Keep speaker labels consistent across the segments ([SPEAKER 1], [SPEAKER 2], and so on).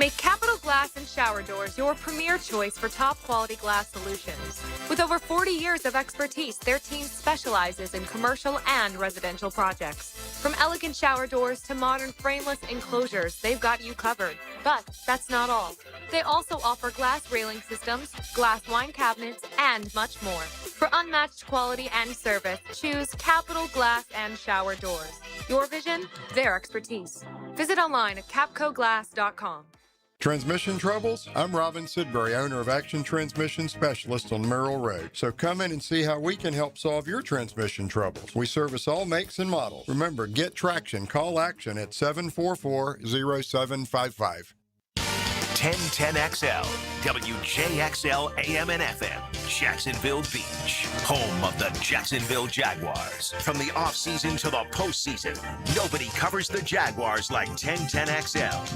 [SPEAKER 1] Make Capital Glass and Shower Doors your premier choice for top-quality glass solutions. With over 40 years of expertise, their team specializes in commercial and residential projects. From elegant shower doors to modern frameless enclosures, they've got you covered. But that's not all. They also offer glass railing systems, glass wine cabinets, and much more. For unmatched quality and service, choose Capital Glass and Shower Doors. Your vision, their expertise. Visit online at capcoglass.com.
[SPEAKER 2] Transmission troubles? I'm Robin Sidbury, owner of Action Transmission Specialist on Merrill Road. So come in and see how we can help solve your transmission troubles. We service all makes and models. Remember, get traction. Call Action at 744-0755.
[SPEAKER 3] 1010XL, WJXL AM and FM, Jacksonville Beach, home of the Jacksonville Jaguars. From the offseason to the postseason, nobody covers the Jaguars like 1010XL.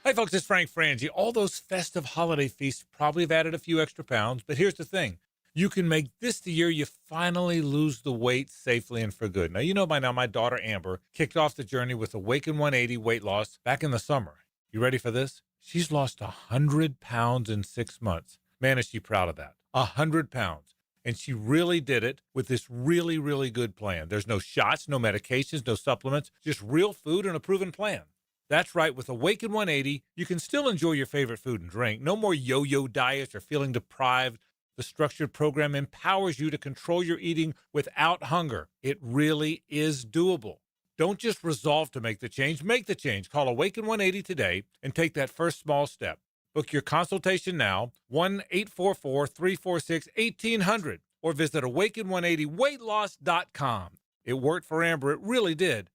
[SPEAKER 4] Hey folks, it's Frank Frangie. All those festive holiday feasts probably have added a few extra pounds, but here's the thing. You can make this the year you finally lose the weight safely and for good. Now, you know by now my daughter Amber kicked off the journey with Awaken 180 weight loss back in the summer. You ready for this? She's lost 100 pounds in 6 months. Man, is she proud of that. 100 pounds. And she really did it with this really, really good plan. There's no shots, no medications, no supplements, just real food and a proven plan. That's right. With Awaken 180, you can still enjoy your favorite food and drink. No more yo-yo diets or feeling deprived. The structured program empowers you to control your eating without hunger. It really is doable. Don't just resolve to make the change. Make the change. Call Awaken 180 today and take that first small step. Book your consultation now, 1-844-346-1800, or visit awaken180weightloss.com. It worked for Amber. It really did.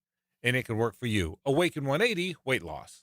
[SPEAKER 4] And it can work for you. Awaken 180 weight loss.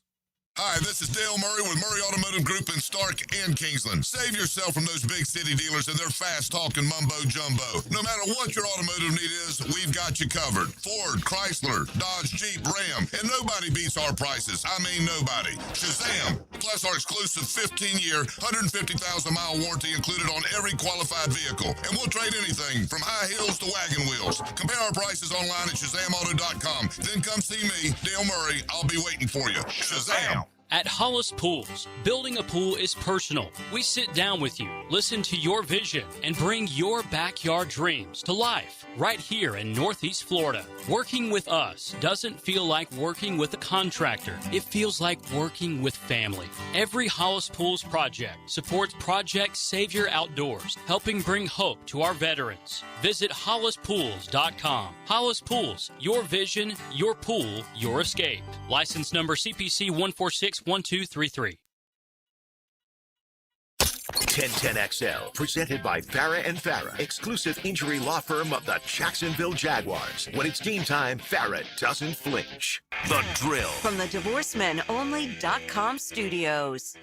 [SPEAKER 5] Hi, this is Dale Murray with Murray Automotive Group in Stark and Kingsland. Save yourself from those big city dealers and their fast-talking mumbo-jumbo. No matter what your automotive need is, we've got you covered. Ford, Chrysler, Dodge, Jeep, Ram, and nobody beats our prices. I mean nobody. Shazam! Plus our exclusive 15-year, 150,000-mile warranty included on every qualified vehicle. And we'll trade anything from high heels to wagon wheels. Compare our prices online at ShazamAuto.com. Then come see me, Dale Murray. I'll be waiting for you. Shazam!
[SPEAKER 6] At Hollis Pools, building a pool is personal. We sit down with you, listen to your vision, and bring your backyard dreams to life right here in Northeast Florida. Working with us doesn't feel like working with a contractor. It feels like working with family. Every Hollis Pools project supports Project Savior Outdoors, helping bring hope to our veterans. Visit HollisPools.com. Hollis Pools, your vision, your pool, your escape. License number CPC 1461233.
[SPEAKER 3] 1010XL, presented by Farah and Farah, exclusive injury law firm of the Jacksonville Jaguars. When it's game time, Farah doesn't flinch. The Drill.
[SPEAKER 7] From the DivorceMenOnly.com studios.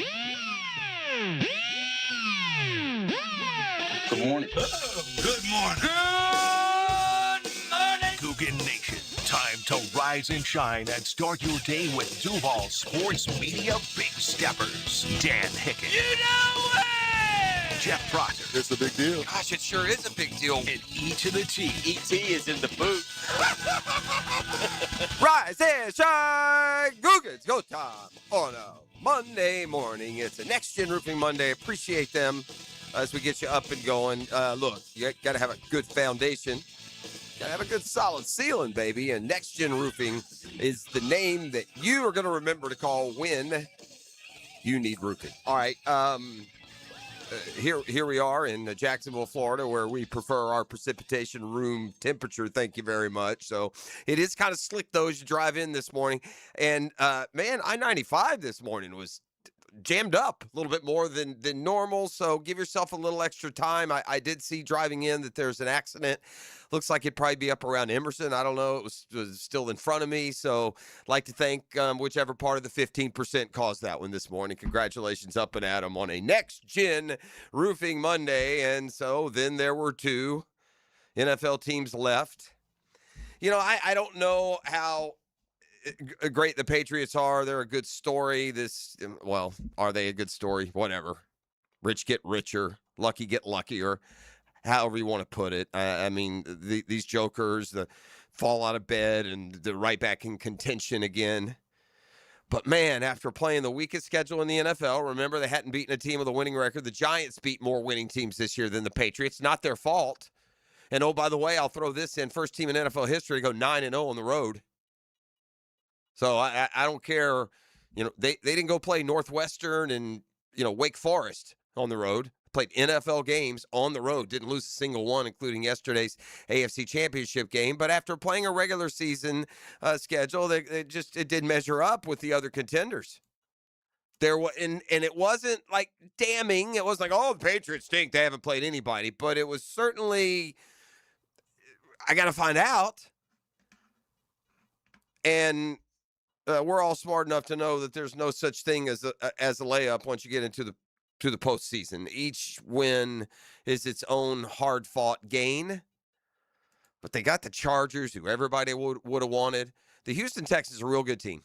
[SPEAKER 8] Good morning.
[SPEAKER 3] Good morning. Coogan Nation. Time to rise and shine and start your day with Duval Sports Media Big Steppers. Dan Hicken.
[SPEAKER 8] You know it!
[SPEAKER 3] Jeff Proctor.
[SPEAKER 9] It's a big deal.
[SPEAKER 8] Gosh, it sure is a big deal.
[SPEAKER 3] And E to the T.
[SPEAKER 8] E.T. is in the booth.
[SPEAKER 9] Rise and shine. Googans, go time. On a Monday morning. It's a Next Gen Roofing Monday. Appreciate them as we get you up and going. Look, you got to have a good foundation. Got to have a good solid ceiling, baby. And Next Gen Roofing is the name that you are going to remember to call when you need roofing. All right. Here we are in Jacksonville, Florida, where we prefer our precipitation room temperature. Thank you very much. So it is kind of slick, though, as you drive in this morning. And, man, I-95 this morning was jammed up a little bit more than normal, so give yourself a little extra time. I did see driving in that there's an accident. Looks like it'd probably be up around Emerson. I don't know. It was still in front of me, so like to thank whichever part of the 15% caused that one this morning. Congratulations up and at 'em on a Next Gen Roofing Monday. And so then there were two NFL teams left. You know, I don't know how great the Patriots are. They're a good story. Well, are they a good story? Whatever. Rich get richer, lucky get luckier, however you want to put it. I mean, these jokers, the fall out of bed and they're right back in contention again. But, man, after playing the weakest schedule in the NFL, remember they hadn't beaten a team with a winning record. The Giants beat more winning teams this year than the Patriots. Not their fault. And, oh, by the way, I'll throw this in. First team in NFL history to go 9-0 on the road. So I don't care. You know, they didn't go play Northwestern and, Wake Forest on the road. Played NFL games on the road. Didn't lose a single one, including yesterday's AFC Championship game. But after playing a regular season schedule, it didn't measure up with the other contenders. And it wasn't like damning. It wasn't like, oh, the Patriots stink. They haven't played anybody. But it was certainly, I got to find out. And we're all smart enough to know that there's no such thing as a layup once you get into the postseason. Each win is its own hard-fought gain. But they got the Chargers, who everybody would have wanted. The Houston Texans are a real good team.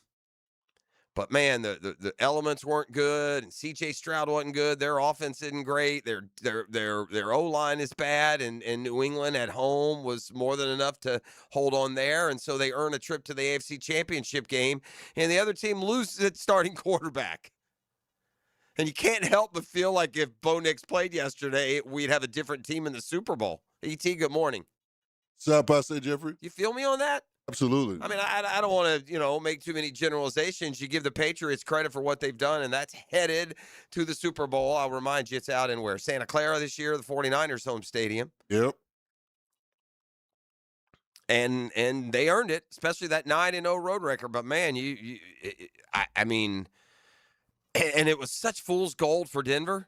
[SPEAKER 9] But, man, the elements weren't good, and C.J. Stroud wasn't good. Their offense isn't great. Their O-line is bad, and New England at home was more than enough to hold on there, and so they earn a trip to the AFC Championship game, and the other team loses its starting quarterback. And you can't help but feel like if Bo Nix played yesterday, we'd have a different team in the Super Bowl. E.T., good morning.
[SPEAKER 10] What's up, I say, Jeffrey?
[SPEAKER 9] You feel me on that?
[SPEAKER 10] Absolutely.
[SPEAKER 9] I mean, I don't want to, make too many generalizations. You give the Patriots credit for what they've done, and that's headed to the Super Bowl. I'll remind you, it's out in where? Santa Clara this year, the 49ers home stadium.
[SPEAKER 10] Yep.
[SPEAKER 9] And they earned it, especially that 9-0 road record. But, man, I mean, and it was such fool's gold for Denver.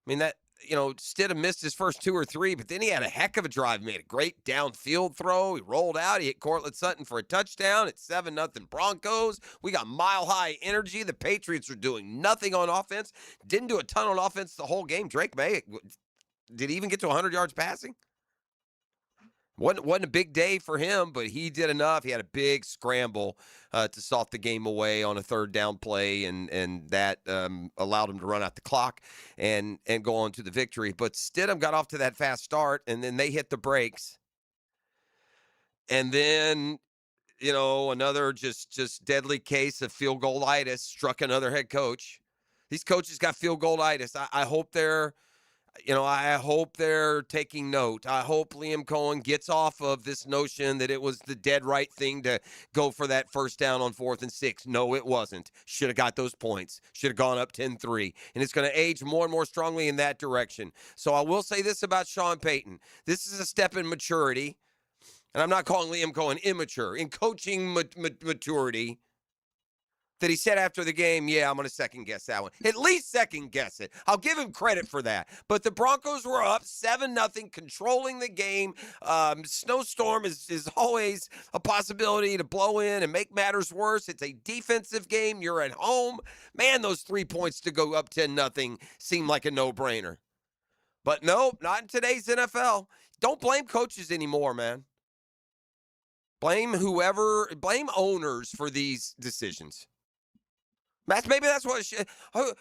[SPEAKER 9] I mean, that, Stidham missed his first 2 or 3, but then he had a heck of a drive, made a great downfield throw. He rolled out. He hit Cortland Sutton for a touchdown. It's 7-0 Broncos. We got mile-high energy. The Patriots are doing nothing on offense. Didn't do a ton on offense the whole game. Drake May, did he even get to 100 yards passing? Wasn't a big day for him, but he did enough. He had a big scramble to salt the game away on a third down play, and that allowed him to run out the clock and go on to the victory. But Stidham got off to that fast start, and then they hit the brakes. And then, another just deadly case of field goal-itis struck another head coach. These coaches got field goal-itis. I hope they're I hope they're taking note. I hope Liam Cohen gets off of this notion that it was the dead right thing to go for that first down on 4th and 6. No, it wasn't. Should have got those points. Should have gone up 10-3. And it's going to age more and more strongly in that direction. So I will say this about Sean Payton. This is a step in maturity. And I'm not calling Liam Cohen immature. In coaching maturity, that he said after the game, yeah, I'm going to second-guess that one. At least second-guess it. I'll give him credit for that. But the Broncos were up 7-0, controlling the game. Snowstorm is always a possibility to blow in and make matters worse. It's a defensive game. You're at home. Man, those 3 points to go up 10-0 seem like a no-brainer. But no, not in today's NFL. Don't blame coaches anymore, man. Blame owners for these decisions. Maybe that's what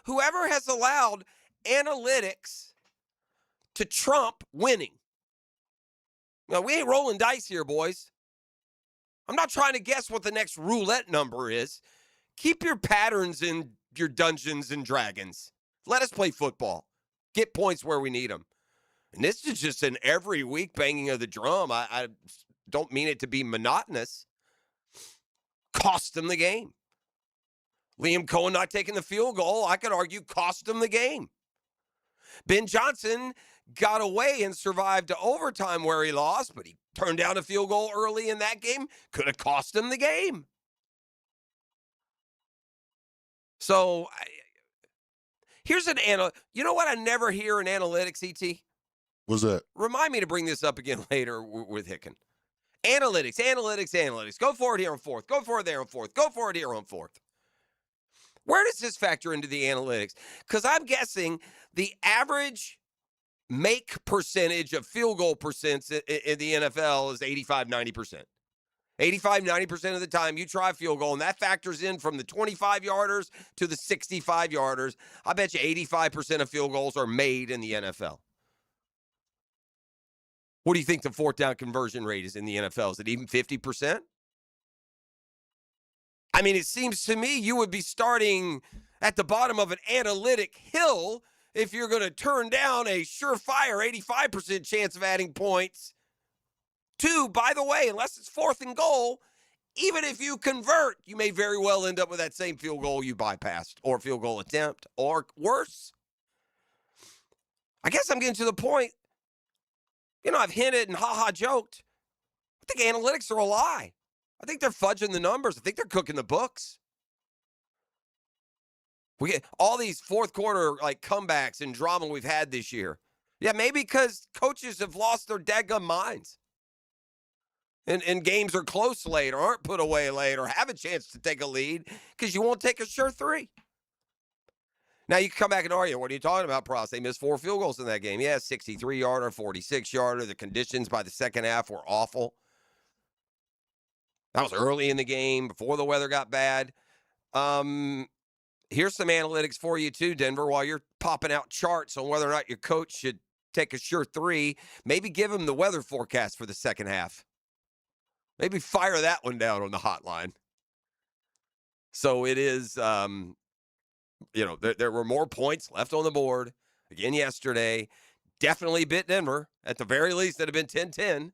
[SPEAKER 9] whoever has allowed analytics to trump winning. Now, we ain't rolling dice here, boys. I'm not trying to guess what the next roulette number is. Keep your patterns in your Dungeons and Dragons. Let us play football. Get points where we need them. And this is just an every week banging of the drum. I don't mean it to be monotonous. Cost them the game. Liam Cohen not taking the field goal, I could argue, cost them the game. Ben Johnson got away and survived to overtime where he lost, but he turned down a field goal early in that game. Could have cost him the game. So, here's you know what I never hear in analytics, E.T.?
[SPEAKER 10] What's that?
[SPEAKER 9] Remind me to bring this up again later with Hicken. Analytics. Go for it here on 4th. Go for it there on 4th. Go for it here on 4th. Where does this factor into the analytics? Because I'm guessing the average make percentage of field goal percents in the NFL is 85, 90%. 85, 90% of the time you try a field goal, and that factors in from the 25-yarders to the 65-yarders. I bet you 85% of field goals are made in the NFL. What do you think the 4th down conversion rate is in the NFL? Is it even 50%? I mean, it seems to me you would be starting at the bottom of an analytic hill if you're going to turn down a surefire 85% chance of adding points. Two, by the way, unless it's 4th and goal, even if you convert, you may very well end up with that same field goal you bypassed or field goal attempt or worse. I guess I'm getting to the point, I've hinted and joked. I think analytics are a lie. I think they're fudging the numbers. I think they're cooking the books. We get all these fourth quarter comebacks and drama we've had this year. Yeah, maybe because coaches have lost their daggum minds. And games are close late or aren't put away late or have a chance to take a lead because you won't take a sure 3. Now you can come back and argue, what are you talking about, Pross? They missed 4 field goals in that game. Yeah, 63-yarder, 46-yarder. The conditions by the second half were awful. That was early in the game before the weather got bad. Here's some analytics for you too, Denver, while you're popping out charts on whether or not your coach should take a sure 3. Maybe give him the weather forecast for the second half. Maybe fire that one down on the hotline. So it is, there were more points left on the board again yesterday. Definitely bit Denver. At the very least, it'd have been 10-10.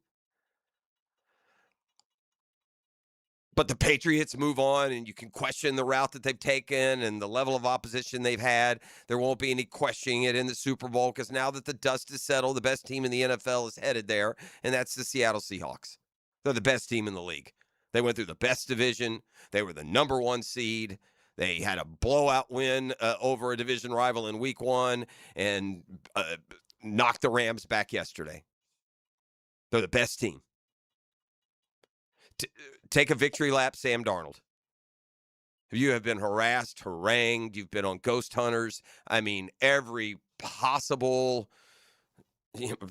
[SPEAKER 9] But the Patriots move on, and you can question the route that they've taken and the level of opposition they've had. There won't be any questioning it in the Super Bowl because now that the dust is settled, the best team in the NFL is headed there, and that's the Seattle Seahawks. They're the best team in the league. They went through the best division. They were the number 1 seed. They had a blowout win over a division rival in week 1 and knocked the Rams back yesterday. They're the best team. Take a victory lap, Sam Darnold. You have been harassed, harangued. You've been on ghost hunters. I mean, every possible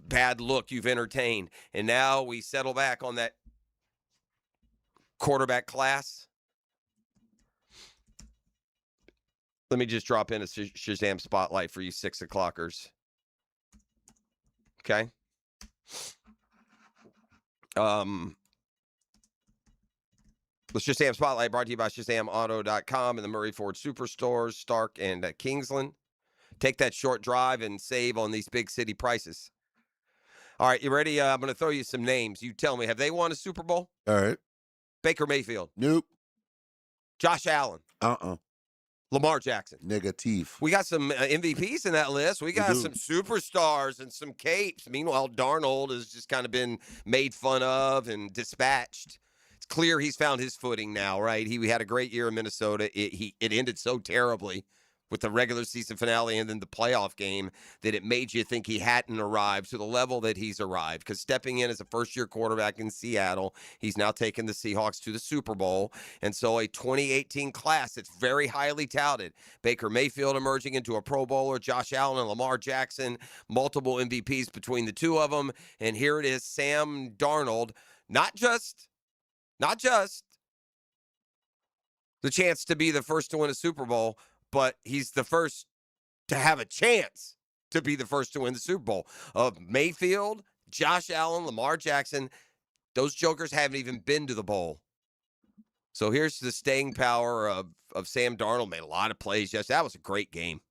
[SPEAKER 9] bad look you've entertained. And now we settle back on that quarterback class. Let me just drop in a Shazam spotlight for you 6 o'clockers. Okay. The Shazam Spotlight brought to you by ShazamAuto.com and the Murray Ford Superstores, Stark and Kingsland. Take that short drive and save on these big city prices. All right, you ready? I'm going to throw you some names. You tell me, have they won a Super Bowl?
[SPEAKER 10] All right.
[SPEAKER 9] Baker Mayfield.
[SPEAKER 10] Nope.
[SPEAKER 9] Josh Allen. Lamar Jackson.
[SPEAKER 10] Negative.
[SPEAKER 9] We got some MVPs in that list. We got some superstars and some capes. Meanwhile, Darnold has just kind of been made fun of and dispatched. It's clear he's found his footing now, right? He had a great year in Minnesota. It ended so terribly with the regular season finale and then the playoff game that it made you think he hadn't arrived to the level that he's arrived. Because stepping in as a first-year quarterback in Seattle, he's now taken the Seahawks to the Super Bowl. And so a 2018 class that's very highly touted. Baker Mayfield emerging into a Pro Bowler, Josh Allen and Lamar Jackson, multiple MVPs between the two of them. And here it is, Sam Darnold, not just the chance to be the first to win a Super Bowl, but he's the first to have a chance to be the first to win the Super Bowl. Of Mayfield, Josh Allen, Lamar Jackson, those jokers haven't even been to the bowl. So here's the staying power of Sam Darnold. Made a lot of plays yesterday. That was a great game.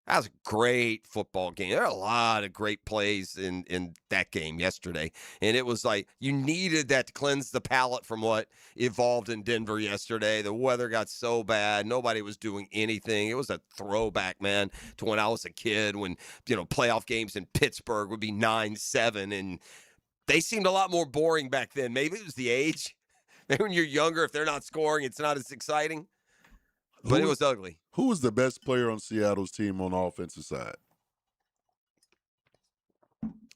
[SPEAKER 9] That was a great football game. There are a lot of great plays in that game yesterday. And it was like you needed that to cleanse the palate from what evolved in Denver yesterday. The weather got so bad. Nobody was doing anything. It was a throwback, man, to when I was a kid when, playoff games in Pittsburgh would be 9-7. And they seemed a lot more boring back then. Maybe it was the age. Maybe when you're younger, if they're not scoring, it's not as exciting. But it was ugly.
[SPEAKER 10] Who was the best player on Seattle's team on the offensive side?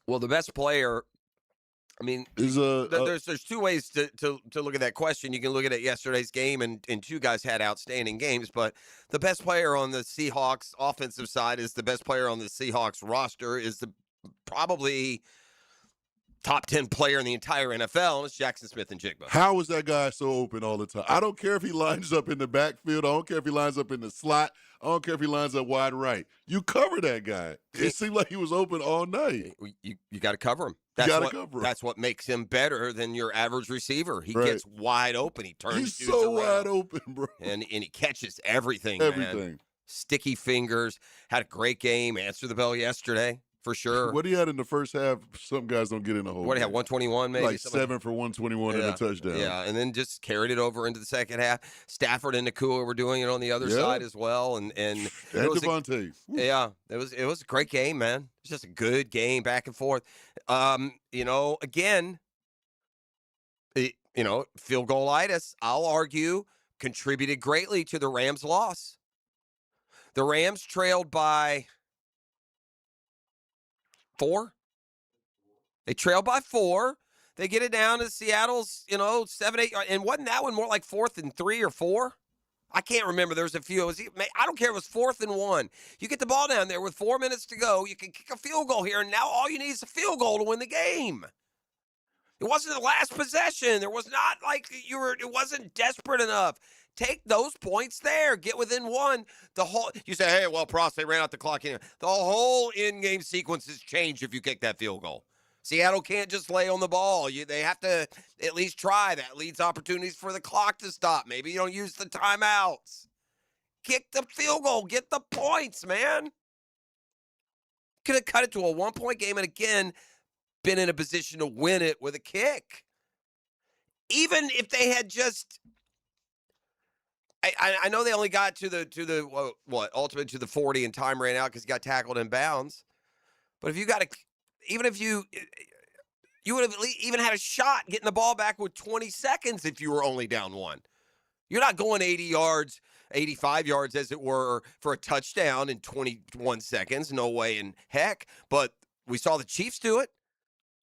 [SPEAKER 9] Well, the best player, there's two ways to look at that question. You can look at it yesterday's game, and two guys had outstanding games. But the best player on the Seahawks offensive side is the best player on the Seahawks roster, is probably top 10 player in the entire NFL, and it's Jackson Smith-Njigba.
[SPEAKER 10] How is that guy so open all the time? I don't care if he lines up in the backfield. I don't care if he lines up in the slot. I don't care if he lines up wide right. You cover that guy. It seemed like he was open all night.
[SPEAKER 9] You got to cover him. That's what makes him better than your average receiver. He
[SPEAKER 10] Right.
[SPEAKER 9] gets wide open. He turns
[SPEAKER 10] He's
[SPEAKER 9] dudes
[SPEAKER 10] so
[SPEAKER 9] around.
[SPEAKER 10] wide open, bro.
[SPEAKER 9] And he catches everything,
[SPEAKER 10] Everything.
[SPEAKER 9] man. Sticky fingers. Had a great game. Answered the bell yesterday, for sure.
[SPEAKER 10] What he had in the first half, some guys don't get in the whole
[SPEAKER 9] What did he
[SPEAKER 10] game.
[SPEAKER 9] have, 121 maybe?
[SPEAKER 10] Like 7 for 121 and a touchdown.
[SPEAKER 9] Yeah, and then just carried it over into the second half. Stafford and Nakua were doing it on the other side as well. And
[SPEAKER 10] Devontae.
[SPEAKER 9] it was a great game, man. It's just a good game, back and forth. Again, field goal-itis, I'll argue, contributed greatly to the Rams' loss. The Rams trailed by 4. They trailed by 4. They get it down to Seattle's, 7, 8, and wasn't that one more like 4th and 3 or 4? I can't remember. There was a few. I don't care if it was 4th and 1. You get the ball down there with 4 minutes to go. You can kick a field goal here, and now all you need is a field goal to win the game. It wasn't the last possession. There was not like it wasn't desperate enough. Take those points there. Get within 1. You say, hey, well, Pross, they ran out the clock. The whole in-game sequence has changed if you kick that field goal. Seattle can't just lay on the ball. They have to at least try. That leads opportunities for the clock to stop. Maybe you don't use the timeouts. Kick the field goal. Get the points, man. Could have cut it to a 1-point game and, again, been in a position to win it with a kick. Even if they had just... I know they only got to the ultimately to the 40 and time ran out because he got tackled in bounds. But if you got even if you would have even had a shot getting the ball back with 20 seconds if you were only down 1. You're not going 80 yards, 85 yards as it were for a touchdown in 21 seconds. No way in heck. But we saw the Chiefs do it.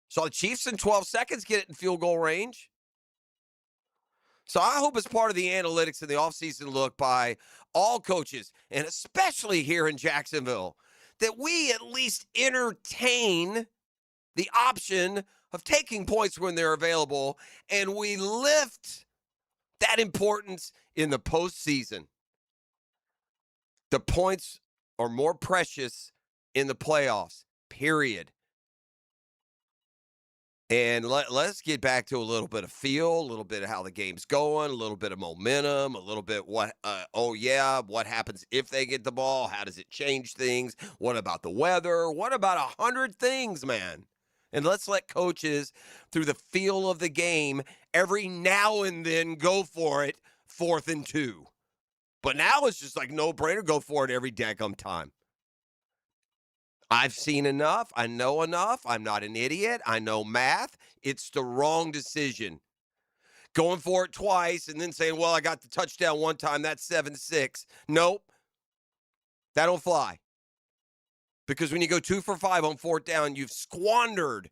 [SPEAKER 9] Saw the Chiefs in 12 seconds get it in field goal range. So I hope as part of the analytics and the offseason look by all coaches, and especially here in Jacksonville, that we at least entertain the option of taking points when they're available, and we lift that importance in the postseason. The points are more precious in the playoffs, period. And let's get back to a little bit of feel, a little bit of how the game's going, a little bit of momentum, a little bit what happens if they get the ball? How does it change things? What about the weather? What about 100 things, man? And let's let coaches, through the feel of the game, every now and then go for it, 4th and 2. But now it's just like no-brainer, go for it every daggum time. I've seen enough. I know enough. I'm not an idiot. I know math. It's the wrong decision. Going for it twice and then saying, well, I got the touchdown one time. That's 7-6. Nope. That don't fly. Because when you go 2 for 5 on 4th down, you've squandered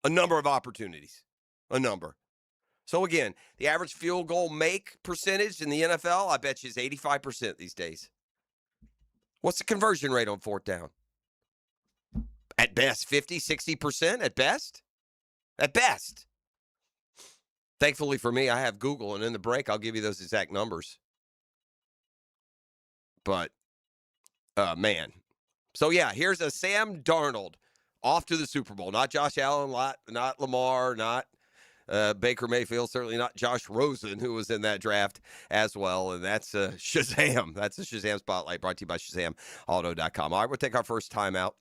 [SPEAKER 9] a number of opportunities. A number. So, again, the average field goal make percentage in the NFL, I bet you, is 85% these days. What's the conversion rate on 4th down? At best, 50, 60% at best? At best. Thankfully for me, I have Google, and in the break, I'll give you those exact numbers. But, man. So, yeah, here's a Sam Darnold off to the Super Bowl. Not Josh Allen, not Lamar, not Baker Mayfield, certainly not Josh Rosen, who was in that draft as well. And that's Shazam. That's the Shazam Spotlight brought to you by ShazamAuto.com. All right, we'll take our first time out.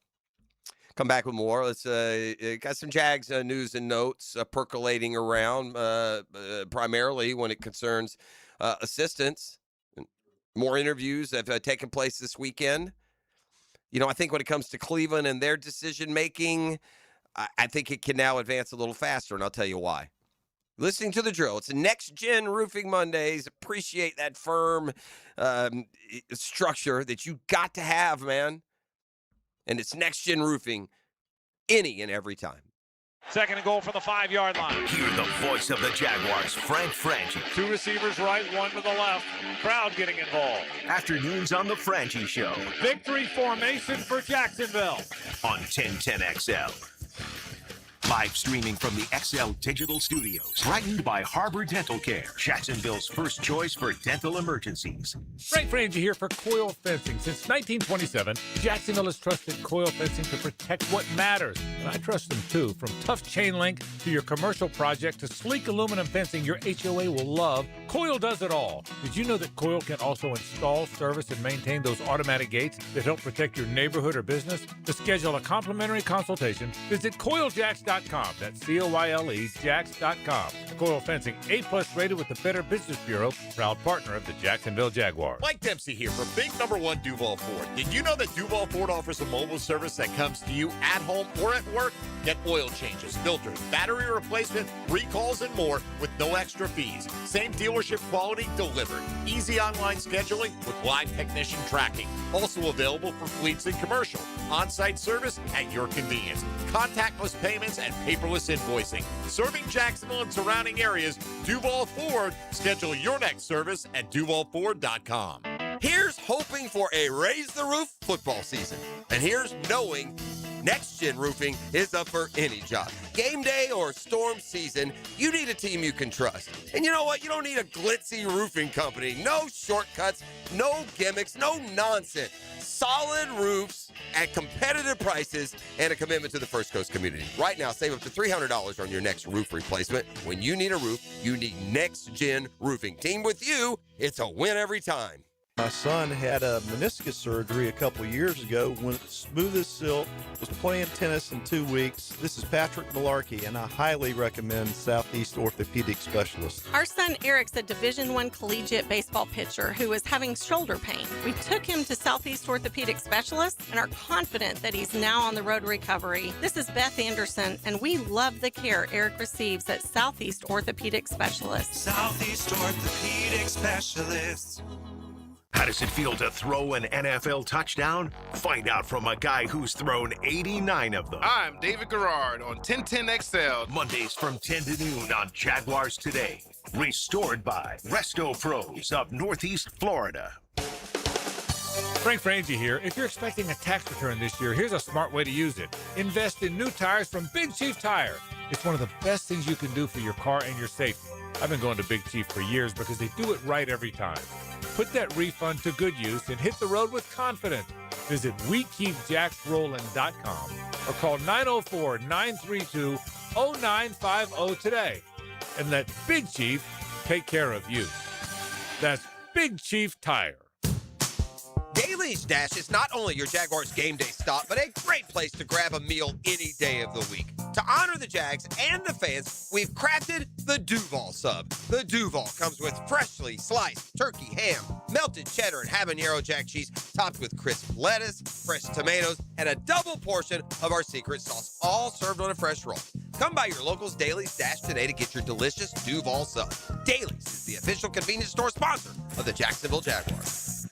[SPEAKER 9] Come back with more. Let's got some Jags news and notes percolating around, primarily when it concerns assistants. More interviews have taken place this weekend. I think when it comes to Cleveland and their decision-making, I think it can now advance a little faster, and I'll tell you why. Listening to the drill. It's a NextGen Roofing Mondays. Appreciate that firm structure that you got to have, man. And it's NextGen Roofing any and every time.
[SPEAKER 11] 2nd and goal from the 5-yard line.
[SPEAKER 3] Hear the voice of the Jaguars, Frank Frangie.
[SPEAKER 11] 2 receivers right, 1 to the left. Crowd getting involved.
[SPEAKER 3] Afternoons on the Frangie Show.
[SPEAKER 11] Victory formation for Jacksonville.
[SPEAKER 3] On 1010XL. Live streaming from the XL Digital Studios. Brightened by Harbor Dental Care, Jacksonville's first choice for dental emergencies.
[SPEAKER 4] Frank Frangie here for Coil Fencing. Since 1927, Jacksonville has trusted Coil Fencing to protect what matters. And I trust them too. From tough chain link to your commercial project to sleek aluminum fencing your HOA will love, Coil does it all. Did you know that Coil can also install, service, and maintain those automatic gates that help protect your neighborhood or business? To schedule a complimentary consultation, visit CoilJacks.com. That's COYLE Jacks.com. Coil Fencing, A+ rated with the Better Business Bureau, proud partner of the Jacksonville Jaguars.
[SPEAKER 12] Mike Dempsey here for Big Number 1 Duval Ford. Did you know that Duval Ford offers a mobile service that comes to you at home or at work? Get oil changes, filters, battery replacement, recalls, and more with no extra fees. Same dealership quality delivered. Easy online scheduling with live technician tracking. Also available for fleets and commercial. On-site service at your convenience. Contactless payments and paperless invoicing. Serving Jacksonville and surrounding areas, Duval Ford. Schedule your next service at DuvalFord.com.
[SPEAKER 9] Here's hoping for a raise the roof football season. And here's knowing NextG Roofing is up for any job. Game day or storm season, you need a team you can trust. And you know what? You don't need a glitzy roofing company. No shortcuts, no gimmicks, no nonsense. Solid roofs at competitive prices and a commitment to the First Coast community. Right now, save up to $300 on your next roof replacement. When you need a roof, you need NextG Roofing. Team with you, it's a win every time.
[SPEAKER 13] My son had a meniscus surgery a couple years ago, went smooth as silk, was playing tennis in 2 weeks. This is Patrick Malarkey, and I highly recommend Southeast Orthopedic Specialists.
[SPEAKER 14] Our son Eric's a Division I collegiate baseball pitcher who is having shoulder pain. We took him to Southeast Orthopedic Specialists and are confident that he's now on the road to recovery. This is Beth Anderson, and we love the care Eric receives at Southeast Orthopedic Specialists.
[SPEAKER 15] Southeast Orthopedic Specialists.
[SPEAKER 3] How does it feel to throw an NFL touchdown? Find out from a guy who's thrown 89 of them.
[SPEAKER 16] I'm David Garrard on 1010XL.
[SPEAKER 3] Mondays from 10 to noon on Jaguars Today. Restored by Resto Pros of Northeast Florida.
[SPEAKER 4] Frank Frangie here. If you're expecting a tax return this year, here's a smart way to use it. Invest in new tires from Big Chief Tire. It's one of the best things you can do for your car and your safety. I've been going to Big Chief for years because they do it right every time. Put that refund to good use and hit the road with confidence. Visit WeKeepJacksRollin.com or call 904-932-0950 today and let Big Chief take care of you. That's Big Chief Tire.
[SPEAKER 9] Daly's Dash is not only your Jaguars game day stop, but a great place to grab a meal any day of the week. To honor the Jags and the fans, we've crafted the Duval Sub. The Duval comes with freshly sliced turkey ham, melted cheddar and habanero jack cheese, topped with crisp lettuce, fresh tomatoes, and a double portion of our secret sauce, all served on a fresh roll. Come by your local's Daly's Dash today to get your delicious Duval Sub. Daly's is the official convenience store sponsor of the Jacksonville Jaguars.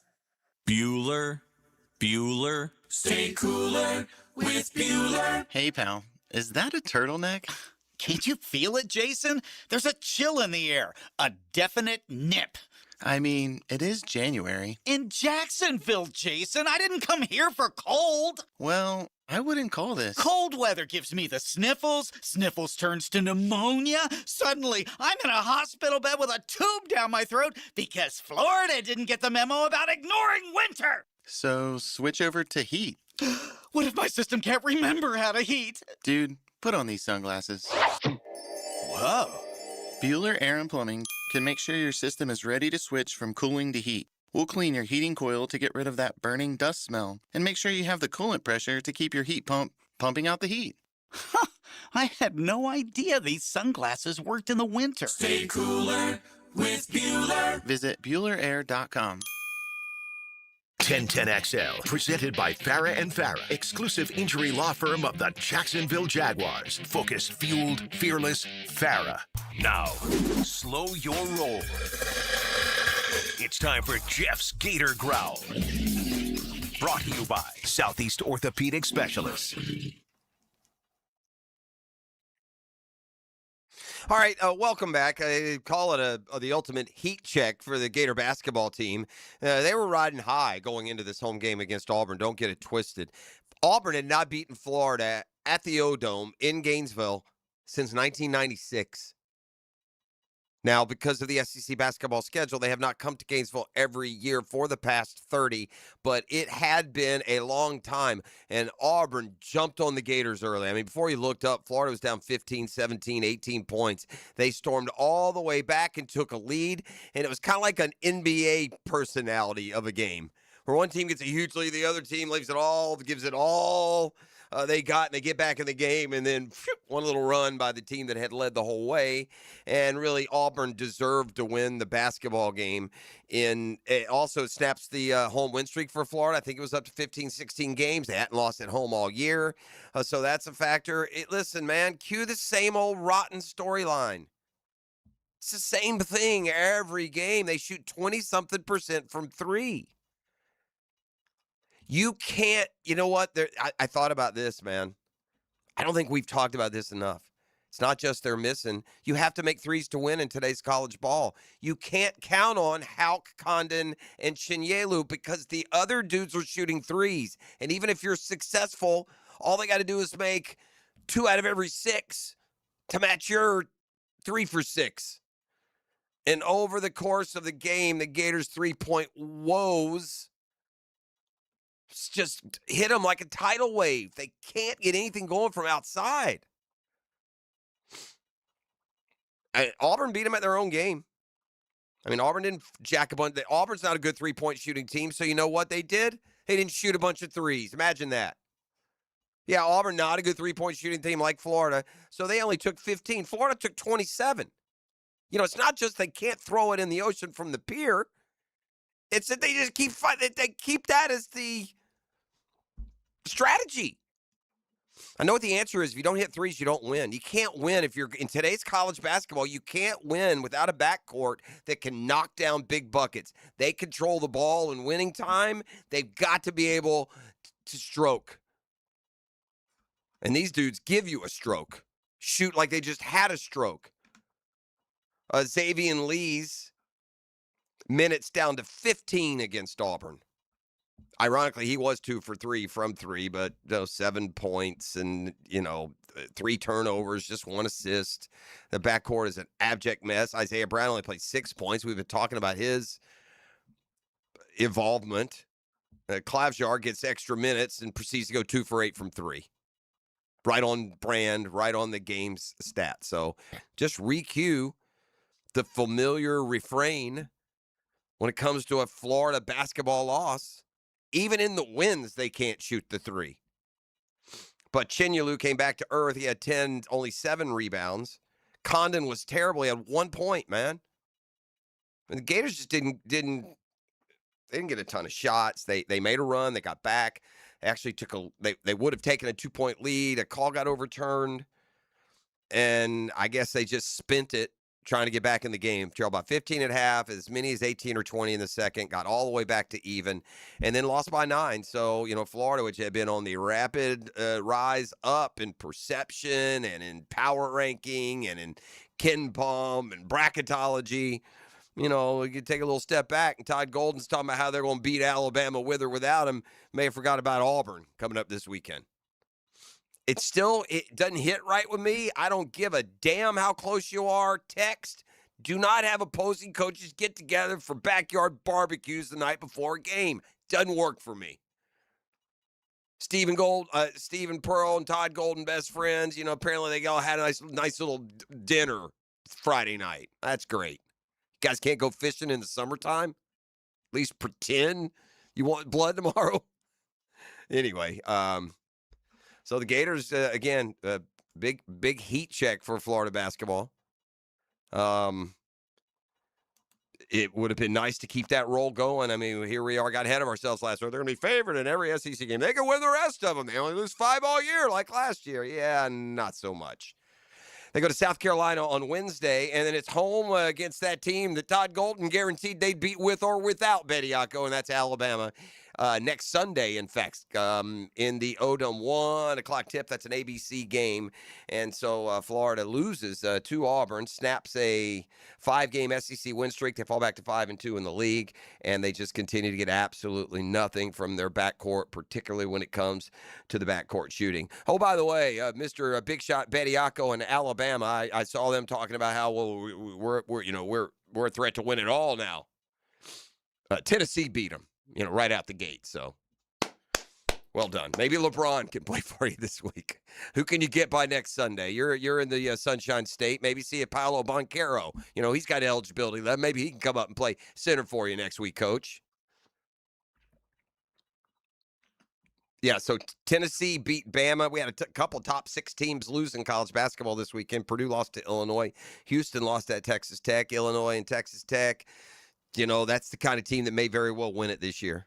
[SPEAKER 17] Buler. Stay cooler with Buler. Hey, pal, is that a turtleneck?
[SPEAKER 18] Can't you feel it, Jason? There's a chill in the air, a definite nip.
[SPEAKER 17] I mean, it is January.
[SPEAKER 18] In Jacksonville, Jason, I didn't come here for cold.
[SPEAKER 17] Well, I wouldn't call this.
[SPEAKER 18] Cold weather gives me the sniffles. Sniffles turns to pneumonia. Suddenly, I'm in a hospital bed with a tube down my throat because Florida didn't get the memo about ignoring winter.
[SPEAKER 17] So switch over to heat.
[SPEAKER 18] What if my system can't remember how to heat?
[SPEAKER 17] Dude, put on these sunglasses.
[SPEAKER 18] Whoa.
[SPEAKER 17] Buler Air and Plumbing can make sure your system is ready to switch from cooling to heat. We'll clean your heating coil to get rid of that burning dust smell and make sure you have the coolant pressure to keep your heat pump pumping out the heat.
[SPEAKER 18] Huh, I had no idea these sunglasses worked in the winter.
[SPEAKER 15] Stay cooler with Buler.
[SPEAKER 17] Visit BulerAir.com.
[SPEAKER 3] 1010XL, presented by Farah and Farah, exclusive injury law firm of the Jacksonville Jaguars. Focused, fueled, fearless, Farah. Now, slow your roll. It's time for Jeff's Gator Growl. Brought to you by Southeast Orthopedic Specialists.
[SPEAKER 9] All right, welcome back. I call it the ultimate heat check for the Gator basketball team. They were riding high going into this home game against Auburn. Don't get it twisted. Auburn had not beaten Florida at the O-Dome in Gainesville since 1996. Now, because of the SEC basketball schedule, they have not come to Gainesville every year for the past 30, but it had been a long time, and Auburn jumped on the Gators early. I mean, before you looked up, Florida was down 15, 17, 18 points. They stormed all the way back and took a lead, and it was kind of like an NBA personality of a game, where one team gets a huge lead, the other team leaves it all, gives it all they got, and they get back in the game, and then one little run by the team that had led the whole way. And really, Auburn deserved to win the basketball game. It also snaps the home win streak for Florida. I think it was up to 15, 16 games. They hadn't lost at home all year, so that's a factor. Listen, man, cue the same old rotten storyline. It's the same thing every game. They shoot 20-something% from three. You can't, you know what? I thought about this, man. I don't think we've talked about this enough. It's not just they're missing. You have to make threes to win in today's college ball. You can't count on Hauk, Condon, and Chinyelu because the other dudes are shooting threes. And even if you're successful, all they got to do is make 2 out of every 6 to match your 3 for 6. And over the course of the game, the Gators' 3-point woes just hit them like a tidal wave. They can't get anything going from outside. Auburn beat them at their own game. I mean, Auburn didn't jack a bunch. Auburn's not a good 3-point shooting team, so you know what they did? They didn't shoot a bunch of threes. Imagine that. Yeah, Auburn not a good 3-point shooting team like Florida, so they only took 15. Florida took 27. You know, it's not just they can't throw it in the ocean from the pier. It's that they just keep fighting. They keep that as the strategy. I know what the answer is. If you don't hit threes, you don't win. You can't win if you're in today's college basketball. You can't win without a backcourt that can knock down big buckets. They control the ball in winning time. They've got to be able to stroke. And these dudes give you a stroke. Shoot like they just had a stroke. Xavier Lee's minutes down to 15 against Auburn. Ironically, he was 2 for 3 from 3, but 7 points and, 3 turnovers, just 1 assist. The backcourt is an abject mess. Isaiah Brown only played 6 points. We've been talking about his involvement. Klavjar gets extra minutes and proceeds to go 2 for 8 from 3. Right on brand, right on the game's stat. So just re-cue the familiar refrain when it comes to a Florida basketball loss. Even in the wins, they can't shoot the 3. But Chinyelu came back to earth. He had only 7 rebounds. Condon was terrible. He had 1 point, man. And the Gators just didn't get a ton of shots. They made a run. They got back. They actually they would have taken a 2-point lead. A call got overturned. And I guess they just spent it trying to get back in the game. Trailed by 15 at half, as many as 18 or 20 in the second, got all the way back to even, and then lost by 9. So, Florida, which had been on the rapid rise up in perception and in power ranking and in KenPom and bracketology, you could take a little step back, and Todd Golden's talking about how they're going to beat Alabama with or without him. May have forgot about Auburn coming up this weekend. It doesn't hit right with me. I don't give a damn how close you are. Text. Do not have opposing coaches get together for backyard barbecues the night before a game. Doesn't work for me. Stephen Pearl and Todd Golden, best friends. Apparently they all had a nice little dinner Friday night. That's great. You guys can't go fishing in the summertime? At least pretend you want blood tomorrow? Anyway, so the Gators, again, big heat check for Florida basketball. It would have been nice to keep that roll going. I mean, here we are, got ahead of ourselves last year. They're going to be favored in every SEC game. They can win the rest of them. They only lose 5 all year like last year. Yeah, not so much. They go to South Carolina on Wednesday, and then it's home against that team that Todd Golden guaranteed they'd beat with or without Bediako, and that's Alabama. next Sunday, in fact, in the Odom 1 o'clock tip. That's an ABC game. And so Florida loses to Auburn, snaps a 5-game SEC win streak. They fall back to 5-2 in the league, and they just continue to get absolutely nothing from their backcourt, particularly when it comes to the backcourt shooting. Oh, by the way, Mr. Big Shot Bediako in Alabama, I saw them talking about how, well, we're a threat to win it all now. Tennessee beat them, right out the gate. So, well done. Maybe LeBron can play for you this week. Who can you get by next Sunday? You're in the Sunshine State. Maybe see a Paolo Banchero. He's got eligibility left. Maybe he can come up and play center for you next week, Coach. Yeah, so Tennessee beat Bama. We had a couple top 6 teams lose in college basketball this weekend. Purdue lost to Illinois. Houston lost at Texas Tech. Illinois and Texas Tech. That's the kind of team that may very well win it this year.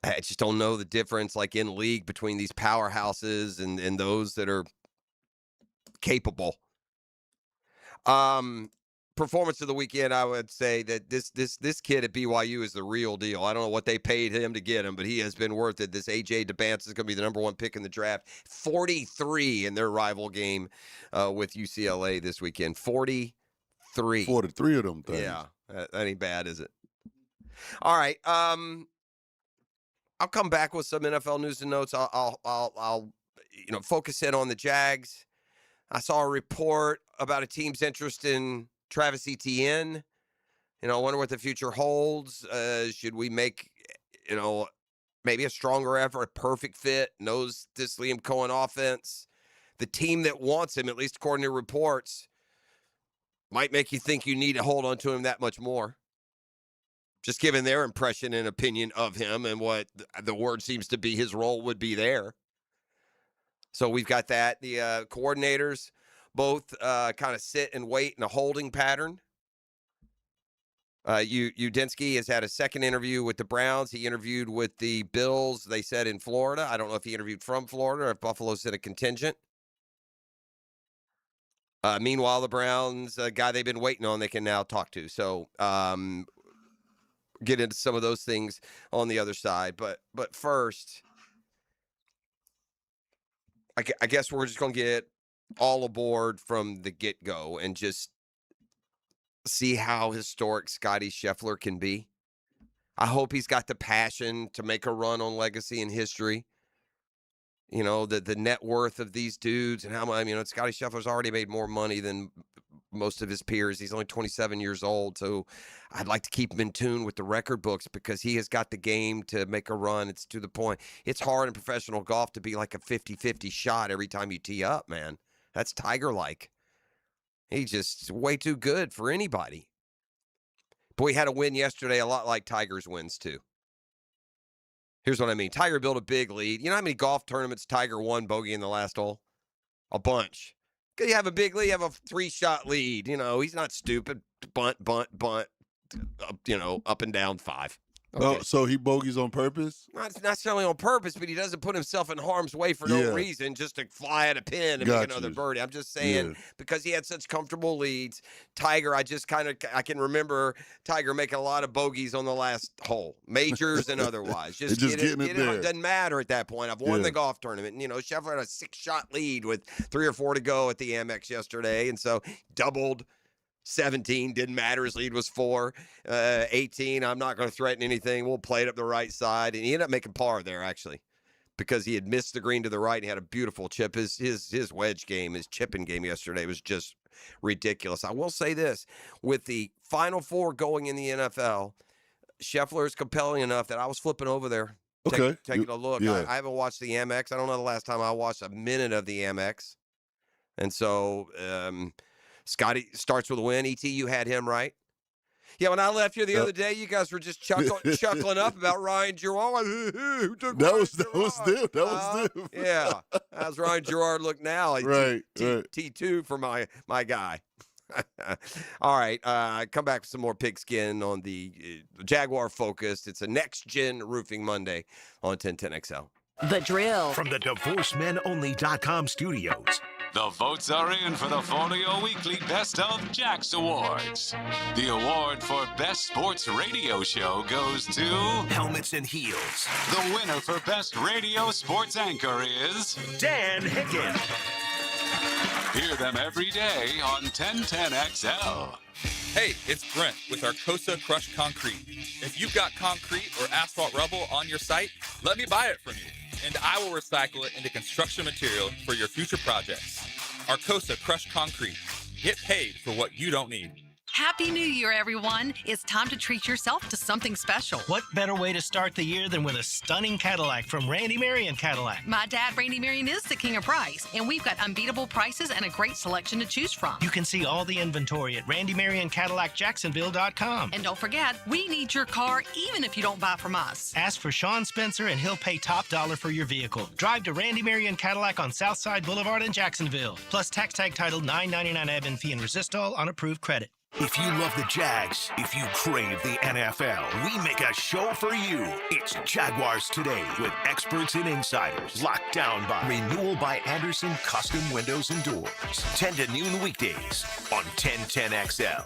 [SPEAKER 9] I just don't know the difference, like in league, between these powerhouses and those that are capable. Performance of the weekend, I would say that this kid at BYU is the real deal. I don't know what they paid him to get him, but he has been worth it. This A.J. DeBance is going to be the number 1 pick in the draft. 43 in their rival game with UCLA this weekend. 43
[SPEAKER 10] of them things.
[SPEAKER 9] Yeah, that ain't bad, is it? All right. I'll come back with some NFL news and notes. I'll focus in on the Jags. I saw a report about a team's interest in Travis Etienne. I wonder what the future holds. Should we make, maybe a stronger effort, a perfect fit, knows this Liam Cohen offense? The team that wants him, at least according to reports, might make you think you need to hold on to him that much more. Just given their impression and opinion of him and what the word seems to be his role would be there. So we've got that. The coordinators both kind of sit and wait in a holding pattern. Udinski has had a second interview with the Browns. He interviewed with the Bills, they said, in Florida. I don't know if he interviewed from Florida or if Buffalo said a contingent. Meanwhile, the Browns, a guy they've been waiting on, they can now talk to. So get into some of those things on the other side. But first, I guess we're just going to get all aboard from the get-go and just see how historic Scotty Scheffler can be. I hope he's got the passion to make a run on legacy and history. The net worth of these dudes and how much, Scotty Scheffler's already made more money than most of his peers. He's only 27 years old. So I'd like to keep him in tune with the record books because he has got the game to make a run. It's to the point. It's hard in professional golf to be like a 50-50 shot every time you tee up, man. That's Tiger-like. He's just way too good for anybody. Boy, he had a win yesterday a lot like Tiger's wins, too. Here's what I mean. Tiger built a big lead. You know how many golf tournaments Tiger won bogey in the last hole? A bunch. Because you have a big lead, you have a 3-shot lead. He's not stupid. Bunt, up and down 5.
[SPEAKER 10] Okay. Oh, so he bogeys on purpose?
[SPEAKER 9] Not necessarily on purpose, but he doesn't put himself in harm's way for no reason, just to fly at a pin and make another birdie. I'm just saying, because he had such comfortable leads, Tiger, I can remember Tiger making a lot of bogeys on the last hole, majors and otherwise. Just getting it there. It doesn't matter at that point. I've won the golf tournament. Scheffler had a 6-shot lead with 3 or 4 to go at the Amex yesterday, and so doubled. 17, didn't matter. His lead was 4. 18, I'm not going to threaten anything. We'll play it up the right side. And he ended up making par there, actually, because he had missed the green to the right and he had a beautiful chip. His wedge game, his chipping game yesterday was just ridiculous. I will say this. With the Final Four going in the NFL, Scheffler is compelling enough that I was flipping over there, taking a look. I haven't watched the Amex. I don't know the last time I watched a minute of the Amex. And so Scotty starts with a win. E.T., you had him right. Yeah, when I left here the other day, you guys were just chuckling up about Ryan Gerard. Who took
[SPEAKER 10] that was them.
[SPEAKER 9] Yeah, how's Ryan Gerard look now?
[SPEAKER 10] Right.
[SPEAKER 9] T2 for my guy. All right, come back with some more pigskin on the Jaguar focused. It's a next-gen roofing Monday on 1010XL.
[SPEAKER 7] The Drill.
[SPEAKER 3] From the DivorceMenOnly.com studios.
[SPEAKER 19] The votes are in for the Folio Weekly Best of Jax Awards. The award for Best Sports Radio Show goes to
[SPEAKER 3] Helmets and Heels.
[SPEAKER 19] The winner for Best Radio Sports Anchor is
[SPEAKER 3] Dan Hicken.
[SPEAKER 19] Hear them every day on 1010XL.
[SPEAKER 20] Hey, it's Brent with Arcosa Crushed Concrete. If you've got concrete or asphalt rubble on your site, let me buy it from you, and I will recycle it into construction material for your future projects. Arcosa Crushed Concrete. Get paid for what you don't need.
[SPEAKER 21] Happy New Year, everyone. It's time to treat yourself to something special.
[SPEAKER 22] What better way to start the year than with a stunning Cadillac from Randy Marion Cadillac?
[SPEAKER 21] My dad, Randy Marion, is the king of price, and we've got unbeatable prices and a great selection to choose from.
[SPEAKER 22] You can see all the inventory at randymarioncadillacjacksonville.com.
[SPEAKER 21] And don't forget, we need your car even if you don't buy from us.
[SPEAKER 22] Ask for Sean Spencer and he'll pay top dollar for your vehicle. Drive to Randy Marion Cadillac on Southside Boulevard in Jacksonville. Plus tax tag titled $9.99 admin fee and resistol on approved credit.
[SPEAKER 3] If you love the Jags, if you crave the NFL, we make a show for you. It's Jaguars Today with experts and insiders. Locked down by Renewal by Anderson Custom Windows and Doors. 10 to noon weekdays on 1010XL.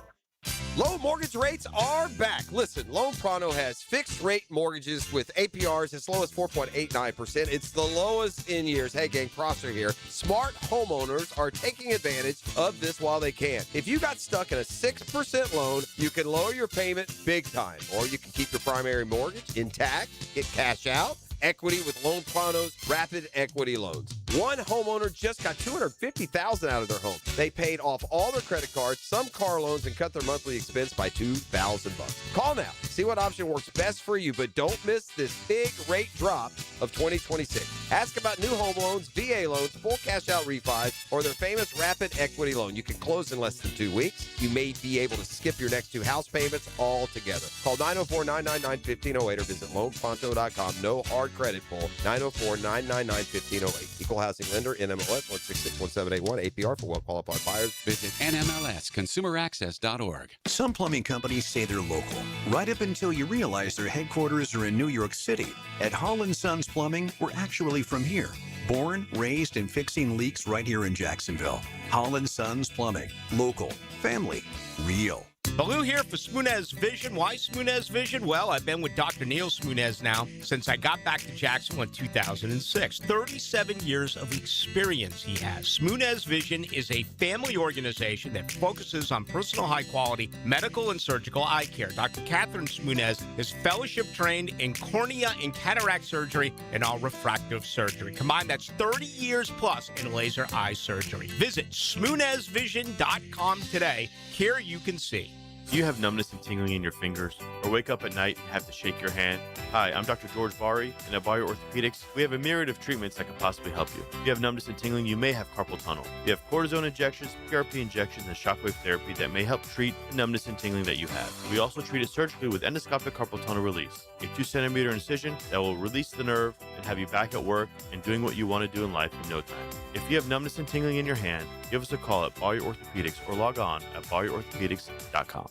[SPEAKER 9] Low mortgage rates are back. Listen, Loan Pronto has fixed rate mortgages with APRs as low as 4.89%. It's the lowest in years. Hey, gang, Prosser here. Smart homeowners are taking advantage of this while they can. If you got stuck in a 6% loan, you can lower your payment big time, or you can keep your primary mortgage intact, get cash out, equity with Loan Pronto's rapid equity loans. One homeowner just got $250,000 out of their home. They paid off all their credit cards, some car loans, and cut their monthly expense by $2,000. Call now. See what option works best for you, but don't miss this big rate drop of 2026. Ask about new home loans, VA loans, full cash out refis, or their famous rapid equity loan. You can close in less than 2 weeks. You may be able to skip your next 2 house payments altogether. Call 904-999-1508 or visit loanpronto.com. No hard credit pull. 904-999-1508. Equal housing lender, NMLS 1661781. APR for well-qualified buyers. Visit
[SPEAKER 23] NMLSconsumeraccess.org. Some plumbing companies say they're local, right up until you realize their headquarters are in New York City. At Hollis Sons Plumbing, we're actually from here. Born, raised, and fixing leaks right here in Jacksonville. Hollis Sons Plumbing. Local. Family. Real.
[SPEAKER 24] Baloo here for Smoonez Vision. Why Smoonez Vision? Well, I've been with Dr. Neil Smoonez now since I got back to Jacksonville in 2006. 37 years of experience he has. Smoonez Vision is a family organization that focuses on personal high-quality medical and surgical eye care. Dr. Catherine Smoonez is fellowship-trained in cornea and cataract surgery and all refractive surgery. Combined, that's 30 years plus in laser eye surgery. Visit SmoonezVision.com today. Here you can see.
[SPEAKER 25] Do you have numbness and tingling in your fingers, or wake up at night and have to shake your hand? Hi, I'm Dr. George Bari, and at Bari Orthopedics, we have a myriad of treatments that can possibly help you. If you have numbness and tingling, you may have carpal tunnel. We have cortisone injections, PRP injections, and shockwave therapy that may help treat the numbness and tingling that you have. We also treat it surgically with endoscopic carpal tunnel release, a 2-centimeter incision that will release the nerve and have you back at work and doing what you want to do in life in no time. If you have numbness and tingling in your hand, give us a call at Bari Orthopedics or log on at BariOrthopedics.com.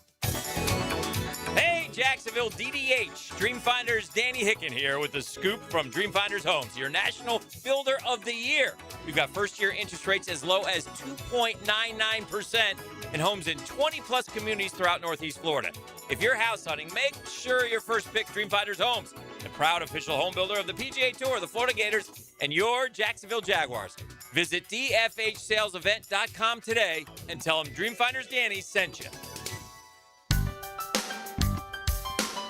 [SPEAKER 26] Hey, Jacksonville DDH. Dreamfinders Danny Hicken here with the scoop from Dreamfinders Homes, your national builder of the year. We've got first-year interest rates as low as 2.99% and homes in 20-plus communities throughout Northeast Florida. If you're house hunting, make sure your first pick Dreamfinders Homes, the proud official home builder of the PGA Tour, the Florida Gators, and your Jacksonville Jaguars. Visit DFHSalesEvent.com today and tell them Dreamfinders Danny sent you.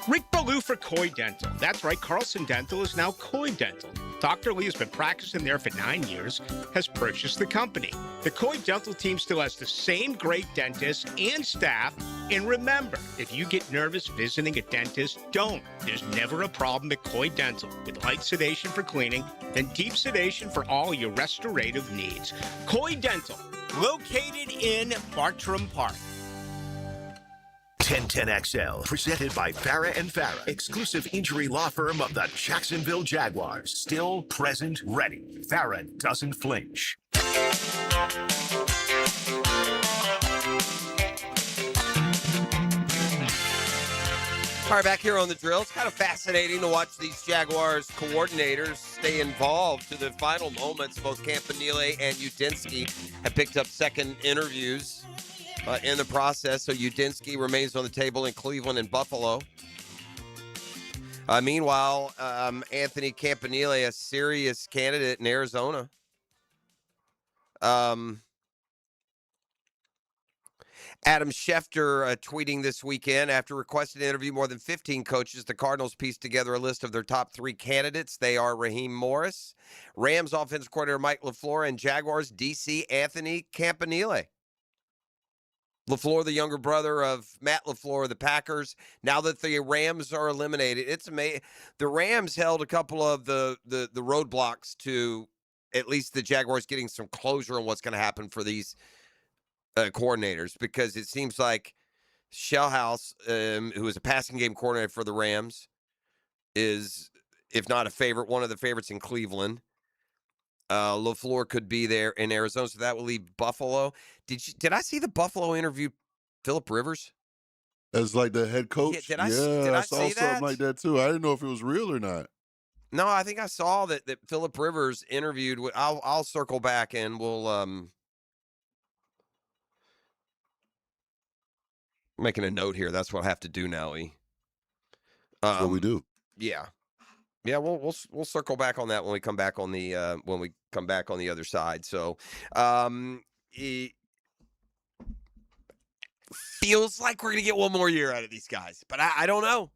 [SPEAKER 24] Rick Ballou for Coy Dental. That's right, Carlson Dental is now Coy Dental. Dr. Lee has been practicing there for 9 years, has purchased the company. The Coy Dental team still has the same great dentists and staff. And remember, if you get nervous visiting a dentist, don't. There's never a problem at Coy Dental. With light sedation for cleaning, then deep sedation for all your restorative needs. Coy Dental, located in Bartram Park.
[SPEAKER 3] 1010XL, presented by Farah and Farah, exclusive injury law firm of the Jacksonville Jaguars. Still, present, ready. Farah doesn't flinch.
[SPEAKER 9] All right, back here on the drill. It's kind of fascinating to watch these Jaguars coordinators stay involved to the final moments. Both Campanile and Udinski have picked up second interviews in the process. So Udinski remains on the table in Cleveland and Buffalo. Meanwhile, Anthony Campanile, a serious candidate in Arizona. Adam Schefter tweeting this weekend after requesting to interview more than 15 coaches, the Cardinals pieced together a list of their top 3 candidates. They are Raheem Morris, Rams offensive coordinator Mike LaFleur, and Jaguars DC Anthony Campanile. LaFleur, the younger brother of Matt LaFleur of the Packers. Now that the Rams are eliminated, it's amazing. The Rams held a couple of the roadblocks to at least the Jaguars getting some closure on what's going to happen for these coordinators, because it seems like Shellhouse, who is a passing game coordinator for the Rams, is, if not a favorite, one of the favorites in Cleveland. LaFleur could be there in Arizona, so that will leave Buffalo. Did I see the Buffalo interview Phillip Rivers
[SPEAKER 10] as like the head coach?
[SPEAKER 9] Yeah, did I
[SPEAKER 10] saw
[SPEAKER 9] see
[SPEAKER 10] something
[SPEAKER 9] that?
[SPEAKER 10] like that too. I didn't know if it was real or not.
[SPEAKER 9] No, I think I saw that Phillip Rivers interviewed with. I'll circle back and we'll making a note here. That's what I have to do now, E.
[SPEAKER 10] That's what we do.
[SPEAKER 9] Yeah. Yeah, we'll circle back on that when we come back on the other side. So, it feels like we're gonna get one more year out of these guys, but I don't know.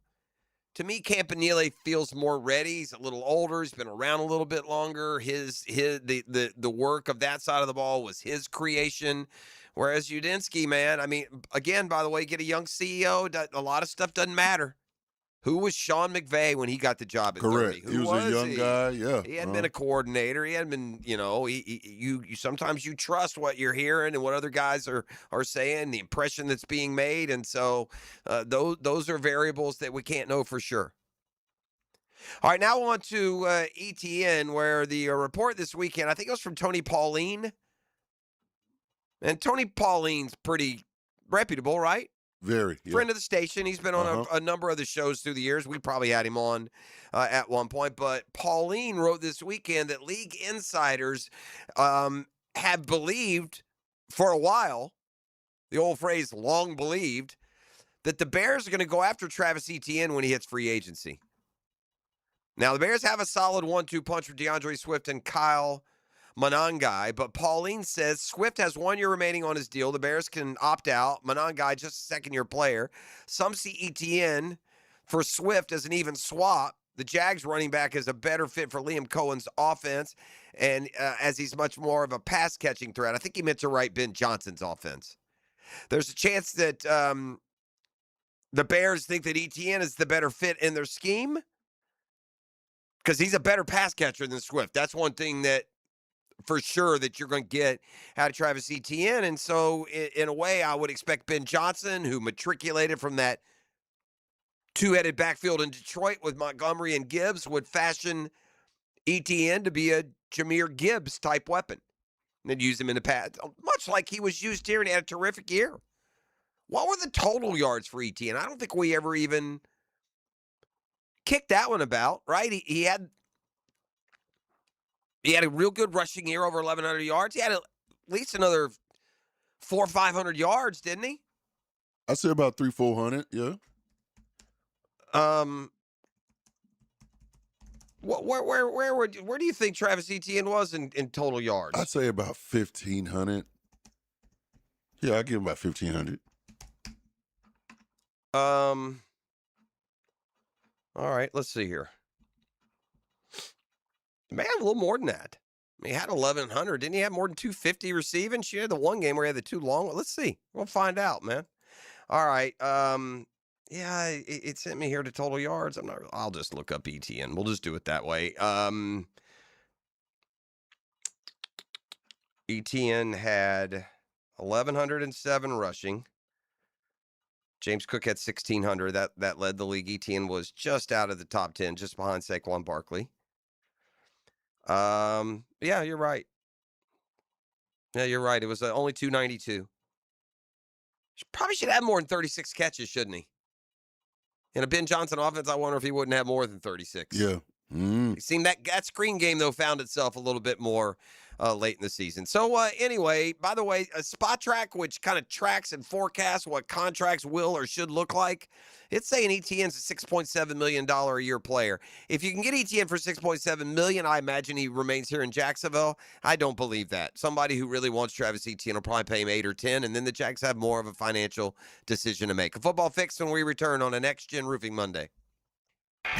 [SPEAKER 9] To me, Campanile feels more ready. He's a little older. He's been around a little bit longer. The work of that side of the ball was his creation. Whereas Udinski, man, I mean, again, by the way, get a young CEO. A lot of stuff doesn't matter. Who was Sean McVay when he got the job at 30?
[SPEAKER 10] Correct. He was a young guy, yeah.
[SPEAKER 9] He hadn't been a coordinator. He hadn't been, you sometimes you trust what you're hearing and what other guys are saying, the impression that's being made. And so those are variables that we can't know for sure. All right, now on to Etienne, where the report this weekend, I think it was from Tony Pauline. And Tony Pauline's pretty reputable, right?
[SPEAKER 10] Very. Yeah.
[SPEAKER 9] Friend of the station. He's been on a number of the shows through the years. We probably had him on at one point. But Pauline wrote this weekend that league insiders have believed for a while, the old phrase long believed, that the Bears are going to go after Travis Etienne when he hits free agency. Now, the Bears have a solid 1-2 punch with DeAndre Swift and Kyle Monangai, but Pauline says Swift has 1 year remaining on his deal. The Bears can opt out. Monangai, just a second-year player. Some see Etienne for Swift as an even swap. The Jags running back is a better fit for Liam Cohen's offense, and as he's much more of a pass-catching threat. I think he meant to write Ben Johnson's offense. There's a chance that the Bears think that Etienne is the better fit in their scheme because he's a better pass catcher than Swift. That's one thing that for sure that you're going to get out of Travis Etienne. And so in a way, I would expect Ben Johnson, who matriculated from that two-headed backfield in Detroit with Montgomery and Gibbs, would fashion Etienne to be a Jahmyr Gibbs type weapon. And then use him in the past, much like he was used here and had a terrific year. What were the total yards for Etienne? I don't think we ever even kicked that one about, right? He had a real good rushing year, over 1,100 yards. He had at least another 400 or 500 yards, didn't he?
[SPEAKER 10] I say about 300-400, yeah.
[SPEAKER 9] Where do you think Travis Etienne was in total yards?
[SPEAKER 10] I'd say about 1,500. Yeah, I'd give him about 1,500.
[SPEAKER 9] All right, let's see here. Man, a little more than that. I mean, he had 1,100. Didn't he have more than 250 receiving? She had the one game where he had the two long. Let's see. We'll find out, man. All right. Yeah, it sent me here to total yards. I'll just look up Etienne. We'll just do it that way. Etienne had 1,107 rushing. James Cook had 1,600. That led the league. Etienne was just out of the top 10, just behind Saquon Barkley. Yeah, you're right. Yeah, you're right. It was only 292. Probably should have more than 36 catches, shouldn't he? In a Ben Johnson offense, I wonder if he wouldn't have more than 36.
[SPEAKER 10] Yeah.
[SPEAKER 9] It seemed that screen game, though, found itself a little bit more late in the season. So anyway, by the way, a spot track, which kind of tracks and forecasts what contracts will or should look like, it's saying Etienne's a $6.7 million a year player. If you can get Etienne for $6.7 million, I imagine he remains here in Jacksonville. I don't believe that. Somebody who really wants Travis Etienne will probably pay him 8 or 10, and then the Jags have more of a financial decision to make. A football fix when we return on a Next Gen Roofing Monday.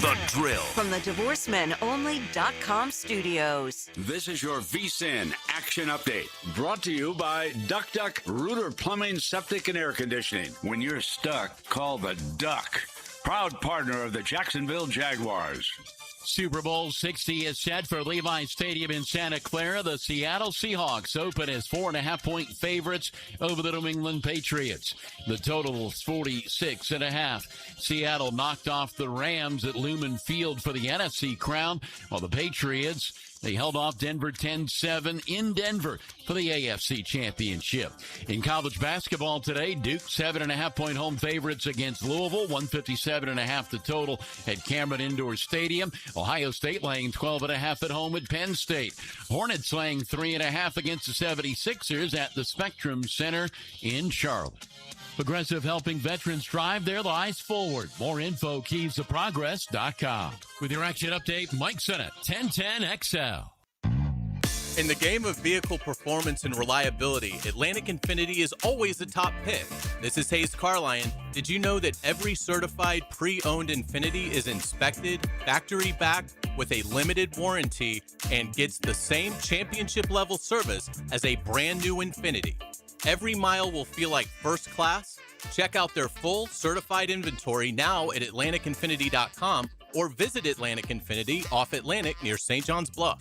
[SPEAKER 3] The Drill.
[SPEAKER 7] From the DivorceMenOnly.com studios.
[SPEAKER 1] This is your VSIN Action Update, brought to you by Duck Duck Rooter Plumbing, Septic, and Air Conditioning. When you're stuck, call the Duck. Proud partner of the Jacksonville Jaguars.
[SPEAKER 2] Super Bowl 60 is set for Levi Stadium in Santa Clara. The Seattle Seahawks open as 4.5-point favorites over the New England Patriots. The total is 46.5. Seattle knocked off the Rams at Lumen Field for the NFC crown, while the Patriots, they held off Denver 10-7 in Denver for the AFC Championship. In college basketball today, Duke 7.5-point home favorites against Louisville, 157.5 the total at Cameron Indoor Stadium. Ohio State laying 12.5 at home at Penn State. Hornets laying 3.5 against the 76ers at the Spectrum Center in Charlotte. Progressive helping veterans drive their lives forward. More info, keysofprogress.com. With your action update, Mike Sennett, 1010XL.
[SPEAKER 5] In the game of vehicle performance and reliability, Atlantic Infinity is always the top pick. This is Hayes Carlion. Did you know that every certified pre-owned Infinity is inspected, factory-backed, with a limited warranty, and gets the same championship-level service as a brand-new Infinity? Every mile will feel like first class. Check out their full certified inventory now at AtlanticInfinity.com or visit Atlantic Infinity off Atlantic near St. John's Bluff.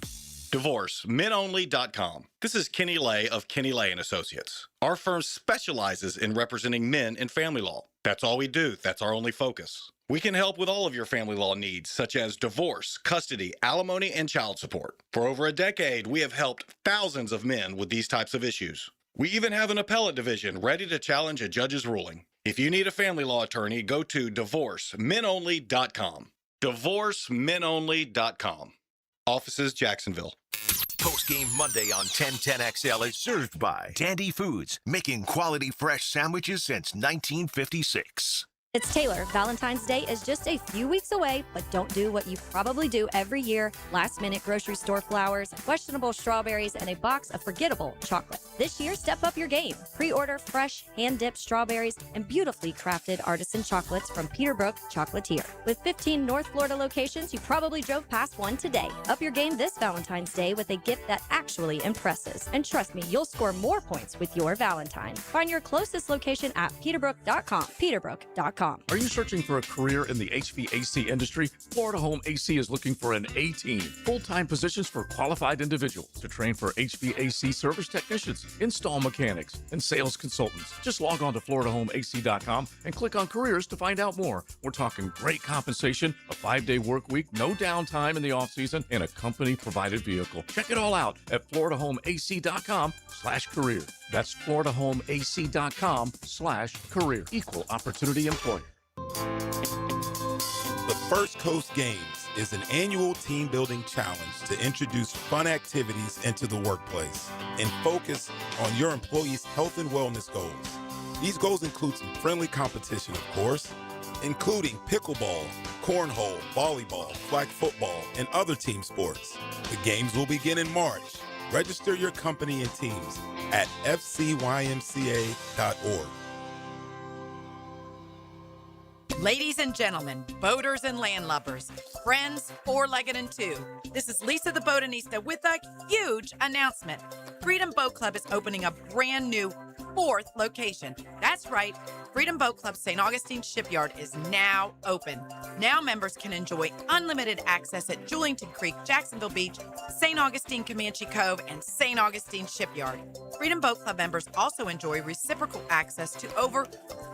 [SPEAKER 6] DivorceMenOnly.com. This is Kenny Lay of Kenny Lay & Associates. Our firm specializes in representing men in family law. That's all we do. That's our only focus. We can help with all of your family law needs, such as divorce, custody, alimony, and child support. For over a decade, we have helped thousands of men with these types of issues. We even have an appellate division ready to challenge a judge's ruling. If you need a family law attorney, go to DivorceMenOnly.com. DivorceMenOnly.com. Offices, Jacksonville.
[SPEAKER 3] Post-game Monday on 1010XL is served by Dandy Foods, making quality fresh sandwiches since 1956.
[SPEAKER 8] It's Taylor. Valentine's Day is just a few weeks away, but don't do what you probably do every year. Last-minute grocery store flowers, questionable strawberries, and a box of forgettable chocolate. This year, step up your game. Pre-order fresh, hand-dipped strawberries and beautifully crafted artisan chocolates from Peterbrook Chocolatier. With 15 North Florida locations, you probably drove past one today. Up your game this Valentine's Day with a gift that actually impresses. And trust me, you'll score more points with your Valentine. Find your closest location at peterbrook.com. Peterbrook.com.
[SPEAKER 11] Are you searching for a career in the HVAC industry? Florida Home AC is looking for an A-team. Full-time positions for qualified individuals to train for HVAC service technicians, install mechanics, and sales consultants. Just log on to FloridaHomeAC.com and click on careers to find out more. We're talking great compensation, a 5-day work week, no downtime in the off-season, and a company-provided vehicle. Check it all out at FloridaHomeAC.com/career. That's FloridaHomeAC.com/career. Equal opportunity employer.
[SPEAKER 27] The First Coast Games is an annual team building challenge to introduce fun activities into the workplace and focus on your employees' health and wellness goals. These goals include some friendly competition, of course, including pickleball, cornhole, volleyball, flag football, and other team sports. The games will begin in March. Register your company and teams at fcymca.org.
[SPEAKER 28] Ladies and gentlemen, boaters and landlubbers, friends, four-legged and two, this is Lisa the Botanista with a huge announcement. Freedom Boat Club is opening a brand new 4th location. That's right, Freedom Boat Club St. Augustine Shipyard is now open. Now members can enjoy unlimited access at Julington Creek, Jacksonville Beach, St. Augustine Comanche Cove, and St. Augustine Shipyard. Freedom Boat Club members also enjoy reciprocal access to over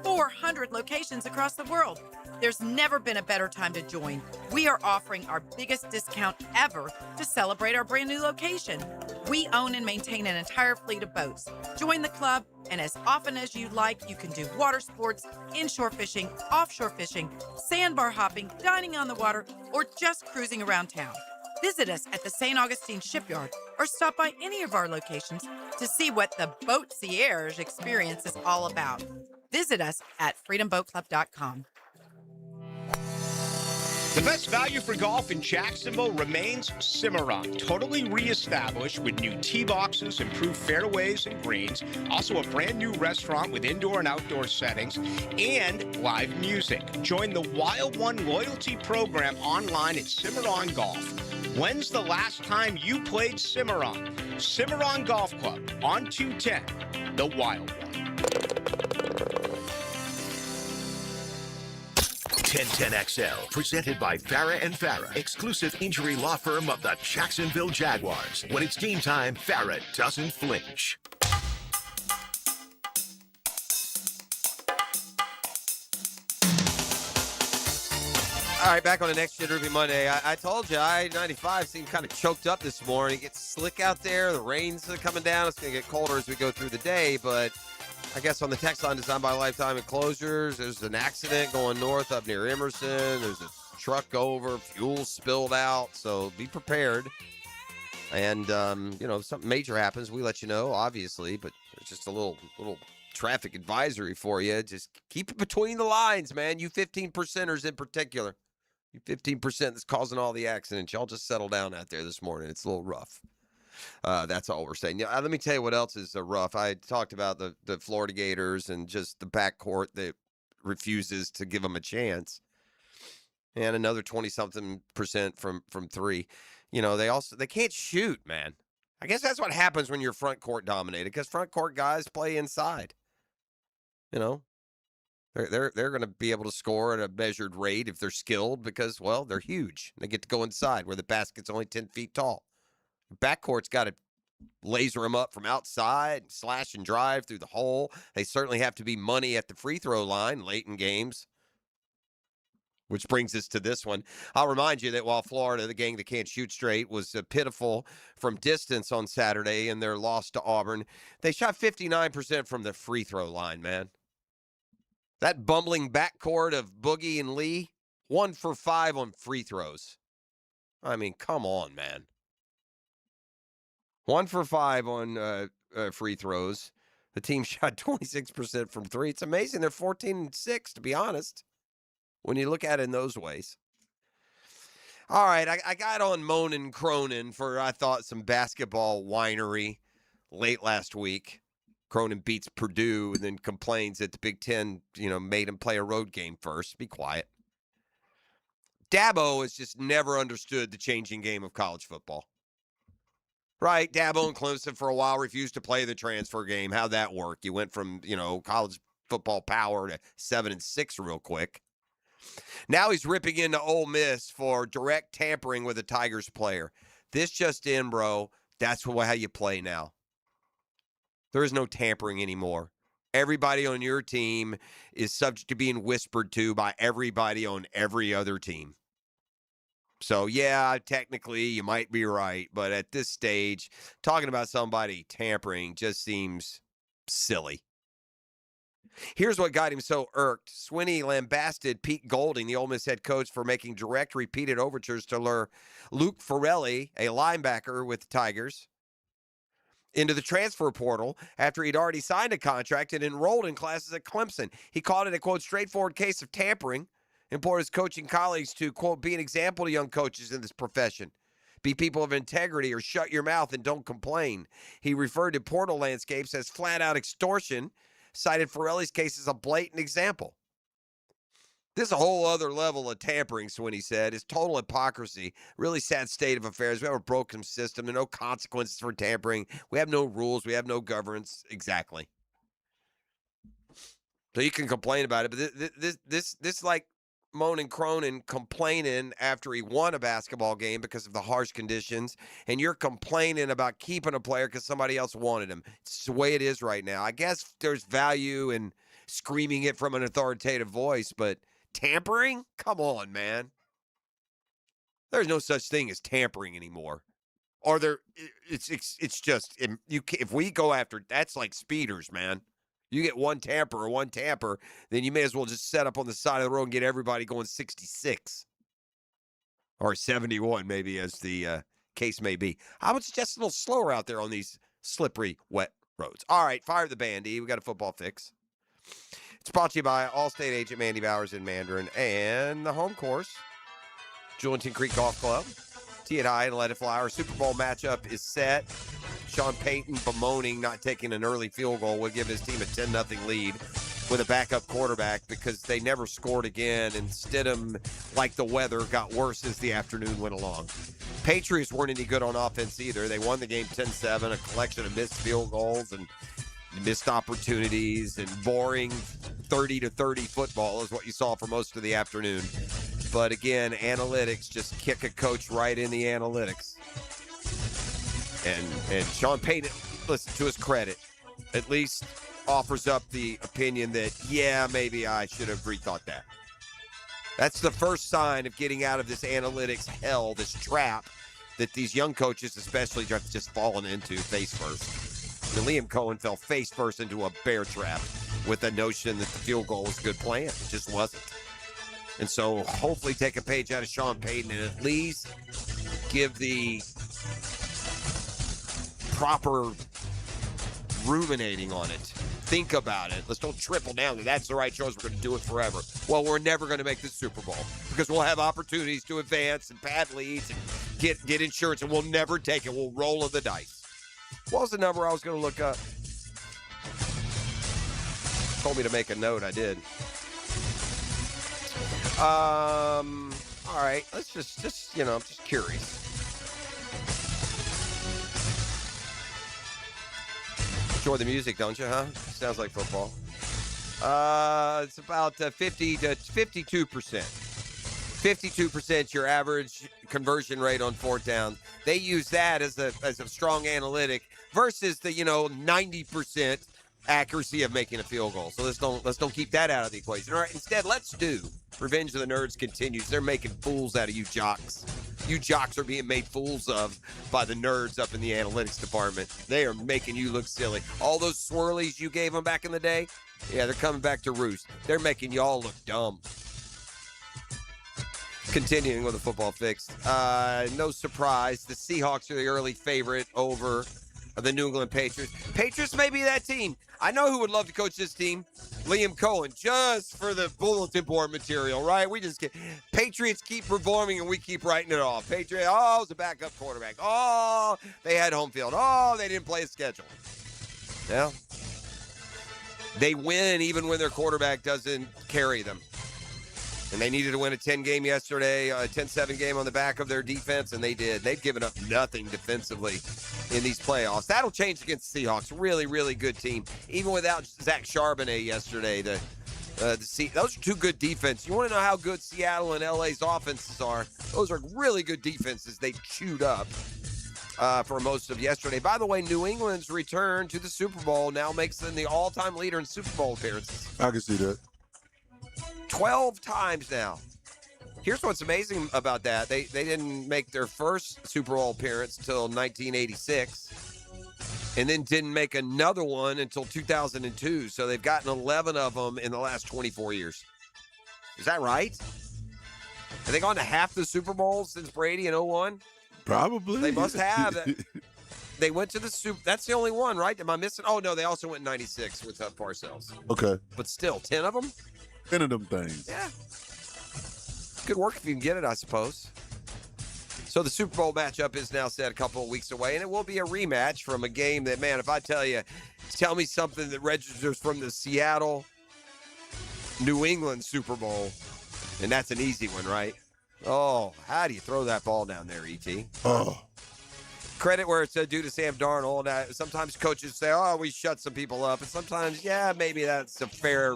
[SPEAKER 28] 400 locations across the world. There's never been a better time to join. We are offering our biggest discount ever to celebrate our brand new location. We own and maintain an entire fleet of boats. Join the club, and as often as you like, you can do water sports, inshore fishing, offshore fishing, sandbar hopping, dining on the water, or just cruising around town. Visit us at the St. Augustine Shipyard or stop by any of our locations to see what the Boatsiers experience is all about. Visit us at freedomboatclub.com.
[SPEAKER 24] The best value for golf in Jacksonville remains Cimarron, totally reestablished with new tee boxes, improved fairways and greens, also a brand new restaurant with indoor and outdoor settings, and live music. Join the Wild One loyalty program online at Cimarron Golf. When's the last time you played Cimarron? Cimarron Golf Club on 210, the Wild One.
[SPEAKER 3] 1010XL, presented by Farah and Farah, exclusive injury law firm of the Jacksonville Jaguars. When it's game time, Farah doesn't flinch.
[SPEAKER 9] All right, back on the NextG Review Monday. I told you, I-95 seemed kind of choked up this morning. It gets slick out there. The rain's coming down. It's going to get colder as we go through the day, but I guess on the text line designed by Lifetime Enclosures, there's an accident going north up near Emerson. There's a truck over, fuel spilled out, so be prepared. And, if something major happens, we let you know, obviously, but there's just a little traffic advisory for you. Just keep it between the lines, man. You 15%ers in particular. You 15% that's causing all the accidents. Y'all just settle down out there this morning. It's a little rough. That's all we're saying. Yeah, let me tell you what else is rough. I talked about the Florida Gators and just the backcourt that refuses to give them a chance, and another 20-something% from three. They can't shoot, man. I guess that's what happens when you're front court dominated, because front court guys play inside. They're going to be able to score at a measured rate if they're skilled because, well, they're huge. They get to go inside where the basket's only 10 feet tall. Backcourt's got to laser them up from outside, slash and drive through the hole. They certainly have to be money at the free throw line late in games. Which brings us to this one. I'll remind you that while Florida, the gang that can't shoot straight, was pitiful from distance on Saturday in their loss to Auburn, they shot 59% from the free throw line, man. That bumbling backcourt of Boogie and Lee, 1 for 5 on free throws. I mean, come on, man. 1 for 5 on free throws. The team shot 26% from three. It's amazing. They're 14-6, to be honest, when you look at it in those ways. All right, I got on moaning Cronin for, I thought, some basketball whinery late last week. Cronin beats Purdue and then complains that the Big Ten, made him play a road game first. Be quiet. Dabo has just never understood the changing game of college football. Right, Dabo and Clemson for a while refused to play the transfer game. How'd that work? You went from, college football power to 7-6 real quick. Now he's ripping into Ole Miss for direct tampering with a Tigers player. This just in, bro. That's how you play now. There is no tampering anymore. Everybody on your team is subject to being whispered to by everybody on every other team. So, yeah, technically you might be right, but at this stage, talking about somebody tampering just seems silly. Here's what got him so irked. Swinney lambasted Pete Golding, the Ole Miss head coach, for making direct, repeated overtures to lure Luke Farrelly, a linebacker with the Tigers, into the transfer portal after he'd already signed a contract and enrolled in classes at Clemson. He called it a, quote, straightforward case of tampering, implored his coaching colleagues to, quote, be an example to young coaches in this profession. Be people of integrity or shut your mouth and don't complain. He referred to portal landscapes as flat-out extortion, cited Farrelly's case as a blatant example. This is a whole other level of tampering, Swinney said. It's total hypocrisy. Really sad state of affairs. We have a broken system. There are no consequences for tampering. We have no rules. We have no governance. Exactly. So you can complain about it, but this like moaning Cronin complaining after he won a basketball game because of the harsh conditions, and you're complaining about keeping a player because somebody else wanted him. It's the way it is right now. I guess there's value in screaming it from an authoritative voice, but Tampering? Come on, man. There's no such thing as tampering anymore. Or there, it's just if we go after, that's like speeders, man. You get one tamper, then you may as well just set up on the side of the road and get everybody going 66 or 71, maybe, as the case may be. How about just a little slower out there on these slippery, wet roads? All right, fire the bandy. We got a football fix. It's brought to you by Allstate agent Mandy Bowers in Mandarin and the home course, Julington Creek Golf Club. Tee it high and let it fly. Our Super Bowl matchup is set. Sean Payton bemoaning not taking an early field goal would give his team a 10-0 lead with a backup quarterback because they never scored again, and Stidham, like the weather, got worse as the afternoon went along. Patriots weren't any good on offense either. They won the game 10-7, a collection of missed field goals and missed opportunities and boring 30-30 football is what you saw for most of the afternoon. But again, analytics just kick a coach right in the analytics. And Sean Payton, listen, to his credit, at least offers up the opinion that, yeah, maybe I should have rethought that. That's the first sign of getting out of this analytics hell, this trap that these young coaches especially have just fallen into face first. And Liam Cohen fell face first into a bear trap with the notion that the field goal was a good plan. It just wasn't. And so hopefully take a page out of Sean Payton and at least give the proper ruminating on it. Think about it. Let's don't triple down that that's the right choice. We're going to do it forever. Well, we're never going to make the Super Bowl because we'll have opportunities to advance and pad leads and get insurance, and we'll never take it. We'll roll of the dice. What was the number I was going to look up? Told me to make a note. I did. All right. Let's just I'm just curious. Enjoy the music, don't you, huh? Sounds like football. It's about 50 to 52%. 52% your average conversion rate on fourth down. They use that as a strong analytic versus the 90% accuracy of making a field goal. So let's don't keep that out of the equation. All right, instead, let's do Revenge of the Nerds continues. They're making fools out of you jocks. You jocks are being made fools of by the nerds up in the analytics department. They are making you look silly. All those swirlies you gave them back in the day, yeah, they're coming back to roost. They're making y'all look dumb. Continuing with the football fix. No surprise, the Seahawks are the early favorite over the New England Patriots. Patriots may be that team. I know who would love to coach this team. Liam Cohen, just for the bulletin board material, right? We just get Patriots keep performing and we keep writing it off. Patriots, it was a backup quarterback. Oh, they had home field. Oh, they didn't play a schedule. Yeah. They win even when their quarterback doesn't carry them. And they needed to win a 10 game yesterday, a 10-7 game on the back of their defense, and they did. They've given up nothing defensively in these playoffs. That'll change against the Seahawks. Really, really good team. Even without Zach Charbonnet yesterday, those are two good defenses. You want to know how good Seattle and LA's offenses are? Those are really good defenses they chewed up for most of yesterday. By the way, New England's return to the Super Bowl now makes them the all-time leader in Super Bowl appearances.
[SPEAKER 10] I can see that.
[SPEAKER 9] 12 times now. Here's what's amazing about that. They didn't make their first Super Bowl appearance until 1986 and then didn't make another one until 2002. So they've gotten 11 of them in the last 24 years. Is that right? Have they gone to half the Super Bowls since Brady in 01?
[SPEAKER 10] Probably.
[SPEAKER 9] They must have. They went to the Super. That's the only one, right? Am I missing? Oh, no, they also went in 96 with Parcells.
[SPEAKER 10] Okay.
[SPEAKER 9] But still, 10 of them?
[SPEAKER 10] 10 of them things.
[SPEAKER 9] Yeah. Good work if you can get it, I suppose. So the Super Bowl matchup is now set a couple of weeks away, and it will be a rematch from a game that, man, if I tell me something that registers from the Seattle, New England Super Bowl, and that's an easy one, right? Oh, how do you throw that ball down there, E.T.?
[SPEAKER 10] Oh.
[SPEAKER 9] Credit where it's due to Sam Darnold. Sometimes coaches say, oh, we shut some people up, and sometimes, yeah, maybe that's a fair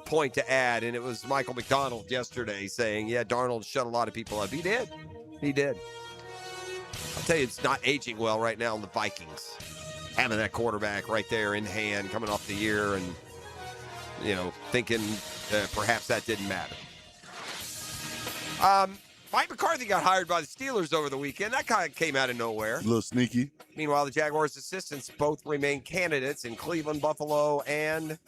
[SPEAKER 9] point to add, and it was Michael McDonald yesterday saying, yeah, Darnold shut a lot of people up. He did. I'll tell you, it's not aging well right now in the Vikings. Having that quarterback right there in hand coming off the year and, thinking perhaps that didn't matter. Mike McCarthy got hired by the Steelers over the weekend. That kind of came out of nowhere.
[SPEAKER 10] A little sneaky.
[SPEAKER 9] Meanwhile, the Jaguars' assistants both remain candidates in Cleveland, Buffalo, and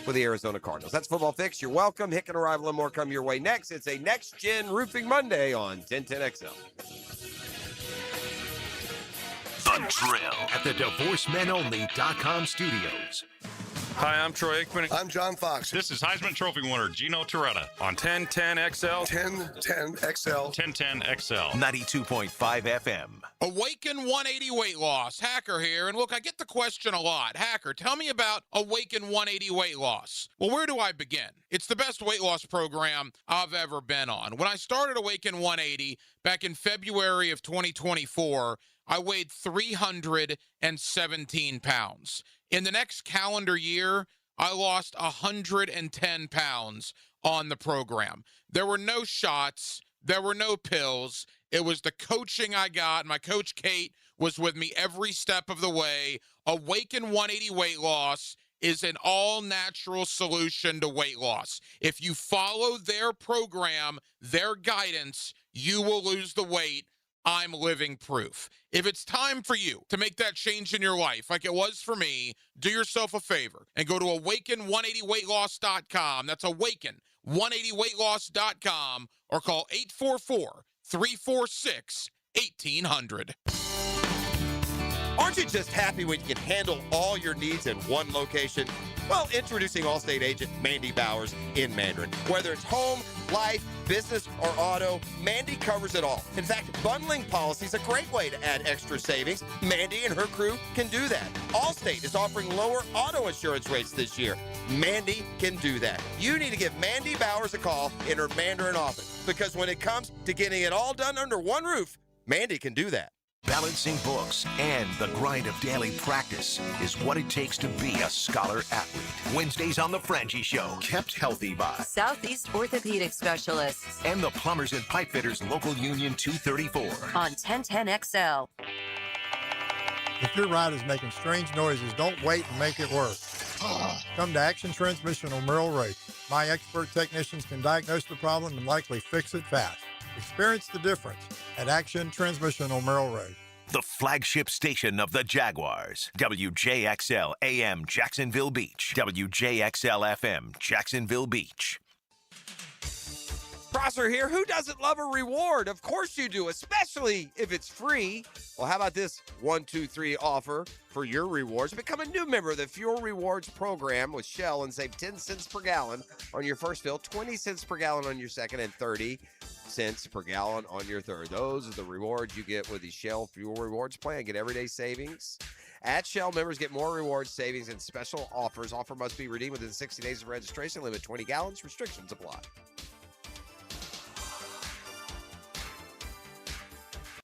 [SPEAKER 9] for the Arizona Cardinals. That's Football Fix. You're welcome. Hick and Arrival and more come your way next. It's a NextGen Roofing Monday on 1010XL.
[SPEAKER 3] The Drill at the DivorceMenOnly.com studios.
[SPEAKER 4] Hi, I'm Troy Aikman.
[SPEAKER 12] I'm John Fox.
[SPEAKER 4] This is Heisman Trophy winner Gino Toretta on 1010XL.
[SPEAKER 12] 1010XL.
[SPEAKER 4] 1010XL.
[SPEAKER 3] 92.5 FM.
[SPEAKER 13] Awaken 180 weight loss. Hacker here. And look, I get the question a lot. Hacker, tell me about Awaken 180 weight loss. Well, where do I begin? It's the best weight loss program I've ever been on. When I started Awaken 180 back in February of 2024, I weighed 317 pounds. In the next calendar year, I lost 110 pounds on the program. There were no shots. There were no pills. It was the coaching I got. My coach, Kate, was with me every step of the way. Awaken 180 weight loss is an all-natural solution to weight loss. If you follow their program, their guidance, you will lose the weight. I'm living proof. If it's time for you to make that change in your life, like it was for me, do yourself a favor and go to awaken180weightloss.com. That's awaken180weightloss.com or call 844-346-1800.
[SPEAKER 14] Aren't you just happy when you can handle all your needs in one location? Well, introducing Allstate agent Mandy Bowers in Mandarin. Whether it's home, life, business, or auto, Mandy covers it all. In fact, bundling policy is a great way to add extra savings. Mandy and her crew can do that. Allstate is offering lower auto insurance rates this year. Mandy can do that. You need to give Mandy Bowers a call in her Mandarin office, because when it comes to getting it all done under one roof, Mandy can do that.
[SPEAKER 3] Balancing books and the grind of daily practice is what it takes to be a scholar athlete. Wednesdays on The Frangie Show, kept healthy by
[SPEAKER 7] Southeast Orthopedic Specialists
[SPEAKER 3] and the Plumbers and Pipefitters Local Union 234
[SPEAKER 7] on 1010XL.
[SPEAKER 15] If your ride is making strange noises, don't wait and make it worse. Come to Action Transmission on Merrill Road. My expert technicians can diagnose the problem and likely fix it fast. Experience the difference at Action Transmission on Merrill Road.
[SPEAKER 3] the flagship station of the Jaguars. WJXL AM Jacksonville Beach. WJXL FM Jacksonville Beach.
[SPEAKER 9] Prosser here. Who doesn't love a reward? Of course you do, especially if it's free. Well, how about this 1, 2, 3 offer for your rewards? Become a new member of the Fuel Rewards program with Shell and save 10 cents per gallon on your first fill, 20 cents per gallon on your second, and 30 cents per gallon on your third. Those are the rewards you get with the Shell Fuel Rewards plan. Get everyday savings. At Shell, members get more rewards, savings, and special offers. Offer must be redeemed within 60 days of registration. Limit 20 gallons. Restrictions apply.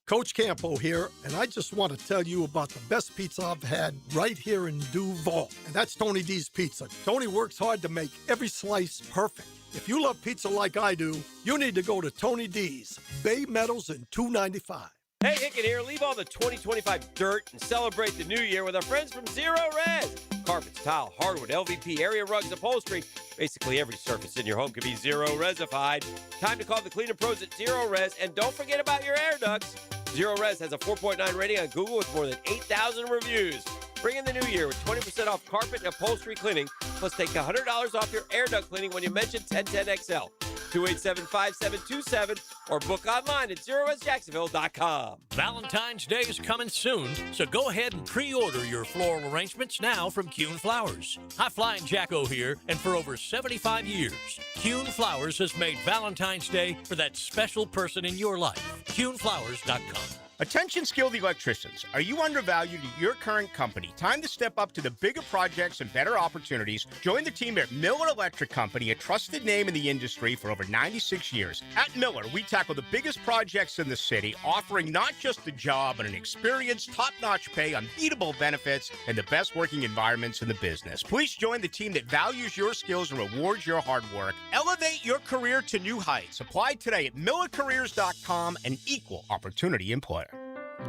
[SPEAKER 16] Coach Campo here, and I just want to tell you about the best pizza I've had right here in Duval, and that's Tony D's Pizza. Tony works hard to make every slice perfect. If you love pizza like I do, you need to go to Tony D's, Bay Meadows and 295.
[SPEAKER 17] Hey, Hicken here. Leave all the 2025 dirt and celebrate the new year with our friends from Zero Res. Carpets, tile, hardwood, LVP, area rugs, upholstery. Basically every surface in your home can be Zero Resified. Time to call the cleaner pros at Zero Res, and don't forget about your air ducts. Zero Res has a 4.9 rating on Google with more than 8,000 reviews. Bring in the new year with 20% off carpet and upholstery cleaning, plus take $100 off your air duct cleaning when you mention 1010XL. 287-5727 or book online at ZeroResJacksonville.com.
[SPEAKER 18] Valentine's Day is coming soon, so go ahead and pre-order your floral arrangements now from Kuhn Flowers. High Flying Jacko here, and for over 75 years, Kuhn Flowers has made Valentine's Day for that special person in your life. KuhnFlowers.com.
[SPEAKER 24] Attention skilled electricians. Are you undervalued at your current company? Time to step up to the bigger projects and better opportunities. Join the team at Miller Electric Company, a trusted name in the industry for over 96 years. At Miller, we tackle the biggest projects in the city, offering not just the job, but an experienced, top-notch pay, unbeatable benefits, and the best working environments in the business. Please join the team that values your skills and rewards your hard work. Elevate your career to new heights. Apply today at millercareers.com, an equal opportunity employer.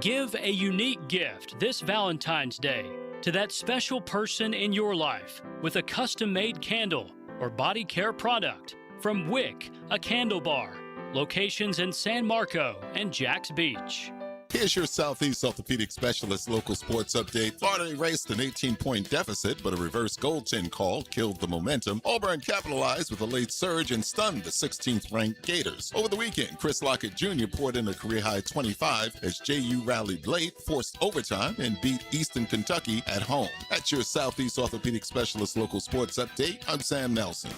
[SPEAKER 29] Give a unique gift this Valentine's Day to that special person in your life with a custom-made candle or body care product from Wick, a candle bar. locations in San Marco and Jacks Beach.
[SPEAKER 10] Here's your Southeast Orthopedic Specialist local sports update. Florida erased an 18-point deficit, but a reverse goaltend call killed the momentum. Auburn capitalized with a late surge and stunned the 16th-ranked Gators. Over the weekend, Chris Lockett Jr. poured in a career-high 25 as JU rallied late, forced overtime, and beat Eastern Kentucky at home. That's your Southeast Orthopedic Specialist local sports update. I'm Sam Nelson.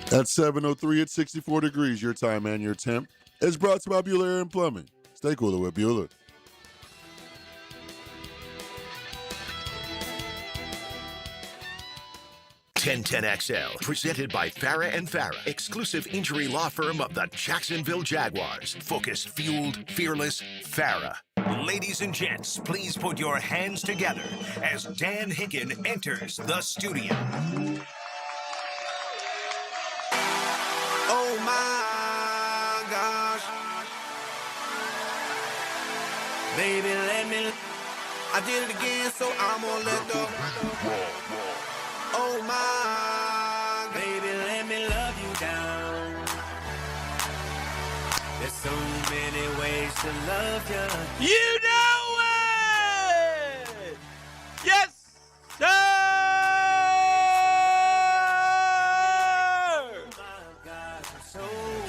[SPEAKER 10] At 7:03 at 64 degrees, your time and your temp is brought to you by Buler Air and Plumbing. Stay cooler with Bueller.
[SPEAKER 3] XL, presented by Farah and Farah, exclusive injury law firm of the Jacksonville Jaguars. Focused, fueled, fearless, Farah. Ladies and gents, please put your hands together as Dan Hicken enters the studio.
[SPEAKER 1] Oh my gosh. Baby, let me. I did it again, so I'm gonna let go. Oh my, baby, let me love you down. There's so many ways to love you.
[SPEAKER 17] You know it! Yes, sir!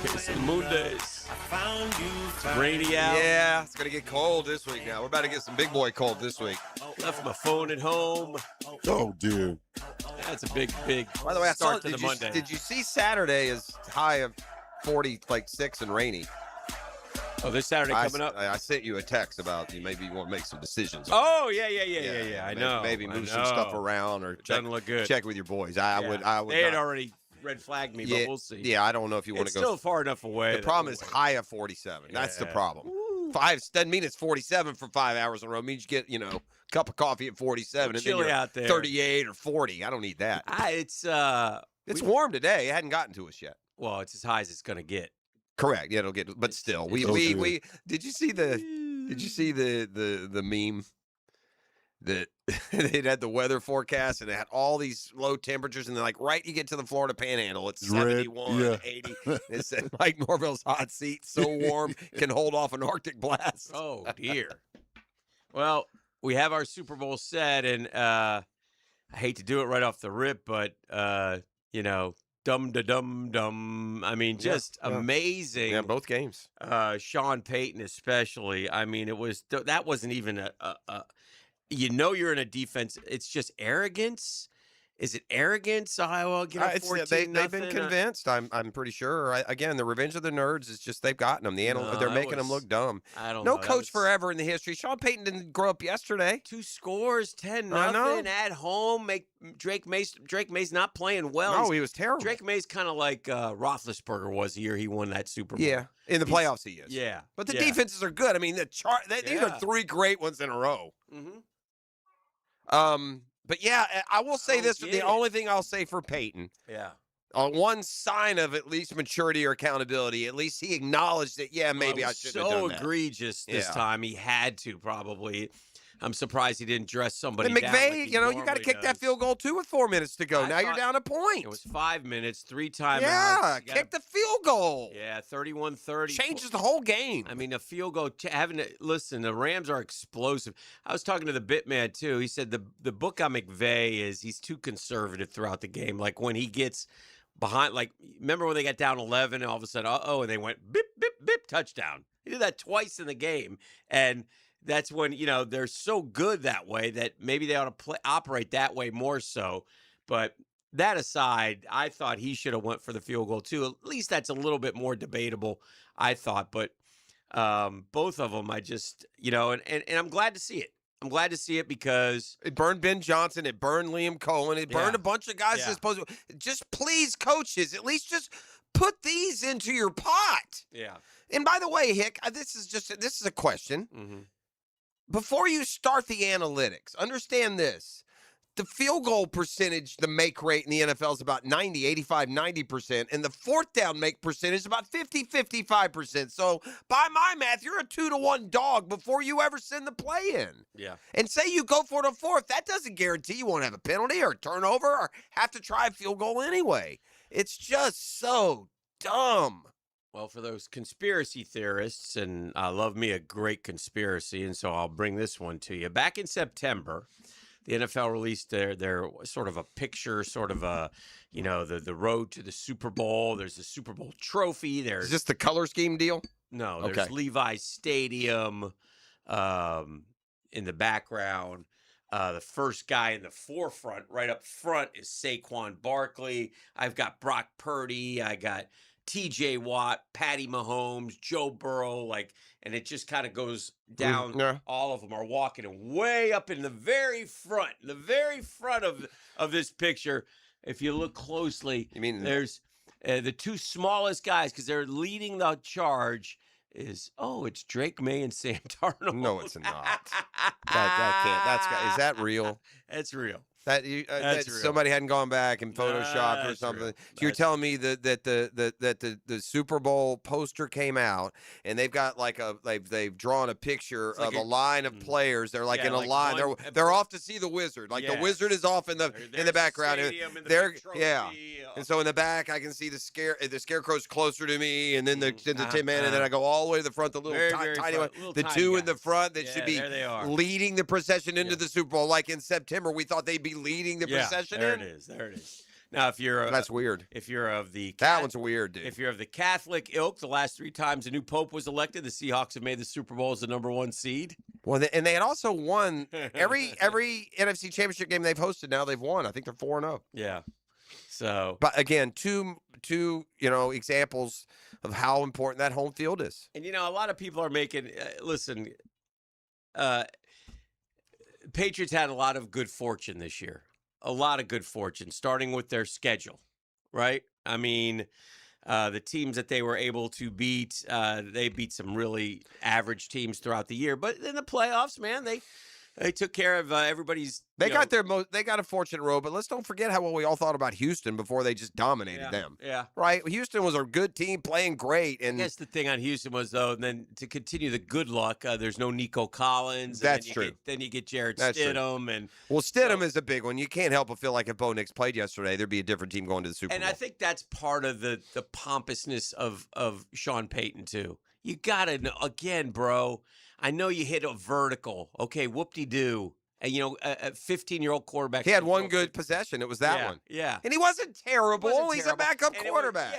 [SPEAKER 17] It's Moon Days. It's rainy out.
[SPEAKER 9] Yeah, it's going to get cold this week now. We're about to get some big boy cold this week.
[SPEAKER 17] Left my phone at home.
[SPEAKER 10] Oh, dear.
[SPEAKER 17] That's a big
[SPEAKER 9] By the way, I
[SPEAKER 17] start
[SPEAKER 9] saw,
[SPEAKER 17] to the Monday.
[SPEAKER 9] Did you see Saturday is high of 46 and rainy?
[SPEAKER 17] Oh, this Saturday coming up?
[SPEAKER 9] I sent you a text about you maybe want to make some decisions.
[SPEAKER 17] Oh, yeah. I know.
[SPEAKER 9] Maybe move some stuff around or
[SPEAKER 17] doesn't look good.
[SPEAKER 9] Check with your boys. I would.
[SPEAKER 17] They had already red flagged me, but we'll see.
[SPEAKER 9] Yeah, I don't know if you want to
[SPEAKER 17] It's
[SPEAKER 9] go.
[SPEAKER 17] still far enough away.
[SPEAKER 9] The problem is high of 47. That's the problem. 5 doesn't mean it's 47 for 5 hours in a row. It means you get, a cup of coffee at 47 and then
[SPEAKER 17] chilly
[SPEAKER 9] you're
[SPEAKER 17] out there.
[SPEAKER 9] 38 or 40. I don't need that.
[SPEAKER 17] It's
[SPEAKER 9] warm today. It hadn't gotten to us yet.
[SPEAKER 17] Well, it's as high as it's going to get.
[SPEAKER 9] Correct. Yeah, it'll get. But still, we did you see the meme that it had the weather forecast and it had all these low temperatures and then you get to the Florida Panhandle, it's 71, 80. It said Mike Norvell's hot seat so warm can hold off an Arctic blast.
[SPEAKER 17] Oh dear. Well, we have our Super Bowl set, and I hate to do it right off the rip, but dum. I mean, just amazing.
[SPEAKER 9] Yeah, both games.
[SPEAKER 17] Sean Payton especially. I mean, that wasn't even you're in a defense. It's just arrogance. Is it arrogance? Iowa get up 14-0.
[SPEAKER 9] They've been convinced. I'm pretty sure. Again, the revenge of the nerds is just they've gotten them. They're making them look dumb.
[SPEAKER 17] I don't know.
[SPEAKER 9] No coach forever in the history. Sean Payton didn't grow up yesterday.
[SPEAKER 17] 2 scores, 10-0 at home. Drake May's not playing well.
[SPEAKER 9] No, he was terrible.
[SPEAKER 17] Drake May's kind of like Roethlisberger was the year he won that Super Bowl.
[SPEAKER 9] Yeah, in the playoffs he is.
[SPEAKER 17] Yeah,
[SPEAKER 9] but the defenses are good. I mean, these are 3 great ones in a row.
[SPEAKER 17] Mm-hmm.
[SPEAKER 9] But yeah, I will say this. The only thing I'll say for Peyton.
[SPEAKER 17] Yeah.
[SPEAKER 9] On one sign of at least maturity or accountability, at least he acknowledged that, maybe I shouldn't have done that.
[SPEAKER 17] So egregious this time. He had to probably. I'm surprised he didn't dress somebody
[SPEAKER 9] and
[SPEAKER 17] down.
[SPEAKER 9] McVay, you got to kick that field goal too with 4 minutes to go. Now you're down a point.
[SPEAKER 17] It was 5 minutes, 3 timeouts.
[SPEAKER 9] Yeah, kick the field goal.
[SPEAKER 17] Yeah, 31-30.
[SPEAKER 9] Changes the whole game.
[SPEAKER 17] I mean, a field goal. Listen, the Rams are explosive. I was talking to the bit man too. He said the book on McVay is he's too conservative throughout the game. Like when he gets behind, remember when they got down 11 and all of a sudden, and they went bip, bip, bip, touchdown. He did that twice in the game. And that's when, they're so good that way that maybe they ought to operate that way more so. But that aside, I thought he should have went for the field goal too. At least that's a little bit more debatable, I thought. But both of them, I just, and I'm glad to see it. I'm glad to see it because
[SPEAKER 9] it burned Ben Johnson, it burned Liam Cohen, it burned a bunch of guys. Just please, coaches, at least just put these into your pot.
[SPEAKER 17] Yeah.
[SPEAKER 9] And by the way, Hick, this is a question.
[SPEAKER 17] Mm-hmm.
[SPEAKER 9] Before you start the analytics, understand this. The field goal percentage, the make rate in the NFL is about 85-90%, and the fourth down make percentage is about 50-55%. So by my math, you're a 2-1 dog before you ever send the play in.
[SPEAKER 17] Yeah.
[SPEAKER 9] And say you go for it on fourth, that doesn't guarantee you won't have a penalty or a turnover or have to try a field goal anyway. It's just so dumb.
[SPEAKER 17] Well, for those conspiracy theorists, and I love me a great conspiracy, and so I'll bring this one to you. Back in September, the NFL released their sort of a picture, sort of a, the road to the Super Bowl. There's a Super Bowl trophy. There's
[SPEAKER 9] Is this the color scheme deal?
[SPEAKER 17] No, there's
[SPEAKER 9] Okay.
[SPEAKER 17] Levi's Stadium in the background. The first guy in the forefront, right up front, is Saquon Barkley. I've got Brock Purdy. I got TJ Watt, Patty Mahomes, Joe Burrow, and it just kind of goes down.
[SPEAKER 9] Yeah.
[SPEAKER 17] All of them are walking way up in the very front of this picture. If you look closely, there's the two smallest guys, because they're leading the charge. Is it's Drake May and Sam Darnold.
[SPEAKER 9] No, it's not. That can't. Is that real?
[SPEAKER 17] That's real.
[SPEAKER 9] That
[SPEAKER 17] That's real.
[SPEAKER 9] somebody hadn't gone back and photoshopped or something.
[SPEAKER 17] real.
[SPEAKER 9] So you're telling me that the Super Bowl poster came out and they've got they've drawn a picture of a line of players. They're in a line. They're off to see the Wizard. The Wizard is off in the background. They're And so in the back I can see the Scarecrow's closer to me, and then the Tin Man, and then I go all the way to the front. The little tiny one, the two in the front that should be leading the procession into the Super Bowl. Like in September, we thought they'd be leading the procession.
[SPEAKER 17] There it is. Now, if you're
[SPEAKER 9] that's weird.
[SPEAKER 17] If you're of the
[SPEAKER 9] that one's weird, dude.
[SPEAKER 17] If you're of the Catholic ilk, the last 3 times a new pope was elected, the Seahawks have made the Super Bowl as the #1 seed.
[SPEAKER 9] Well, and they had also won every NFC Championship game they've hosted. Now they've won. I think they're 4-0.
[SPEAKER 17] Yeah. So,
[SPEAKER 9] but again, two examples of how important that home field is.
[SPEAKER 17] And a lot of people are making listen. Patriots had a lot of good fortune this year. A lot of good fortune, starting with their schedule, right? I mean, the teams that they were able to beat, they beat some really average teams throughout the year. But in the playoffs, man, they took care of everybody's.
[SPEAKER 9] They got a fortunate road, but let's don't forget how well we all thought about Houston before they just dominated them.
[SPEAKER 17] Yeah.
[SPEAKER 9] Right? Houston was a good team playing great. And
[SPEAKER 17] I guess the thing on Houston was, though, then to continue the good luck, there's no Nico Collins.
[SPEAKER 9] That's true.
[SPEAKER 17] Then you get Jared
[SPEAKER 9] That's
[SPEAKER 17] Stidham.
[SPEAKER 9] True. Well, Stidham is a big one. You can't help but feel like if Bo Nix played yesterday, there'd be a different team going to the Super Bowl.
[SPEAKER 17] And I think that's part of the pompousness of Sean Payton, too. You got to know, again, bro, I know you hit a vertical. Okay, whoop-de-doo. And, a 15-year-old quarterback.
[SPEAKER 9] He had one good possession. It was that one.
[SPEAKER 17] Yeah.
[SPEAKER 9] And he wasn't terrible. He's a backup quarterback.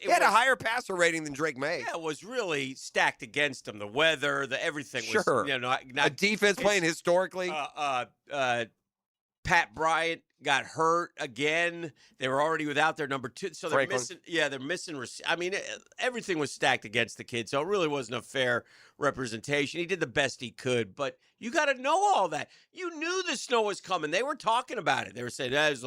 [SPEAKER 9] He had a higher passer rating than Drake May.
[SPEAKER 17] Yeah, it was really stacked against him. The weather, everything was.
[SPEAKER 9] Sure.
[SPEAKER 17] Not
[SPEAKER 9] a defense playing historically.
[SPEAKER 17] Pat Bryant got hurt again. They were already without their number 2. So they're missing. Yeah, they're missing. I mean, everything was stacked against the kid. So it really wasn't a fair representation. He did the best he could, but you got to know all that. You knew the snow was coming. They were talking about it. They were saying there's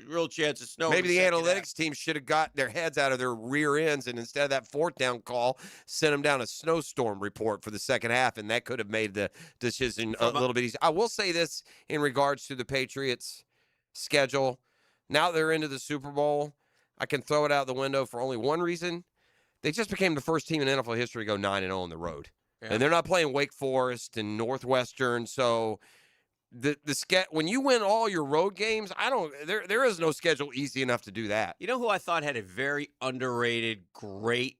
[SPEAKER 17] real chance of snow.
[SPEAKER 9] Maybe the analytics team should have got their heads out of their rear ends, and instead of that 4th down call, sent them down a snowstorm report for the second half, and that could have made the decision a little bit easier. I will say this in regards to the Patriots' schedule. Now they're into the Super Bowl. I can throw it out the window for only one reason. They just became the first team in NFL history to go 9-0 on the road. Yeah. And they're not playing Wake Forest and Northwestern, so when you win all your road games, there is no schedule easy enough to do that.
[SPEAKER 17] You know who I thought had a very underrated, great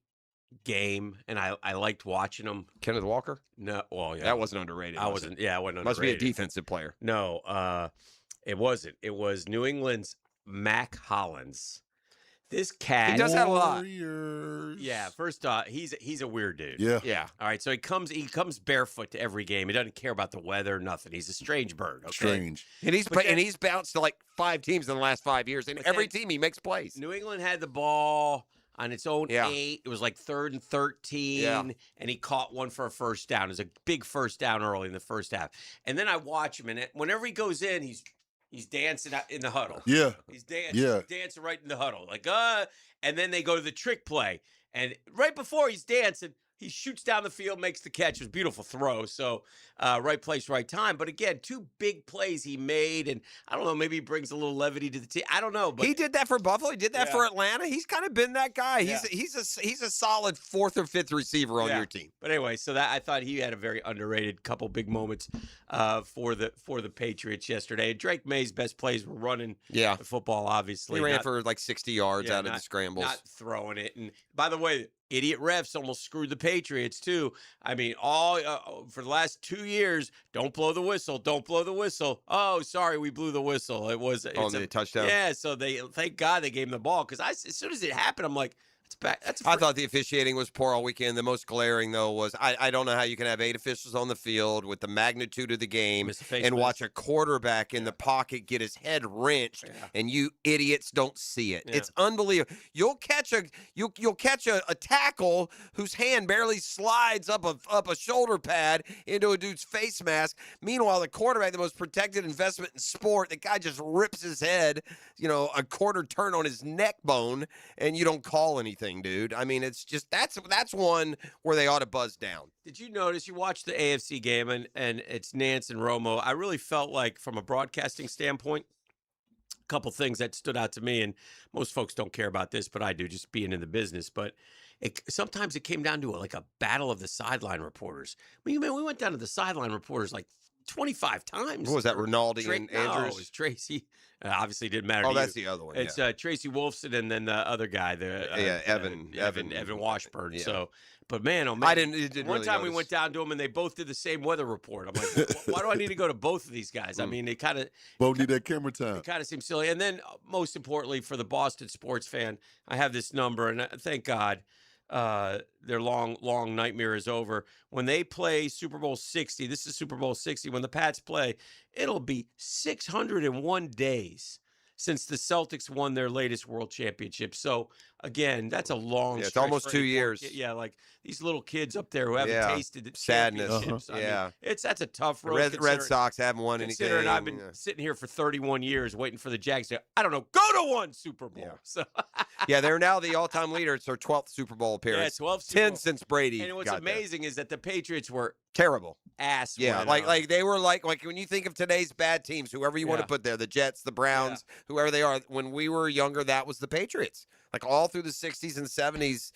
[SPEAKER 17] game, and I liked watching him?
[SPEAKER 9] Kenneth Walker?
[SPEAKER 17] No, well, yeah.
[SPEAKER 9] That wasn't underrated.
[SPEAKER 17] I wasn't underrated.
[SPEAKER 9] Must be a defensive player.
[SPEAKER 17] No, it wasn't. It was New England's Mac Hollins. This cat,
[SPEAKER 9] he does have a lot.
[SPEAKER 17] Yeah, first off, he's a weird dude.
[SPEAKER 9] Yeah.
[SPEAKER 17] All right, so he comes barefoot to every game. He doesn't care about the weather, nothing. He's a strange bird. Okay?
[SPEAKER 10] Strange.
[SPEAKER 9] And he's bounced to like 5 teams in the last 5 years, and every team he makes plays.
[SPEAKER 17] New England had the ball on its own 8. It was like 3rd and 13, and he caught one for a first down. It was a big first down early in the first half. And then I watch him, and whenever he goes in, he's dancing in the huddle.
[SPEAKER 10] Yeah.
[SPEAKER 17] He's dancing right in the huddle. And then they go to the trick play. And right before he's dancing, he shoots down the field, makes the catch. It was a beautiful throw. So right place, right time. But again, 2 big plays he made. And I don't know, maybe he brings a little levity to the team. I don't know. But
[SPEAKER 9] he did that for Buffalo. He did that for Atlanta. He's kind of been that guy.
[SPEAKER 17] Yeah.
[SPEAKER 9] He's a solid 4th or 5th receiver on your team.
[SPEAKER 17] But anyway, so I thought he had a very underrated couple big moments for the Patriots yesterday. And Drake May's best plays were running the football, obviously.
[SPEAKER 9] He ran for like 60 yards out of the scrambles.
[SPEAKER 17] Not throwing it. And by the way, idiot refs almost screwed the Patriots too. I mean, all for the last 2 years, don't blow the whistle, don't blow the whistle. Oh, sorry, we blew the whistle. It's
[SPEAKER 9] the touchdown.
[SPEAKER 17] Yeah, so thank God they gave him the ball because as soon as it happened, I'm like,
[SPEAKER 9] I thought the officiating was poor all weekend. The most glaring, though, was I don't know how you can have 8 officials on the field with the magnitude of the game and watch a quarterback in the pocket get his head wrenched, and you idiots don't see it. It's unbelievable. You'll catch a tackle whose hand barely slides up a shoulder pad into a dude's face mask. Meanwhile, the quarterback, the most protected investment in sport, the guy just rips his head, a quarter turn on his neck bone, and you don't call anything. Dude, I mean, it's just that's one where they ought to buzz down.
[SPEAKER 17] Did you notice you watched the AFC game and it's Nance and Romo? I really felt like from a broadcasting standpoint, a couple things that stood out to me, and most folks don't care about this, but I do, just being in the business. But sometimes it came down to like a battle of the sideline reporters. I mean, man, we went down to the sideline reporters like 25 times.
[SPEAKER 9] What was that, Rinaldi and Andrews?
[SPEAKER 17] No, it was Tracy. Obviously, didn't matter.
[SPEAKER 9] Oh, that's the other one.
[SPEAKER 17] It's Tracy Wolfson and then the other guy, Evan Washburn.
[SPEAKER 9] Yeah.
[SPEAKER 17] So, but man, oh man,
[SPEAKER 9] I didn't.
[SPEAKER 17] One
[SPEAKER 9] really
[SPEAKER 17] time
[SPEAKER 9] notice.
[SPEAKER 17] we went down to them and they both did the same weather report. I'm like, why do I need to go to both of these guys? I mean, they kind of
[SPEAKER 10] both need that camera time.
[SPEAKER 17] It kind of seems silly. And then, most importantly, for the Boston sports fan, I have this number, and thank God. Their long nightmare is over. When they play Super Bowl 60, this is Super Bowl 60, when the Pats play, it'll be 601 days since the Celtics won their latest world championship. So, again, that's a long
[SPEAKER 9] it's
[SPEAKER 17] stretch
[SPEAKER 9] almost
[SPEAKER 17] for
[SPEAKER 9] 2
[SPEAKER 17] any poor
[SPEAKER 9] years.
[SPEAKER 17] kid. Yeah, like these little kids up there who haven't tasted the
[SPEAKER 9] sadness.
[SPEAKER 17] championships. I mean, that's a tough road.
[SPEAKER 9] Red Sox haven't won anything.
[SPEAKER 17] Considering I've been sitting here for 31 years waiting for the Jags to, I don't know, go to one Super Bowl.
[SPEAKER 9] Yeah.
[SPEAKER 17] So
[SPEAKER 9] yeah, they're now the all-time leader. It's their 12th Super Bowl appearance.
[SPEAKER 17] Yeah, 12th Super
[SPEAKER 9] 10
[SPEAKER 17] Bowl.
[SPEAKER 9] since Brady.
[SPEAKER 17] And what's
[SPEAKER 9] got there.
[SPEAKER 17] amazing is that the Patriots were
[SPEAKER 9] Terrible.
[SPEAKER 17] ass.
[SPEAKER 9] Yeah, like they were like when you think of today's bad teams, whoever you want to put there, the Jets, the Browns, whoever they are. When we were younger, that was the Patriots. Like all through the 60s and 70s,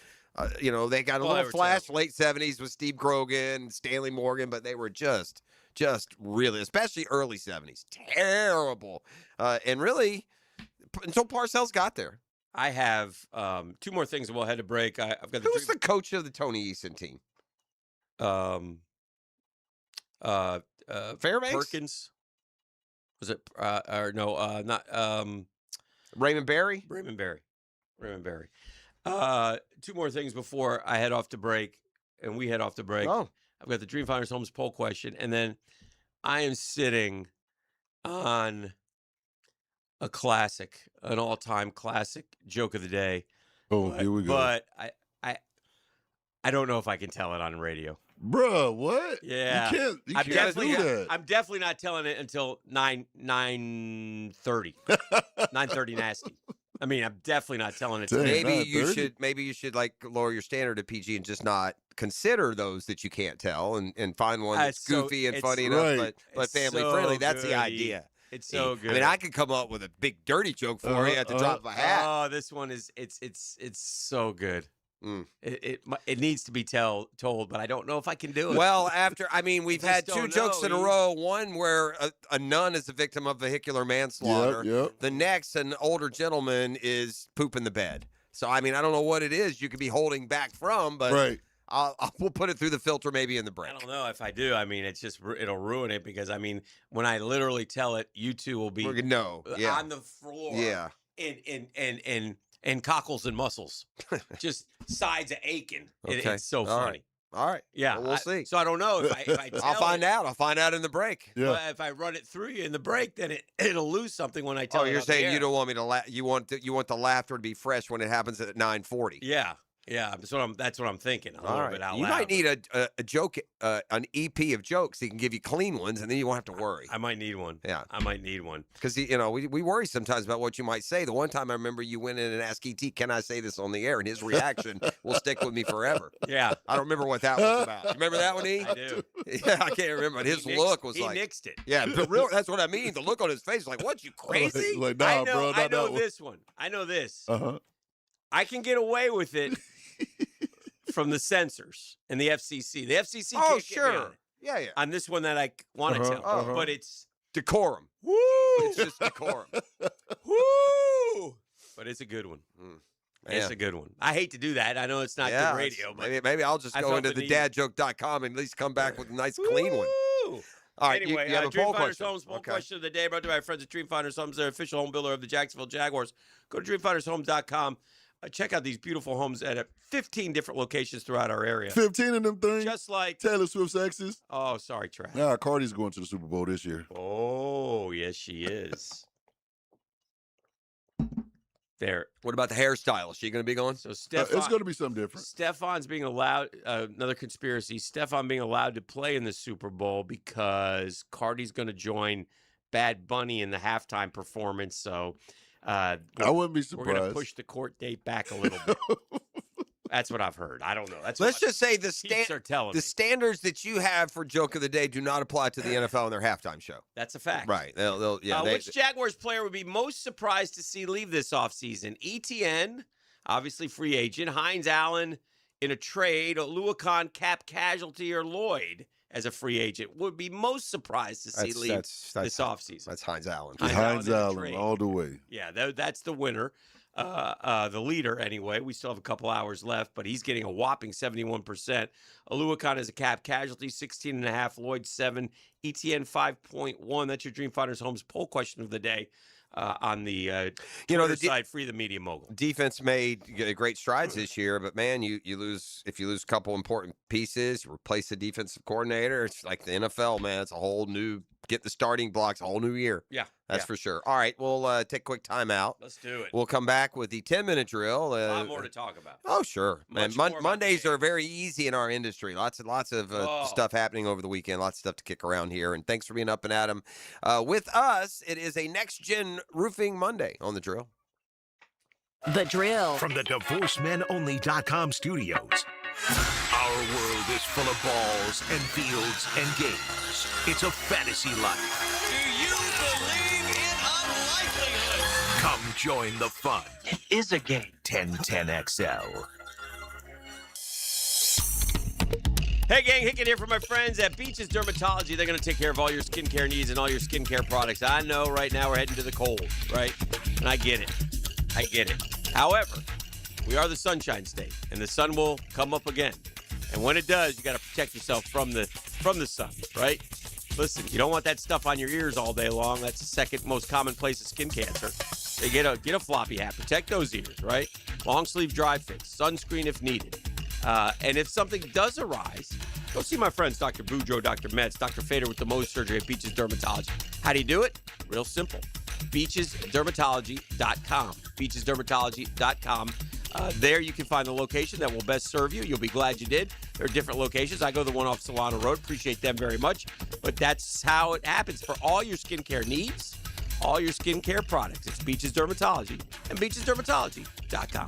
[SPEAKER 9] they got a little flash late 70s with Steve Grogan and Stanley Morgan, but they were just really, especially early 70s, terrible. And really, until Parcells got there.
[SPEAKER 17] I have 2 more things, and we'll head to break. I've got
[SPEAKER 9] Who's the coach of the Tony Eason team? Fairbanks?
[SPEAKER 17] Perkins. Was it or no, not
[SPEAKER 9] Raymond Berry?
[SPEAKER 17] Raymond Berry. 2 more things before I head off to break, and we head off to break.
[SPEAKER 9] Oh.
[SPEAKER 17] I've got the Dream Finders Homes poll question, and then I am sitting on a classic, an all-time classic joke of the day.
[SPEAKER 10] Oh, here we go.
[SPEAKER 17] But I don't know if I can tell it on radio.
[SPEAKER 10] Bruh, what?
[SPEAKER 17] Yeah.
[SPEAKER 10] You can't do that.
[SPEAKER 17] I'm definitely not telling it until 9:30. 9:30 nasty. I mean, I'm definitely not telling it.
[SPEAKER 9] Maybe you should like lower your standard at PG and just not consider those that you can't tell and find one that's goofy and funny enough, but family friendly. That's the idea.
[SPEAKER 17] It's so good.
[SPEAKER 9] I mean, I could come up with a big dirty joke for you at the drop of a hat.
[SPEAKER 17] Oh, this one is it's so good. It needs to be told, but I don't know if I can do it.
[SPEAKER 9] Well, we've had 2 jokes in a row. One where a nun is a victim of vehicular manslaughter.
[SPEAKER 10] Yep.
[SPEAKER 9] The next, an older gentleman is pooping the bed. So, I don't know what it is you could be holding back from, but we'll put it through the filter maybe in the break.
[SPEAKER 17] I don't know if I do. It's just it'll ruin it because when I literally tell it, you two will be on the floor.
[SPEAKER 9] Yeah.
[SPEAKER 17] And cockles and muscles, just sides of aching.
[SPEAKER 9] Okay.
[SPEAKER 17] It's so funny.
[SPEAKER 9] All right.
[SPEAKER 17] Yeah,
[SPEAKER 9] well, we'll see.
[SPEAKER 17] So I don't know if I tell
[SPEAKER 9] I'll find out. I'll find out in the break.
[SPEAKER 10] Yeah.
[SPEAKER 17] But if I run it through you in the break, then it'll lose something when I tell it.
[SPEAKER 9] Oh, you're
[SPEAKER 17] on the
[SPEAKER 9] saying
[SPEAKER 17] air.
[SPEAKER 9] you don't want me to laugh? You want the laughter to be fresh when it happens at 9:40.
[SPEAKER 17] Yeah. That's what I'm thinking. A little bit out
[SPEAKER 9] You
[SPEAKER 17] loud.
[SPEAKER 9] might need a joke, an EP of jokes. So you can give you clean ones, and then you won't have to worry.
[SPEAKER 17] I might need one.
[SPEAKER 9] Yeah,
[SPEAKER 17] I might need one
[SPEAKER 9] because we worry sometimes about what you might say. The one time I remember you went in and asked ET, "Can I say this on the air?" And his reaction will stick with me forever.
[SPEAKER 17] Yeah,
[SPEAKER 9] I don't remember what that was about. You remember that one, E?
[SPEAKER 17] I do.
[SPEAKER 9] Yeah, I can't remember. But his look was like
[SPEAKER 17] he nixed it.
[SPEAKER 9] Yeah, but real. That's what I mean. The look on his face, like, "What, you crazy?"
[SPEAKER 10] Like, nah, bro,
[SPEAKER 17] I know this one. I know this. I can get away with it. From the censors and the FCC. The FCC can't get me on it.
[SPEAKER 9] Yeah.
[SPEAKER 17] On this one that I want to tell. But it's
[SPEAKER 9] decorum.
[SPEAKER 17] Woo!
[SPEAKER 9] It's just decorum.
[SPEAKER 17] Woo! But it's a good one.
[SPEAKER 9] Yeah.
[SPEAKER 17] It's a good one. I hate to do that. I know it's not good radio, but
[SPEAKER 9] maybe I'll just go into the dadjoke.com and at least come back with a nice clean one. All right,
[SPEAKER 17] anyway,
[SPEAKER 9] you have a
[SPEAKER 17] Dream
[SPEAKER 9] poll
[SPEAKER 17] Finders
[SPEAKER 9] question.
[SPEAKER 17] Homes poll question of the day brought to you by our friends at Dream Finders Homes. They're official home builder of the Jacksonville Jaguars. Go to dreamfindershomes.com. Check out these beautiful homes at 15 different locations throughout our area.
[SPEAKER 10] 15 of them things.
[SPEAKER 17] Just like
[SPEAKER 10] Taylor Swift's exes.
[SPEAKER 17] Oh, sorry, Trav.
[SPEAKER 10] Nah, Cardi's going to the Super Bowl this year.
[SPEAKER 17] Oh, yes, she is. There.
[SPEAKER 9] What about the hairstyle? Is she going to be going?
[SPEAKER 17] So Stefan,
[SPEAKER 10] it's going to be something different.
[SPEAKER 17] Stefan's being allowed, another conspiracy, Stefan being allowed to play in the Super Bowl because Cardi's going to join Bad Bunny in the halftime performance. So
[SPEAKER 10] I wouldn't be surprised.
[SPEAKER 17] We're going to push the court date back a little bit. That's what I've heard. I don't know.
[SPEAKER 9] Let's just say the standards that you have for joke of the day do not apply to the NFL in their halftime show.
[SPEAKER 17] That's a fact.
[SPEAKER 9] Right.
[SPEAKER 17] Which Jaguars player would be most surprised to see leave this offseason? Etienne, obviously free agent. Hines Allen in a trade. Oluokun, cap casualty, or Lloyd as a free agent would be most surprised to see leave this offseason.
[SPEAKER 9] That's Hines Allen.
[SPEAKER 10] Hines Allen all the way.
[SPEAKER 17] Yeah, that's the winner. The leader, anyway. We still have a couple hours left, but he's getting a whopping 71%. Oluokun is a cap casualty, 16.5. Lloyd 7. Etienne 5.1. That's your Dream Finders Homes poll question of the day on the Twitter site, Free the Media Mogul.
[SPEAKER 9] Defense made great strides this year, but man, you lose if you lose a couple important pieces. You replace the defensive coordinator. It's like the NFL, man. It's a whole new get the starting blocks, a whole new year.
[SPEAKER 17] Yeah,
[SPEAKER 9] that's for sure. All right, we'll take a quick timeout.
[SPEAKER 17] Let's do it.
[SPEAKER 9] We'll come back with the 10-minute drill.
[SPEAKER 17] A lot more to talk about.
[SPEAKER 9] Oh, sure. Man, Mondays are very easy in our industry. Lots of stuff happening over the weekend. Lots of stuff to kick around here. And thanks for being up and at 'em. With us, it is a NextGen Roofing Monday on the drill.
[SPEAKER 7] The drill.
[SPEAKER 3] From the DivorceMenOnly.com studios. Our world is full of balls and fields and games. It's a fantasy life.
[SPEAKER 1] Do you believe in unlikelihood?
[SPEAKER 3] Come join the fun.
[SPEAKER 1] It is a game.
[SPEAKER 3] 1010XL.
[SPEAKER 17] Hey, gang, Hicken here from my friends at Beaches Dermatology. They're going to take care of all your skincare needs and all your skincare products. I know right now we're heading to the cold, right? And I get it. However, we are the Sunshine State, and the sun will come up again. And when it does, you got to protect yourself from the sun, right? Listen, you don't want that stuff on your ears all day long. That's the second most common place of skin cancer. So get a floppy hat. Protect those ears, right? Long sleeve dry fits, sunscreen if needed. And if something does arise, go see my friends, Dr. Boudreaux, Dr. Metz, Dr. Fader with the Mohs Surgery at Beaches Dermatology. How do you do it? Real simple. BeachesDermatology.com. BeachesDermatology.com. There you can find the location that will best serve you. You'll be glad you did. There are different locations. I go to the one off Solano Road. Appreciate them very much. But that's how it happens for all your skincare needs, all your skincare products. It's Beaches Dermatology and BeachesDermatology.com.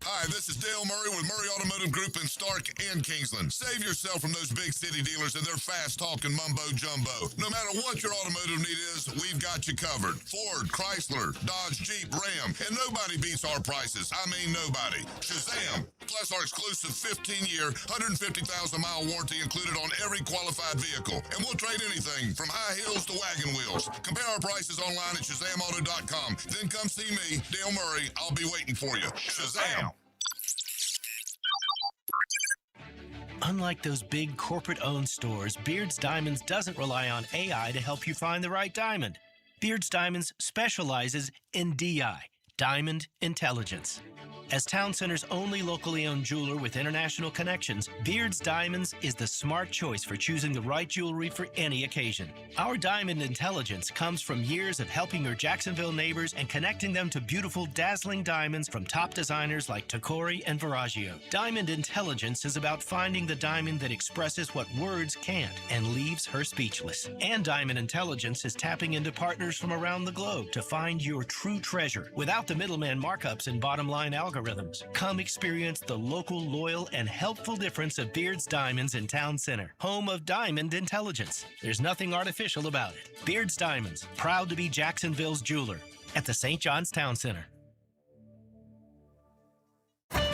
[SPEAKER 2] Hi, this is Dale Murray with Murray Automotive Group in Stark and Kingsland. Save yourself from those big city dealers and their fast-talking mumbo-jumbo. No matter what your automotive need is, we've got you covered. Ford, Chrysler, Dodge, Jeep, Ram, and nobody beats our prices. I mean nobody. Shazam! Plus our exclusive 15-year, 150,000-mile warranty included on every qualified vehicle. And we'll trade anything from high heels to wagon wheels. Compare our prices online at ShazamAuto.com. Then come see me, Dale Murray. I'll be waiting for you. Shazam!
[SPEAKER 18] Unlike those big corporate-owned stores, Beard's Diamonds doesn't rely on AI to help you find the right diamond. Beard's Diamonds specializes in DI, Diamond Intelligence. As Town Center's only locally owned jeweler with international connections, Beard's Diamonds is the smart choice for choosing the right jewelry for any occasion. Our Diamond Intelligence comes from years of helping your Jacksonville neighbors and connecting them to beautiful, dazzling diamonds from top designers like Tacori and Verragio. Diamond Intelligence is about finding the diamond that expresses what words can't and leaves her speechless. And Diamond Intelligence is tapping into partners from around the globe to find your true treasure without the middleman markups and bottom-line algorithms. Come experience the local, loyal, and helpful difference of Beard's Diamonds in Town Center, home of Diamond Intelligence. There's nothing artificial about it. Beard's Diamonds, proud to be Jacksonville's jeweler at the St. John's Town Center.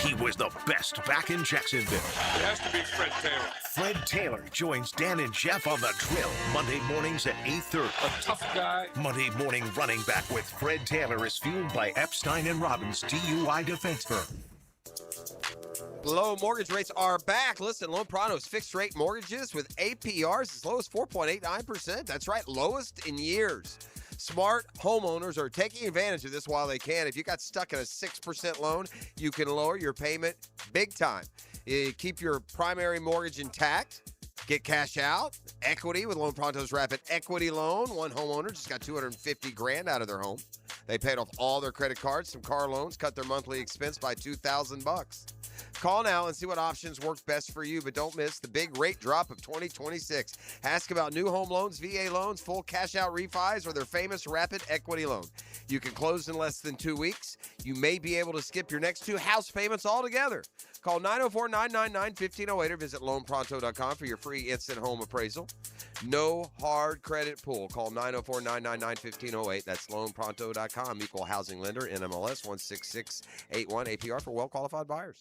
[SPEAKER 3] He was the best back in Jacksonville.
[SPEAKER 5] It has to be Fred Taylor.
[SPEAKER 3] Fred Taylor joins Dan and Jeff on The Drill, Monday mornings at 8:30.
[SPEAKER 5] A tough guy.
[SPEAKER 3] Monday morning running back with Fred Taylor is fueled by Epstein and Robbins DUI defense firm.
[SPEAKER 9] Low mortgage rates are back. Listen, Loan Pronto's fixed rate mortgages with APRs as low as 4.89%. That's right, lowest in years. Smart homeowners are taking advantage of this while they can. If you got stuck in a 6% loan, you can lower your payment big time. You keep your primary mortgage intact. Get cash out, equity with Loan Pronto's Rapid Equity Loan. One homeowner just got $250,000 out of their home. They paid off all their credit cards, some car loans, cut their monthly expense by $2,000. Call now and see what options work best for you, but don't miss the big rate drop of 2026. Ask about new home loans, VA loans, full cash-out refis, or their famous Rapid Equity Loan. You can close in less than 2 weeks. You may be able to skip your next 2 house payments altogether. Call 904-999-1508 or visit loanpronto.com for your free instant home appraisal. No hard credit pull. Call 904-999-1508. That's loanpronto.com. Equal housing lender, NMLS 16681, APR for well-qualified buyers.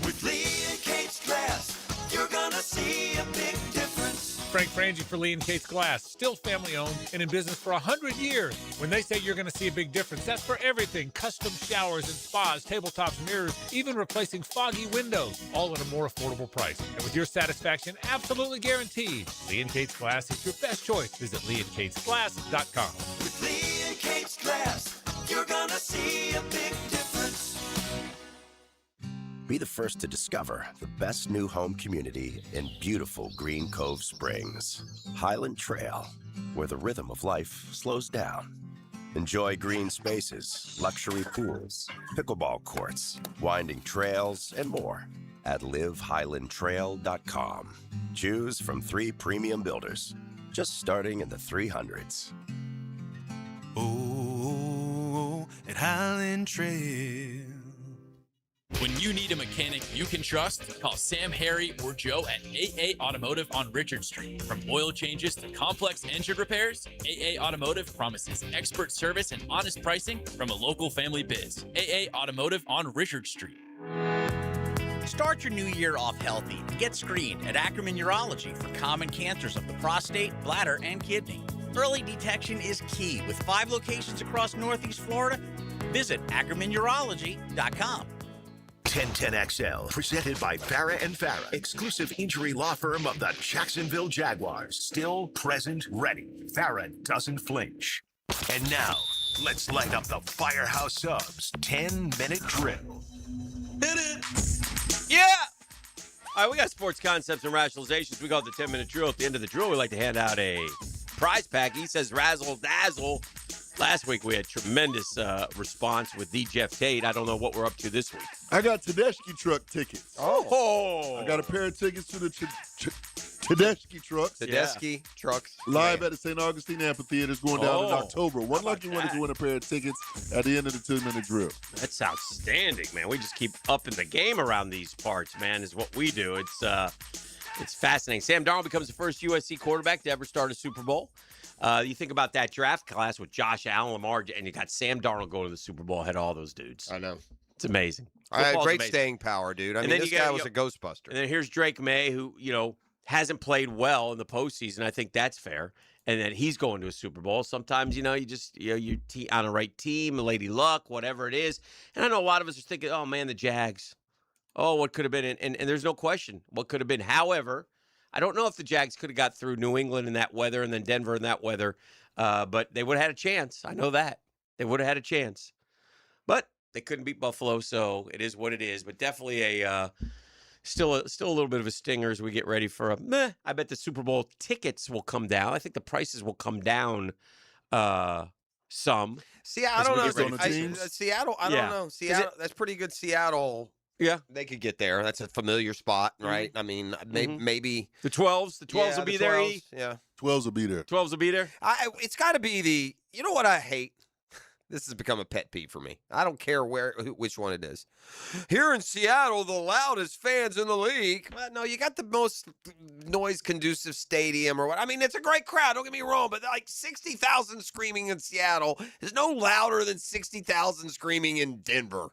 [SPEAKER 1] With Lee and Kate's Glass, you're gonna see a big difference.
[SPEAKER 6] Frank Frangie for Lee and Kate's Glass, still family owned and in business for 100 years. When they say you're going to see a big difference, that's for everything. Custom showers and spas, tabletops, mirrors, even replacing foggy windows, all at a more affordable price. And with your satisfaction absolutely guaranteed, Lee and Kate's Glass is your best choice. Visit leeandkatesglass.com.
[SPEAKER 1] With Lee and Kate's Glass, you're gonna see a big difference.
[SPEAKER 3] Be the first to discover the best new home community in beautiful Green Cove Springs. Highland Trail, where the rhythm of life slows down. Enjoy green spaces, luxury pools, pickleball courts, winding trails, and more at livehighlandtrail.com. Choose from 3 premium builders, just starting in the 300s.
[SPEAKER 1] Oh, at Highland Trail.
[SPEAKER 19] When you need a mechanic you can trust, call Sam, Harry, or Joe at AA Automotive on Richard Street. From oil changes to complex engine repairs, AA Automotive promises expert service and honest pricing from a local family biz. AA Automotive on Richard Street.
[SPEAKER 20] Start your new year off healthy and get screened at Ackerman Urology for common cancers of the prostate, bladder, and kidney. Early detection is key with 5 locations across Northeast Florida. Visit AckermanUrology.com.
[SPEAKER 3] 1010XL, presented by Farah and Farah, exclusive injury law firm of the Jacksonville Jaguars. Still present, ready. Farah doesn't flinch. And now, let's light up the Firehouse Subs 10-minute drill.
[SPEAKER 17] Yeah! All right, we got sports concepts and rationalizations. We got the 10-minute drill. At the end of the drill, we like to hand out a prize pack. He says razzle dazzle. Last week, we had tremendous response with the Jeff Tate. I don't know what we're up to this week.
[SPEAKER 21] I got Tedeschi truck tickets.
[SPEAKER 17] Oh!
[SPEAKER 21] I got a pair of tickets to the Tedeschi trucks.
[SPEAKER 9] Tedeschi trucks.
[SPEAKER 21] Live at the St. Augustine Amphitheater is going down in October. One lucky one is to win a pair of tickets at the end of the 2-minute drill.
[SPEAKER 17] That's outstanding, man. We just keep upping the game around these parts, man, is what we do. It's fascinating. Sam Darnold becomes the first USC quarterback to ever start a Super Bowl. You think about that draft class with Josh Allen, Lamar, and you got Sam Darnold going to the Super Bowl ahead of all those dudes.
[SPEAKER 9] I know.
[SPEAKER 17] It's amazing.
[SPEAKER 9] Great
[SPEAKER 17] amazing.
[SPEAKER 9] staying power, dude. I
[SPEAKER 17] And
[SPEAKER 9] mean,
[SPEAKER 17] then
[SPEAKER 9] this
[SPEAKER 17] you got-
[SPEAKER 9] guy was a Ghostbuster.
[SPEAKER 17] And then here's Drake May, who, hasn't played well in the postseason. I think that's fair. And then he's going to a Super Bowl. Sometimes, you're on the right team, Lady Luck, whatever it is. And I know a lot of us are thinking, oh, man, the Jags. Oh, what could have been? And there's no question what could have been. However, I don't know if the Jags could have got through New England in that weather and then Denver in that weather. But they would have had a chance. I know that. They would have had a chance. But they couldn't beat Buffalo, so it is what it is. But definitely still a little bit of a stinger as we get ready for I bet the Super Bowl tickets will come down. I think the prices will come down some.
[SPEAKER 9] See, I don't know. Seattle, I don't know. Seattle, that's pretty good. Seattle.
[SPEAKER 17] Yeah.
[SPEAKER 9] They could get there. That's a familiar spot, right? I mean, maybe.
[SPEAKER 17] The 12s? The 12s will be there,
[SPEAKER 9] 12s, yeah.
[SPEAKER 21] 12s will be there.
[SPEAKER 17] 12s will be there?
[SPEAKER 9] It's got to be you know what I hate? This has become a pet peeve for me. I don't care which one it is. Here in Seattle, the loudest fans in the league. Well, no, you got the most noise-conducive stadium or what. I mean, it's a great crowd. Don't get me wrong, but like 60,000 screaming in Seattle is no louder than 60,000 screaming in Denver.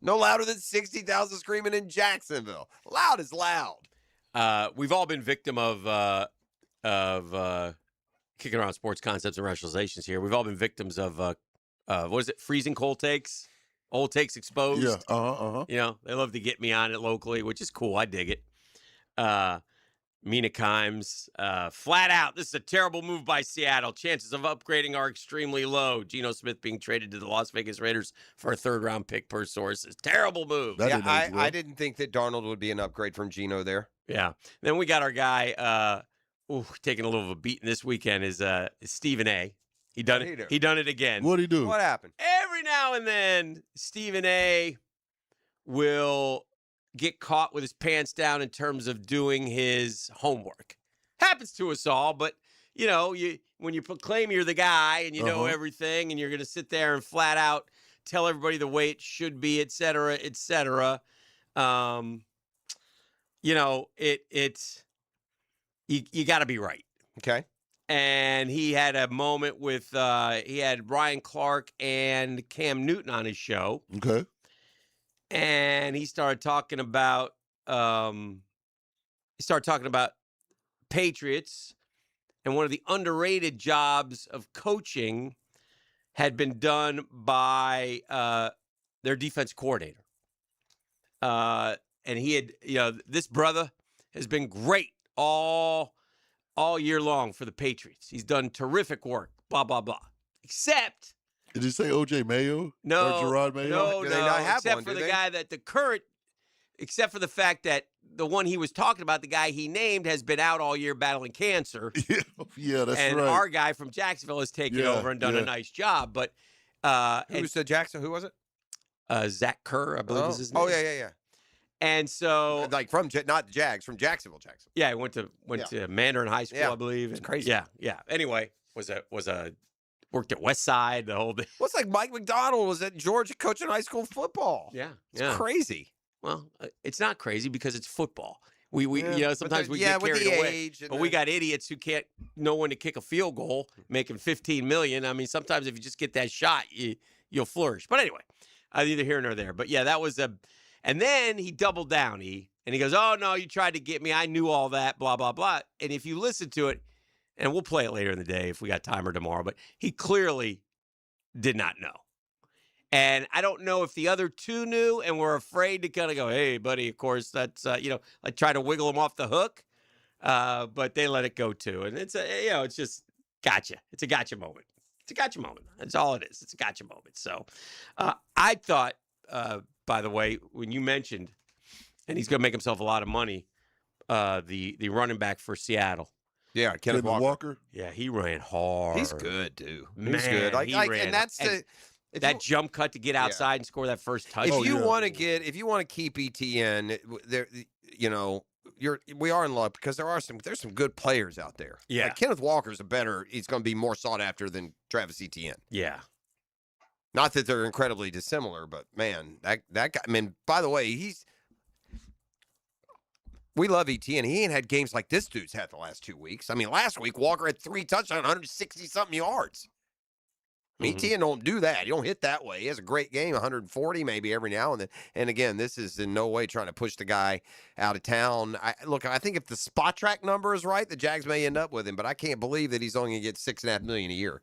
[SPEAKER 9] No louder than 60,000 screaming in Jacksonville. Loud is loud.
[SPEAKER 17] We've all been victim of kicking around sports concepts and rationalizations here. We've all been victims of what is it? Freezing cold takes, old takes exposed.
[SPEAKER 21] Yeah,
[SPEAKER 17] You know, they love to get me on it locally, which is cool. I dig it. Mina Kimes, flat out, this is a terrible move by Seattle. Chances of upgrading are extremely low. Geno Smith being traded to the Las Vegas Raiders for a third-round pick per sources. Terrible move.
[SPEAKER 9] I didn't think that Darnold would be an upgrade from Geno there.
[SPEAKER 17] Yeah. Then we got our guy taking a little of a beating this weekend is Stephen A. He done it again.
[SPEAKER 21] What'd he do?
[SPEAKER 9] What happened?
[SPEAKER 17] Every now and then, Stephen A. will get caught with his pants down in terms of doing his homework. Happens to us all, but you know, when you proclaim you're the guy and you know everything, and you're going to sit there and flat out tell everybody the way it should be, et cetera, et cetera. You know, it's you got to be right.
[SPEAKER 9] Okay.
[SPEAKER 17] And he had a moment with he had Ryan Clark and Cam Newton on his show.
[SPEAKER 21] Okay.
[SPEAKER 17] And he started talking about Patriots, and one of the underrated jobs of coaching had been done by their defense coordinator. And he had, this brother has been great all year long for the Patriots. He's done terrific work, blah, blah, blah. Except...
[SPEAKER 21] Did you say O.J. Mayo?
[SPEAKER 17] No.
[SPEAKER 21] Or Gerard Mayo?
[SPEAKER 9] Do they not have
[SPEAKER 17] except
[SPEAKER 9] one,
[SPEAKER 17] for
[SPEAKER 9] do
[SPEAKER 17] the
[SPEAKER 9] they?
[SPEAKER 17] guy that except for the fact that the one he was talking about, the guy he named, has been out all year battling cancer.
[SPEAKER 21] Yeah, that's
[SPEAKER 17] and
[SPEAKER 21] right.
[SPEAKER 17] our guy from Jacksonville has taken over and done a nice job. But
[SPEAKER 9] Who said Jackson? Who was it?
[SPEAKER 17] Zach Kerr, I believe is his name.
[SPEAKER 9] Oh, yeah.
[SPEAKER 17] And so,
[SPEAKER 9] like not the Jags, from Jacksonville.
[SPEAKER 17] Yeah, he went to Mandarin High School,
[SPEAKER 9] Yeah.
[SPEAKER 17] I believe.
[SPEAKER 9] It's
[SPEAKER 17] and-
[SPEAKER 9] crazy.
[SPEAKER 17] Yeah. Anyway, worked at West Side, the whole thing.
[SPEAKER 9] What's like Mike McDonald was at Georgia coaching high school football.
[SPEAKER 17] Yeah,
[SPEAKER 9] It's crazy.
[SPEAKER 17] Well, it's not crazy because it's football. We
[SPEAKER 9] Yeah,
[SPEAKER 17] sometimes
[SPEAKER 9] but
[SPEAKER 17] we get
[SPEAKER 9] with
[SPEAKER 17] carried
[SPEAKER 9] the
[SPEAKER 17] away.
[SPEAKER 9] age and
[SPEAKER 17] But we got idiots who can't know when to kick a field goal, making $15 million. I mean, sometimes if you just get that shot, you'll flourish. But anyway, neither here nor there. But yeah, that was and then he doubled down. And he goes, "Oh no, you tried to get me. I knew all that. Blah blah blah." And if you listen to it, and we'll play it later in the day if we got time or tomorrow, but he clearly did not know. And I don't know if the other two knew and were afraid to kind of go, "Hey, buddy, of course, that's, like try to wiggle him off the hook." But they let it go too. And it's it's just gotcha. It's a gotcha moment. It's a gotcha moment. That's all it is. It's a gotcha moment. So I thought, by the way, when you mentioned, and he's going to make himself a lot of money, the running back for Seattle.
[SPEAKER 9] Yeah, Kenneth Walker.
[SPEAKER 17] Yeah, he ran hard.
[SPEAKER 9] He's good, too.
[SPEAKER 17] Man,
[SPEAKER 9] He's good.
[SPEAKER 17] ran.
[SPEAKER 9] And that's
[SPEAKER 17] that jump cut to get outside and score that first touchdown.
[SPEAKER 9] If you want to keep Etienne, there, we are in luck because there's some good players out there.
[SPEAKER 17] Yeah,
[SPEAKER 9] like Kenneth Walker's he's going to be more sought after than Travis Etienne.
[SPEAKER 17] Yeah.
[SPEAKER 9] Not that they're incredibly dissimilar, but man, that guy. I mean, by the way, we love Etienne. He ain't had games like this dude's had the last 2 weeks. I mean, last week Walker had 3 touchdowns, 160 something yards. I mean, Etienne don't do that. He don't hit that way. He has a great game, 140 maybe every now and then. And again, this is in no way trying to push the guy out of town. I think if the spot track number is right, the Jags may end up with him, but I can't believe that he's only going to get $6.5 million a year.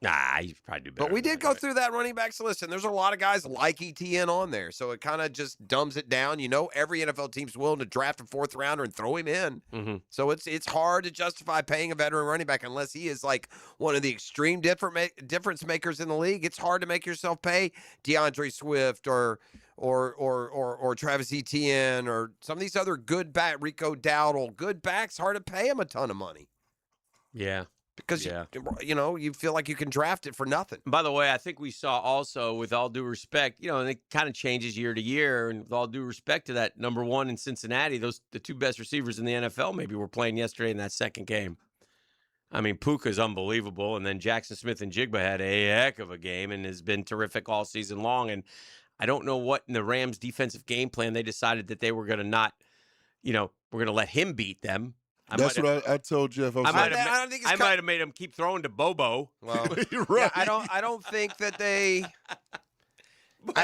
[SPEAKER 17] Nah, he's probably do better.
[SPEAKER 9] But we did go through that running backs list, and there's a lot of guys like Etienne on there, so it kind of just dumbs it down. Every NFL team's willing to draft a 4th rounder and throw him in.
[SPEAKER 17] Mm-hmm.
[SPEAKER 9] So it's hard to justify paying a veteran running back unless he is like one of the extreme difference makers in the league. It's hard to make yourself pay DeAndre Swift or Travis Etienne or some of these other good back, Rico Dowdle, good backs. Hard to pay him a ton of money.
[SPEAKER 17] Yeah.
[SPEAKER 9] Because, you feel like you can draft it for nothing.
[SPEAKER 17] By the way, I think we saw also, with all due respect, and it kind of changes year to year, and with all due respect to that number one in Cincinnati, the 2 best receivers in the NFL maybe were playing yesterday in that second game. I mean, Puka's unbelievable, and then Jackson Smith and Jigba had a heck of a game and has been terrific all season long. And I don't know what in the Rams' defensive game plan they decided that they were going to not, we're going to let him beat them.
[SPEAKER 21] That's what I told Jeff.
[SPEAKER 17] I might have made him keep throwing to Bobo.
[SPEAKER 9] Well,
[SPEAKER 21] you're right.
[SPEAKER 9] Yeah, I don't think that they.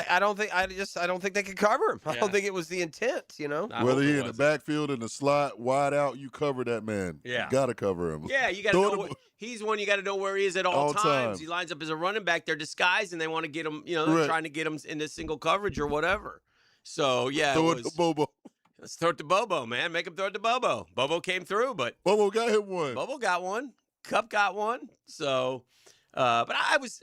[SPEAKER 9] I don't think they could cover him. I don't think it was the intent, you know.
[SPEAKER 21] Whether he in the backfield, in the slot, wide out, you cover that man.
[SPEAKER 17] Yeah.
[SPEAKER 21] You got to cover him.
[SPEAKER 17] Yeah, you got to know. He's one you got to know where he is at all times. He lines up as a running back. They're disguised, and they want to get him, they're trying to get him into single coverage or whatever. So, yeah.
[SPEAKER 21] Throw it to Bobo.
[SPEAKER 17] Let's throw it to Bobo, man. Make him throw it to Bobo. Bobo came through, but
[SPEAKER 21] Bobo got him one.
[SPEAKER 17] Bobo got one. Cup got one. So, but I was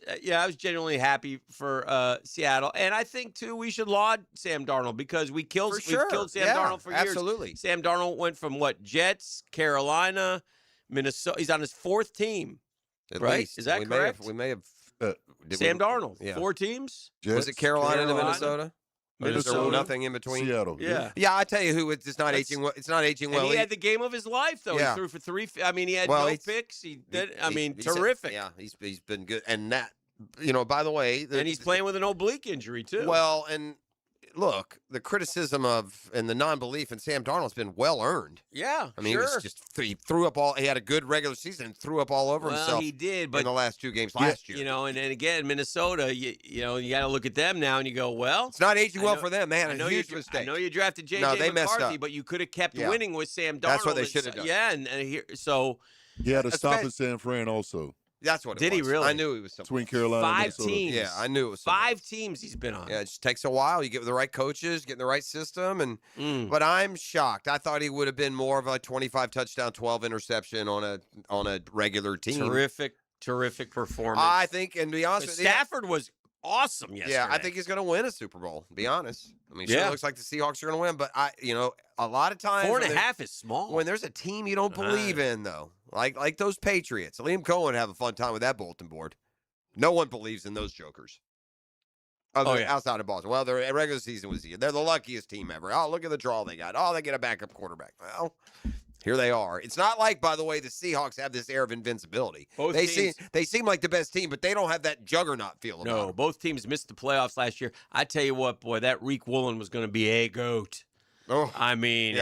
[SPEAKER 17] genuinely happy for Seattle, and I think too we should laud Sam Darnold because we've killed Sam Darnold for years.
[SPEAKER 9] Absolutely.
[SPEAKER 17] Sam Darnold went from Jets, Carolina, Minnesota. He's on his 4th team, right?
[SPEAKER 9] Least.
[SPEAKER 17] Is that correct?
[SPEAKER 9] We may have.
[SPEAKER 17] Sam Darnold, 4 teams.
[SPEAKER 9] Jets, was it Carolina to Minnesota? Minnesota, nothing in between.
[SPEAKER 21] Seattle.
[SPEAKER 17] Yeah.
[SPEAKER 9] I tell you who it's not aging well. It's not aging well.
[SPEAKER 17] And he had the game of his life though.
[SPEAKER 9] Yeah.
[SPEAKER 17] He threw for 3. I mean, he had no picks. He did. Terrific.
[SPEAKER 9] He's been good. And that, by the way,
[SPEAKER 17] and he's playing with an oblique injury too.
[SPEAKER 9] Well, and look, the criticism of and the non-belief in Sam Darnold's been well earned.
[SPEAKER 17] Yeah,
[SPEAKER 9] I mean, he threw up all. He had a good regular season and threw up all over himself.
[SPEAKER 17] He did, but
[SPEAKER 9] in the last 2 games last year.
[SPEAKER 17] And again, Minnesota. You got to look at them now, and you go, well,
[SPEAKER 9] it's not aging well for them. They had a huge mistake.
[SPEAKER 17] I know you drafted J.J.
[SPEAKER 9] No, they
[SPEAKER 17] McCarthy,
[SPEAKER 9] messed up.
[SPEAKER 17] but you could have kept winning with Sam Darnold.
[SPEAKER 9] That's what they should have done.
[SPEAKER 17] Yeah, and here, so
[SPEAKER 21] he had to stop in San Fran also.
[SPEAKER 9] That's what it was.
[SPEAKER 17] Did he really?
[SPEAKER 9] I knew he was something.
[SPEAKER 21] Between Carolina and
[SPEAKER 17] 5
[SPEAKER 21] Minnesota.
[SPEAKER 17] teams.
[SPEAKER 9] Yeah, I knew it was
[SPEAKER 17] 5 teams he's been on.
[SPEAKER 9] Yeah, it just takes a while. You get with the right coaches, get in the right system, but I'm shocked. I thought he would have been more of a 25 touchdown, 12 interception on a regular team.
[SPEAKER 17] Terrific performance.
[SPEAKER 9] I think, and to be honest with you,
[SPEAKER 17] Stafford was awesome yesterday.
[SPEAKER 9] Yeah, I think he's going to win a Super Bowl. To be honest, I mean, sure looks like the Seahawks are going to win, but a lot of times
[SPEAKER 17] 4.5 is small.
[SPEAKER 9] When there's a team you don't believe in, though, like those Patriots, Liam Cohen would have a fun time with that bulletin board. No one believes in those jokers. Outside of Boston. Well, their regular season was they're the luckiest team ever. Oh, look at the draw they got. Oh, they get a backup quarterback. Well, here they are. It's not like, by the way, the Seahawks have this air of invincibility. They seem like the best team, but they don't have that juggernaut feel about them.
[SPEAKER 17] Both teams missed the playoffs last year. I tell you what, boy, that Reek Woolen was going to be a GOAT.
[SPEAKER 9] Oh,
[SPEAKER 17] I mean,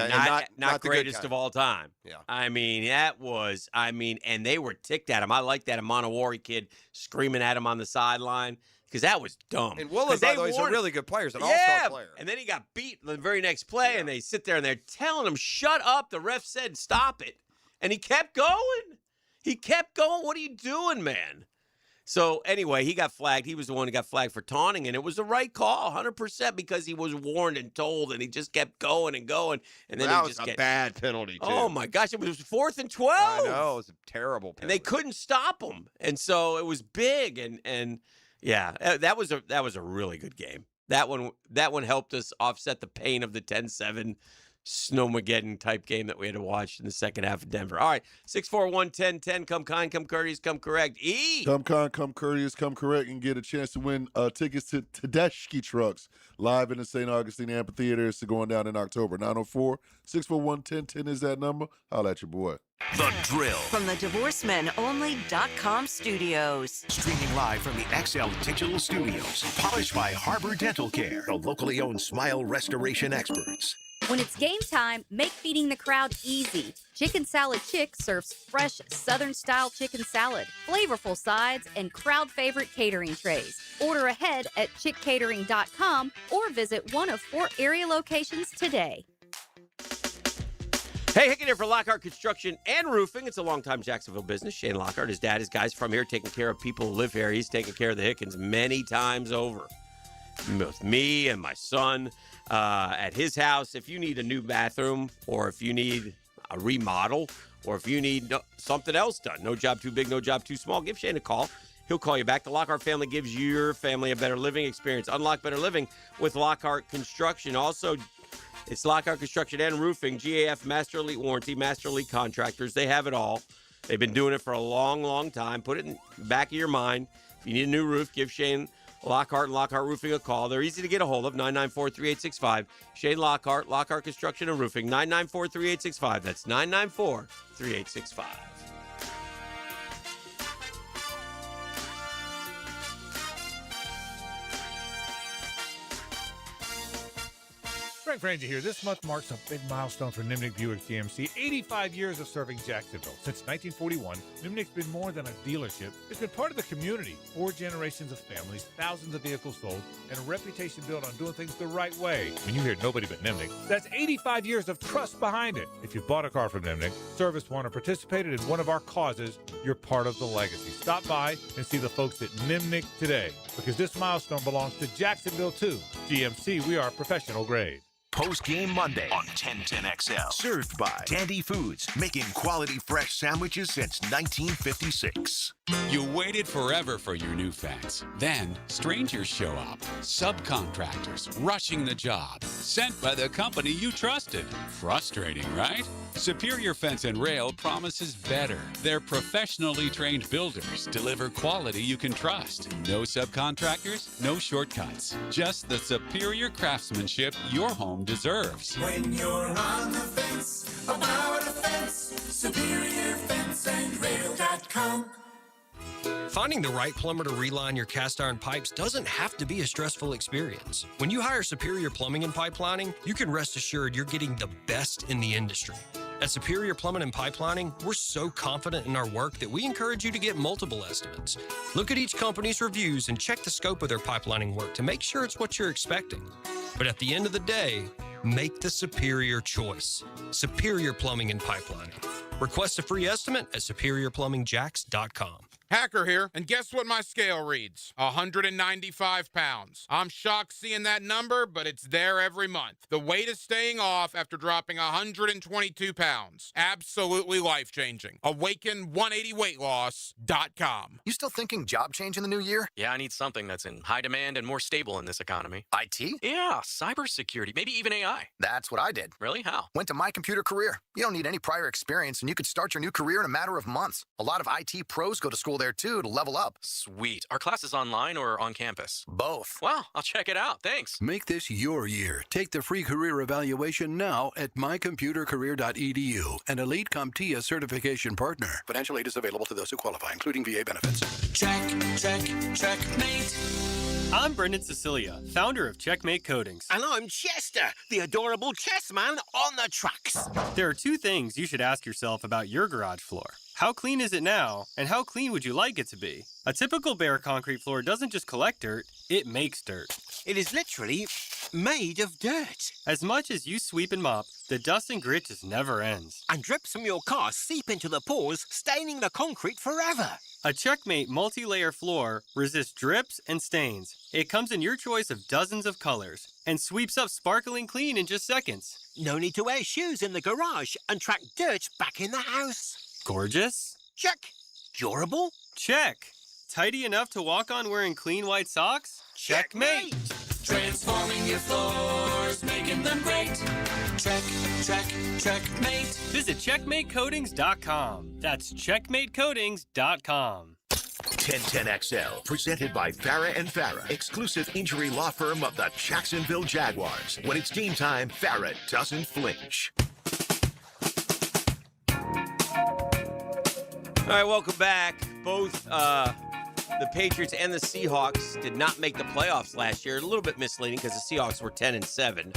[SPEAKER 17] not greatest of all time.
[SPEAKER 9] Yeah.
[SPEAKER 17] I mean, and they were ticked at him. I like that Amanawari kid screaming at him on the sideline because that was dumb.
[SPEAKER 9] And Woolen, by the way, is a really good player. He's an all-star player.
[SPEAKER 17] And then he got beat the very next play, and they sit there and they're telling him, shut up. The ref said, stop it. And he kept going. What are you doing, man? So, anyway, he got flagged. He was the one who got flagged for taunting, and it was the right call, 100%, because he was warned and told, and he just kept going and going. And then
[SPEAKER 9] that was a bad penalty, too.
[SPEAKER 17] Oh, my gosh. It was 4th and 12.
[SPEAKER 9] I know. It was a terrible penalty.
[SPEAKER 17] And they couldn't stop him. And so it was big. And yeah, that was a really good game. That one helped us offset the pain of the 10-7 Snowmageddon type game that we had to watch in the second half of Denver. All right, 641-1010. Come kind, come courteous, come correct.
[SPEAKER 21] Come kind, come courteous, come correct, and get a chance to win tickets to Tedeschi Trucks live in the St. Augustine Amphitheater. It's going down in October. 904-641-1010 is that number. Holla at your boy.
[SPEAKER 3] The Drill.
[SPEAKER 7] From the DivorceMenOnly.com studios.
[SPEAKER 3] Streaming live from the XL Digital Studios. Polished by Harbor Dental Care, the locally owned smile restoration experts.
[SPEAKER 8] When it's game time, make feeding the crowd easy. Chicken Salad Chick serves fresh Southern-style chicken salad, flavorful sides, and crowd-favorite catering trays. Order ahead at chickcatering.com or visit one of 4 area locations today.
[SPEAKER 17] Hey, Hicken here for Lockhart Construction and Roofing. It's a longtime Jacksonville business. Shane Lockhart, his dad, his guys from here taking care of people who live here. He's taken care of the Hickens many times over. With me and my son at his house. If you need a new bathroom or if you need a remodel or if you need something else done, no job too big, no job too small, give Shane a call. He'll call you back. The Lockhart family gives your family a better living experience. Unlock better living with Lockhart Construction. Also, it's Lockhart Construction and Roofing, GAF, Master Elite Warranty, Master Elite Contractors. They have it all. They've been doing it for a long, long time. Put it in the back of your mind. If you need a new roof, give Shane Lockhart and Lockhart Roofing a call. They're easy to get a hold of, 994-3865. Shane Lockhart, Lockhart Construction and Roofing, 994-3865. That's 994-3865.
[SPEAKER 6] Frank Frangie here. This month marks a big milestone for Nimnick Buick GMC. 85 years of serving Jacksonville. Since 1941, Nimnick's been more than a dealership. It's been part of the community. 4 generations of families, thousands of vehicles sold, and a reputation built on doing things the right way. When you hear nobody but Nimnick, that's 85 years of trust behind it. If you bought a car from Nimnick, serviced one, or participated in one of our causes, you're part of the legacy. Stop by and see the folks at Nimnick today, because this milestone belongs to Jacksonville too. GMC, we are professional grade.
[SPEAKER 3] Post-game Monday on 1010XL. Served by Tandy Foods, making quality fresh sandwiches since 1956.
[SPEAKER 4] You waited forever for your new fence. Then strangers show up. Subcontractors rushing the job. Sent by the company you trusted. Frustrating, right? Superior Fence and Rail promises better. Their professionally trained builders deliver quality you can trust. No subcontractors, no shortcuts. Just the superior craftsmanship your home deserves.
[SPEAKER 1] When you're on the fence, about a fence, superiorfenceandrail.com.
[SPEAKER 11] Finding the right plumber to reline your cast iron pipes doesn't have to be a stressful experience. When you hire Superior Plumbing and Pipelining, you can rest assured you're getting the best in the industry. At Superior Plumbing and Pipelining, we're so confident in our work that we encourage you to get multiple estimates. Look at each company's reviews and check the scope of their pipelining work to make sure it's what you're expecting. But at the end of the day, make the superior choice. Superior Plumbing and Pipelining. Request a free estimate at superiorplumbingjacks.com.
[SPEAKER 13] Hacker here, and guess what my scale reads? 195 pounds. I'm shocked seeing that number, but it's there every month. The weight is staying off after dropping 122 pounds. Absolutely life-changing. Awaken180weightloss.com.
[SPEAKER 12] You still thinking job change in the new year? Yeah, I need something that's in high demand and more stable in this economy. IT? Yeah, cybersecurity, maybe even AI. That's what I did. Really? How? Went to My Computer Career. You don't need any prior experience, and you could start your new career in a matter of months. A lot of IT pros go to school there too to level up. Sweet. Are classes online or on campus? Both. Wow, I'll check it out. Thanks.
[SPEAKER 22] Make this your year. Take the free career evaluation now at mycomputercareer.edu, an Elite CompTIA certification partner. Financial aid is available to those who qualify, including VA benefits.
[SPEAKER 1] Checkmate.
[SPEAKER 23] I'm Brendan Cecilia, founder of Checkmate Coatings.
[SPEAKER 25] And I'm Chester, the adorable chess man on the trucks.
[SPEAKER 23] There are 2 things you should ask yourself about your garage floor. How clean is it now, and how clean would you like it to be? A typical bare concrete floor doesn't just collect dirt, it makes dirt.
[SPEAKER 25] It is literally made of dirt.
[SPEAKER 23] As much as you sweep and mop, the dust and grit just never ends.
[SPEAKER 25] And drips from your car seep into the pores, staining the concrete forever.
[SPEAKER 23] A Checkmate multi-layer floor resists drips and stains. It comes in your choice of dozens of colors and sweeps up sparkling clean in just seconds.
[SPEAKER 25] No need to wear shoes in the garage and track dirt back in the house.
[SPEAKER 23] Gorgeous?
[SPEAKER 25] Check. Durable?
[SPEAKER 23] Check. Tidy enough to walk on wearing clean white socks? Checkmate.
[SPEAKER 1] Transforming your floors, making them great. Checkmate.
[SPEAKER 23] Visit checkmatecoatings.com. That's checkmatecoatings.com.
[SPEAKER 3] 1010XL, presented by Farah and Farah, exclusive injury law firm of the Jacksonville Jaguars. When it's game time, Farah doesn't flinch.
[SPEAKER 17] All right, welcome back. Both the Patriots and the Seahawks did not make the playoffs last year. A little bit misleading because the Seahawks were 10-7.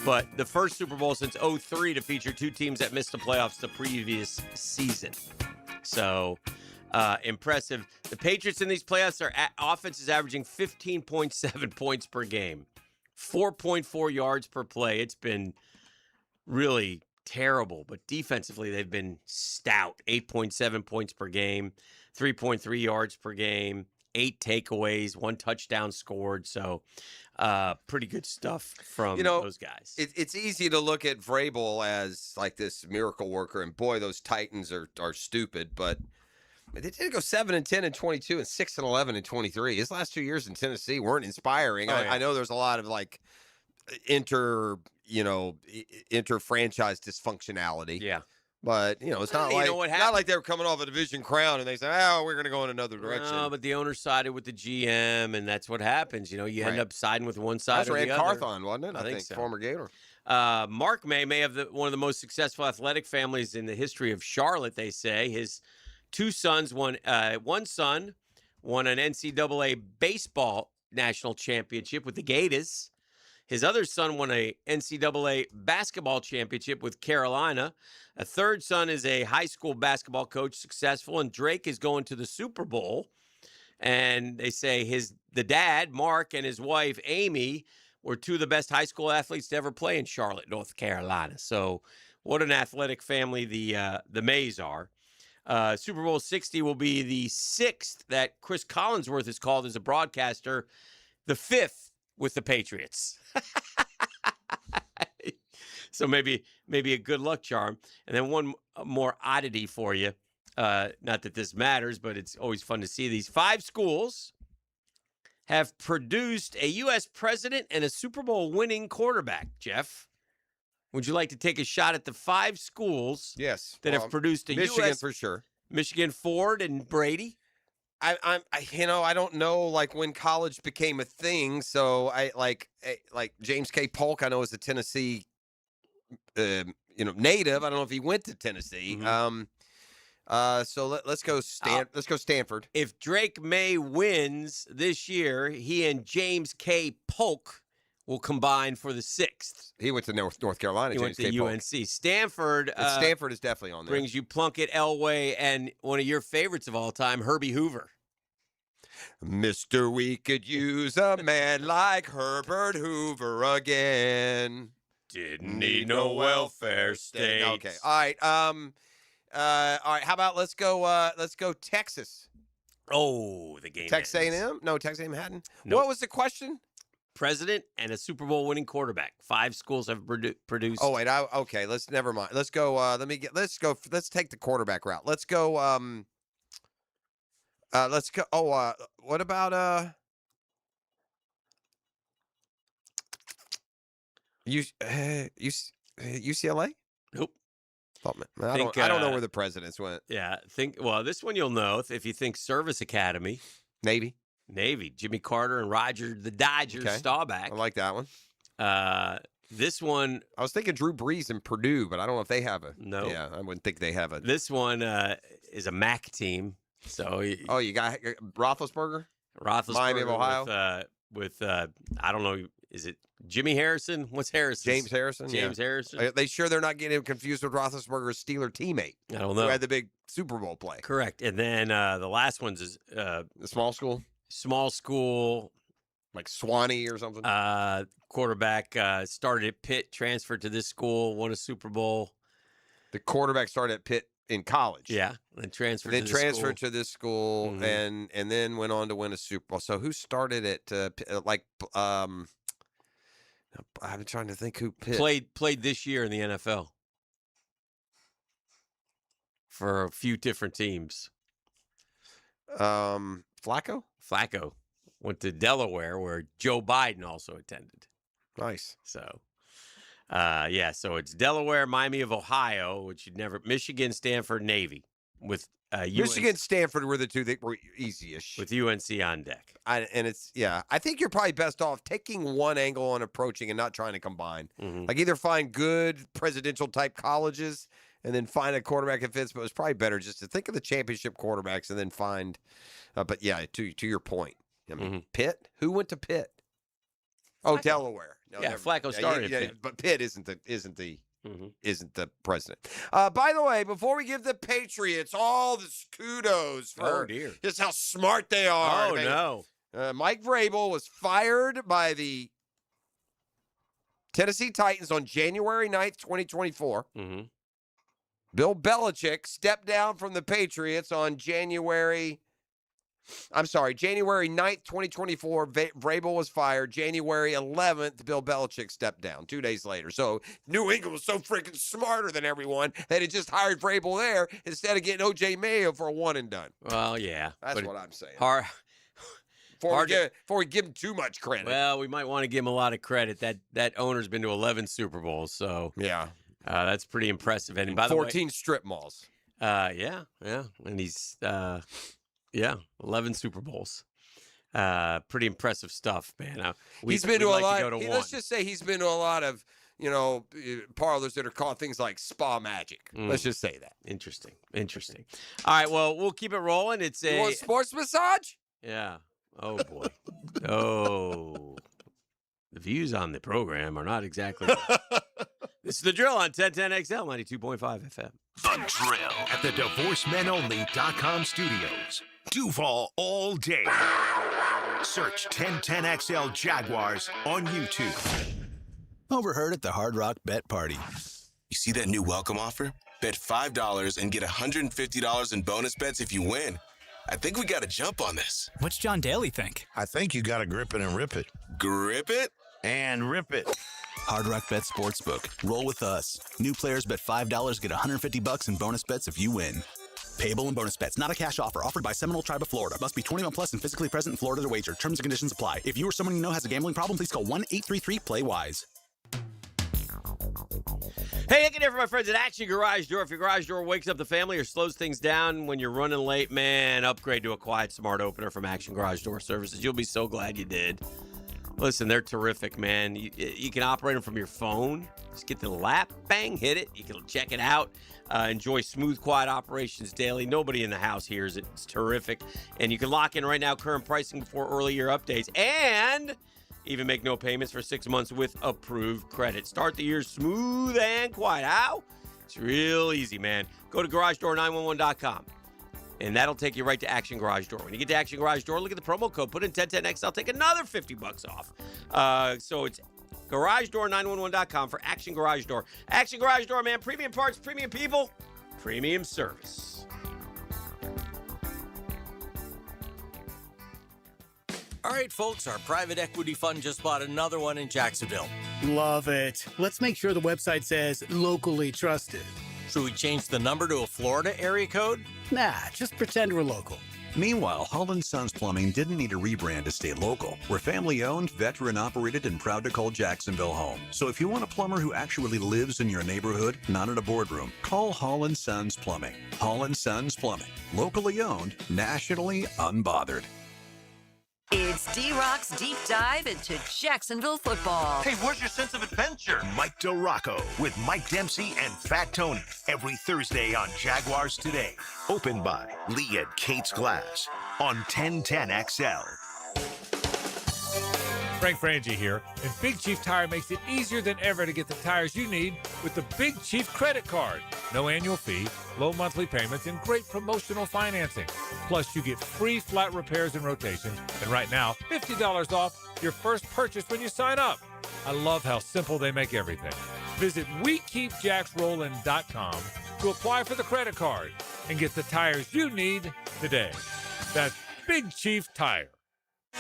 [SPEAKER 17] But the first Super Bowl since 2003 to feature 2 teams that missed the playoffs the previous season. So impressive. The Patriots in these playoffs, their offense is averaging 15.7 points per game, 4.4 yards per play. It's been really terrible, but defensively they've been stout. 8.7 points per game, 3.3 yards per game, 8 takeaways, 1 touchdown scored. So pretty good stuff from those guys.
[SPEAKER 9] It's easy to look at Vrabel as like this miracle worker, and boy, those Titans are stupid, but they did go 7-10 and 22 and 6-11 and 23. His last 2 years in Tennessee weren't inspiring. I know there's a lot of like inter-franchise dysfunctionality.
[SPEAKER 17] Yeah.
[SPEAKER 9] But, it's not like they were coming off a division crown and they said, we're going to go in another direction.
[SPEAKER 17] No, but the owner sided with the GM, and that's what happens. You end up siding with one side or the other.
[SPEAKER 9] That's Carthon, wasn't it? I think
[SPEAKER 17] so.
[SPEAKER 9] Former Gator.
[SPEAKER 17] Mark may have one of the most successful athletic families in the history of Charlotte, they say. His 2 sons one son won an NCAA baseball national championship with the Gators. His other son won a NCAA basketball championship with Carolina. A third son is a high school basketball coach, successful, and Drake is going to the Super Bowl. And they say the dad, Mark, and his wife, Amy, were two of the best high school athletes to ever play in Charlotte, North Carolina. So what an athletic family the Mays are. Super Bowl 60 will be the 6th that Chris Collinsworth is called as a broadcaster, the 5th with the Patriots. So maybe a good luck charm. And then one more oddity for you. Not that this matters, but it's always fun to see these. 5 schools have produced a U.S. president and a Super Bowl winning quarterback. Jeff, would you like to take a shot at the 5 schools that have produced a
[SPEAKER 9] Michigan
[SPEAKER 17] U.S.
[SPEAKER 9] for sure.
[SPEAKER 17] Michigan, Ford, and Brady?
[SPEAKER 9] I don't know like when college became a thing. So I like James K. Polk. I know is a Tennessee, native. I don't know if he went to Tennessee. So let's go Stanford.
[SPEAKER 17] If Drake May wins this year, he and James K. Polk will combine for the 6th.
[SPEAKER 9] He went to North Carolina.
[SPEAKER 17] He went to UNC. Stanford.
[SPEAKER 9] Stanford is definitely on there.
[SPEAKER 17] Brings you Plunkett, Elway, and one of your favorites of all time, Herbie Hoover.
[SPEAKER 9] Mr. We could use a man like Herbert Hoover again.
[SPEAKER 17] Didn't need no welfare state.
[SPEAKER 9] Okay. All right. All right. How about let's go Texas.
[SPEAKER 17] Oh, the game.
[SPEAKER 9] Texas A&M? No, Texas A&M hadn't.
[SPEAKER 17] Nope.
[SPEAKER 9] What was the question?
[SPEAKER 17] President and a Super Bowl winning quarterback. 5 schools have produced.
[SPEAKER 9] Oh wait, okay. Never mind. Let's go. Let's take the quarterback route. Let's go. Oh, what about UCLA?
[SPEAKER 17] Nope.
[SPEAKER 9] I don't know where the presidents went.
[SPEAKER 17] Yeah, this one you'll know if you think Service Academy.
[SPEAKER 9] Navy,
[SPEAKER 17] Jimmy Carter and Roger the Dodger Staubach.
[SPEAKER 9] I like that one.
[SPEAKER 17] This one,
[SPEAKER 9] I was thinking Drew Brees and Purdue, but I don't know if they have a.
[SPEAKER 17] No,
[SPEAKER 9] yeah, I wouldn't think they have a.
[SPEAKER 17] This one is a MAC team. So,
[SPEAKER 9] you got Roethlisberger,
[SPEAKER 17] Miami
[SPEAKER 9] of Ohio,
[SPEAKER 17] with I don't know, is it Jimmy Harrison? What's Harrison?
[SPEAKER 9] James Harrison.
[SPEAKER 17] Harrison.
[SPEAKER 9] Are they sure they're not getting him confused with Roethlisberger's Steeler teammate?
[SPEAKER 17] I don't know.
[SPEAKER 9] Who had the big Super Bowl play?
[SPEAKER 17] Correct. And then the last one's is
[SPEAKER 9] the small school.
[SPEAKER 17] Small school,
[SPEAKER 9] like Swanee or something.
[SPEAKER 17] Quarterback started at Pitt, transferred to this school, won a Super Bowl.
[SPEAKER 9] The quarterback started at Pitt in college.
[SPEAKER 17] Yeah, and transferred.
[SPEAKER 9] To this school, and then went on to win a Super Bowl. So who started at I'm trying to think who Pitt
[SPEAKER 17] played this year in the NFL for a few different teams.
[SPEAKER 9] Flacco
[SPEAKER 17] went to Delaware, where Joe Biden also attended.
[SPEAKER 9] Nice.
[SPEAKER 17] So, so it's Delaware, Miami of Ohio, which you'd never. Michigan, Stanford, Navy, with
[SPEAKER 9] Michigan, Stanford were the two that were easiest.
[SPEAKER 17] With UNC on deck.
[SPEAKER 9] I think you're probably best off taking one angle on approaching and not trying to combine. Like either find good presidential type colleges and then find a quarterback that fits, but it's probably better just to think of the championship quarterbacks and then find. But yeah, to your point, I mean, Pitt. Who went to Pitt? Oh, Flacco. Delaware. No,
[SPEAKER 17] Flacco started at Pitt.
[SPEAKER 9] But Pitt isn't the president. By the way, before we give the Patriots all the kudos for just how smart they are.
[SPEAKER 17] Oh, no.
[SPEAKER 9] Mike Vrabel was fired by the Tennessee Titans on January 9th, 2024. Bill Belichick stepped down from the Patriots on January 9th, 2024. Vrabel was fired. January 11th, Bill Belichick stepped down 2 days later. So New England was so freaking smarter than everyone that it just hired Vrabel there instead of getting O.J. Mayo for a one and done.
[SPEAKER 17] Well, yeah.
[SPEAKER 9] That's what I'm saying. Before we give him too much credit.
[SPEAKER 17] Well, we might want to give him a lot of credit. That owner's been to 11 Super Bowls, so yeah, that's pretty impressive. And by the way,
[SPEAKER 9] 14 strip malls.
[SPEAKER 17] Yeah, and he's 11 Super Bowls. Pretty impressive stuff, man.
[SPEAKER 9] He's been to a lot. Let's just say he's been to a lot of parlors that are called things like Spa Magic. Let's just say that.
[SPEAKER 17] Interesting. All right, well, we'll keep it rolling. It's
[SPEAKER 9] you want sports massage?
[SPEAKER 17] Yeah. Oh boy. Oh, the The views on the program are not exactly. This is The Drill on 1010XL 92.5 FM.
[SPEAKER 3] The Drill at the DivorceMenOnly.com studios. Duval all day. Search 1010XL Jaguars on YouTube.
[SPEAKER 10] Overheard at the Hard Rock Bet Party. You see that new welcome offer? Bet $5 and get $150 in bonus bets if you win. I think we got to jump on this.
[SPEAKER 14] What's John Daly think?
[SPEAKER 15] I think you got to grip it and rip it.
[SPEAKER 10] Grip it?
[SPEAKER 15] And rip it.
[SPEAKER 14] Hard Rock Bet Sportsbook. Roll with us. New players bet $5, get $150 in bonus bets if you win. Payable in bonus bets. Not a cash offer. Offered by Seminole Tribe of Florida. Must be 21 plus and physically present in Florida to wager. Terms and conditions apply. If you or someone you know has a gambling problem, please call 1-833-PLAY-WISE.
[SPEAKER 17] Hey, again here for my friends at Action Garage Door. If your garage door wakes up the family or slows things down when you're running late, man, upgrade to a quiet, smart opener from Action Garage Door Services. You'll be so glad you did. Listen, they're terrific, man. You can operate them from your phone. Just get to the lap, bang, hit it. You can check it out. Enjoy smooth, quiet operations daily. Nobody in the house hears it. It's terrific. And you can lock in right now current pricing before early year updates. And even make no payments for 6 months with approved credit. Start the year smooth and quiet. How? It's real easy, man. Go to GarageDoor911.com. And that'll take you right to Action Garage Door. When you get to Action Garage Door, look at the promo code. Put in 1010XL. Take another $50 off. So it's GarageDoor911.com for Action Garage Door. Action Garage Door, man. Premium parts, premium people, premium service.
[SPEAKER 20] All right, folks, our private equity fund just bought another one in Jacksonville.
[SPEAKER 16] Love it. Let's make sure the website says locally trusted.
[SPEAKER 20] Should we change the number to a Florida area code?
[SPEAKER 16] Nah, just pretend we're local.
[SPEAKER 24] Meanwhile, Hollis Sons Plumbing didn't need a rebrand to stay local. We're family-owned, veteran-operated, and proud to call Jacksonville home. So if you want a plumber who actually lives in your neighborhood, not in a boardroom, call Hollis Sons Plumbing. Hollis Sons Plumbing. Locally owned, nationally unbothered.
[SPEAKER 7] It's D-Rock's Deep Dive into Jacksonville football.
[SPEAKER 3] Hey, where's your sense of adventure? Mike DeRocco with Mike Dempsey and Fat Tony every Thursday on Jaguars Today. Opened by Lee and Kate's Glass on 1010XL.
[SPEAKER 6] Frank Frangie here, and Big Chief Tire makes it easier than ever to get the tires you need with the Big Chief credit card. No annual fee, low monthly payments, and great promotional financing. Plus, you get free flat repairs and rotations, and right now, $50 off your first purchase when you sign up. I love how simple they make everything. Visit WeKeepJacksRollin.com to apply for the credit card and get the tires you need today. That's Big Chief Tire.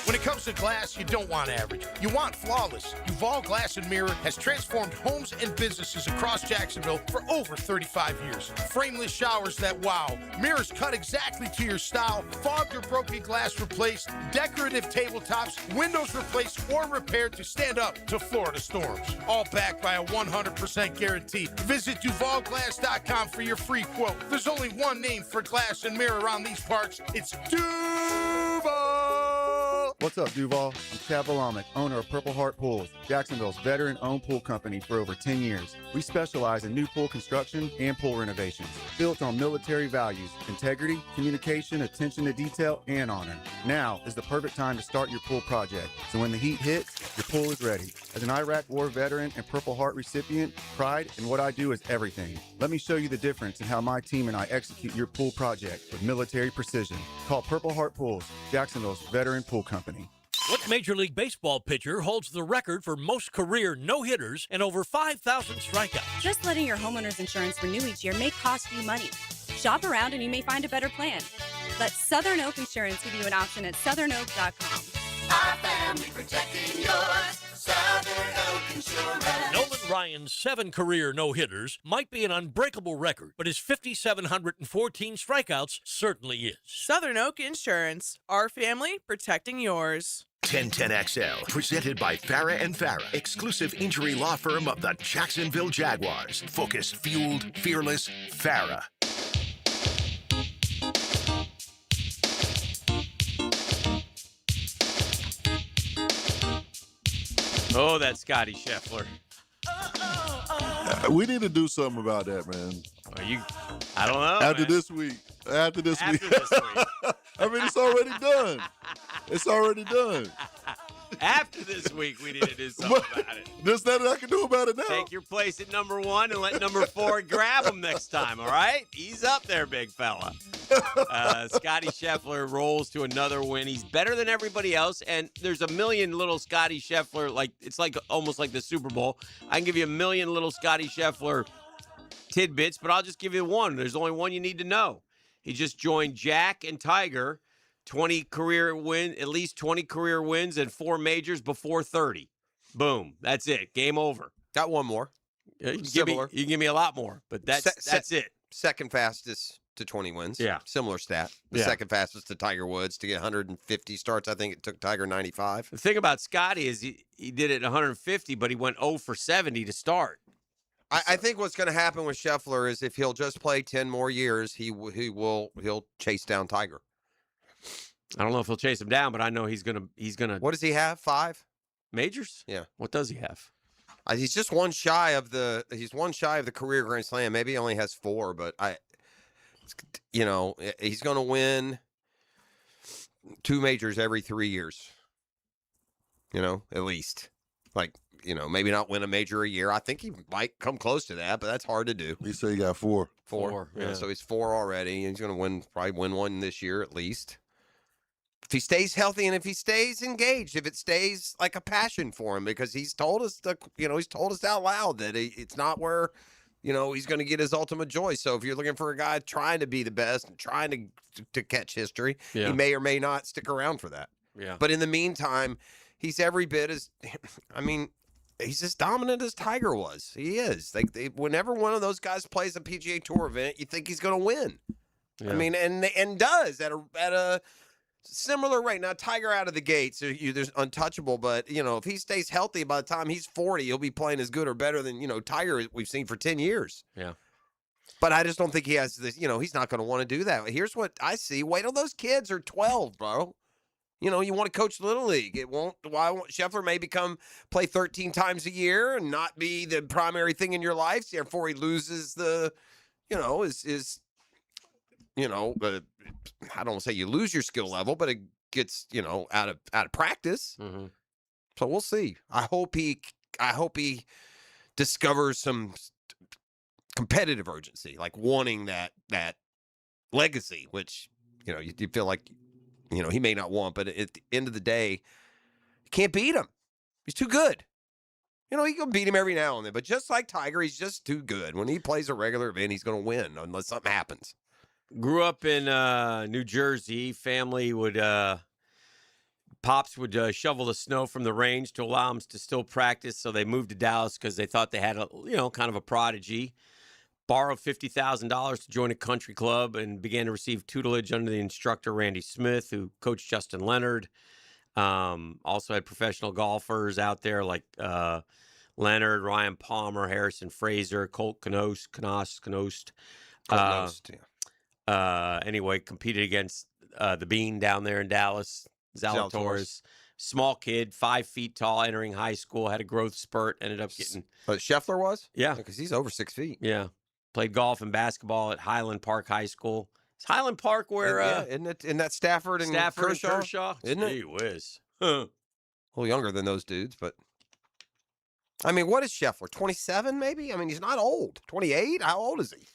[SPEAKER 15] When it comes to glass, you don't want average. You want flawless. Duval Glass and Mirror has transformed homes and businesses across Jacksonville for over 35 years. Frameless showers that wow. Mirrors cut exactly to your style. Fogged or broken glass replaced. Decorative tabletops. Windows replaced or repaired to stand up to Florida storms. All backed by a 100% guarantee. Visit DuvalGlass.com for your free quote. There's only one name for glass and mirror around these parts. It's Duval!
[SPEAKER 26] What's up, Duval? I'm Chad Valamek, owner of Purple Heart Pools, Jacksonville's veteran-owned pool company for over 10 years. We specialize in new pool construction and pool renovations, built on military values, integrity, communication, attention to detail, and honor. Now is the perfect time to start your pool project, so when the heat hits, your pool is ready. As an Iraq War veteran and Purple Heart recipient, pride in what I do is everything. Let me show you the difference in how my team and I execute your pool project with military precision. Call Purple Heart Pools, Jacksonville's veteran pool company.
[SPEAKER 18] What Major League Baseball pitcher holds the record for most career no-hitters and over 5,000 strikeouts?
[SPEAKER 27] Just letting your homeowner's insurance renew each year may cost you money. Shop around and you may find a better plan. Let Southern Oak Insurance give you an option at southernoak.com.
[SPEAKER 1] Our family protecting yours. Southern Oak Insurance.
[SPEAKER 18] Nolan Ryan's 7 career no-hitters might be an unbreakable record, but his 5,714 strikeouts certainly is.
[SPEAKER 28] Southern Oak Insurance. Our family protecting yours.
[SPEAKER 3] 1010XL, presented by Farah & Farah, exclusive injury law firm of the Jacksonville Jaguars. Focused, fueled, fearless, Farah.
[SPEAKER 17] Oh, that's Scotty Scheffler.
[SPEAKER 21] We need to do something about that, man.
[SPEAKER 17] I don't know.
[SPEAKER 21] After this week. I mean, it's already done. It's already done.
[SPEAKER 17] After this week, we need to do something about it.
[SPEAKER 21] There's nothing I can do about it now.
[SPEAKER 17] Take your place at number 1 and let number 4 grab him next time, all right? Ease up there, big fella. Scotty Scheffler rolls to another win. He's better than everybody else, and there's a million little Scotty Scheffler, like it's like almost like the Super Bowl. I can give you a million little Scotty Scheffler tidbits, but I'll just give you one. There's only one you need to know. He just joined Jack and Tiger, at least 20 career wins and 4 majors before 30. Boom. That's it. Game over.
[SPEAKER 9] Got one more.
[SPEAKER 17] You can give me a lot more, but that's it.
[SPEAKER 9] Second fastest to 20 wins.
[SPEAKER 17] Yeah.
[SPEAKER 9] Similar stat. The second fastest to Tiger Woods to get 150 starts. I think it took Tiger 95.
[SPEAKER 17] The thing about Scotty is he did it at 150, but he went 0 for 70 to start.
[SPEAKER 9] I think what's going to happen with Scheffler is if he'll just play 10 more years, he'll chase down Tiger.
[SPEAKER 17] I don't know if he'll chase him down, but I know he's gonna.
[SPEAKER 9] What does he have? 5
[SPEAKER 17] majors?
[SPEAKER 9] Yeah.
[SPEAKER 17] What does he have?
[SPEAKER 9] He's just one shy of the career Grand Slam. Maybe he only has 4, but he's going to win 2 majors every 3 years. At least. Maybe not win a major a year. I think he might come close to that, but that's hard to do.
[SPEAKER 21] You say you got 4.
[SPEAKER 9] 4. Yeah. So he's 4 already. He's going to probably win one this year at least. If he stays healthy and if he stays engaged, if it stays like a passion for him, because he's told us out loud that it's not where, he's going to get his ultimate joy. So if you're looking for a guy trying to be the best and trying to catch history, he may or may not stick around for that.
[SPEAKER 17] Yeah.
[SPEAKER 9] But in the meantime, he's every bit as, he's as dominant as Tiger was. He is. Whenever one of those guys plays a PGA Tour event, you think he's going to win.
[SPEAKER 17] Yeah.
[SPEAKER 9] And does at a similar rate. Now, Tiger out of the gate, so there's untouchable, but, if he stays healthy by the time he's 40, he'll be playing as good or better than, Tiger we've seen for 10 years.
[SPEAKER 17] Yeah.
[SPEAKER 9] But I just don't think he has this, he's not going to want to do that. Here's what I see. Wait till those kids are 12, bro. You want to coach Little League. Scheffler may play 13 times a year and not be the primary thing in your life. Therefore, he loses I don't say you lose your skill level, but it gets, out of practice.
[SPEAKER 17] Mm-hmm.
[SPEAKER 9] So we'll see. I hope he discovers some competitive urgency, like wanting that legacy, which, you feel like, he may not want, but at the end of the day, you can't beat him. He's too good. He can beat him every now and then, but just like Tiger, he's just too good. When he plays a regular event, he's going to win unless something happens.
[SPEAKER 17] Grew up in New Jersey. Family Pops would shovel the snow from the range to allow him to still practice. So they moved to Dallas because they thought they had kind of a prodigy. Borrowed $50,000 to join a country club and began to receive tutelage under the instructor Randy Smith, who coached Justin Leonard. Also had professional golfers out there like Leonard, Ryan Palmer, Harrison Fraser, Colt Knost. Anyway, competed against the Bean down there in Dallas, Zalatoris. Small kid, 5 feet tall, entering high school, had a growth spurt, ended up getting.
[SPEAKER 9] But Scheffler was?
[SPEAKER 17] Yeah.
[SPEAKER 9] Because he's over 6 feet.
[SPEAKER 17] Yeah. Played golf and basketball at Highland Park High School. Is Highland Park where...
[SPEAKER 9] isn't it in that Stafford and Kershaw? Isn't it?
[SPEAKER 17] Gee whiz.
[SPEAKER 9] A little younger than those dudes, but... what is Scheffler? 27 maybe? He's not old. 28? How old is he?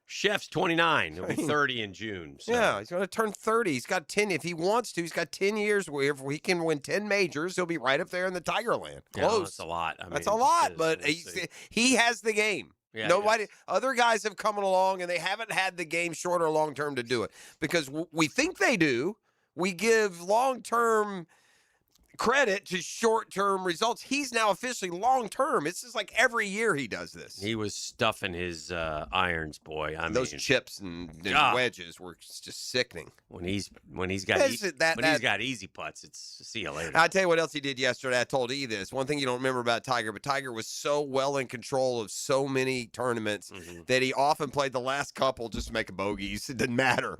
[SPEAKER 17] Chef's 29. He'll be 30 in June. So.
[SPEAKER 9] Yeah, he's going to turn 30. He's got 10. If he wants to, he's got 10 years where if he can win 10 majors, he'll be right up there in the Tigerland. Close.
[SPEAKER 17] Yeah, that's a lot.
[SPEAKER 9] That's a lot, but he has the game.
[SPEAKER 17] Yeah,
[SPEAKER 9] nobody, other guys have come along and they haven't had the game short or long term to do it because we think they do. We give long term credit to short-term results. He's now officially long-term. It's just like every year he does this.
[SPEAKER 17] He was stuffing his irons, boy.
[SPEAKER 9] Those chips and wedges were just sickening.
[SPEAKER 17] When he's got easy putts, it's see you later.
[SPEAKER 9] I'll tell you what else he did yesterday. I told E this. One thing you don't remember about Tiger, but Tiger was so well in control of so many tournaments that he often played the last couple just to make a bogeys. It didn't matter.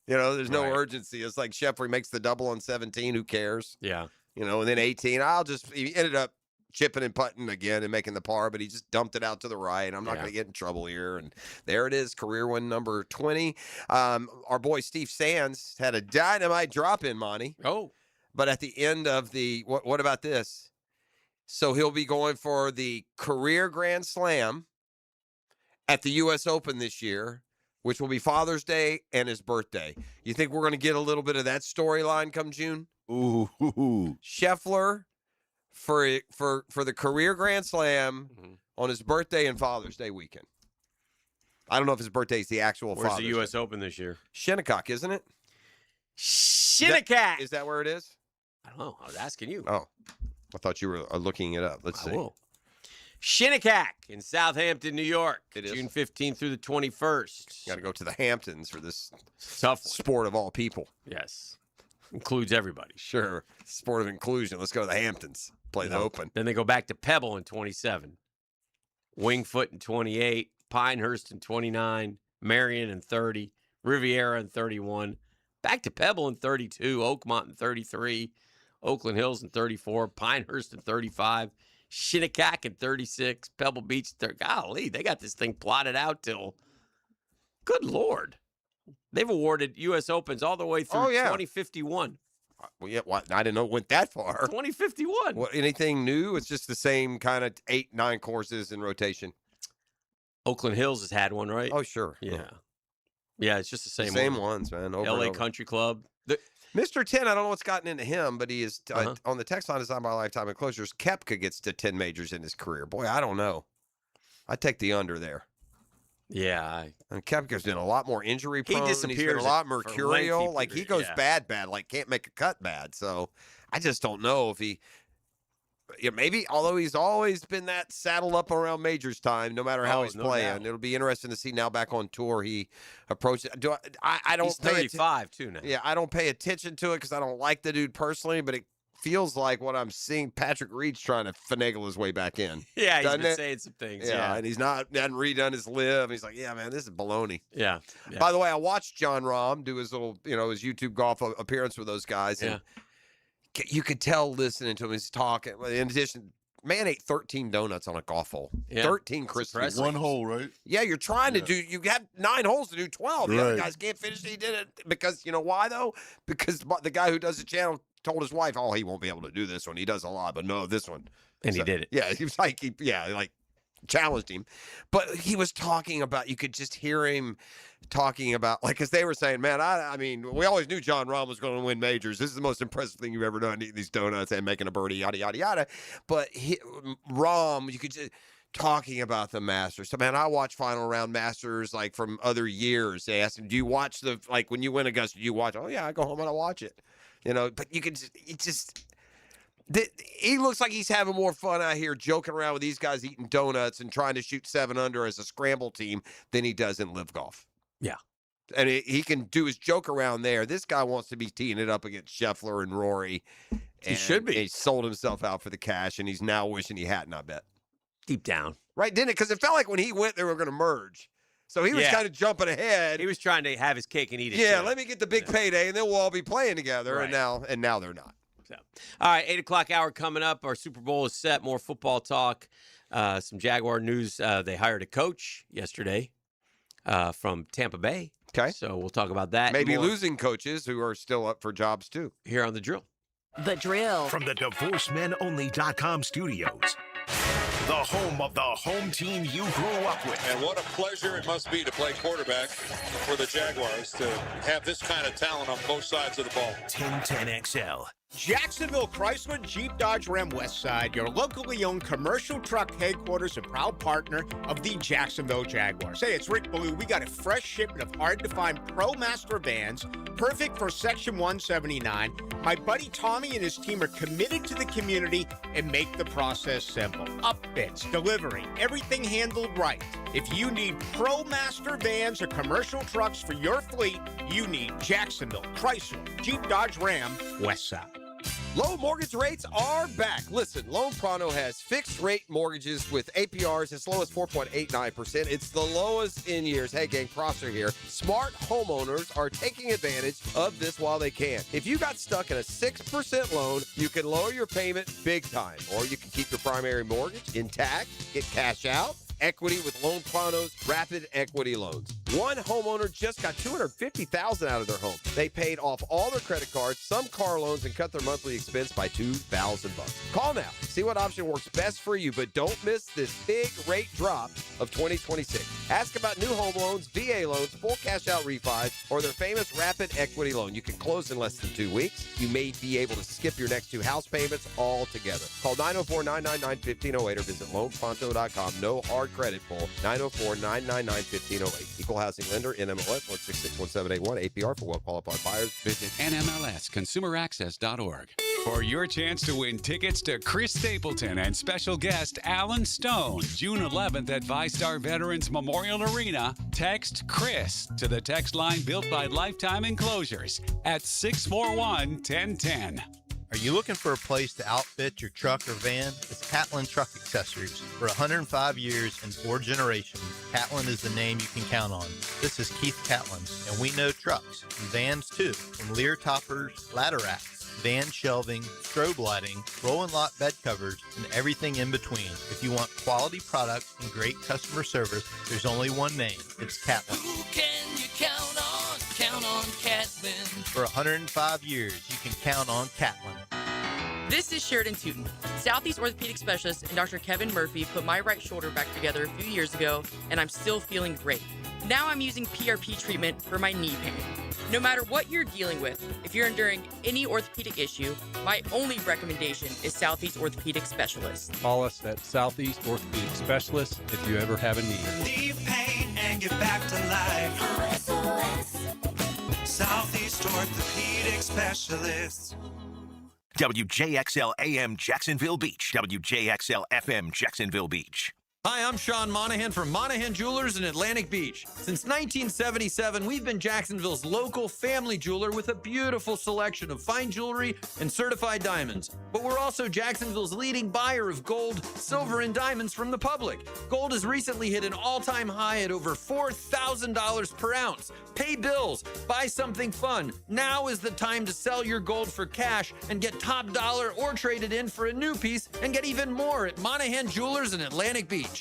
[SPEAKER 9] There's no urgency. It's like Scheffler makes the double on 17. Who cares?
[SPEAKER 17] Yeah.
[SPEAKER 9] And then 18, he ended up chipping and putting again and making the par, but he just dumped it out to the right. I'm not going to get in trouble here. And there it is, career win number 20. Our boy Steve Sands had a dynamite drop in, Monty.
[SPEAKER 17] Oh.
[SPEAKER 9] But at the end of the what about this? So he'll be going for the career Grand Slam at the U.S. Open this year, which will be Father's Day and his birthday. You think we're going to get a little bit of that storyline come June?
[SPEAKER 21] Ooh.
[SPEAKER 9] Scheffler for the career Grand Slam on his birthday and Father's Day weekend. I don't know if his birthday is the actual
[SPEAKER 17] Where's
[SPEAKER 9] Father's
[SPEAKER 17] the U.S.
[SPEAKER 9] Day.
[SPEAKER 17] Open this year?
[SPEAKER 9] Shinnecock, isn't it?
[SPEAKER 17] Shinnecock.
[SPEAKER 9] Is that where it is?
[SPEAKER 17] I don't know. I was asking you.
[SPEAKER 9] Oh, I thought you were looking it up. Let's see.
[SPEAKER 17] Will. Shinnecock in Southampton, New York.
[SPEAKER 9] It is.
[SPEAKER 17] June 15th through the 21st.
[SPEAKER 9] Got to go to the Hamptons for this
[SPEAKER 17] tough
[SPEAKER 9] sport of all people.
[SPEAKER 17] Yes. Includes everybody.
[SPEAKER 9] Sure. Sport of inclusion. Let's go to the Hamptons. Play the Open.
[SPEAKER 17] Then they go back to Pebble in 27. Wingfoot in 28. Pinehurst in 29. Marion in 30. Riviera in 31. Back to Pebble in 32. Oakmont in 33. Oakland Hills in 34. Pinehurst in 35. Shinnecock in 36. Pebble Beach in 30. Golly, they got this thing plotted out till, good Lord. They've awarded U.S. Opens all the way through 2051.
[SPEAKER 9] Well, yeah, I didn't know it went that far.
[SPEAKER 17] 2051.
[SPEAKER 9] What, anything new? It's just the same kind of 8-9 courses in rotation.
[SPEAKER 17] Oakland Hills has had one, right?
[SPEAKER 9] Oh, sure.
[SPEAKER 17] Yeah. Yeah, it's just the same
[SPEAKER 9] ones, man. Over
[SPEAKER 17] L.A.
[SPEAKER 9] and over.
[SPEAKER 17] Country Club.
[SPEAKER 9] Mr. 10, I don't know what's gotten into him, but he is on the text line designed by Lifetime Enclosures. Koepka gets to 10 majors in his career. Boy, I don't know. I take the under there.
[SPEAKER 17] Yeah.
[SPEAKER 9] And Koepka's been a lot more injury prone.
[SPEAKER 17] He
[SPEAKER 9] He's been
[SPEAKER 17] disappears
[SPEAKER 9] a lot
[SPEAKER 17] for
[SPEAKER 9] mercurial.
[SPEAKER 17] lengthy
[SPEAKER 9] Like, he
[SPEAKER 17] periods,
[SPEAKER 9] goes bad, like, can't make a cut bad. So, I just don't know if he... Yeah, maybe, although he's always been that saddled up around majors time, no matter how he's playing.
[SPEAKER 17] doubt.
[SPEAKER 9] It'll be interesting to see now back on tour he approaches. I don't
[SPEAKER 17] He's
[SPEAKER 9] pay
[SPEAKER 17] 35 too now.
[SPEAKER 9] Yeah, I don't pay attention to it because I don't like the dude personally, but it feels like what I'm seeing Patrick Reed's trying to finagle his way back in.
[SPEAKER 17] Yeah, he's
[SPEAKER 9] Doesn't
[SPEAKER 17] been
[SPEAKER 9] it?
[SPEAKER 17] saying some things.
[SPEAKER 9] Yeah,
[SPEAKER 17] Yeah.
[SPEAKER 9] and he's hadn't redone his live. He's like, yeah, man, this is baloney.
[SPEAKER 17] Yeah.
[SPEAKER 9] By the way, I watched John Rahm do his little, his YouTube golf appearance with those guys, and you could tell listening to him, he's talking. In addition, man ate 13 donuts on a golf hole.
[SPEAKER 17] Yeah.
[SPEAKER 9] 13 crispy.
[SPEAKER 21] One hole, right?
[SPEAKER 9] Yeah, you're trying to do, you have 9 holes to do 12. The other
[SPEAKER 21] Right.
[SPEAKER 9] guys can't finish. He did it because, you know why, though? Because the guy who does the channel told his wife, oh, he won't be able to do this one. He does a lot, but no, this one.
[SPEAKER 17] And he did it.
[SPEAKER 9] Yeah, he was like, challenged him. But he was talking about, you could just hear him talking about, like, because they were saying, man, I mean, we always knew John Rahm was going to win majors. This is the most impressive thing you've ever done, eating these donuts and making a birdie, yada, yada, yada. But Rahm, you could just, talking about the Masters. So, man, I watch final round Masters, like, from other years. They asked him, do you watch like, when you win Augusta, do you watch? Oh, yeah, I go home and I watch it. But you could he looks like he's having more fun out here joking around with these guys eating donuts and trying to shoot 7 under as a scramble team than he does in live golf.
[SPEAKER 17] Yeah.
[SPEAKER 9] And he can do his joke around there. This guy wants to be teeing it up against Scheffler and Rory.
[SPEAKER 17] He should be.
[SPEAKER 9] He sold himself out for the cash, and he's now wishing he hadn't, I bet.
[SPEAKER 17] Deep down.
[SPEAKER 9] Right, didn't it? Because it felt like when he went, they were going to merge. So he was kind of jumping ahead.
[SPEAKER 17] He was trying to have his cake and eat it.
[SPEAKER 9] Yeah,
[SPEAKER 17] too.
[SPEAKER 9] let me get the big payday, and then we'll all be playing together.
[SPEAKER 17] Right.
[SPEAKER 9] And now they're not.
[SPEAKER 17] So, all right, 8 o'clock hour coming up. Our Super Bowl is set. More football talk. Some Jaguar news. They hired a coach yesterday from Tampa Bay.
[SPEAKER 9] Okay.
[SPEAKER 17] So we'll talk about that.
[SPEAKER 9] Maybe
[SPEAKER 17] more
[SPEAKER 9] losing coaches who are still up for jobs, too.
[SPEAKER 17] here on The Drill.
[SPEAKER 7] The Drill.
[SPEAKER 3] From the DivorceMenOnly.com studios. The home of the home team you grew up with.
[SPEAKER 2] And what a pleasure it must be to play quarterback for the Jaguars, to have this kind of talent on both sides of the ball.
[SPEAKER 3] 1010XL.
[SPEAKER 4] Jacksonville Chrysler Jeep Dodge Ram Westside, your locally owned commercial truck headquarters and proud partner of the Jacksonville Jaguars. Hey, it's Rick Ballou. We got a fresh shipment of hard-to-find ProMaster vans, perfect for Section 179. My buddy Tommy and his team are committed to the community and make the process simple. Upfits, delivery, everything handled right. If you need ProMaster vans or commercial trucks for your fleet, you need Jacksonville Chrysler Jeep Dodge Ram Westside.
[SPEAKER 9] Low mortgage rates are back. Listen, Loan Pronto has fixed rate mortgages with APRs as low as 4.89%. It's the lowest in years. Hey, gang, Prosser here. Smart homeowners are taking advantage of this while they can. If you got stuck in a 6% loan, you can lower your payment big time, or you can keep your primary mortgage intact, get cash out, equity with Loan Pronto's Rapid Equity Loans. One homeowner just got $250,000 out of their home. They paid off all their credit cards, some car loans, and cut their monthly expense by $2,000. Call now. See what option works best for you, but don't miss this big rate drop of 2026. Ask about new home loans, VA loans, full cash out refis, or their famous Rapid Equity Loan. You can close in less than 2 weeks. You may be able to skip your next 2 house payments altogether. Call 904-999-1508 or visit loanpronto.com. No hard credit pull. 904-999-1508. Equal housing lender, NMLS 1661781. APR for well-qualified buyers.
[SPEAKER 5] Visit NMLSconsumeraccess.org. For your chance to win tickets to Chris Stapleton and special guest Alan Stone, June 11th at ViStar Veterans Memorial Arena, text Chris to the text line built by Lifetime Enclosures at 641-1010.
[SPEAKER 8] Are you looking for a place to outfit your truck or van? It's Catlin Truck Accessories. For 105 years and 4 generations, Catlin is the name you can count on. This is Keith Catlin, and we know trucks and vans too, from Lear toppers, ladder racks, van shelving, strobe lighting, roll and lock bed covers, and everything in between. If you want quality products and great customer service, there's only one name. It's Catlin.
[SPEAKER 1] Who can you count on? Count on Catlin.
[SPEAKER 8] For 105 years, you can count on Catlin.
[SPEAKER 11] This is Sheridan Tootin. Southeast Orthopedic Specialist and Dr. Kevin Murphy put my right shoulder back together a few years ago, and I'm still feeling great. Now I'm using PRP treatment for my knee pain. No matter what you're dealing with, if you're enduring any orthopedic issue, my only recommendation is Southeast Orthopedic Specialist.
[SPEAKER 12] Call us at Southeast Orthopedic Specialist if you ever have a need.
[SPEAKER 1] Leave pain and get back to life. SOS. Southeast Orthopedic Specialists.
[SPEAKER 3] WJXL AM Jacksonville Beach. WJXL FM Jacksonville Beach.
[SPEAKER 13] Hi, I'm Sean Monahan from Monahan Jewelers in Atlantic Beach. Since 1977, we've been Jacksonville's local family jeweler with a beautiful selection of fine jewelry and certified diamonds. But we're also Jacksonville's leading buyer of gold, silver, and diamonds from the public. Gold has recently hit an all-time high at over $4,000 per ounce. Pay bills, buy something fun. Now is the time to sell your gold for cash and get top dollar or trade it in for a new piece and get even more at Monahan Jewelers in Atlantic Beach.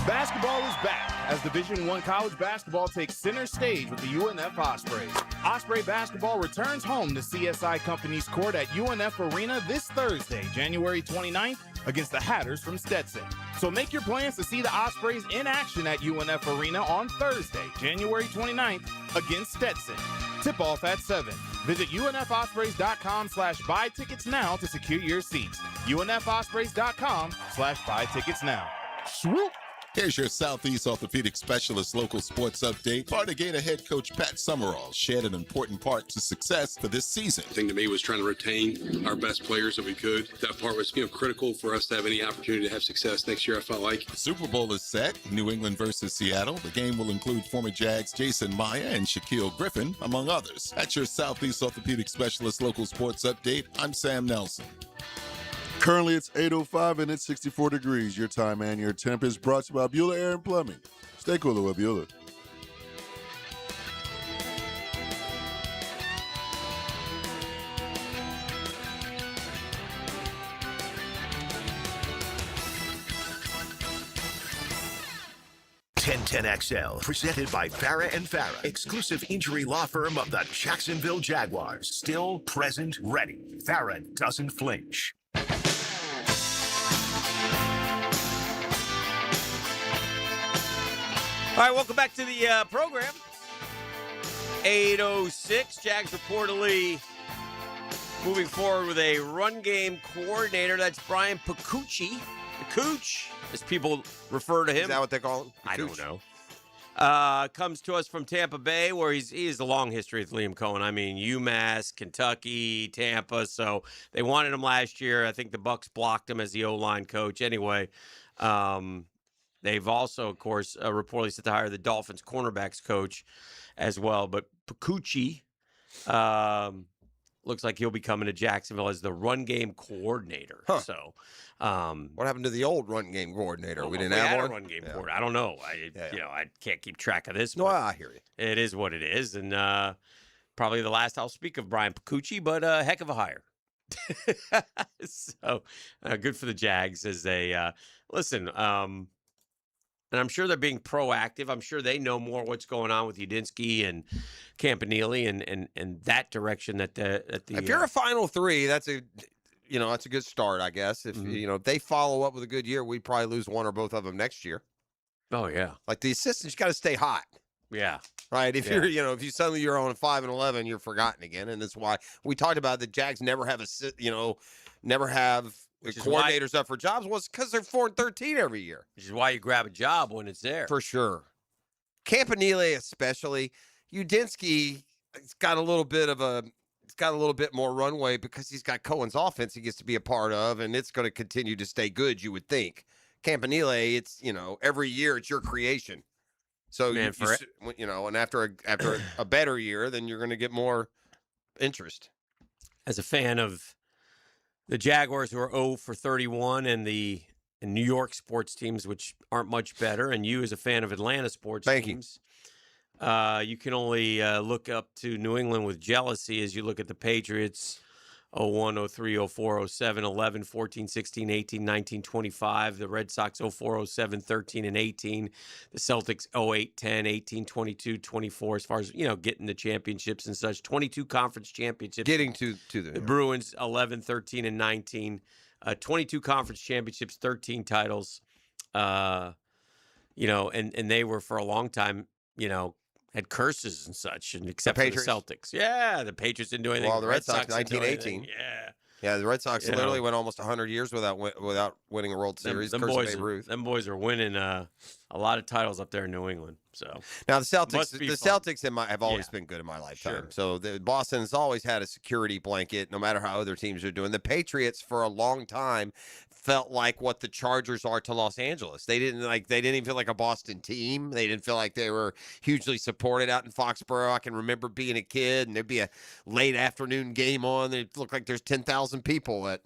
[SPEAKER 19] Basketball is back as Division I college basketball takes center stage with the UNF Ospreys. Osprey basketball returns home to CSI Company's court at UNF Arena this Thursday, January 29th, against the Hatters from Stetson. So make your plans to see the Ospreys in action at UNF Arena on Thursday, January 29th, against Stetson. Tip-off at 7. Visit UNFOspreys.com/buy tickets now to secure your seats. UNFOspreys.com/buy tickets now.
[SPEAKER 22] Swoop. Here's your Southeast Orthopedic Specialist local sports update. Florida Gator head coach Pat Summerall shared an important part to success for this season.
[SPEAKER 25] The thing to me was trying to retain our best players that we could. That part was, critical for us to have any opportunity to have success next year, I felt like.
[SPEAKER 22] The Super Bowl is set, New England versus Seattle. The game will include former Jags Jason Maya and Shaquille Griffin, among others. That's your Southeast Orthopedic Specialist local sports update. I'm Sam Nelson.
[SPEAKER 21] Currently, it's 8:05 and it's 64 degrees. Your time and your temp is brought to you by Buler Air and Plumbing. Stay cooler with Buler.
[SPEAKER 3] XL, presented by Farah and Farah, exclusive injury law firm of the Jacksonville Jaguars. Still present, ready. Farah doesn't flinch.
[SPEAKER 17] All right, welcome back to the program. 8:06, Jags reportedly moving forward with a run game coordinator. That's Brian Pacucci. The Cooch, as people refer to him.
[SPEAKER 9] Is that what they call him?
[SPEAKER 17] I don't know. Comes to us from Tampa Bay, where he has a long history with Liam Cohen. I mean, UMass, Kentucky, Tampa. So they wanted him last year. I think the Bucs blocked him as the O-line coach. Anyway, they've also, of course, reportedly set to hire the Dolphins cornerbacks coach as well. But Pacucci looks like he'll be coming to Jacksonville as the run game coordinator.
[SPEAKER 9] Huh.
[SPEAKER 17] So,
[SPEAKER 9] what happened to the old run game coordinator? We didn't
[SPEAKER 17] we
[SPEAKER 9] have
[SPEAKER 17] had
[SPEAKER 9] one.
[SPEAKER 17] a run game coordinator. I don't know. I can't keep track of this.
[SPEAKER 9] No,
[SPEAKER 17] but
[SPEAKER 9] I hear you.
[SPEAKER 17] It is what it is, and probably the last I'll speak of Brian Pacucci, but a heck of a hire. So good for the Jags as they listen. And I'm sure they're being proactive. I'm sure they know more what's going on with Udinski and Campanile and that direction that the
[SPEAKER 9] if you're a Final Three, that's a good start, I guess. If if they follow up with a good year, we'd probably lose one or both of them next year.
[SPEAKER 17] Oh yeah,
[SPEAKER 9] like the assistants, you got to stay hot.
[SPEAKER 17] Yeah,
[SPEAKER 9] right. If you're if you suddenly you're on 5-11, you're forgotten again, and that's why we talked about the Jags never have coordinators up for jobs was because they're 4-13 every year.
[SPEAKER 17] Which is why you grab a job when it's there.
[SPEAKER 9] For sure. Campanile especially. Udinski, it's got a little bit more runway because he's got Cohen's offense he gets to be a part of, and it's going to continue to stay good, you would think. Campanile, it's, every year it's your creation. So, and after a better year, then you're going to get more interest.
[SPEAKER 17] As a fan of the Jaguars, who are 0 for 31, and the New York sports teams, which aren't much better, and you as a fan of Atlanta sports teams, you can only look up to New England with jealousy as you look at the Patriots 01, 03, 04, 07, 11, 14, 16, 18, 19, 25. The Red Sox 04, 07, 13, and 18. The Celtics 08, 10, 18, 22, 24. As far as, getting the championships and such. 22 conference championships.
[SPEAKER 9] Getting to
[SPEAKER 17] the Bruins 11, 13, and 19. 22 conference championships, 13 titles. And they were for a long time, had curses and such, and except for the Celtics. Yeah, the Patriots didn't do anything.
[SPEAKER 9] Well, the Red Sox 1918. Yeah, the Red Sox literally went almost 100 years without winning a World Series.
[SPEAKER 17] Them boys are winning a lot of titles up there in New England. So
[SPEAKER 9] now the Celtics have always been good in my lifetime.
[SPEAKER 17] Sure.
[SPEAKER 9] So Boston has always had a security blanket, no matter how other teams are doing. The Patriots for a long time felt like what the Chargers are to Los Angeles. They didn't even feel like a Boston team. They didn't feel like they were hugely supported out in Foxborough. I can remember being a kid and there'd be a late afternoon game on. It looked like there's 10,000 people at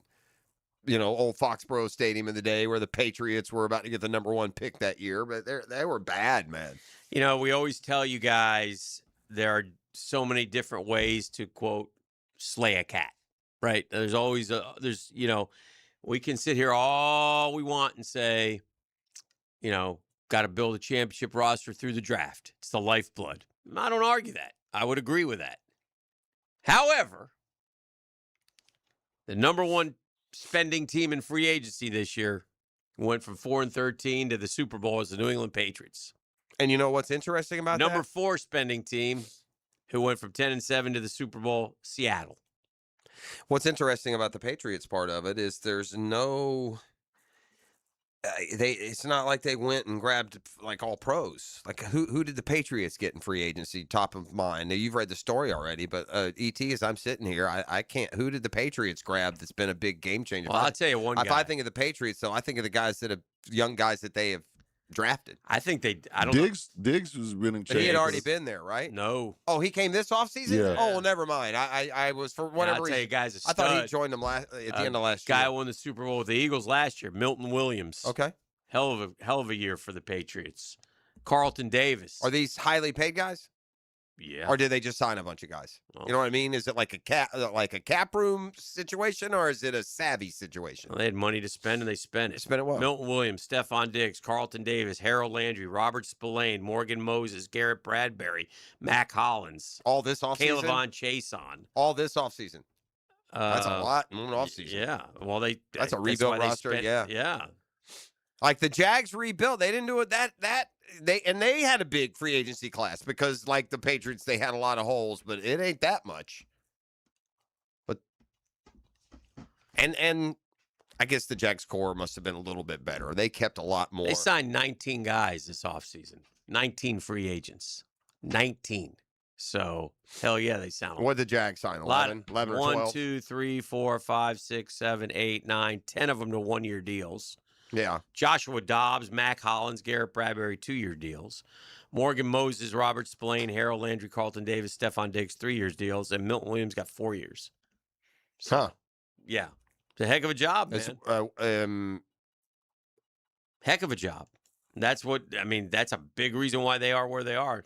[SPEAKER 9] old Foxborough Stadium in the day where the Patriots were about to get the number 1 pick that year, but they were bad, man.
[SPEAKER 17] We always tell you guys there are so many different ways to, quote, slay a cat, right? There's always we can sit here all we want and say, got to build a championship roster through the draft. It's the lifeblood. I don't argue that. I would agree with that. However, the number 1 spending team in free agency this year went from 4-13 to the Super Bowl as the New England Patriots.
[SPEAKER 9] And you know what's interesting about
[SPEAKER 17] number 4 spending team who went from 10-7 to the Super Bowl, Seattle.
[SPEAKER 9] What's interesting about the Patriots part of it is there's no it's not like they went and grabbed like all pros. Like who did the Patriots get in free agency top of mind? Now you've read the story already, but ET, as I'm sitting here, I can't. Who did the Patriots grab that's been a big game changer?
[SPEAKER 17] Well, I'll tell you one guy.
[SPEAKER 9] If I think of the Patriots, though, I think of the young guys that they have drafted.
[SPEAKER 17] I think I don't
[SPEAKER 21] Diggs was winning.
[SPEAKER 9] But he had already been there, right?
[SPEAKER 17] No.
[SPEAKER 9] Oh, he came this offseason?
[SPEAKER 21] Yeah.
[SPEAKER 9] Oh, well, never mind. I was, for whatever reason.
[SPEAKER 17] I'll tell you guys,
[SPEAKER 9] I thought he joined them at the end of last year.
[SPEAKER 17] Guy won the Super Bowl with the Eagles last year, Milton Williams.
[SPEAKER 9] Okay.
[SPEAKER 17] Hell of a year for the Patriots. Carlton Davis.
[SPEAKER 9] Are these highly paid guys?
[SPEAKER 17] Yeah.
[SPEAKER 9] Or did they just sign a bunch of guys? You know what I mean? Is it like a cap room situation, or is it a savvy situation?
[SPEAKER 17] Well, they had money to spend, and they spent it.
[SPEAKER 9] Spent it well.
[SPEAKER 17] Milton Williams, Stephon Diggs, Carlton Davis, Harold Landry, Robert Spillane, Morgan Moses, Garrett Bradbury, Mac Hollins.
[SPEAKER 9] All this offseason?
[SPEAKER 17] Caleb Chason.
[SPEAKER 9] All this offseason? That's a lot in one offseason.
[SPEAKER 17] Yeah. Well,
[SPEAKER 9] that's a rebuild roster.
[SPEAKER 17] Yeah.
[SPEAKER 9] Like the Jags rebuilt. They didn't do it they had a big free agency class because like the Patriots, they had a lot of holes, but it ain't that much. But and I guess the Jags core must have been a little bit better. They kept a lot more.
[SPEAKER 17] They signed 19 guys this offseason. 19 free agents. 19. So, hell yeah, they sound.
[SPEAKER 9] What did the Jags sign? 11 or 12?
[SPEAKER 17] 1, 2, 3, 4, 5, 6, 7, 8, 9, 10 of them to 1-year deals.
[SPEAKER 9] Yeah.
[SPEAKER 17] Joshua Dobbs, Mac Hollins, Garrett Bradbury, 2-year deals. Morgan Moses, Robert Spillane, Harold Landry, Carlton Davis, Stephon Diggs, 3-year deals. And Milton Williams got 4 years. So, yeah. It's a heck of a job, man. Heck of a job. That's that's a big reason why they are where they are.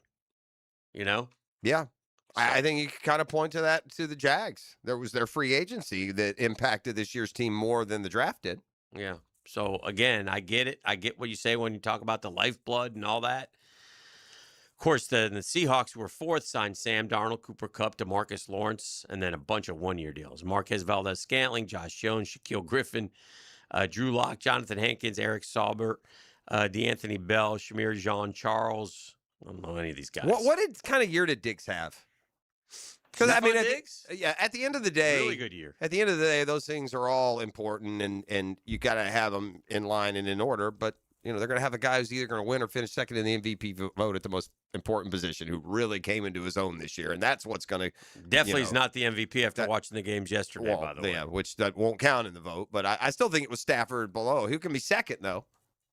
[SPEAKER 9] Yeah. So. I think you could kind of point to that to the Jags. There was their free agency that impacted this year's team more than the draft did.
[SPEAKER 17] Yeah. So, again, I get it. I get what you say when you talk about the lifeblood and all that. Of course, the Seahawks were fourth, signed Sam Darnold, Cooper Kupp, DeMarcus Lawrence, and then a bunch of one-year deals. Marquez Valdez-Scantling, Josh Jones, Shaquille Griffin, Drew Lock, Jonathan Hankins, Eric Saubert, DeAnthony Bell, Shamir Jean-Charles. I don't know any of these guys.
[SPEAKER 9] What kind of year did Diggs have? Because I mean, at the end of the day,
[SPEAKER 17] really good year.
[SPEAKER 9] At the end of the day, those things are all important, and you got to have them in line and in order. But they're going to have a guy who's either going to win or finish second in the MVP vote at the most important position, who really came into his own this year, and that's what's going to
[SPEAKER 17] definitely is not the MVP after watching the games yesterday. By the way,
[SPEAKER 9] which that won't count in the vote. But I still think it was Stafford below. Who can be second though?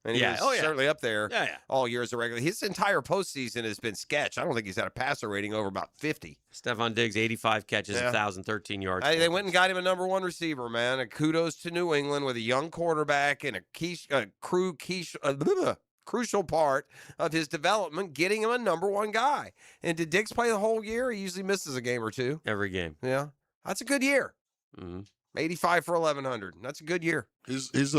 [SPEAKER 9] And he was certainly up there all year as a regular. His entire postseason has been sketch. I don't think he's had a passer rating over about 50.
[SPEAKER 17] Stephon Diggs, 85 catches, 1,013 yards.
[SPEAKER 9] They went and got him a number one receiver, man. And kudos to New England with a young quarterback and a crucial part of his development, getting him a number one guy. And did Diggs play the whole year? He usually misses a game or two.
[SPEAKER 17] Every game.
[SPEAKER 9] Yeah. That's a good year.
[SPEAKER 17] Mm-hmm.
[SPEAKER 9] 85 for 1,100. That's a good year.
[SPEAKER 21] He's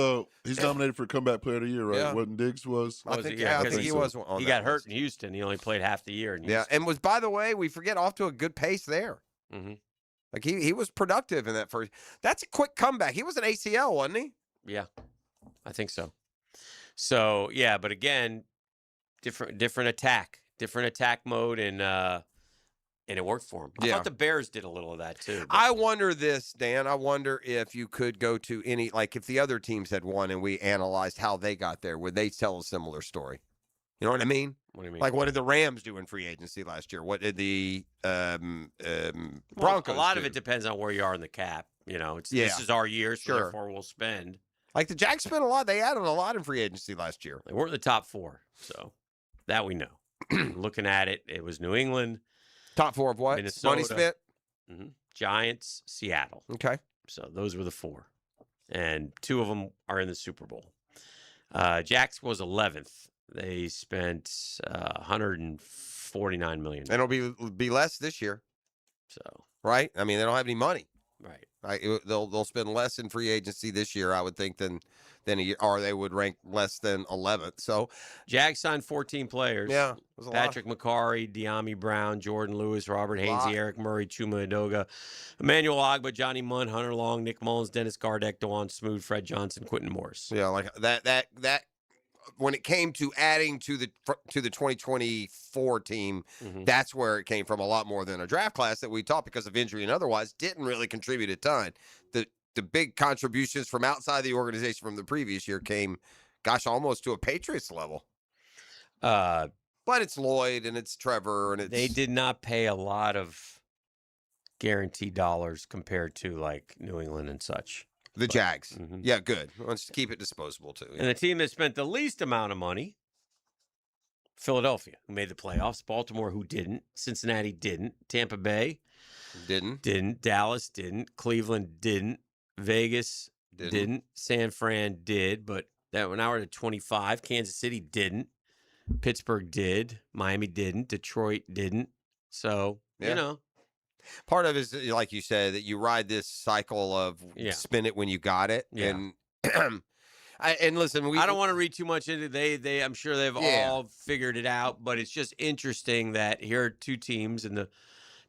[SPEAKER 21] nominated for comeback player of the year, right?
[SPEAKER 9] Yeah.
[SPEAKER 21] Wasn't Diggs was?
[SPEAKER 9] I think he
[SPEAKER 21] so.
[SPEAKER 9] was. On
[SPEAKER 17] he
[SPEAKER 9] that
[SPEAKER 17] got hurt
[SPEAKER 9] list.
[SPEAKER 17] in Houston. He only played half the year.
[SPEAKER 9] And was, by the way, we forget, off to a good pace there.
[SPEAKER 17] Mm-hmm.
[SPEAKER 9] Like he was productive in that first. That's a quick comeback. He was an ACL, wasn't he?
[SPEAKER 17] Yeah, I think so. So yeah, but again, different attack mode, and it worked for him. I thought the Bears did a little of that too.
[SPEAKER 9] I wonder this, Dan. I wonder if you could go to any, like if the other teams had won and we analyzed how they got there, would they tell a similar story? You know what I mean?
[SPEAKER 17] What do you mean?
[SPEAKER 9] Like, what did the Rams do in free agency last year? What did the Broncos
[SPEAKER 17] a lot
[SPEAKER 9] do?
[SPEAKER 17] of it depends on where you are in the cap. This is our year, so
[SPEAKER 9] Sure.
[SPEAKER 17] therefore we'll spend.
[SPEAKER 9] Like the Jags spent a lot. They added a lot in free agency last year.
[SPEAKER 17] They weren't in the top four, so that we know. Looking at it, it was New England.
[SPEAKER 9] Top four of what?
[SPEAKER 17] Minnesota,
[SPEAKER 9] Money spent?
[SPEAKER 17] Giants, Seattle.
[SPEAKER 9] Okay.
[SPEAKER 17] So those were the four. And two of them are in the Super Bowl. Jax was 11th. They spent $149 million.
[SPEAKER 9] And it'll be less this year.
[SPEAKER 17] So
[SPEAKER 9] right? I mean, they don't have any money.
[SPEAKER 17] Right.
[SPEAKER 9] They'll spend less in free agency this year, I would think, than a year, or they would rank less than 11th. So
[SPEAKER 17] Jags signed 14 players.
[SPEAKER 9] Yeah, it was a
[SPEAKER 17] Patrick McCarry, De'Ami Brown, Jordan Lewis, Robert Hainsey, Eric Murray, Chuma Edoga, Emmanuel Ogba, Johnny Munn, Hunter Long, Nick Mullins, Dennis Gardeck, DeJuan Smoot, Fred Johnson, Quentin Morris.
[SPEAKER 9] Yeah, like that. When it came to adding to the 2024 team, that's where it came from, a lot more than a draft class that we taught because of injury and otherwise didn't really contribute a ton. The big contributions from outside the organization from the previous year came, almost to a Patriots level. But it's Lloyd and it's Trevor and
[SPEAKER 17] they did not pay a lot of guaranteed dollars compared to like New England and such.
[SPEAKER 9] The Jags. Yeah, good. Let's keep it disposable, too.
[SPEAKER 17] And the team that spent the least amount of money, Philadelphia, who made the playoffs. Baltimore, who didn't. Cincinnati didn't. Tampa Bay
[SPEAKER 9] didn't.
[SPEAKER 17] Dallas didn't. Cleveland didn't. Vegas didn't. San Fran did, but now we're at 25. Kansas City didn't. Pittsburgh did. Miami didn't. Detroit didn't. So,
[SPEAKER 9] part of it is, like you said, that you ride this cycle of spin it when you got it.
[SPEAKER 17] Yeah.
[SPEAKER 9] And listen,
[SPEAKER 17] I don't want to read too much into it. They I'm sure they've all figured it out, but it's just interesting that here are two teams in the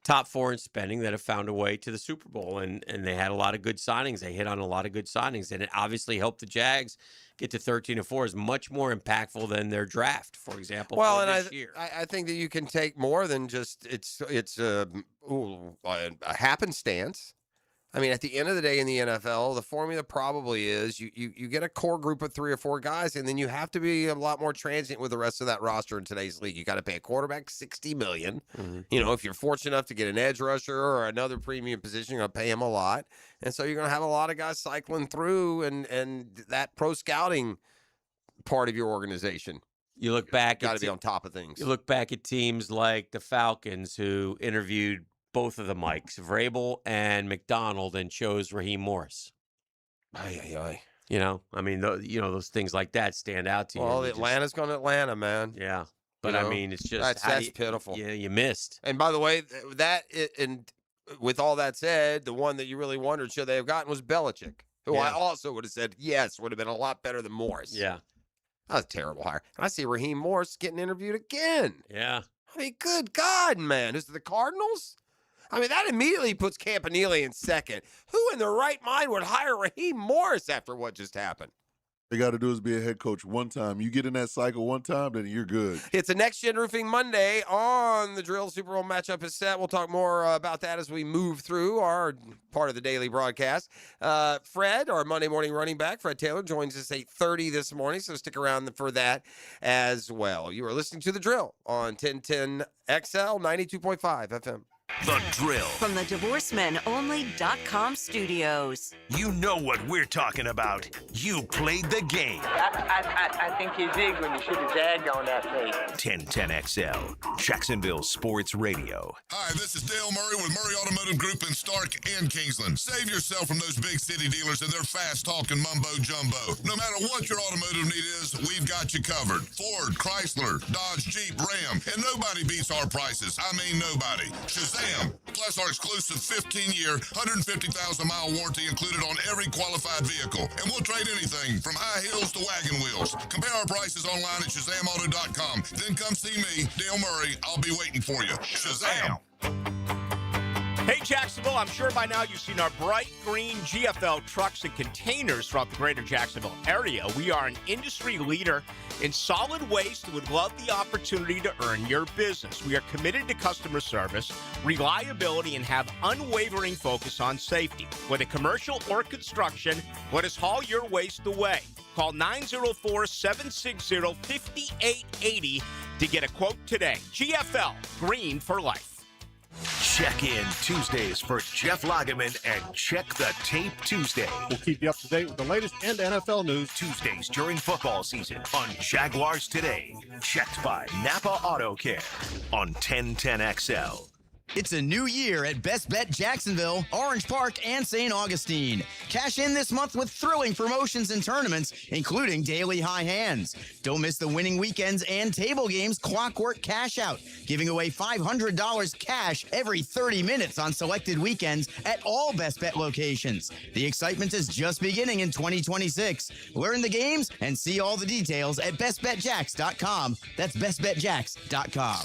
[SPEAKER 17] top four in spending that have found a way to the Super Bowl, and they had a lot of good signings. They hit on a lot of good signings, and it obviously helped the Jags get to 13-4 is much more impactful than their draft, for example.
[SPEAKER 9] Well, and
[SPEAKER 17] this year.
[SPEAKER 9] I think that you can take more than just it's a happenstance. I mean, at the end of the day in the NFL, the formula probably is you get a core group of 3 or 4 guys, and then you have to be a lot more transient with the rest of that roster in today's league. You got to pay a quarterback $60 million. If you're fortunate enough to get an edge rusher or another premium position, you're going to pay him a lot. And so you're going to have a lot of guys cycling through, and that pro scouting part of your organization.
[SPEAKER 17] You look back,
[SPEAKER 9] got to be on top of things.
[SPEAKER 17] You look back at teams like the Falcons, who interviewed both of the Mikes, Vrabel and McDonald, and chose Raheem Morris.
[SPEAKER 9] Aye.
[SPEAKER 17] I mean, those things like that stand out to you.
[SPEAKER 9] Well, Atlanta's going to Atlanta, man.
[SPEAKER 17] Yeah. But I mean, it's just
[SPEAKER 9] that's pitiful.
[SPEAKER 17] Yeah, you missed.
[SPEAKER 9] And by the way, and with all that said, the one that you really wondered should they have gotten was Belichick. who I
[SPEAKER 17] Yeah.
[SPEAKER 9] also would have said, yes, would have been a lot better than Morris.
[SPEAKER 17] Yeah.
[SPEAKER 9] That was a terrible hire. And I see Raheem Morris getting interviewed again.
[SPEAKER 17] Yeah.
[SPEAKER 9] I mean, good God, man. Is it the Cardinals? I mean, that immediately puts Campanile in second. Who in their right mind would hire Raheem Morris after what just happened?
[SPEAKER 21] They got to do is be a head coach one time. You get in that cycle one time, then you're good.
[SPEAKER 9] It's a Next Gen Roofing Monday on the Drill. Super Bowl matchup is set. We'll talk more about that as we move through our part of the daily broadcast. Fred, our Monday morning running back, Fred Taylor, joins us 8:30 this morning, so stick around for that as well. You are listening to The Drill on 1010 XL 92.5 FM.
[SPEAKER 3] The Drill.
[SPEAKER 7] From the DivorceMenOnly.com studios.
[SPEAKER 3] You know what we're talking about. You played the game.
[SPEAKER 6] I think he did when he should have zagged on that face.
[SPEAKER 3] 1010 XL, Jacksonville Sports Radio.
[SPEAKER 10] Hi, this is Dale Murray with Murray Automotive Group in Stark and Kingsland. Save yourself from those big city dealers and their fast-talking mumbo-jumbo. No matter what your automotive need is, we've got you covered. Ford, Chrysler, Dodge, Jeep, Ram, and nobody beats our prices. I mean nobody. Shazam! Plus our exclusive 15-year, 150,000-mile warranty included on every qualified vehicle. And we'll trade anything from high heels to wagon wheels. Compare our prices online at ShazamAuto.com. Then come see me, Dale Murray. I'll be waiting for you. Shazam!
[SPEAKER 4] Hey, Jacksonville, I'm sure by now you've seen our bright green GFL trucks and containers throughout the greater Jacksonville area. We are an industry leader in solid waste and would love the opportunity to earn your business. We are committed to customer service, reliability, and have unwavering focus on safety. Whether commercial or construction, let us haul your waste away. Call 904-760-5880 to get a quote today. GFL, green for life.
[SPEAKER 3] Check in Tuesdays for Jeff Lageman and Check the Tape Tuesday.
[SPEAKER 14] We'll keep you up to date with the latest in NFL news.
[SPEAKER 3] Tuesdays during football season on Jaguars Today. Checked by Napa Auto Care on 1010 XL.
[SPEAKER 15] It's a new year at Best Bet Jacksonville, Orange Park, and St. Augustine. Cash in this month with thrilling promotions and tournaments, including daily high hands. Don't miss the winning weekends and table games Clockwork Cash Out, giving away $500 cash every 30 minutes on selected weekends at all Best Bet locations. The excitement is just beginning in 2026. Learn the games and see all the details at bestbetjacks.com. That's bestbetjacks.com.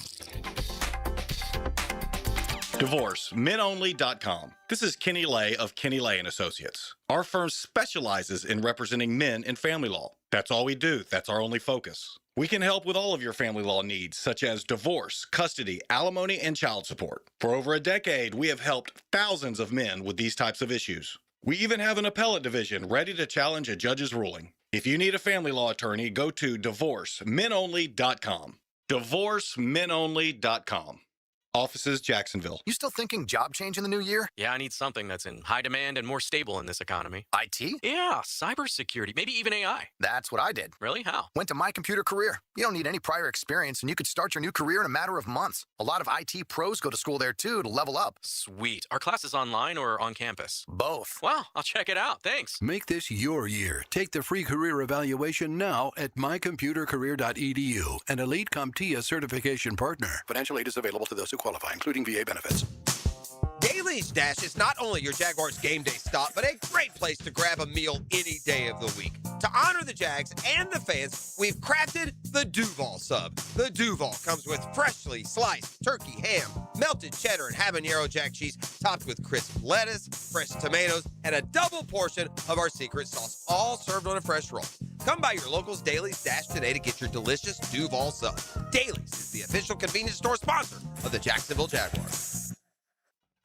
[SPEAKER 16] DivorceMenOnly.com. This is Kenny Lay of Kenny Lay & Associates. Our firm specializes in representing men in family law. That's all we do. That's our only focus. We can help with all of your family law needs, such as divorce, custody, alimony, and child support. For over a decade, we have helped thousands of men with these types of issues. We even have an appellate division ready to challenge a judge's ruling. If you need a family law attorney, go to DivorceMenOnly.com. DivorceMenOnly.com. Offices, Jacksonville.
[SPEAKER 20] You still thinking job change in the new year?
[SPEAKER 23] Yeah, I need something that's in high demand and more stable in this economy.
[SPEAKER 20] IT?
[SPEAKER 23] Yeah, cybersecurity, maybe even AI.
[SPEAKER 20] That's what I did.
[SPEAKER 23] Really? How?
[SPEAKER 20] Went to My Computer Career. You don't need any prior experience, and you could start your new career in a matter of months. A lot of IT pros go to school there, too, to level up.
[SPEAKER 23] Sweet. Are classes online or on campus?
[SPEAKER 20] Both.
[SPEAKER 23] Wow, I'll check it out. Thanks.
[SPEAKER 24] Make this your year. Take the free career evaluation now at mycomputercareer.edu, an Elite CompTIA certification partner.
[SPEAKER 20] Financial aid is available to those who qualify, including VA benefits.
[SPEAKER 9] Daily Stash is not only your Jaguars game day stop, but a great place to grab a meal any day of the week. To honor the Jags and the fans, we've crafted the Duval Sub. The Duval comes with freshly sliced turkey, ham, melted cheddar, and habanero jack cheese, topped with crisp lettuce, fresh tomatoes, and a double portion of our secret sauce, all served on a fresh roll. Come by your local's Daily Stash today to get your delicious Duval Sub. Dailies is the official convenience store sponsor of the Jacksonville Jaguars.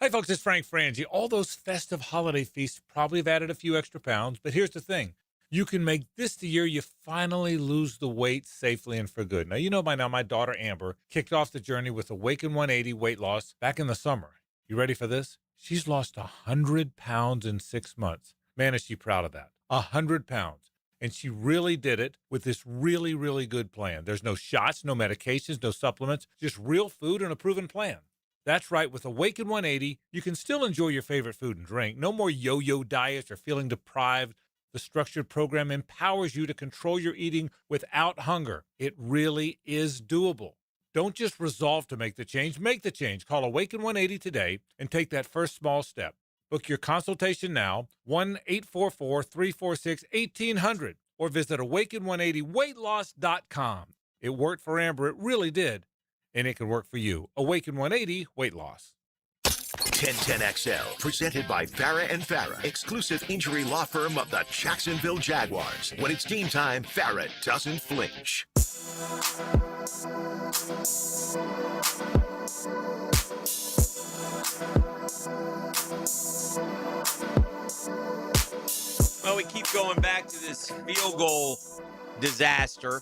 [SPEAKER 29] Hi, folks, it's Frank Frangie. All those festive holiday feasts probably have added a few extra pounds, but here's the thing. You can make this the year you finally lose the weight safely and for good. Now, you know by now my daughter Amber kicked off the journey with Awaken 180 weight loss back in the summer. You ready for this? She's lost 100 pounds in 6 months. Man, is she proud of that. 100 pounds. And she really did it with this really, really good plan. There's no shots, no medications, no supplements, just real food and a proven plan. That's right, with Awaken 180, you can still enjoy your favorite food and drink. No more yo-yo diets or feeling deprived. The structured program empowers you to control your eating without hunger. It really is doable. Don't just resolve to make the change. Make the change. Call Awaken 180 today and take that first small step. Book your consultation now, 1-844-346-1800, or visit Awaken180weightloss.com. It worked for Amber. It really did. And it can work for you. Awaken 180 Weight Loss.
[SPEAKER 3] 1010XL, presented by Farah and Farah, exclusive injury law firm of the Jacksonville Jaguars. When it's game time, Farah doesn't flinch.
[SPEAKER 17] Well, we keep going back to this field goal disaster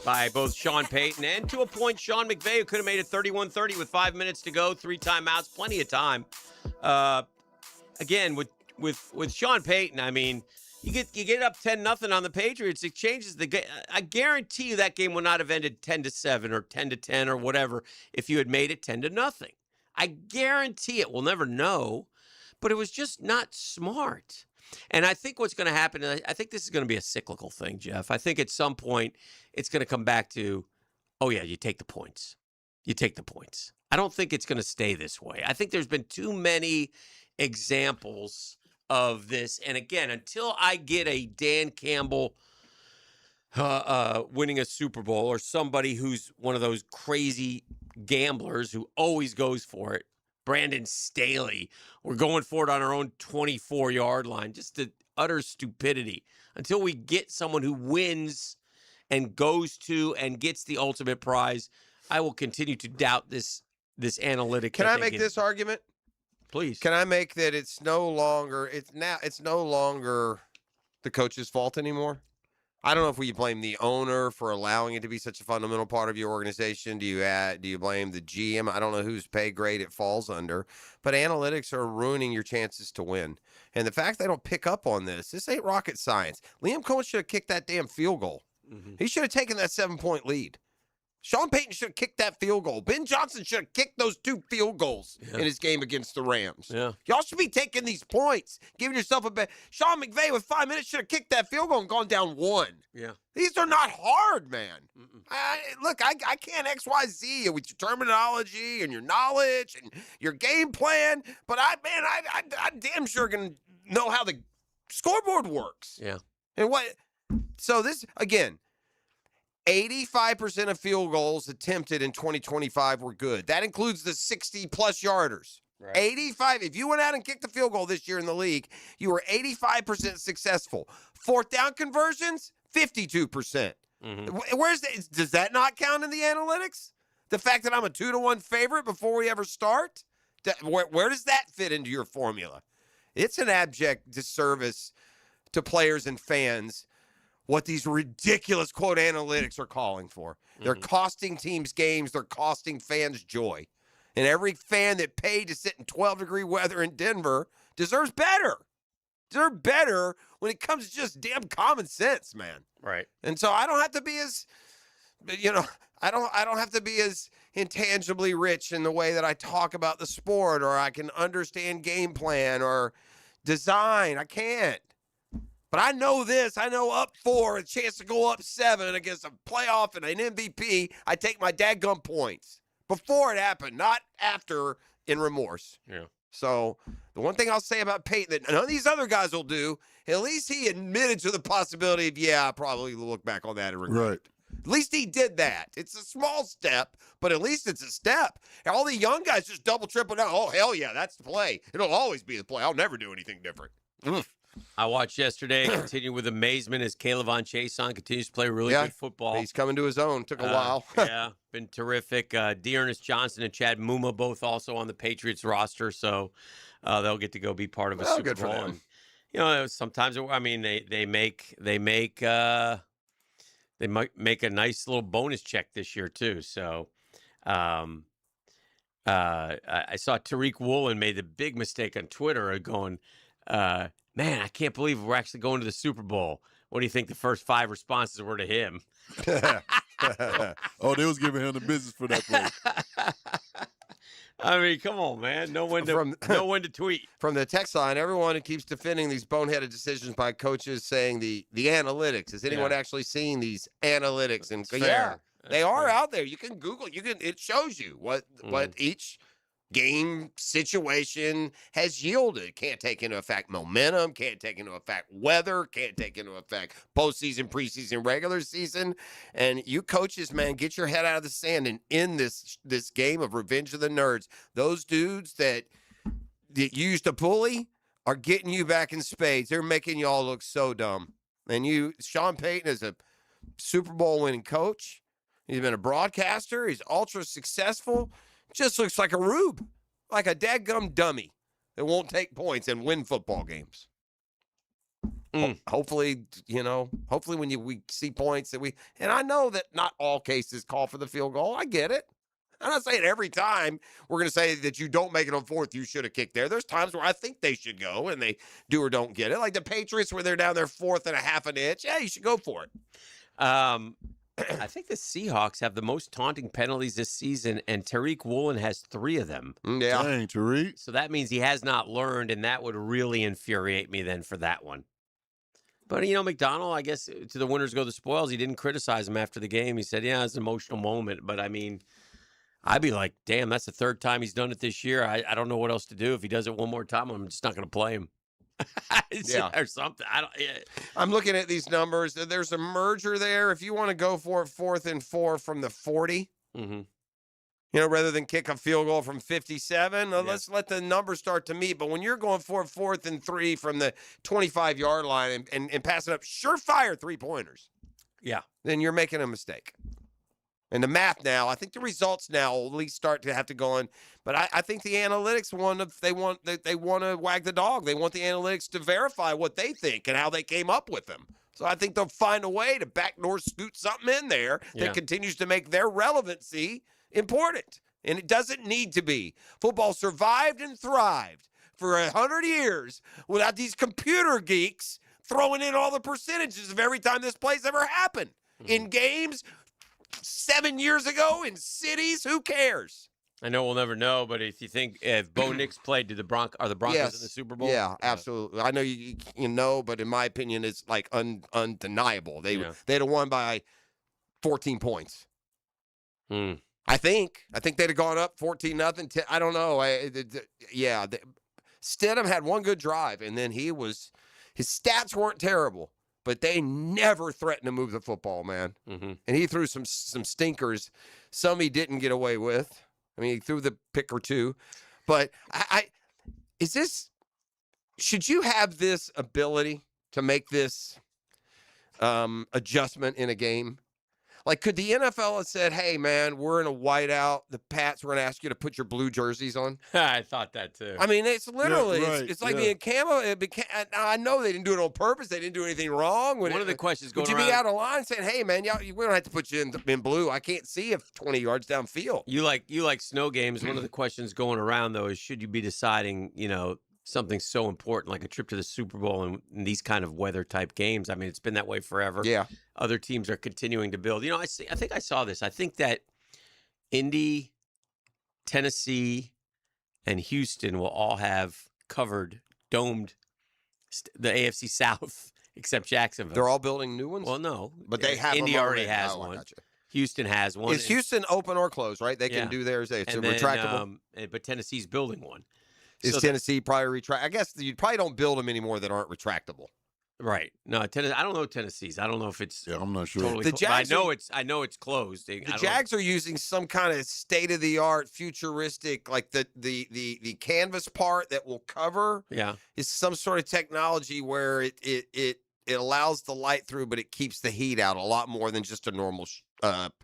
[SPEAKER 17] by both Sean Payton and, to a point, Sean McVay, who could have made it 31-30 with 5 minutes to go, 3 timeouts, plenty of time. Again, with Sean Payton, I mean, you get up 10-0 on the Patriots, it changes the game. I guarantee you that game would not have ended 10-7 or 10-10 or whatever if you had made it 10-0. I guarantee it. We'll never know, but it was just not smart. And I think what's going to happen, I think this is going to be a cyclical thing, Jeff. I think at some point it's going to come back to, oh, yeah, you take the points. You take the points. I don't think it's going to stay this way. I think there's been too many examples of this. And again, until I get a Dan Campbell winning a Super Bowl or somebody who's one of those crazy gamblers who always goes for it, Brandon Staley, we're going for it on our own 24-yard line. Just the utter stupidity. Until we get someone who wins and goes to and gets the ultimate prize, I will continue to doubt this analytic.
[SPEAKER 9] Can I make this argument?
[SPEAKER 17] Please.
[SPEAKER 9] Can I make that it's no longer the coach's fault anymore? I don't know if we blame the owner for allowing it to be such a fundamental part of your organization. Do you blame the GM? I don't know whose pay grade it falls under, but analytics are ruining your chances to win. And the fact they don't pick up on this ain't rocket science. Liam Cohen should have kicked that damn field goal. Mm-hmm. He should have taken that 7-point lead. Sean Payton should have kicked that field goal. Ben Johnson should have kicked those 2 field goals in his game against the Rams.
[SPEAKER 17] Yeah.
[SPEAKER 9] Y'all should be taking these points, giving yourself a bet. Sean McVay with 5 minutes should have kicked that field goal and gone down 1.
[SPEAKER 17] Yeah.
[SPEAKER 9] These are not hard, man. Look, I can't XYZ you with your terminology and your knowledge and your game plan, but I damn sure can know how the scoreboard works.
[SPEAKER 17] Yeah.
[SPEAKER 9] And so this, again, 85% of field goals attempted in 2025 were good. That includes the 60-plus yarders. Right. 85. If you went out and kicked the field goal this year in the league, you were 85% successful. 4th down conversions, 52%. Mm-hmm. Does that not count in the analytics? The fact that I'm a 2-1 favorite before we ever start? Where does that fit into your formula? It's an abject disservice to players and fans what these ridiculous, quote, analytics are calling for. Mm-hmm. They're costing teams games. They're costing fans joy. And every fan that paid to sit in 12-degree weather in Denver deserves better. Deserve better when it comes to just damn common sense, man.
[SPEAKER 17] Right.
[SPEAKER 9] And so I don't have to be as, I don't have to be as intangibly rich in the way that I talk about the sport, or I can understand game plan or design. I can't. But I know this. I know up 4, a chance to go up 7 against a playoff and an MVP, I take my dadgum points. Before it happened, not after in remorse.
[SPEAKER 17] Yeah.
[SPEAKER 9] So the one thing I'll say about Peyton that none of these other guys will do, at least he admitted to the possibility of, I probably look back on that and regret.
[SPEAKER 21] Right.
[SPEAKER 9] At least he did that. It's a small step, but at least it's a step. And all the young guys just double, triple down. Oh, hell yeah, that's the play. It'll always be the play. I'll never do anything different.
[SPEAKER 17] I watched yesterday, continue with amazement as Caleb Von Chason continues to play really good football.
[SPEAKER 9] He's coming to his own. Took a while.
[SPEAKER 17] Yeah, been terrific. Dearness Johnson and Chad Muma both also on the Patriots roster, so they'll get to go be part of a Super
[SPEAKER 9] good
[SPEAKER 17] Bowl.
[SPEAKER 9] for them.
[SPEAKER 17] And, sometimes they make a nice little bonus check this year too. So I saw Tariq Woolen made the big mistake on Twitter going, man, I can't believe we're actually going to the Super Bowl. What do you think the first 5 responses were to him?
[SPEAKER 21] Oh, they was giving him the business for that play.
[SPEAKER 17] I mean, come on, man. Know when to tweet.
[SPEAKER 9] From the text line, everyone who keeps defending these boneheaded decisions by coaches saying the analytics. Is anyone actually seeing these analytics? And
[SPEAKER 17] fair.
[SPEAKER 9] They are out there. You can Google. It shows you what each game situation has yielded. Can't take into effect momentum, can't take into effect weather, can't take into effect postseason, preseason, regular season. And you coaches, man, get your head out of the sand and end this game of revenge of the nerds. Those dudes that used to bully are getting you back in spades. They're making y'all look so dumb. And Sean Payton is a Super Bowl winning coach. He's been a broadcaster. He's ultra successful. Just looks like a rube, like a dadgum dummy that won't take points and win football games. Hopefully, hopefully when we see points and I know that not all cases call for the field goal. I get it. I'm not saying every time we're going to say that you don't make it on fourth, you should have kicked there. There's times where I think they should go and they do or don't get it. Like the Patriots where they're down there 4th and a half an inch. Yeah, you should go for it.
[SPEAKER 17] I think the Seahawks have the most taunting penalties this season, and Tariq Woolen has 3 of them.
[SPEAKER 9] Yeah.
[SPEAKER 21] Dang, Tariq.
[SPEAKER 17] So that means he has not learned, and that would really infuriate me then for that one. But, McDonald, I guess, to the winners go the spoils. He didn't criticize him after the game. He said, yeah, it's an emotional moment. But, I mean, I'd be like, damn, that's the 3rd time he's done it this year. I don't know what else to do. If he does it one more time, I'm just not going to play him. Or something.
[SPEAKER 9] I'm looking at these numbers. There's a merger there. If you want to go for it 4th and 4 from the 40, rather than kick a field goal from 57, let's let the numbers start to meet. But when you're going for 4th and 3 from the 25-yard line and passing up surefire 3-pointers, then you're making a mistake. And the math now, I think the results now will at least start to have to go on. But I think the analytics they want to wag the dog. They want the analytics to verify what they think and how they came up with them. So I think they'll find a way to backdoor scoot something in there that continues to make their relevancy important. And it doesn't need to be. Football survived and thrived for 100 years without these computer geeks throwing in all the percentages of every time this play's ever happened. In games 7 years ago in cities, who cares?
[SPEAKER 17] I know we'll never know, but if Bo Nix played, are the Broncos in the Super Bowl?
[SPEAKER 9] Yeah, absolutely. I know you know, but in my opinion, it's like undeniable. They'd have won by 14 points. I think they'd have gone up 14-0. I don't know. Stidham had one good drive, and then his stats weren't terrible. But they never threatened to move the football, man. And he threw some stinkers. Some he didn't get away with. I mean, he threw the pick or two. But should you have this ability to make this adjustment in a game? Like, could the NFL have said, hey, man, we're in a whiteout. The Pats, we're going to ask you to put your blue jerseys on?
[SPEAKER 17] I thought that, too.
[SPEAKER 9] I mean, it's literally, it's like being camo. I know they didn't do it on purpose. They didn't do anything wrong.
[SPEAKER 17] One of the questions going around.
[SPEAKER 9] Would you be out of line saying, hey, man, we don't have to put you in blue. I can't see if 20 yards downfield.
[SPEAKER 17] You like snow games. One of the questions going around, though, is should you be deciding, something so important like a trip to the Super Bowl and these kind of weather type games? I mean, it's been that way forever.
[SPEAKER 9] Yeah.
[SPEAKER 17] Other teams are continuing to build. I think I saw this. I think that Indy, Tennessee, and Houston will all have domed the AFC South except Jacksonville.
[SPEAKER 9] They're all building new ones?
[SPEAKER 17] Well, no.
[SPEAKER 9] But they have
[SPEAKER 17] Indy
[SPEAKER 9] them
[SPEAKER 17] already has one.
[SPEAKER 9] Gotcha.
[SPEAKER 17] Houston has one.
[SPEAKER 9] Is Houston open or closed, right? They can do theirs. It's retractable.
[SPEAKER 17] But Tennessee's building one.
[SPEAKER 9] Is Tennessee probably retract? I guess you probably don't build them anymore that aren't retractable.
[SPEAKER 17] Right. No, Tennessee. I don't know Tennessee's. I don't know if it's.
[SPEAKER 21] Yeah, I'm not sure.
[SPEAKER 17] Totally I know it's closed.
[SPEAKER 9] The Jags are using some kind of state of the art, futuristic, like the canvas part that will cover.
[SPEAKER 17] Yeah.
[SPEAKER 9] Is some sort of technology where it allows the light through, but it keeps the heat out a lot more than just a normal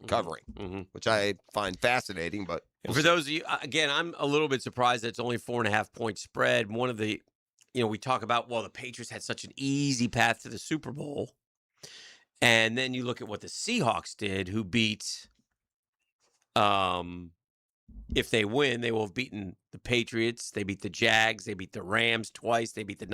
[SPEAKER 9] covering, which I find fascinating. But
[SPEAKER 17] for those of you, again, I'm a little bit surprised that it's only 4.5 point spread. One of the, we talk about, the Patriots had such an easy path to the Super Bowl. And then you look at what the Seahawks did, who beat, if they win, they will have beaten the Patriots. They beat the Jags. They beat the Rams twice. They beat they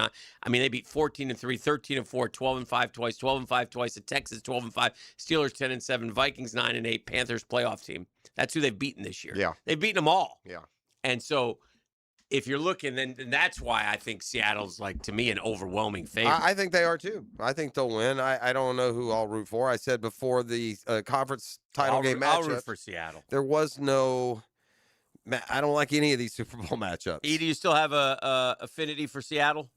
[SPEAKER 17] beat 14-3, 13-4, 12-5 twice, 12-5 twice. The Texans 12-5, Steelers 10-7, Vikings 9-8, Panthers playoff team. That's who they've beaten this year.
[SPEAKER 9] Yeah,
[SPEAKER 17] they've beaten them all.
[SPEAKER 9] Yeah,
[SPEAKER 17] and so if you're looking, then that's why I think Seattle's to me an overwhelming favorite.
[SPEAKER 9] I think they are too. I think they'll win. I don't know who I'll root for. I said before the conference title game matchup,
[SPEAKER 17] I'll root for Seattle.
[SPEAKER 9] There was no I don't like any of these Super Bowl matchups.
[SPEAKER 17] E, do you still have a affinity for Seattle?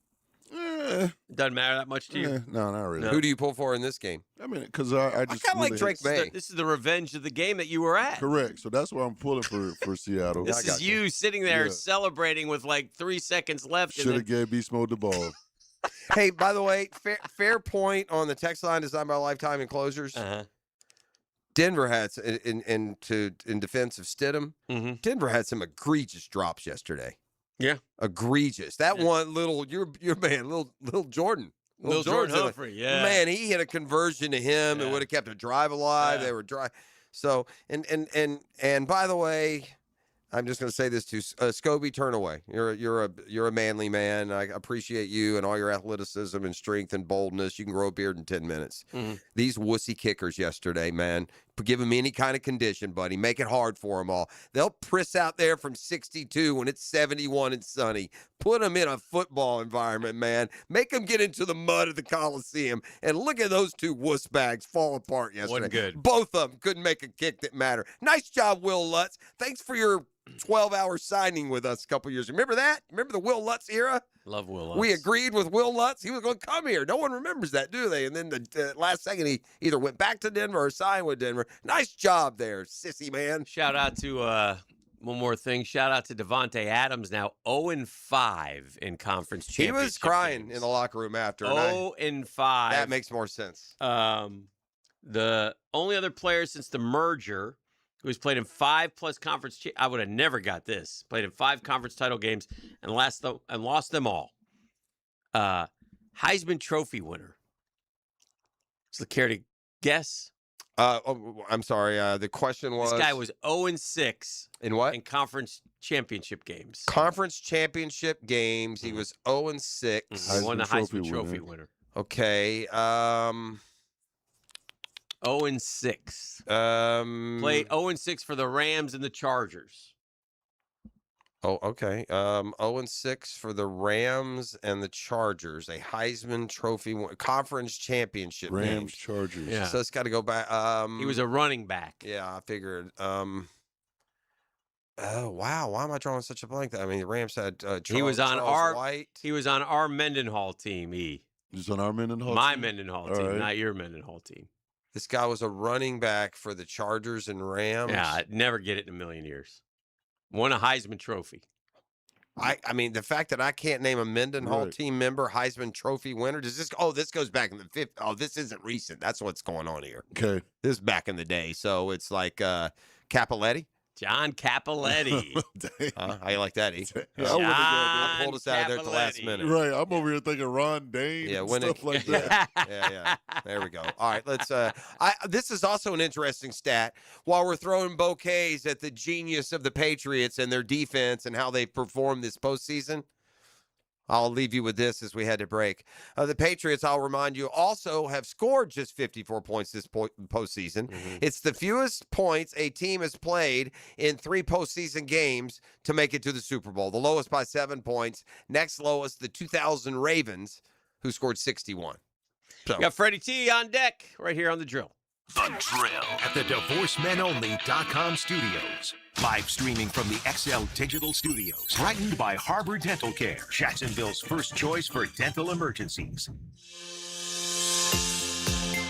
[SPEAKER 17] It doesn't matter that much to you?
[SPEAKER 21] No, not really.
[SPEAKER 9] No. Who do you pull for in this game?
[SPEAKER 21] I mean, because I just
[SPEAKER 9] kind of like Drake May.
[SPEAKER 17] This is the revenge of the game that you were at.
[SPEAKER 21] Correct. So that's why I'm pulling for Seattle.
[SPEAKER 17] This is you sitting there celebrating with like 3 seconds left.
[SPEAKER 21] Should have gave Beast Mode the ball.
[SPEAKER 9] Hey, by the way, fair point on the text line designed by Lifetime Enclosures. Denver had, in defense of Stidham, Denver had some egregious drops yesterday.
[SPEAKER 17] Yeah,
[SPEAKER 9] egregious. That one little your man, little Jordan.
[SPEAKER 17] Little Jordan Humphrey, yeah.
[SPEAKER 9] Man, he hit a conversion to him and would have kept a drive alive. They were dry. So and by the way, I'm just going to say this to Scobie, turn away. You're a manly man. I appreciate you and all your athleticism and strength and boldness. You can grow a beard in 10 minutes. These wussy kickers yesterday, man, give them any kind of condition, buddy. Make it hard for them all. They'll priss out there from 62 when it's 71 and sunny. Put them in a football environment, man. Make them get into the mud of the Coliseum. And look at those two wuss bags fall apart yesterday.
[SPEAKER 17] Wasn't good.
[SPEAKER 9] Both of them couldn't make a kick that mattered. Nice job, Will Lutz. Thanks for your 12-hour signing with us a couple years. Remember that? Remember the Will Lutz era?
[SPEAKER 17] Love Will Lutz.
[SPEAKER 9] We agreed with Will Lutz. He was going to come here. No one remembers that, do they? And then the last second, he either went back to Denver or signed with Denver. Nice job there, sissy man.
[SPEAKER 17] Shout out to one more thing. Shout out to Devontae Adams, now 0-5 in conference championship.
[SPEAKER 9] He was crying in the locker room after.
[SPEAKER 17] 0-5.
[SPEAKER 9] That makes more sense.
[SPEAKER 17] The only other player since the merger who's played in 5+ conference. I would have never got this. Played in 5 conference title games and lost them all. Heisman Trophy winner. Is it care to guess?
[SPEAKER 9] I'm sorry. The question was,
[SPEAKER 17] this guy was 0-6
[SPEAKER 9] in what?
[SPEAKER 17] In conference championship games.
[SPEAKER 9] Conference championship games. He was 0-6.
[SPEAKER 17] He won the Heisman Trophy winner.
[SPEAKER 9] Okay.
[SPEAKER 17] 0-6. Played 0-6 for the Rams and the Chargers.
[SPEAKER 9] Oh, okay. 0-6 for the Rams and the Chargers. A Heisman Trophy conference championship.
[SPEAKER 21] Rams, Chargers.
[SPEAKER 9] Yeah. So it's got to go back.
[SPEAKER 17] He was a running back.
[SPEAKER 9] Yeah, I figured. Oh wow, why am I drawing such a blank? I mean, the Rams had
[SPEAKER 17] he was on our
[SPEAKER 9] White.
[SPEAKER 17] He was on our Mendenhall team. He
[SPEAKER 21] was on our Mendenhall.
[SPEAKER 17] My
[SPEAKER 21] team?
[SPEAKER 17] Mendenhall team, not your Mendenhall team.
[SPEAKER 9] This guy was a running back for the Chargers and Rams.
[SPEAKER 17] Yeah, I'd never get it in a million years. Won a Heisman Trophy.
[SPEAKER 9] I mean, the fact that I can't name a Mendenhall team member Heisman Trophy winner. Does this? Oh, this goes back in the 50s. Oh, this isn't recent. That's what's going on here.
[SPEAKER 21] Okay,
[SPEAKER 9] this is back in the day. So it's like Capoletti.
[SPEAKER 17] John Capoletti.
[SPEAKER 9] How you like that, E?
[SPEAKER 17] I
[SPEAKER 9] pulled us out of there at the last minute.
[SPEAKER 21] Right, I'm over here thinking Ron Dane and stuff like that.
[SPEAKER 9] Yeah. There we go. All right, let's. This is also an interesting stat. While we're throwing bouquets at the genius of the Patriots and their defense and how they performed this postseason, I'll leave you with this as we head to break. The Patriots, I'll remind you, also have scored just 54 points this postseason. It's the fewest points a team has played in 3 postseason games to make it to the Super Bowl. The lowest by 7 points. Next lowest, the 2000 Ravens, who scored 61. So.
[SPEAKER 17] We got Freddie T on deck right here on The Drill.
[SPEAKER 3] The Drill at the DivorceMenOnly.com studios. Live streaming from the XL Digital Studios. Brightened by Harbor Dental Care, Jacksonville's first choice for dental emergencies.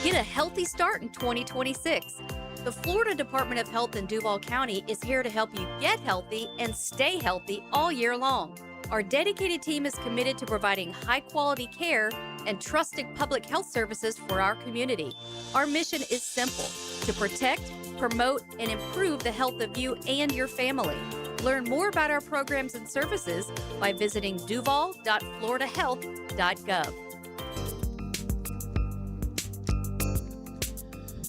[SPEAKER 2] Get a healthy start in 2026. The Florida Department of Health in Duval County is here to help you get healthy and stay healthy all year long. Our dedicated team is committed to providing high-quality care and trusted public health services for our community. Our mission is simple: to protect, promote, and improve the health of you and your family. Learn more about our programs and services by visiting duval.floridahealth.gov.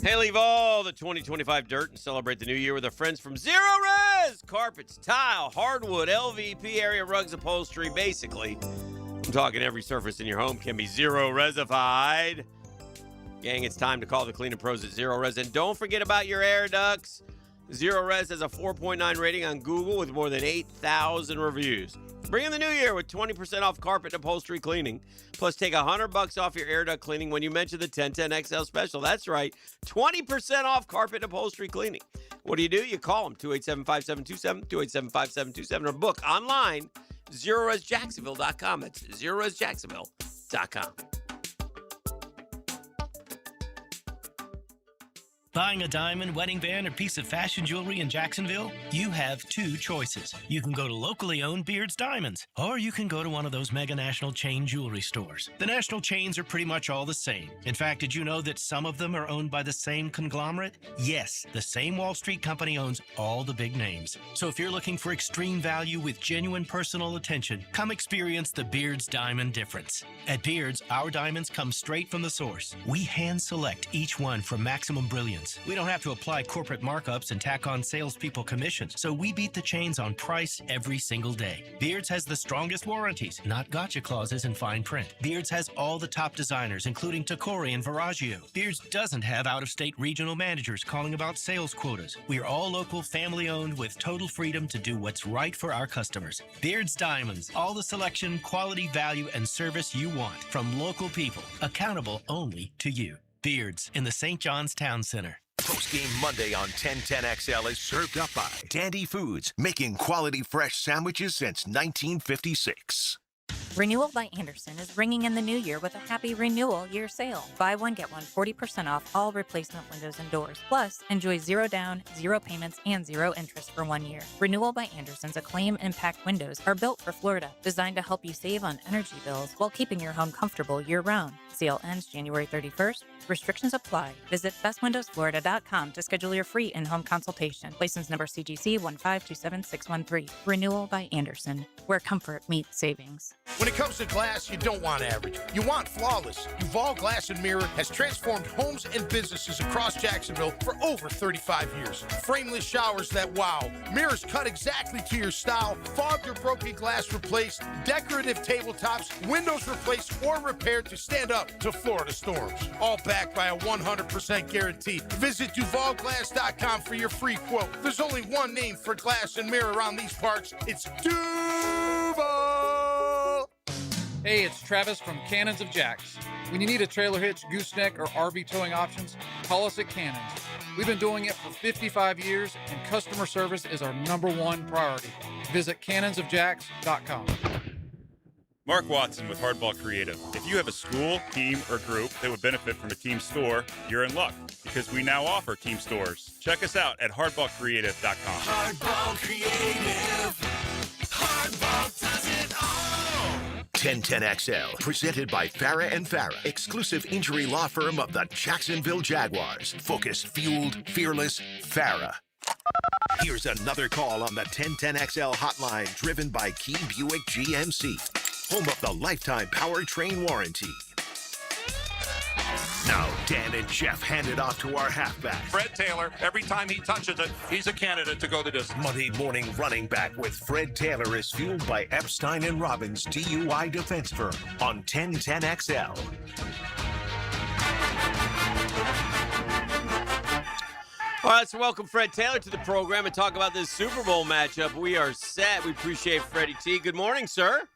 [SPEAKER 17] Hey, leave all the 2025 dirt and celebrate the new year with our friends from Zero Res. Carpets, tile, hardwood, LVP, area rugs, upholstery. Basically, I'm talking every surface in your home can be Zero Resified. Gang, it's time to call the cleaning pros at Zero Res. And don't forget about your air ducts. Zero Res has a 4.9 rating on Google with more than 8,000 reviews. Bring in the new year with 20% off carpet and upholstery cleaning. Plus, take $100 off your air duct cleaning when you mention the 1010XL special. That's right, 20% off carpet and upholstery cleaning. What do? You call them, 287-5727, 287-5727, or book online, ZeroResJacksonville.com. That's ZeroResJacksonville.com.
[SPEAKER 1] Buying a diamond, wedding band, or piece of fashion jewelry in Jacksonville? You have two choices. You can go to locally owned Beard's Diamonds, or you can go to one of those mega national chain jewelry stores. The national chains are pretty much all the same. In fact, did you know that some of them are owned by the same conglomerate? Yes, the same Wall Street company owns all the big names. So if you're looking for extreme value with genuine personal attention, come experience the Beard's Diamond difference. At Beard's, our diamonds come straight from the source. We hand select each one for maximum brilliance. We don't have to apply corporate markups and tack on salespeople commissions, so we beat the chains on price every single day. Beards has the strongest warranties, not gotcha clauses in fine print. Beards has all the top designers, including Tacori and Viraggio. Beards doesn't have out-of-state regional managers calling about sales quotas. We are all local, family-owned, with total freedom to do what's right for our customers. Beards Diamonds, all the selection, quality, value, and service you want from local people, accountable only to you. Beards in the St. John's Town Center.
[SPEAKER 3] Postgame Monday on 1010XL is served up by Dandy Foods, making quality fresh sandwiches since 1956.
[SPEAKER 5] Renewal by Anderson is ringing in the new year with a happy renewal year sale. Buy one, get one, 40% off all replacement windows and doors. Plus, enjoy 0 down, 0 payments, and 0 interest for 1 year. Renewal by Anderson's Acclaim Impact windows are built for Florida, designed to help you save on energy bills while keeping your home comfortable year-round. Sale ends January 31st. Restrictions apply. Visit bestwindowsflorida.com to schedule your free in-home consultation. License number CGC 1527613. Renewal by Anderson, where comfort meets savings.
[SPEAKER 8] When it comes to glass, you don't want average. You want flawless. Duval Glass and Mirror has transformed homes and businesses across Jacksonville for over 35 years. Frameless showers that wow. Mirrors cut exactly to your style. Fogged or broken glass replaced. Decorative tabletops. Windows replaced or repaired to stand up to Florida storms. All backed by a 100% guarantee. Visit DuvalGlass.com for your free quote. There's only one name for glass and mirror around these parts. It's Duval!
[SPEAKER 11] Hey, it's Travis from Cannons of Jacks. When you need a trailer hitch, gooseneck, or RV towing options, call us at Cannons. We've been doing it for 55 years, and customer service is our #1 priority. Visit cannonsofjacks.com.
[SPEAKER 12] Mark Watson with Hardball Creative. If you have a school, team, or group that would benefit from a team store, you're in luck because we now offer team stores. Check us out at hardballcreative.com.
[SPEAKER 3] Hardball Creative. Hardball does it all. 1010XL, presented by Farah and Farah, exclusive injury law firm of the Jacksonville Jaguars. Focused, fueled, fearless, Farah. Here's another call on the 1010XL hotline, driven by Key Buick GMC, home of the lifetime powertrain warranty. Now, Dan and Jeff hand it off to our halfback.
[SPEAKER 18] Fred Taylor, every time he touches it, he's a candidate to go the distance.
[SPEAKER 3] Monday morning running back with Fred Taylor is fueled by Epstein and Robbins DUI defense firm on 1010XL.
[SPEAKER 17] All right, so welcome Fred Taylor to the program and talk about this Super Bowl matchup. We are set. We appreciate Freddie T. Good morning, sir.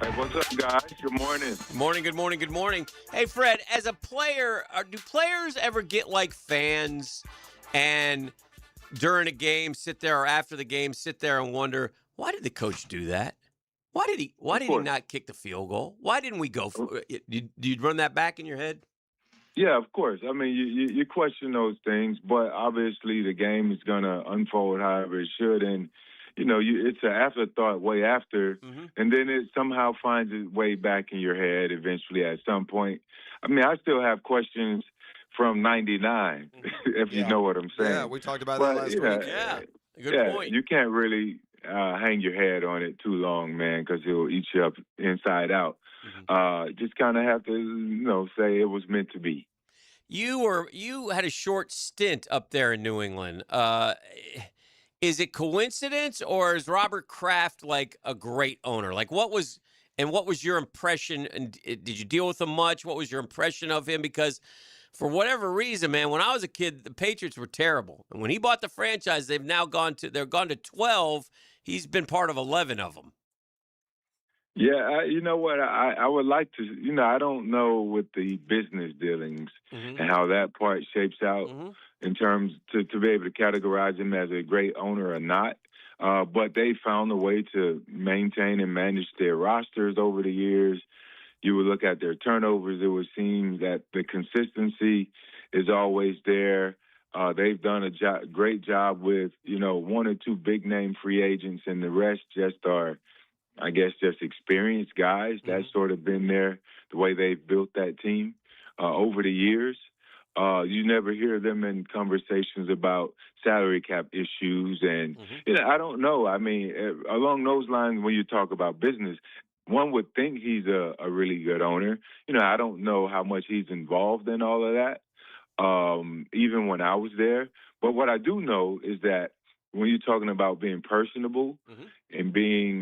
[SPEAKER 26] Hey, what's up, guys? Good morning.
[SPEAKER 17] Good morning, good morning, good morning. Hey, Fred, as a player, do players ever get like fans and during a game sit there or after the game sit there and wonder, why did the coach do that? Why did he not kick the field goal? Why didn't we go for it? Do you run that back in your head?
[SPEAKER 26] Yeah, of course. I mean, you question those things, but obviously the game is going to unfold however it should. And, you know, it's an afterthought way after, and then it somehow finds its way back in your head eventually at some point. I mean, I still have questions from 99, if you know what I'm saying.
[SPEAKER 9] Yeah, we talked about that last week.
[SPEAKER 17] Yeah, good point.
[SPEAKER 26] You can't really hang your head on it too long, man, because it'll eat you up inside out. Just kind of have to, you know, say it was meant to be.
[SPEAKER 17] You had a short stint up there in New England. Is it coincidence, or is Robert Kraft like a great owner? Like, what was your impression? And did you deal with him much? What was your impression of him? Because for whatever reason, man, when I was a kid, the Patriots were terrible, and when he bought the franchise, they've gone to 12. He's been part of 11 of them.
[SPEAKER 26] Yeah, you know what? I would like to, I don't know with the business dealings
[SPEAKER 17] Mm-hmm.
[SPEAKER 26] and how that part shapes out in terms to be able to categorize him as a great owner or not. But they found a way to maintain and manage their rosters over the years. You would look at their turnovers, it would seem that the consistency is always there. They've done a great job with, one or two big name free agents, and the rest just are, I guess, just experienced guys. That's sort of been the way they've built that team over the years. You never hear them in conversations about salary cap issues. And, I don't know. I mean, along those lines, when you talk about business, one would think he's a really good owner. I don't know how much he's involved in all of that, even when I was there. But what I do know is that when you're talking about being personable and being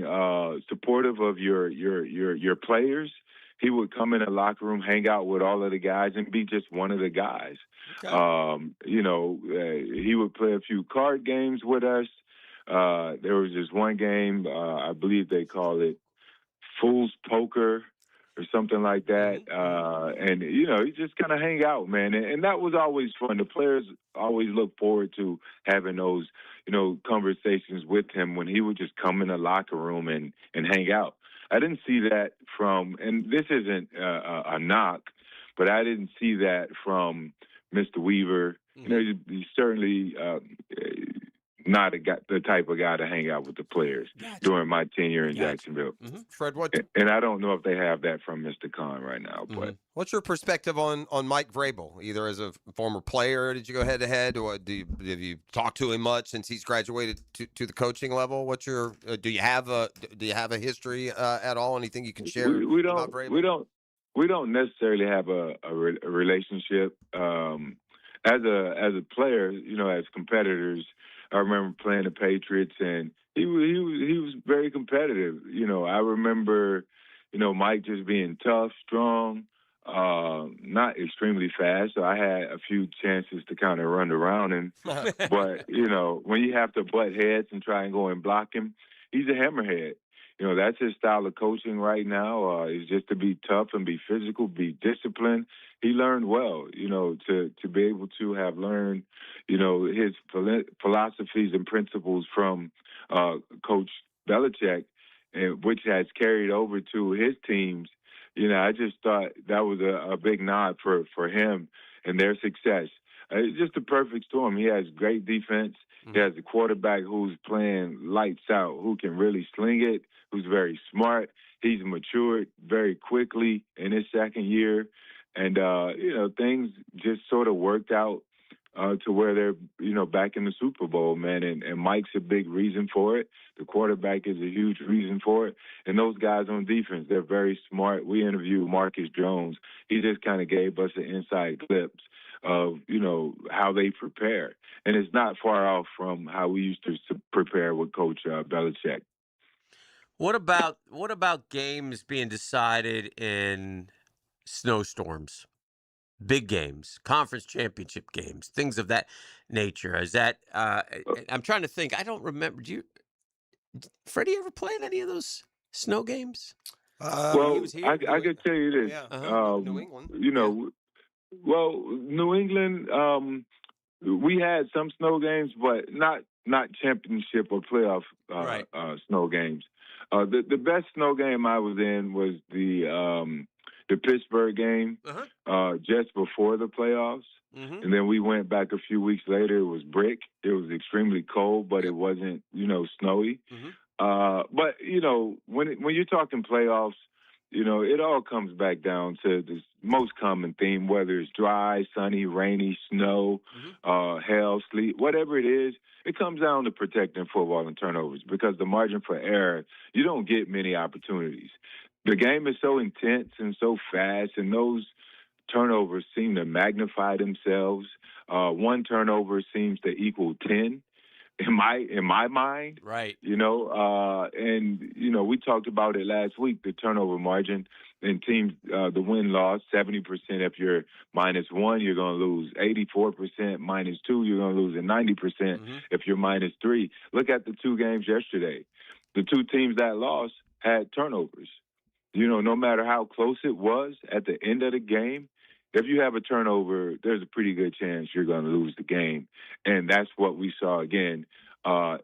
[SPEAKER 26] supportive of your players, he would come in the locker room, hang out with all of the guys, and be just one of the guys. Okay. He would play a few card games with us. There was this one game, I believe they call it Fool's Poker or something like that. And, you just kind of hang out, man. And that was always fun. The players always look forward to having those, conversations with him when he would just come in the locker room and hang out. I didn't see that from, and this isn't a knock, but I didn't see that from Mr. Weaver. He's certainly not the type of guy to hang out with the players during my tenure in Jacksonville.
[SPEAKER 9] Fred,
[SPEAKER 26] and I don't know if they have that from Mr. Khan right now. But
[SPEAKER 9] what's your perspective on Mike Vrabel, either as a former player? Did you go head-to-head, or have you talked to him much since he's graduated to the coaching level? What's your do you have a history at all? Anything you can share about Vrabel?
[SPEAKER 26] We don't necessarily have a relationship as a player. As competitors. I remember playing the Patriots, and he was very competitive. I remember, Mike just being tough, strong, not extremely fast. So I had a few chances to kind of run around him. But, when you have to butt heads and try and go and block him, he's a hammerhead. That's his style of coaching right now, is just to be tough and be physical, be disciplined. He learned well, to be able to have learned, his philosophies and principles from Coach Belichick, which has carried over to his teams. I just thought that was a big nod for him and their success. It's just a perfect storm. He has great defense. He has a quarterback who's playing lights out, who can really sling it, who's very smart. He's matured very quickly in his second year. And, things just sort of worked out to where they're, back in the Super Bowl, man. And Mike's a big reason for it. The quarterback is a huge reason for it. And those guys on defense, they're very smart. We interviewed Marcus Jones. He just kind of gave us an inside glimpse of, how they prepare. And it's not far off from how we used to prepare with Coach Belichick.
[SPEAKER 17] What about games being decided in snowstorms? Big games, conference championship games, things of that nature. Is that I'm trying to think. I don't remember. Freddie ever play in any of those snow games?
[SPEAKER 26] Well,
[SPEAKER 17] he was here.
[SPEAKER 26] I can tell you this.
[SPEAKER 9] New England.
[SPEAKER 26] Well, New England, we had some snow games, but not championship or playoff snow games. The best snow game I was in was the Pittsburgh game just before the playoffs. And then we went back a few weeks later. It was brick. It was extremely cold, but it wasn't, snowy. But, when you're talking playoffs, it all comes back down to the most common theme, whether it's dry, sunny, rainy, snow, hail, sleet, whatever it is, it comes down to protecting football and turnovers, because the margin for error, you don't get many opportunities. The game is so intense and so fast, and those turnovers seem to magnify themselves. One turnover seems to equal 10 in my mind.
[SPEAKER 17] Right.
[SPEAKER 26] We talked about it last week, the turnover margin and teams, the win-loss, 70%. If you're -1, you're going to lose. 84%, -2, you're going to lose. And 90% if you're -3. Look at the two games yesterday. The two teams that lost had turnovers. no matter how close it was at the end of the game, if you have a turnover, there's a pretty good chance you're going to lose the game. And that's what we saw again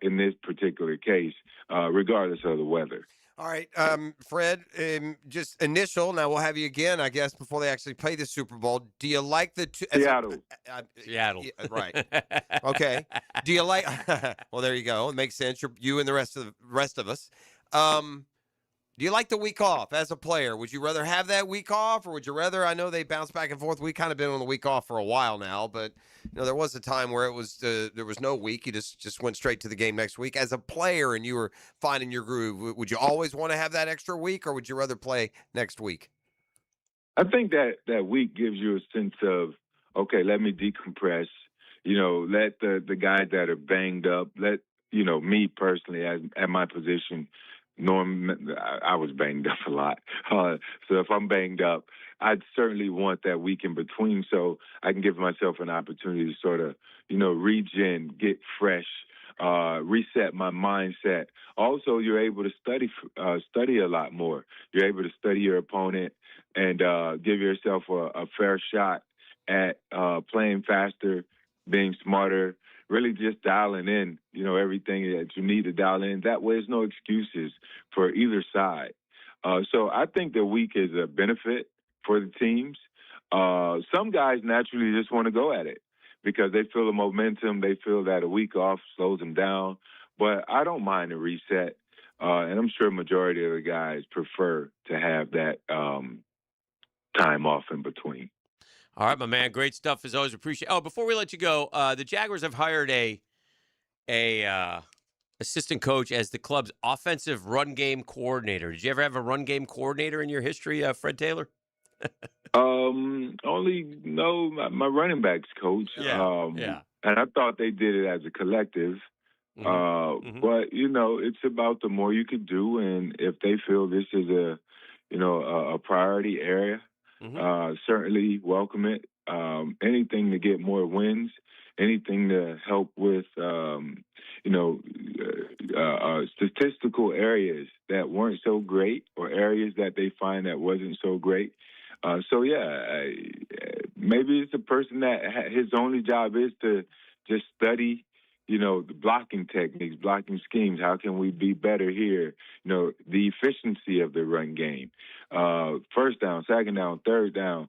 [SPEAKER 26] in this particular case, regardless of the weather.
[SPEAKER 9] All right, Fred, just initial. Now we'll have you again, I guess, before they actually play the Super Bowl. Do you like the
[SPEAKER 26] Seattle?
[SPEAKER 17] Seattle.
[SPEAKER 9] Right. Okay. Do you like? Well, there you go. It makes sense. You and the rest of us. Do you like the week off as a player? Would you rather have that week off, or would you rather? I know they bounce back and forth. We kind of been on the week off for a while now, but there was a time where it was there was no week. You just went straight to the game next week. As a player, and you were finding your groove, would you always want to have that extra week, or would you rather play next week?
[SPEAKER 26] I think that week gives you a sense of, okay, let me decompress. Let the guys that are banged up, let me personally at my position. I was banged up a lot. So if I'm banged up, I'd certainly want that week in between so I can give myself an opportunity to sort of, regen, get fresh, reset my mindset. Also, you're able to study a lot more. You're able to study your opponent and give yourself a fair shot at playing faster, being smarter, really just dialing in, everything that you need to dial in. That way, there's no excuses for either side. So I think the week is a benefit for the teams. Some guys naturally just want to go at it because they feel the momentum. They feel that a week off slows them down. But I don't mind a reset. And I'm sure a majority of the guys prefer to have that time off in between.
[SPEAKER 17] All right, my man. Great stuff as always. Appreciate. Oh, before we let you go, the Jaguars have hired a assistant coach as the club's offensive run game coordinator. Did you ever have a run game coordinator in your history, Fred Taylor?
[SPEAKER 26] Only my running backs coach.
[SPEAKER 17] Yeah.
[SPEAKER 26] And I thought they did it as a collective. But it's about the more you could do, and if they feel this is a priority area. Certainly welcome it. Anything to get more wins, anything to help with, statistical areas that weren't so great or areas that they find that wasn't so great. Maybe it's a person that his only job is to just study, the blocking techniques, blocking schemes. How can we be better here? The efficiency of the run game. First down, second down, third down.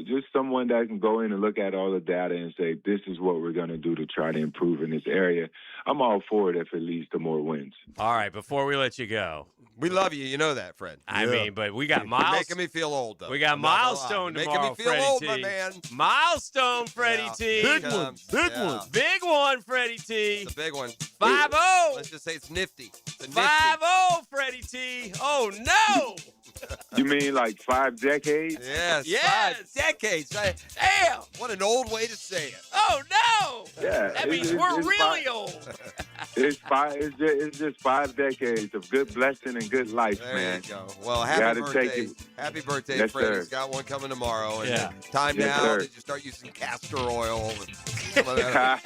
[SPEAKER 26] Just someone that can go in and look at all the data and say, this is what we're going to do to try to improve in this area. I'm all for it if it leads to more wins.
[SPEAKER 17] All right, before we let you go.
[SPEAKER 9] We love you. You know that, Fred.
[SPEAKER 17] I mean, but we got Miles.
[SPEAKER 9] You're making me feel old, though.
[SPEAKER 17] We got Milestone tomorrow,
[SPEAKER 9] making me feel old, my man.
[SPEAKER 17] Milestone, Freddie T.
[SPEAKER 21] Big one.
[SPEAKER 17] Big one, Freddie T.
[SPEAKER 9] It's a big one.
[SPEAKER 17] 5-0.
[SPEAKER 9] Let's just say it's nifty.
[SPEAKER 17] 5-0, Freddie T. Oh, no.
[SPEAKER 26] You mean like 5 decades?
[SPEAKER 9] Yes. 5 decades.
[SPEAKER 17] Damn.
[SPEAKER 9] What an old way to say it.
[SPEAKER 17] Oh, no.
[SPEAKER 26] Yeah.
[SPEAKER 17] That means we're really old.
[SPEAKER 26] It's just 5 decades of good blessing and good life, man.
[SPEAKER 9] There you go. Well, happy birthday. Happy birthday,
[SPEAKER 26] yes,
[SPEAKER 9] Fred.
[SPEAKER 26] Sir.
[SPEAKER 9] He's got one coming tomorrow. And
[SPEAKER 17] yeah.
[SPEAKER 9] Time
[SPEAKER 26] yes,
[SPEAKER 9] now
[SPEAKER 26] sir.
[SPEAKER 9] that you start using castor oil. And some of that.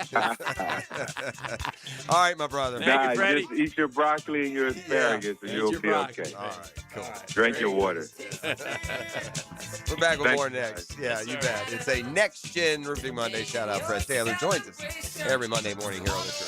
[SPEAKER 9] All right, my brother.
[SPEAKER 17] Thank you, Freddie.
[SPEAKER 26] Just eat your broccoli and your asparagus, and you'll be okay.
[SPEAKER 9] All right, cool.
[SPEAKER 26] Drink your water.
[SPEAKER 9] We're back with
[SPEAKER 26] Thank
[SPEAKER 9] more
[SPEAKER 26] you,
[SPEAKER 9] next.
[SPEAKER 26] guys.
[SPEAKER 9] Yeah, you bet. It's a Next Gen Roofing Monday. Shout out, Fred Taylor. Joins us every Monday morning here on the show.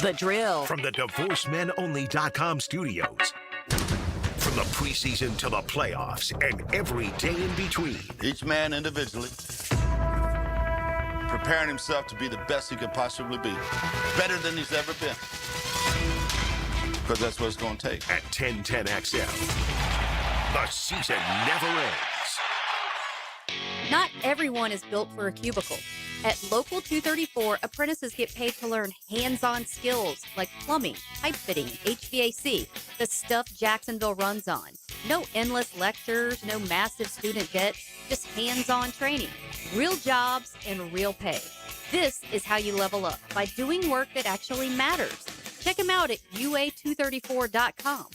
[SPEAKER 6] The Drill.
[SPEAKER 3] From the DivorceMenOnly.com studios. From the preseason to the playoffs and every day in between.
[SPEAKER 7] Each man individually preparing himself to be the best he could possibly be. Better than he's ever been. Because that's what it's going to take.
[SPEAKER 3] At 1010XL. The season never ends.
[SPEAKER 2] Not everyone is built for a cubicle. At Local 234, apprentices get paid to learn hands-on skills like plumbing, pipe fitting, HVAC, the stuff Jacksonville runs on. No endless lectures, no massive student debt, just hands-on training, real jobs, and real pay. This is how you level up, by doing work that actually matters. Check them out at UA234.com.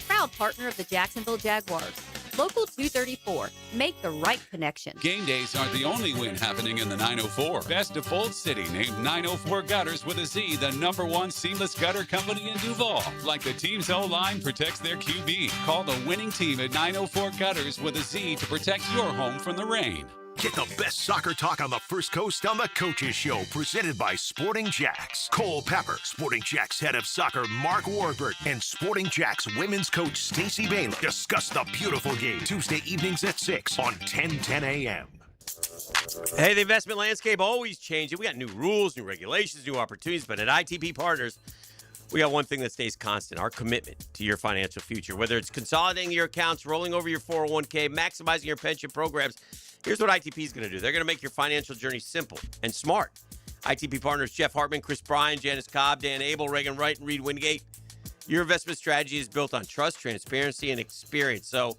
[SPEAKER 2] Proud partner of the Jacksonville Jaguars. Local 234. Make the right connection.
[SPEAKER 4] Game days aren't the only win happening in the 904. Best of Bold City named 904 Gutters with a Z the #1 seamless gutter company in Duval. Like the team's O-line protects their QB. Call the winning team at 904 Gutters with a Z to protect your home from the rain.
[SPEAKER 3] Get the best soccer talk on the First Coast on the Coaches Show, presented by Sporting Jacks. Cole Pepper, Sporting Jacks head of soccer Mark Warburg, and Sporting Jacks women's coach Stacey Baylor discuss the beautiful game Tuesday evenings at 6 on 1010 a.m.
[SPEAKER 17] Hey, the investment landscape always changing. We got new rules, new regulations, new opportunities, but at ITP Partners, we got one thing that stays constant, our commitment to your financial future. Whether it's consolidating your accounts, rolling over your 401k, maximizing your pension programs, here's what ITP is going to do. They're going to make your financial journey simple and smart. ITP Partners, Jeff Hartman, Chris Bryan, Janice Cobb, Dan Abel, Reagan Wright, and Reed Wingate. Your investment strategy is built on trust, transparency, and experience. So,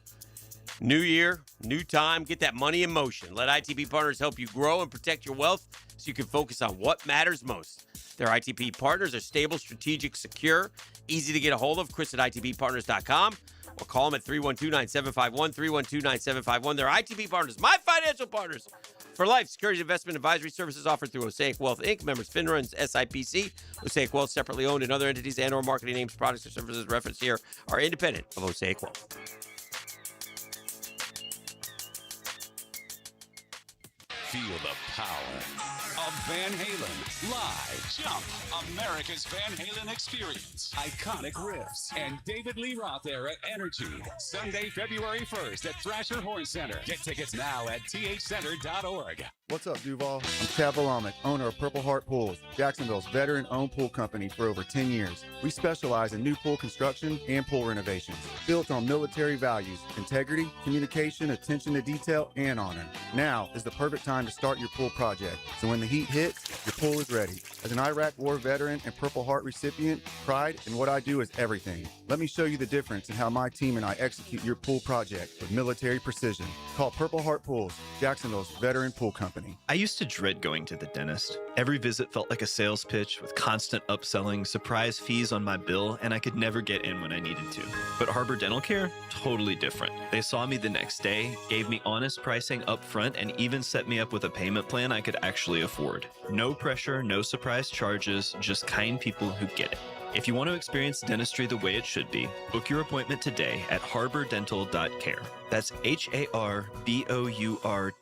[SPEAKER 17] new year, new time, get that money in motion. Let ITP Partners help you grow and protect your wealth so you can focus on what matters most. Their ITP Partners are stable, strategic, secure, easy to get a hold of. Chris at ITPPartners.com or call them at 312-9751, 312-9751. They're ITP Partners, my financial partners for life. Securities investment advisory services offered through Osaic Wealth, Inc., members FINRA and SIPC. Osaic Wealth, separately owned, and other entities and or marketing names, products, or services referenced here are independent of Osaic Wealth.
[SPEAKER 4] Feel the power of Van Halen. Live. Jump. America's Van Halen experience. Iconic riffs. And David Lee Roth era energy. Sunday, February 1st at Thrasher Horn Center. Get tickets now at thcenter.org.
[SPEAKER 10] What's up, Duval? I'm Chad Valamek, owner of Purple Heart Pools, Jacksonville's veteran-owned pool company for over 10 years. We specialize in new pool construction and pool renovations, built on military values, integrity, communication, attention to detail, and honor. Now is the perfect time to start your pool project, so when the heat hits, your pool is ready. As an Iraq War veteran and Purple Heart recipient, pride in what I do is everything. Let me show you the difference in how my team and I execute your pool project with military precision. Call Purple Heart Pools, Jacksonville's veteran pool company.
[SPEAKER 13] I used to dread going to the dentist. Every visit felt like a sales pitch with constant upselling, surprise fees on my bill, and I could never get in when I needed to. But Harbor Dental Care? Totally different. They saw me the next day, gave me honest pricing up front, and even set me up with a payment plan I could actually afford. No pressure, no surprise charges, just kind people who get it. If you want to experience dentistry the way it should be, book your appointment today at harbordental.care. That's HARBOUR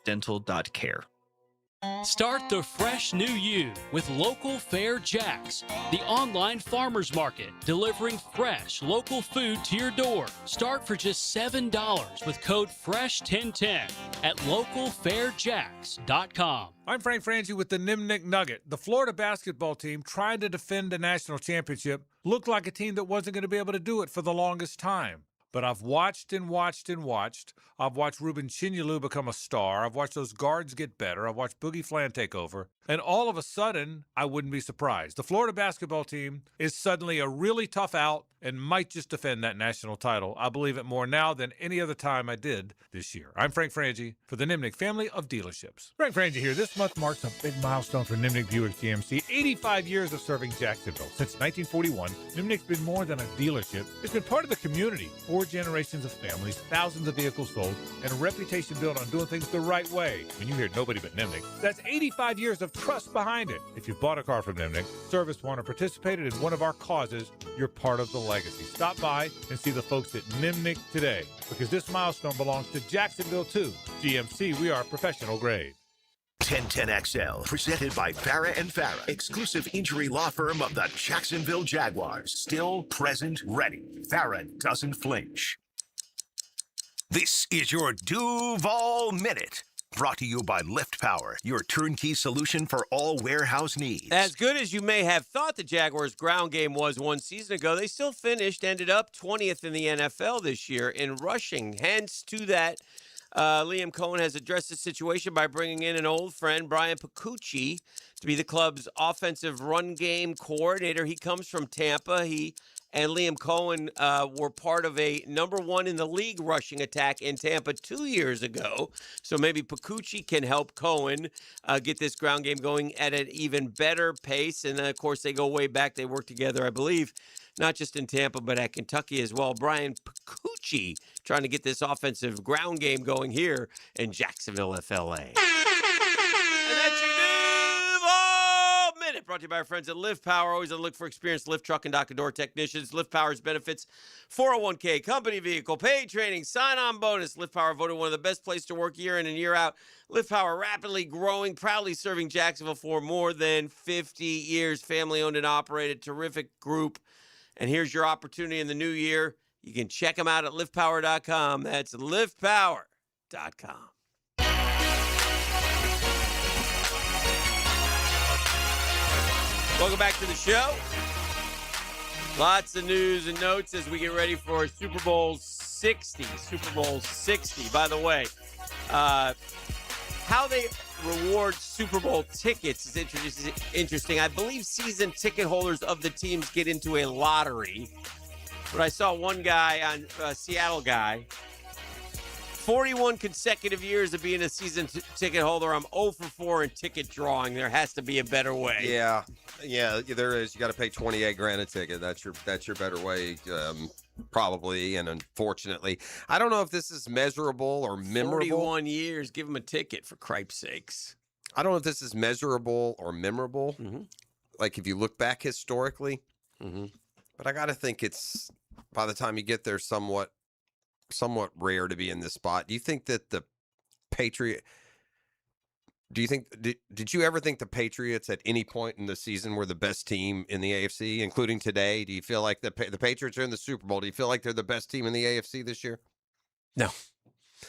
[SPEAKER 13] dental.care.
[SPEAKER 14] Start the fresh new you with Local Fair Jacks, the online farmers market, delivering fresh local food to your door. Start for just $7 with code FRESH1010 at localfairjacks.com.
[SPEAKER 29] I'm Frank Frangie with the Nimnik Nugget. The Florida basketball team trying to defend a national championship looked like a team that wasn't going to be able to do it for the longest time. But I've watched and watched and watched. I've watched Ruben Chinyelu become a star. I've watched those guards get better. I've watched Boogie Flan take over. And all of a sudden, I wouldn't be surprised. The Florida basketball team is suddenly a really tough out and might just defend that national title. I believe it more now than any other time I did this year. I'm Frank Frangie for the Nimnik family of dealerships. Frank Frangie here. This month marks a big milestone for Nimnik Buick GMC. 85 years of serving Jacksonville. Since 1941, Nimnik's been more than a dealership. It's been part of the community. 4 generations of families, thousands of vehicles sold, and a reputation built on doing things the right way. When you hear nobody but Nimnik, that's 85 years of trust behind it. If you bought a car from Nimnik, serviced one, or participated in one of our causes, you're part of the legacy. Stop by and see the folks at Nimnik today, because this milestone belongs to Jacksonville too. GMC, we are professional grade.
[SPEAKER 3] 1010XL, presented by Farah and Farah, exclusive injury law firm of the Jacksonville Jaguars. Still, present, ready. Farah doesn't flinch. This is your Duval Minute. Brought to you by Lift Power, your turnkey solution for all warehouse needs.
[SPEAKER 17] As good as you may have thought the Jaguars' ground game was one season ago, they still ended up 20th in the NFL this year in rushing. Hence, to that, Liam Cohen has addressed the situation by bringing in an old friend, Brian Picucci, to be the club's offensive run game coordinator. He comes from Tampa. He and Liam Cohen were part of a #1 in the league rushing attack in Tampa 2 years ago. So maybe Picucci can help Cohen get this ground game going at an even better pace. And, of course, they go way back. They work together, I believe, not just in Tampa, but at Kentucky as well. Brian Picucci NextG, trying to get this offensive ground game going here in Jacksonville, FLA. And that's your Duval Minute, brought to you by our friends at Lift Power. Always on the look for experienced lift truck and dock and door technicians. Lift Power's benefits, 401k, company vehicle, paid training, sign-on bonus. Lift Power voted one of the best places to work year in and year out. Lift Power rapidly growing, proudly serving Jacksonville for more than 50 years. Family-owned and operated, terrific group. And here's your opportunity in the new year. You can check them out at liftpower.com. That's liftpower.com. Welcome back to the show. Lots of news and notes as we get ready for Super Bowl 60. Super Bowl 60. By the way, how they reward Super Bowl tickets is interesting. I believe season ticket holders of the teams get into a lottery. But I saw one guy on a Seattle guy, 41 consecutive years of being a season ticket holder. I'm 0 for 4 in ticket drawing. There has to be a better way.
[SPEAKER 9] Yeah, there is. You got to pay $28,000 a ticket. That's your better way, probably. And unfortunately, I don't know if this is measurable or memorable.
[SPEAKER 17] 41 years, give them a ticket for cripe's sakes.
[SPEAKER 9] I don't know if this is measurable or memorable.
[SPEAKER 17] Mm-hmm.
[SPEAKER 9] Like if you look back historically,
[SPEAKER 17] mm-hmm.
[SPEAKER 9] But I got to think it's by the time you get there, somewhat rare to be in this spot. Do you think that the Patriot? Do you think did you ever think the Patriots at any point in the season were the best team in the AFC, including today? Do you feel like the Patriots are in the Super Bowl? Do you feel like they're the best team in the AFC this year?
[SPEAKER 17] No.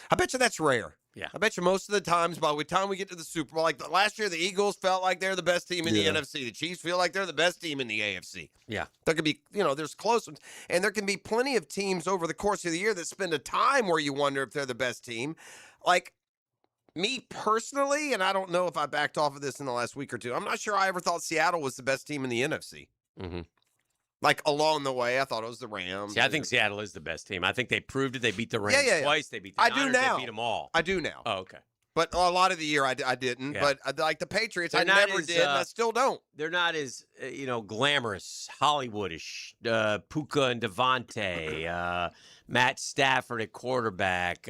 [SPEAKER 9] I bet you that's rare.
[SPEAKER 17] Yeah.
[SPEAKER 9] I bet you most of the times, by the time we get to the Super Bowl, like last year, the Eagles felt like they're the best team in the NFC. The Chiefs feel like they're the best team in the AFC.
[SPEAKER 17] Yeah.
[SPEAKER 9] There could be, there's close ones. And there can be plenty of teams over the course of the year that spend a time where you wonder if they're the best team. Like me personally, and I don't know if I backed off of this in the last week or two, I'm not sure I ever thought Seattle was the best team in the NFC.
[SPEAKER 17] Mm-hmm.
[SPEAKER 9] Like along the way, I thought it was the Rams.
[SPEAKER 17] See, I think Seattle is the best team. I think they proved it. They beat the Rams twice. They beat the Niners.
[SPEAKER 9] I do now.
[SPEAKER 17] They beat them all.
[SPEAKER 9] I do now.
[SPEAKER 17] Oh, okay.
[SPEAKER 9] But a lot of the year I didn't.
[SPEAKER 17] Yeah.
[SPEAKER 9] But like the Patriots,
[SPEAKER 17] They're
[SPEAKER 9] I never did, and I still don't.
[SPEAKER 17] They're not as glamorous, Hollywoodish. Puka and Devontae, Matt Stafford at quarterback,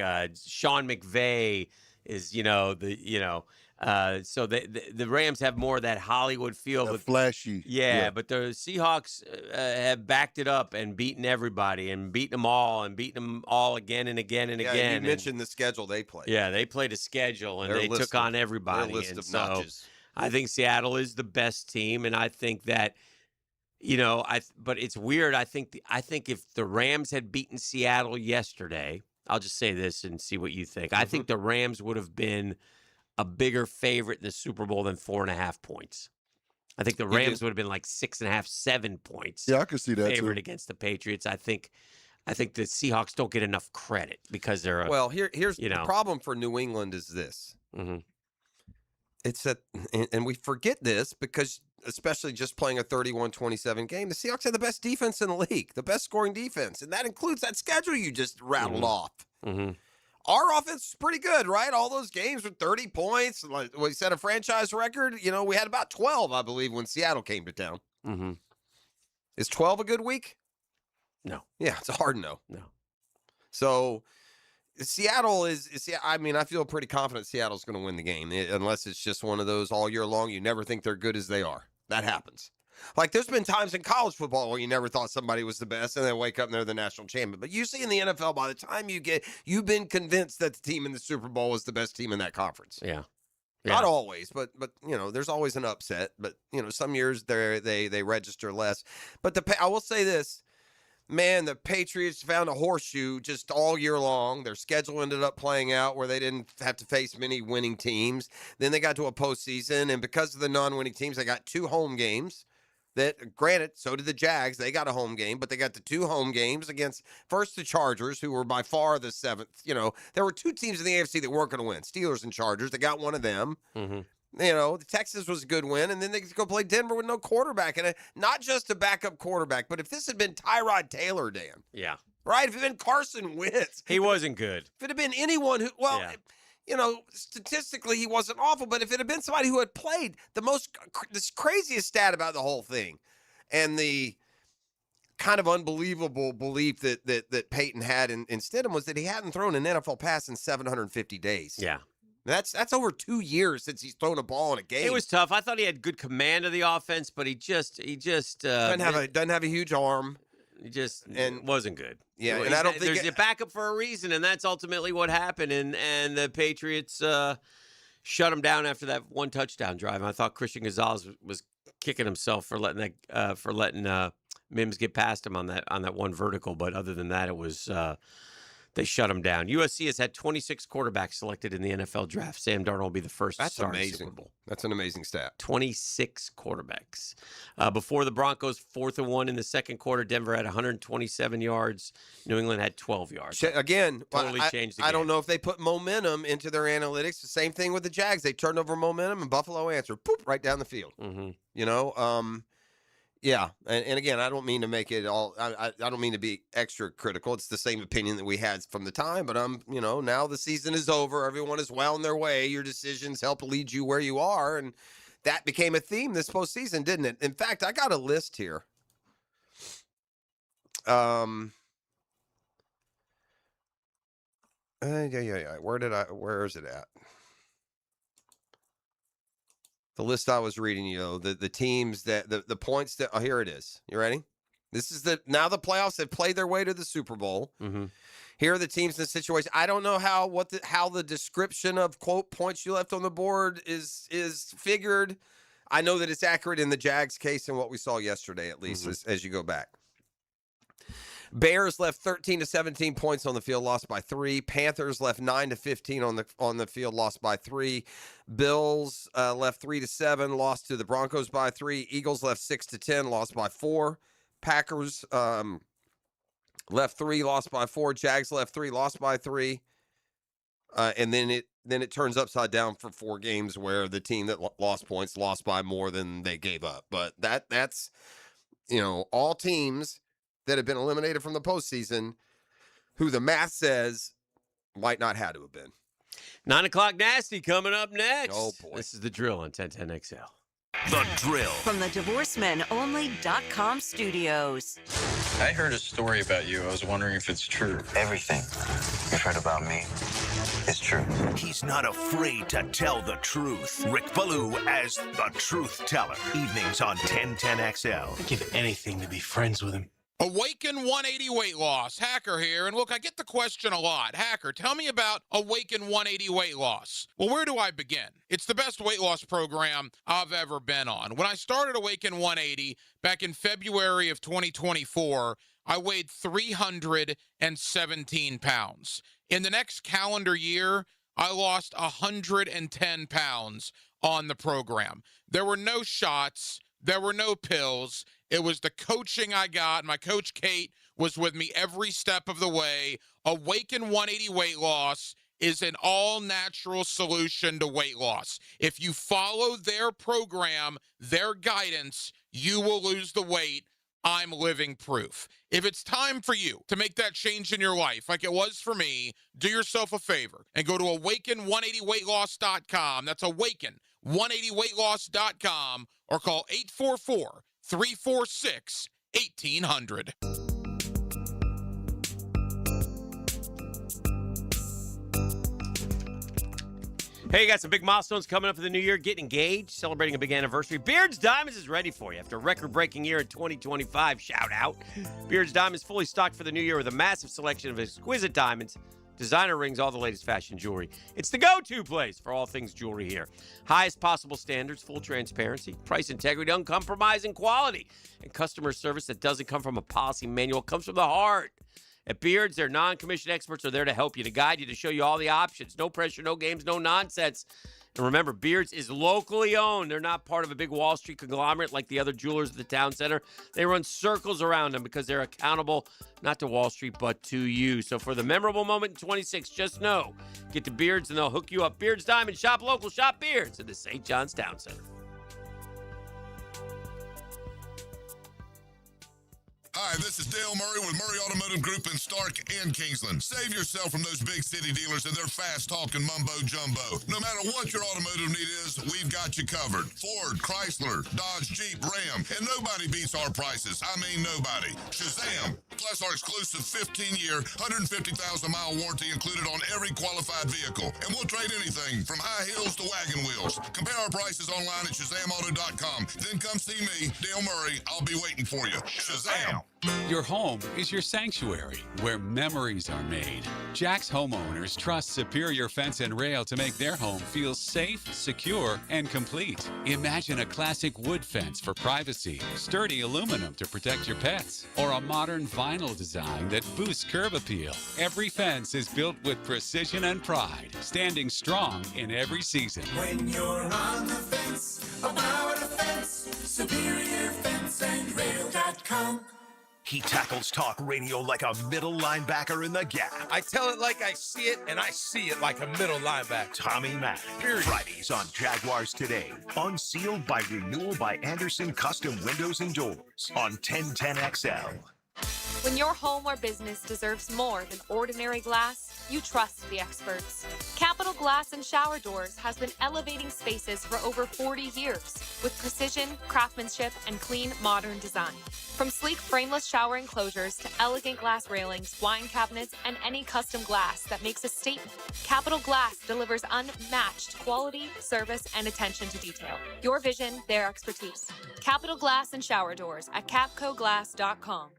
[SPEAKER 17] Sean McVay is so the Rams have more of that Hollywood feel, but
[SPEAKER 21] flashy.
[SPEAKER 17] Yeah, but the Seahawks have backed it up and beaten everybody and beaten them all again and again and again.
[SPEAKER 9] You mentioned the schedule they played.
[SPEAKER 17] Yeah, they played a schedule and they took on everybody.
[SPEAKER 9] Their list of notches.
[SPEAKER 17] I think Seattle is the best team, and I think that but it's weird. I think if the Rams had beaten Seattle yesterday, I'll just say this and see what you think. I think the Rams would have been a bigger favorite in the Super Bowl than 4.5 points. I think the Rams would have been like 6.5, 7 points.
[SPEAKER 21] Yeah, I could see that
[SPEAKER 17] favorite
[SPEAKER 21] too.
[SPEAKER 17] against the Patriots. I think the Seahawks don't get enough credit because they're
[SPEAKER 9] here's the problem for New England is this.
[SPEAKER 17] Mm-hmm.
[SPEAKER 9] It's that, and we forget this because especially just playing a 31-27 game, the Seahawks have the best defense in the league, the best scoring defense, and that includes that schedule you just rattled off.
[SPEAKER 17] Mm-hmm.
[SPEAKER 9] Our offense is pretty good, right? All those games with 30 points. Like we set a franchise record. We had about 12, I believe, when Seattle came to town.
[SPEAKER 17] Mm-hmm.
[SPEAKER 9] Is 12 a good week?
[SPEAKER 17] No.
[SPEAKER 9] Yeah, it's hard no.
[SPEAKER 17] No.
[SPEAKER 9] So Seattle is I feel pretty confident Seattle's going to win the game, unless it's just one of those all year long. You never think they're good as they are. That happens. Like there's been times in college football where you never thought somebody was the best and then wake up and they're the national champion. But you see in the NFL, by the time you've been convinced that the team in the Super Bowl is the best team in that conference.
[SPEAKER 17] Yeah.
[SPEAKER 9] Not always, but there's always an upset. But some years they register less. But I will say this, man, the Patriots found a horseshoe just all year long. Their schedule ended up playing out where they didn't have to face many winning teams. Then they got to a postseason, and because of the non-winning teams, they got 2 home games. That, granted, so did the Jags. They got a home game, but they got the 2 home games against first the Chargers, who were by far the 7th. There were 2 teams in the AFC that weren't going to win, Steelers and Chargers. They got one of them.
[SPEAKER 17] Mm-hmm.
[SPEAKER 9] The Texas was a good win, and then they go play Denver with no quarterback, and not just a backup quarterback, but if this had been Tyrod Taylor, Dan,
[SPEAKER 17] yeah,
[SPEAKER 9] right? If it had been Carson Wentz,
[SPEAKER 17] he wasn't good.
[SPEAKER 9] If it had been anyone who, statistically he wasn't awful, but if it had been somebody who had played this craziest stat about the whole thing, and the kind of unbelievable belief that Peyton had in Stidham was that he hadn't thrown an NFL pass in 750 days.
[SPEAKER 17] Yeah.
[SPEAKER 9] That's over 2 years since he's thrown a ball in a game.
[SPEAKER 17] It was tough. I thought he had good command of the offense, but he just
[SPEAKER 9] doesn't have a huge arm.
[SPEAKER 17] He just
[SPEAKER 9] and
[SPEAKER 17] wasn't good.
[SPEAKER 9] Yeah,
[SPEAKER 17] Well,
[SPEAKER 9] and I don't think
[SPEAKER 17] there's a backup for a reason, and that's ultimately what happened. And the Patriots shut him down after that one touchdown drive. And I thought Christian Gonzalez was kicking himself for letting Mims get past him on that one vertical. But other than that, it was they shut him down. USC has had 26 quarterbacks selected in the NFL draft. Sam Darnold will be the first to start the Super Bowl.
[SPEAKER 9] That's an amazing stat.
[SPEAKER 17] 26 quarterbacks. Before the Broncos, 4th and 1 in the second quarter. Denver had 127 yards. New England had 12 yards.
[SPEAKER 9] Again,
[SPEAKER 17] totally changed the game.
[SPEAKER 9] I don't know if they put momentum into their analytics. The same thing with the Jags. They turned over momentum, and Buffalo answered, poop, right down the field.
[SPEAKER 17] Mm-hmm.
[SPEAKER 9] You know, yeah, and again, I don't mean to make it all. I don't mean to be extra critical. It's the same opinion that we had from the time. But now the season is over. Everyone is well on their way. Your decisions help lead you where you are, and that became a theme this postseason, didn't it? In fact, I got a list here. Yeah. Where is it at? The list I was reading, the teams that the points that here it is. You ready? This is now the playoffs have played their way to the Super Bowl.
[SPEAKER 17] Mm-hmm.
[SPEAKER 9] Here are the teams in the situation. I don't know how the description of quote points you left on the board is figured. I know that it's accurate in the Jags case and what we saw yesterday, at least as you go back. Bears left 13 to 17 points on the field, lost by 3. Panthers left 9 to 15 on the field, lost by 3. Bills left 3 to 7, lost to the Broncos by 3. Eagles left 6 to 10, lost by 4. Packers left 3, lost by 4. Jags left 3, lost by 3. And then it turns upside down for 4 games where the team that lost points lost by more than they gave up. But that's all teams that have been eliminated from the postseason, who the math says might not have to have been.
[SPEAKER 17] 9 o'clock nasty coming up next.
[SPEAKER 9] Oh, boy.
[SPEAKER 17] This is The Drill on 1010XL.
[SPEAKER 3] The Drill.
[SPEAKER 6] From the DivorceMenOnly.com studios.
[SPEAKER 15] I heard a story about you. I was wondering if it's true.
[SPEAKER 16] Everything you've heard about me is true.
[SPEAKER 3] He's not afraid to tell the truth. Rick Ballou as the truth teller. Evenings on 1010XL.
[SPEAKER 1] I'd give anything to be friends with him.
[SPEAKER 8] Awaken 180 weight loss. Hacker here. And look, I get the question a lot. Hacker, tell me about Awaken 180 weight loss. Well, where do I begin? It's the best weight loss program I've ever been on. When I started Awaken 180 back in February of 2024, I weighed 317 pounds. In the next calendar year, I lost 110 pounds on the program. There were no shots. There were no pills. It was the coaching I got. My coach, Kate, was with me every step of the way. Awaken 180 weight loss is an all-natural solution to weight loss. If you follow their program, their guidance, you will lose the weight. I'm living proof. If it's time for you to make that change in your life, like it was for me, do yourself a favor and go to awaken180weightloss.com. That's awaken180weightloss.com or call 844-346-1800.
[SPEAKER 17] Hey, you got some big milestones coming up for the new year. Getting engaged, celebrating a big anniversary. Beards Diamonds is ready for you after a record-breaking year in 2025. Shout out. Beards Diamonds fully stocked for the new year with a massive selection of exquisite diamonds, designer rings, all the latest fashion jewelry. It's the go-to place for all things jewelry here. Highest possible standards, full transparency, price integrity, uncompromising quality, and customer service that doesn't come from a policy manual, comes from the heart. At Beards, their non-commissioned experts are there to help you, to guide you, to show you all the options. No pressure, no games, no nonsense. And remember, Beards is locally owned. They're not part of a big Wall Street conglomerate like the other jewelers at the town center. They run circles around them because they're accountable not to Wall Street but to you. So for the memorable moment in 26, just know, get to Beards and they'll hook you up. Beards Diamond, shop local, shop Beards at the St. John's Town Center.
[SPEAKER 5] Hi, this is Dale Murray with Murray Automotive Group in Stark and Kingsland. Save yourself from those big city dealers and their fast-talking mumbo-jumbo. No matter what your automotive need is, we've got you covered. Ford, Chrysler, Dodge, Jeep, Ram, and nobody beats our prices. I mean nobody. Shazam! Plus our exclusive 15-year, 150,000-mile warranty included on every qualified vehicle. And we'll trade anything from high heels to wagon wheels. Compare our prices online at ShazamAuto.com. Then come see me, Dale Murray. I'll be waiting for you. Shazam!
[SPEAKER 4] Your home is your sanctuary where memories are made. Jack's homeowners trust Superior Fence and Rail to make their home feel safe, secure, and complete. Imagine a classic wood fence for privacy, sturdy aluminum to protect your pets, or a modern vinyl design that boosts curb appeal. Every fence is built with precision and pride, standing strong in every season.
[SPEAKER 19] When you're on the fence, about a fence, SuperiorFenceandRail.com.
[SPEAKER 3] He tackles talk radio like a middle linebacker in the gap.
[SPEAKER 8] I tell it like I see it, and I see it like a middle linebacker.
[SPEAKER 3] Tommy Mack. Fridays on Jaguars Today. Unsealed by renewal by Anderson Custom Windows and Doors on 1010XL.
[SPEAKER 20] When your home or business deserves more than ordinary glass, you trust the experts. Capital Glass and Shower Doors has been elevating spaces for over 40 years with precision, craftsmanship, and clean, modern design. From sleek frameless shower enclosures to elegant glass railings, wine cabinets, and any custom glass that makes a statement, Capital Glass delivers unmatched quality, service, and attention to detail. Your vision, their expertise. Capital Glass and Shower Doors at capcoglass.com.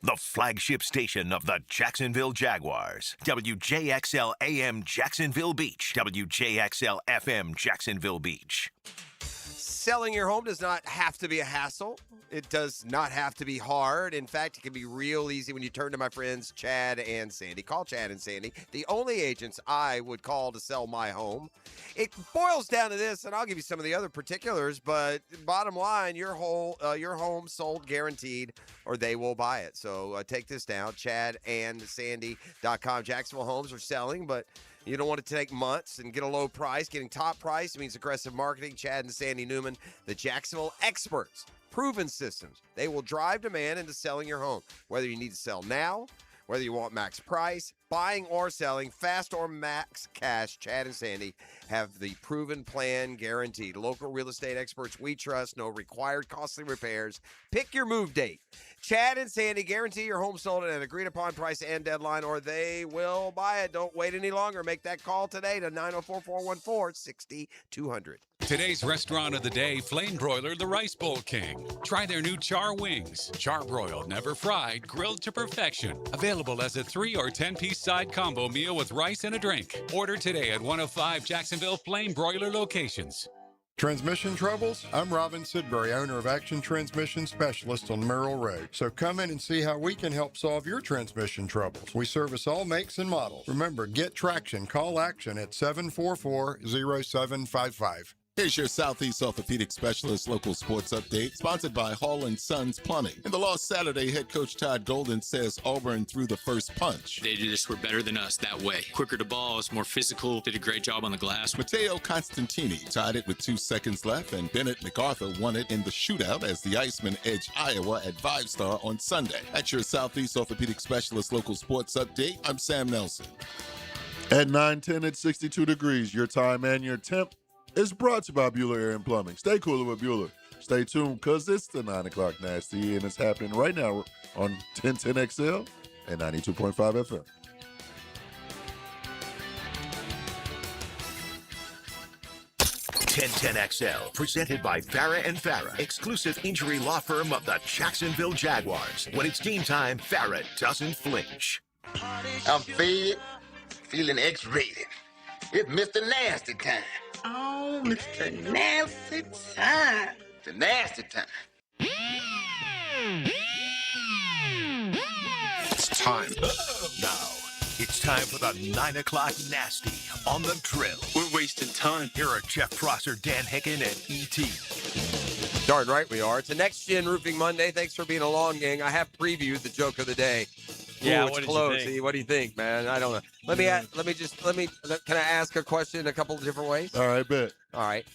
[SPEAKER 3] The flagship station of the Jacksonville Jaguars. WJXL AM Jacksonville Beach. WJXL FM Jacksonville Beach.
[SPEAKER 9] Selling your home does not have to be a hassle. It does not have to be hard. In fact, it can be real easy when you turn to my friends Chad and Sandy. Call Chad and Sandy, the only agents I would call to sell my home. It boils down to this, and I'll give you some of the other particulars, but bottom line, your home sold guaranteed, or they will buy it. So take this down, ChadandSandy.com. Jacksonville homes are selling, but you don't want to take months and get a low price. Getting top price means aggressive marketing. Chad and Sandy Newman, the Jacksonville experts. Proven systems. They will drive demand into selling your home. Whether you need to sell now, whether you want max price, buying or selling, fast or max cash, Chad and Sandy have the proven plan guaranteed. Local real estate experts we trust, no required costly repairs. Pick your move date. Chad and Sandy guarantee your home sold at an agreed upon price and deadline, or they will buy it. Don't wait any longer. Make that call today to 904-414-6200.
[SPEAKER 4] Today's restaurant of the day, Flame Broiler, the Rice Bowl King. Try their new char wings. Char-broiled, never fried, grilled to perfection. Available as a 3 or 10-piece side combo meal with rice and a drink. Order today at one of 5 Jacksonville Flame Broiler locations.
[SPEAKER 22] Transmission troubles? I'm Robin Sidbury, owner of Action Transmission Specialist on Merrill Road. So come in and see how we can help solve your transmission troubles. We service all makes and models. Remember, get traction. Call Action at 744-0755.
[SPEAKER 23] Here's your Southeast Orthopedic Specialist local sports update, sponsored by Hall & Sons Plumbing. In the loss Saturday, head coach Todd Golden says Auburn threw the first punch.
[SPEAKER 24] They just were better than us that way. Quicker to balls, more physical, did a great job on the glass.
[SPEAKER 23] Matteo Constantini tied it with 2 seconds left, and Bennett MacArthur won it in the shootout as the Icemen edged Iowa at 5-star on Sunday. That's your Southeast Orthopedic Specialist local sports update. I'm Sam Nelson.
[SPEAKER 21] At 9:10 at 62 degrees, your time and your temp is brought to you by Buler Air and Plumbing. Stay cooler with Buler. Stay tuned, because it's the 9 o'clock Nasty, and it's happening right now on 1010XL and 92.5 FM.
[SPEAKER 3] XL, presented by Farah and Farah, exclusive injury law firm of the Jacksonville Jaguars. When it's game time, Farah doesn't flinch.
[SPEAKER 25] I'm fed, feeling X-rated. It's Mr. Nasty time. Oh, Mr. Nasty time. The nasty time.
[SPEAKER 3] It's time. Now, it's time for the 9 o'clock Nasty on the drill.
[SPEAKER 24] We're wasting time.
[SPEAKER 3] Here are Jeff Prosser, Dan Hicken, and E.T.
[SPEAKER 9] Darn right we are. It's a NextGen Roofing Monday. Thanks for being along, gang. I have previewed the joke of the day.
[SPEAKER 17] Yeah,
[SPEAKER 9] Ooh, it's close. What do you think, man? I don't know. Can I ask a question in a couple of different ways?
[SPEAKER 21] All right, bet.
[SPEAKER 9] All right.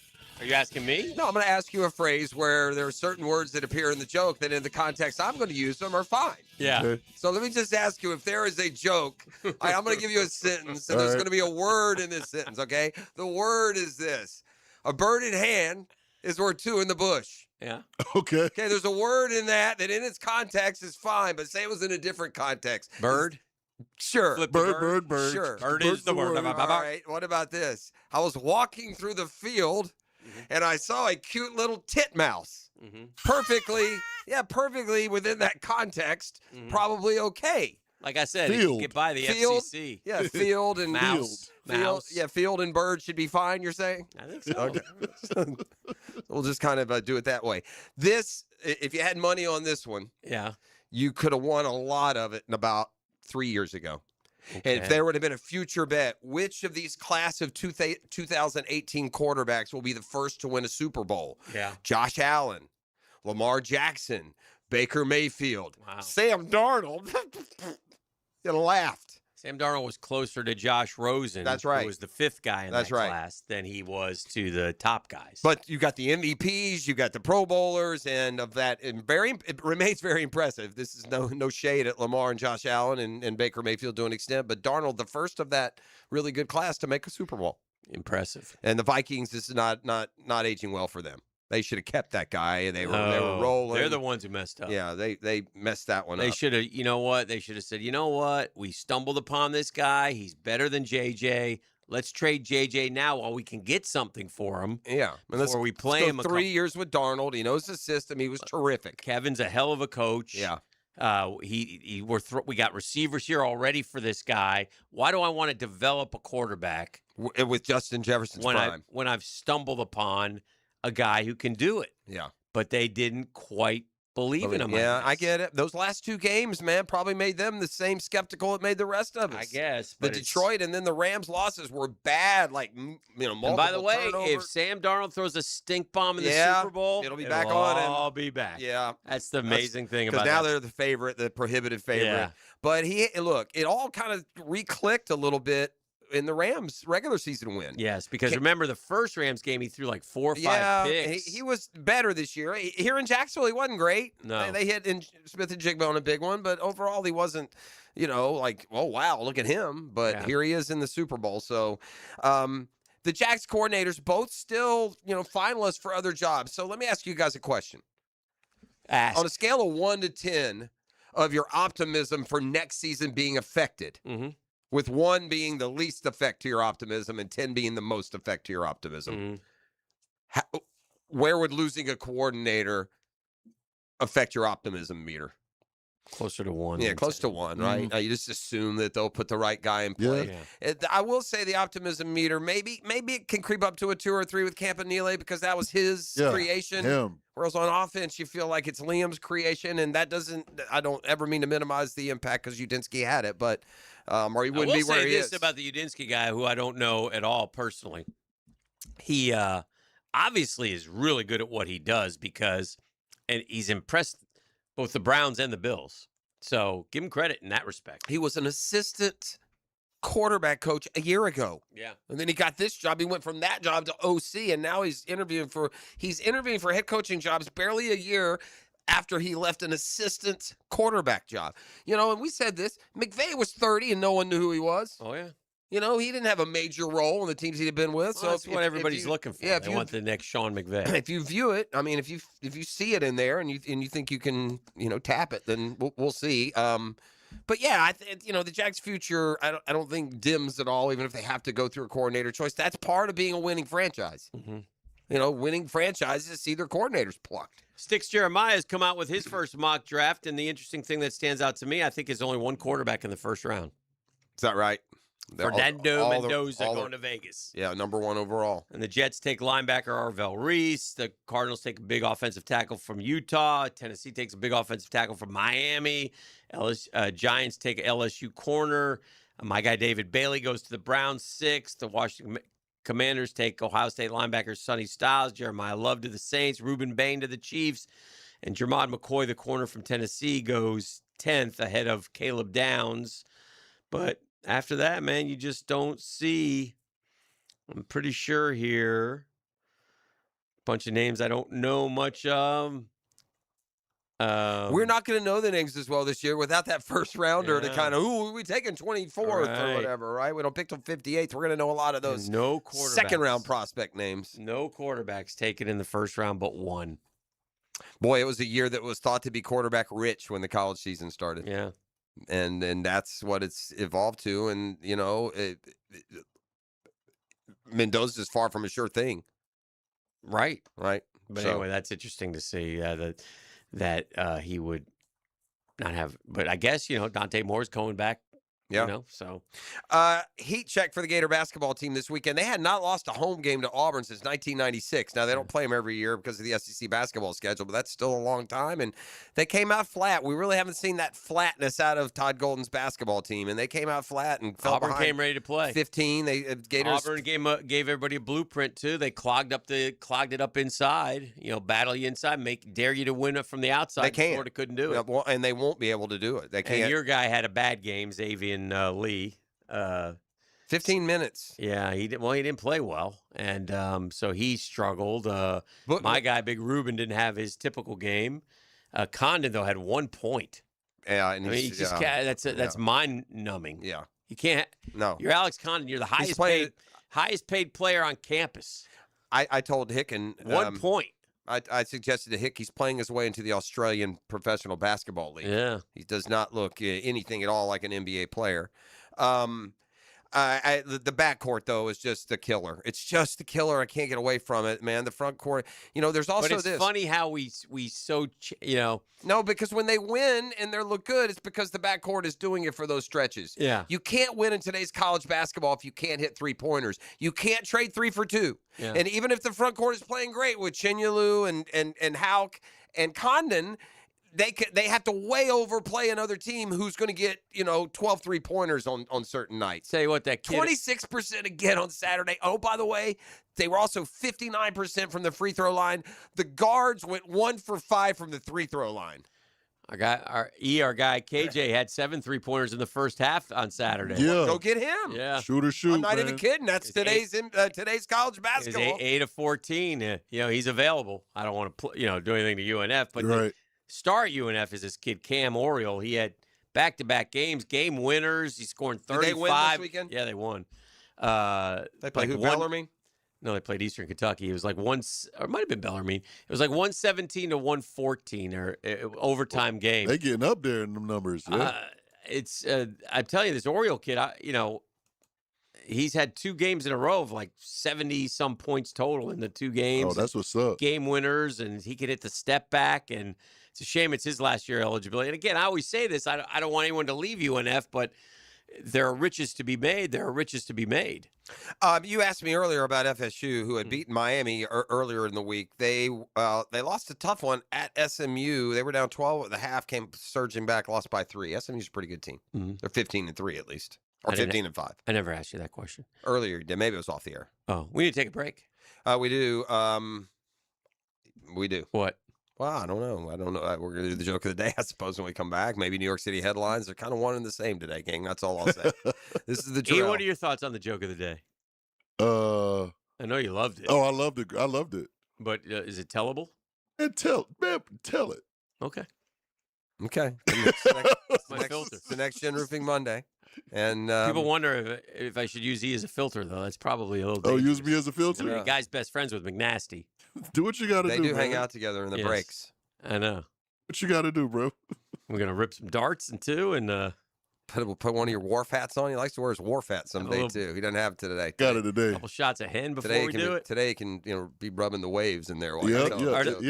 [SPEAKER 17] Are you asking me?
[SPEAKER 9] No, I'm going to ask you a phrase where there are certain words that appear in the joke that in the context I'm going to use them are fine.
[SPEAKER 17] Yeah.
[SPEAKER 21] Okay.
[SPEAKER 9] So let me just ask you if there is a joke. I'm going to give you a sentence, and
[SPEAKER 21] All
[SPEAKER 9] there's
[SPEAKER 21] right.
[SPEAKER 9] going to be a word in this sentence, okay? The word is this. A bird in hand is worth two in the bush.
[SPEAKER 17] Yeah.
[SPEAKER 21] Okay.
[SPEAKER 9] Okay, there's a word in that in its context is fine, but say it was in a different context.
[SPEAKER 17] Bird?
[SPEAKER 9] Sure.
[SPEAKER 17] Flip the
[SPEAKER 21] Bird.
[SPEAKER 9] Sure.
[SPEAKER 17] Bird
[SPEAKER 21] Bird's
[SPEAKER 17] is the word.
[SPEAKER 9] All right, what about this? I was walking through the field, and I saw a cute little titmouse. Perfectly within that context, probably okay.
[SPEAKER 17] Like I said, you
[SPEAKER 21] Field.
[SPEAKER 17] can get by the
[SPEAKER 9] Field?
[SPEAKER 17] FCC.
[SPEAKER 9] Yeah, field and
[SPEAKER 17] Mouse.
[SPEAKER 9] field and bird should be fine, you're saying?
[SPEAKER 17] I think so.
[SPEAKER 9] Okay. We'll just kind of do it that way. This, if you had money on this one,
[SPEAKER 17] Yeah.
[SPEAKER 9] you could have won a lot of it in about 3 years ago. And if
[SPEAKER 17] Okay.
[SPEAKER 9] there would have been a future bet, which of these class of 2018 quarterbacks will be the first to win a Super Bowl?
[SPEAKER 17] Yeah.
[SPEAKER 9] Josh Allen, Lamar Jackson, Baker Mayfield,
[SPEAKER 17] Wow.
[SPEAKER 9] Sam Darnold. You laughed.
[SPEAKER 17] Sam Darnold was closer to Josh Rosen.
[SPEAKER 9] That's right.
[SPEAKER 17] Who was the fifth guy in
[SPEAKER 9] That's
[SPEAKER 17] that
[SPEAKER 9] right.
[SPEAKER 17] class than he was to the top guys.
[SPEAKER 9] But you got the MVPs, you got the Pro Bowlers, and of that, it remains very impressive. This is no shade at Lamar and Josh Allen and Baker Mayfield to an extent, but Darnold, the first of that really good class to make a Super Bowl.
[SPEAKER 17] Impressive.
[SPEAKER 9] And the Vikings, this is not aging well for them. They should have kept that guy, and they were rolling.
[SPEAKER 17] They're the ones who messed up.
[SPEAKER 9] Yeah, they messed that one
[SPEAKER 17] They
[SPEAKER 9] up.
[SPEAKER 17] should have, you know what? They should have said, you know what? We stumbled upon this guy. He's better than JJ. Let's trade JJ now while we can get something for him.
[SPEAKER 9] Yeah.
[SPEAKER 17] Before we play
[SPEAKER 9] let's
[SPEAKER 17] him
[SPEAKER 9] go
[SPEAKER 17] a
[SPEAKER 9] 3
[SPEAKER 17] couple-
[SPEAKER 9] years with Darnold. He knows the system. He was terrific.
[SPEAKER 17] Kevin's a hell of a coach.
[SPEAKER 9] Yeah.
[SPEAKER 17] We got receivers here already for this guy. Why do I want to develop a quarterback
[SPEAKER 9] With Justin Jefferson's prime.
[SPEAKER 17] when I've stumbled upon a guy who can do it?
[SPEAKER 9] Yeah.
[SPEAKER 17] But they didn't quite believe in him.
[SPEAKER 9] Yeah, I
[SPEAKER 17] guess.
[SPEAKER 9] get it. Those last two games, man, probably made them the same skeptical it made the rest of us.
[SPEAKER 17] I guess.
[SPEAKER 9] The
[SPEAKER 17] But it's-
[SPEAKER 9] Detroit and then the Rams losses were bad, like, multiple
[SPEAKER 17] And by the way, if
[SPEAKER 9] turnovers.
[SPEAKER 17] Sam Darnold throws a stink bomb in the
[SPEAKER 9] Yeah,
[SPEAKER 17] Super Bowl,
[SPEAKER 9] it'll be back on him.
[SPEAKER 17] I'll be back.
[SPEAKER 9] Yeah.
[SPEAKER 17] That's the amazing thing
[SPEAKER 9] Because
[SPEAKER 17] about
[SPEAKER 9] now
[SPEAKER 17] that.
[SPEAKER 9] they're the favorite, the prohibitive favorite.
[SPEAKER 17] Yeah.
[SPEAKER 9] But it all kind of re-clicked a little bit in the Rams' regular season win.
[SPEAKER 17] Yes, because remember the first Rams game, he threw like 4 or 5 picks.
[SPEAKER 9] He was better this year. Here in Jacksonville, he wasn't great.
[SPEAKER 17] No.
[SPEAKER 9] They hit Smith and Jigba on a big one, but overall, he wasn't, like, oh, wow, look at him. But here he is in the Super Bowl. So the Jags coordinators both still, finalists for other jobs. So let me ask you guys a question.
[SPEAKER 17] Ask.
[SPEAKER 9] On a scale of 1 to 10 of your optimism for next season being affected, with 1 being the least effect to your optimism and 10 being the most effect to your optimism, where would losing a coordinator affect your optimism meter?
[SPEAKER 17] Closer to 1.
[SPEAKER 9] Yeah, close to 1, right? You just assume that they'll put the right guy in play.
[SPEAKER 17] Yeah.
[SPEAKER 9] I will say the optimism meter, maybe it can creep up to a 2 or 3 with Campanile because that was his creation.
[SPEAKER 21] Him.
[SPEAKER 9] Whereas on offense, you feel like it's Liam's creation, and I don't ever mean to minimize the impact because Udinski had it, but or he wouldn't be where he is.
[SPEAKER 17] I will say this about the Udinski guy, who I don't know at all personally. He obviously is really good at what he does and he's impressed both the Browns and the Bills. So give him credit in that respect.
[SPEAKER 9] He was an assistant quarterback coach a year ago.
[SPEAKER 17] Yeah.
[SPEAKER 9] And then he got this job. He went from that job to OC, and now he's interviewing for head coaching jobs barely a year after he left an assistant quarterback job. And we said this, McVay was 30 and no one knew who he was.
[SPEAKER 17] Oh, yeah.
[SPEAKER 9] He didn't have a major role in the teams he'd been with.
[SPEAKER 17] Well,
[SPEAKER 9] So
[SPEAKER 17] that's what everybody's looking for.
[SPEAKER 9] Yeah,
[SPEAKER 17] they want the next Sean McVay.
[SPEAKER 9] If you view it, if you see it in there and you think you can, tap it, then we'll see. But yeah, the Jags' future, I don't think dims at all, even if they have to go through a coordinator choice. That's part of being a winning franchise. Winning franchises see their coordinators plucked.
[SPEAKER 17] Sticks Jeremiah has come out with his first mock draft, and the interesting thing that stands out to me, I think, is only 1 quarterback in the first round.
[SPEAKER 9] Is that right?
[SPEAKER 17] Fernando Mendoza going to Vegas.
[SPEAKER 9] Yeah, number 1 overall.
[SPEAKER 17] And the Jets take linebacker Arvell Reese. The Cardinals take a big offensive tackle from Utah. Tennessee takes a big offensive tackle from Miami. Giants take a LSU corner. My guy David Bailey goes to the Browns 6. The Washington Commanders take Ohio State linebacker Sonny Styles. Jeremiah Love to the Saints. Ruben Bain to the Chiefs. And Jermod McCoy, the corner from Tennessee, goes 10th ahead of Caleb Downs. But after that, man, you just don't see. I'm pretty sure here. Bunch of names I don't know much of.
[SPEAKER 9] We're not going to know the names as well this year without that first rounder to kind of, we taking 24th or whatever, right? We don't pick till 58th. We're going to know a lot of those second round prospect names.
[SPEAKER 17] No quarterbacks taken in the first round but one.
[SPEAKER 9] Boy, it was a year that was thought to be quarterback rich when the college season started.
[SPEAKER 17] Yeah.
[SPEAKER 9] And that's what it's evolved to. And, you know, Mendoza's far from a sure thing.
[SPEAKER 17] Right.
[SPEAKER 9] Right.
[SPEAKER 17] But anyway, that's interesting to see that he would not have. But I guess, you know, Dante Moore's going back.
[SPEAKER 9] Yeah.
[SPEAKER 17] You know, so.
[SPEAKER 9] Heat check for the Gator basketball team this weekend. They had not lost a home game to Auburn since 1996. Now, they don't play them every year because of the SEC basketball schedule, but that's still a long time. And they came out flat. We really haven't seen that flatness out of Todd Golden's basketball team. And they came out flat and fell
[SPEAKER 17] Auburn
[SPEAKER 9] behind
[SPEAKER 17] came ready to play.
[SPEAKER 9] 15. Gators.
[SPEAKER 17] Auburn gave everybody a blueprint, too. They clogged it up inside. You know, battle you inside, dare you to win it from the outside.
[SPEAKER 9] They can't.
[SPEAKER 17] Florida couldn't do it.
[SPEAKER 9] Well, and they won't be able to do it. They can't.
[SPEAKER 17] And your guy had a bad game, Xavier Lee.
[SPEAKER 9] 15 minutes.
[SPEAKER 17] Yeah, he didn't play well, and so he struggled. My guy, Big Ruben, didn't have his typical game. Condon though had 1 point.
[SPEAKER 9] Yeah, and
[SPEAKER 17] he just that's mind numbing.
[SPEAKER 9] Yeah,
[SPEAKER 17] you can't.
[SPEAKER 9] No,
[SPEAKER 17] you're Alex Condon. You're the highest paid player on campus.
[SPEAKER 9] I told Hicken
[SPEAKER 17] 1 point.
[SPEAKER 9] I suggested to Hick he's playing his way into the Australian Professional Basketball League.
[SPEAKER 17] Yeah,
[SPEAKER 9] he does not look anything at all like an NBA player. The backcourt though is just the killer. It's just the killer. I can't get away from it, man. The front court. You know, there's also
[SPEAKER 17] this. But it's funny how we
[SPEAKER 9] No, because when they win and they look good, it's because the backcourt is doing it for those stretches.
[SPEAKER 17] Yeah.
[SPEAKER 9] You can't win in today's college basketball if you can't hit 3-pointers. You can't trade 3 for 2.
[SPEAKER 17] Yeah.
[SPEAKER 9] And even if the front court is playing great with Chinyelu and Hauk and Condon, they have to way overplay another team who's going to get, 12 3-pointers on certain nights.
[SPEAKER 17] Tell you what, that kid
[SPEAKER 9] 26% again on Saturday. Oh, by the way, they were also 59% from the free throw line. The guards went 1 for 5 from the free throw line.
[SPEAKER 17] Our guy KJ had 7 3-pointers in the first half on Saturday.
[SPEAKER 21] Yeah.
[SPEAKER 9] Go get him.
[SPEAKER 17] Yeah.
[SPEAKER 21] Shoot.
[SPEAKER 9] I'm not even kidding. That's today's college basketball.
[SPEAKER 17] 8 of 14. He's available. I don't want to do anything to UNF, but
[SPEAKER 21] right.
[SPEAKER 17] The star at UNF is this kid Cam Oriole. He had back-to-back games, game winners. He's scoring 35.
[SPEAKER 9] Did they win this weekend?
[SPEAKER 17] Yeah, they won.
[SPEAKER 9] They played Bellarmine?
[SPEAKER 17] No, they played Eastern Kentucky. It was like or it might have been Bellarmine. It was like 117 to 114 or overtime game.
[SPEAKER 21] They getting up there in them numbers. Yeah.
[SPEAKER 17] I'm telling you, this Oriole kid, he's had 2 games in a row of like 70-some points total in the 2 games.
[SPEAKER 21] Oh, that's what's up.
[SPEAKER 17] Game winners, and he could hit the step back, and it's a shame it's his last year eligibility. And again, I always say this, I don't want anyone to leave UNF, but there are riches to be made. There are riches to be made.
[SPEAKER 9] You asked me earlier about FSU, who had beaten Miami earlier in the week. They lost a tough one at SMU. They were down 12 at the half, came surging back, lost by 3. SMU's a pretty good team.
[SPEAKER 17] Mm-hmm.
[SPEAKER 9] They're 15-3 at least. Or 15-5.
[SPEAKER 17] I never asked you that question.
[SPEAKER 9] Earlier, maybe it was off the air.
[SPEAKER 17] Oh, we need to take a break.
[SPEAKER 9] We do. We do.
[SPEAKER 17] What?
[SPEAKER 9] Well, I don't know. We're going to do the joke of the day, I suppose, when we come back. Maybe New York City headlines are kind of one and the same today, gang. That's all I'll say. This is the drill.
[SPEAKER 17] Ian, what are your thoughts on the joke of the day? I know you loved it.
[SPEAKER 21] Oh, I loved it.
[SPEAKER 17] But is it tellable?
[SPEAKER 21] Tell it.
[SPEAKER 9] Okay.
[SPEAKER 17] It's my filter.
[SPEAKER 9] It's the Next Gen Roofing Monday. And
[SPEAKER 17] people wonder if I should use E as a filter, though. That's probably a little
[SPEAKER 21] dangerous.
[SPEAKER 17] dangerous.
[SPEAKER 21] Use me as a filter?
[SPEAKER 17] The guy's best friends with McNasty.
[SPEAKER 21] Do what you got to do,
[SPEAKER 9] They do
[SPEAKER 21] man.
[SPEAKER 9] hang out together in the breaks.
[SPEAKER 17] I know.
[SPEAKER 21] What you got to do, bro?
[SPEAKER 17] We're going to rip some darts and
[SPEAKER 9] put one of your wharf hats on. He likes to wear his wharf hat someday, too. He doesn't have it today.
[SPEAKER 21] Got it today.
[SPEAKER 17] A couple shots of hen before we do it.
[SPEAKER 9] Today he can be rubbing the waves in there.
[SPEAKER 21] Yeah,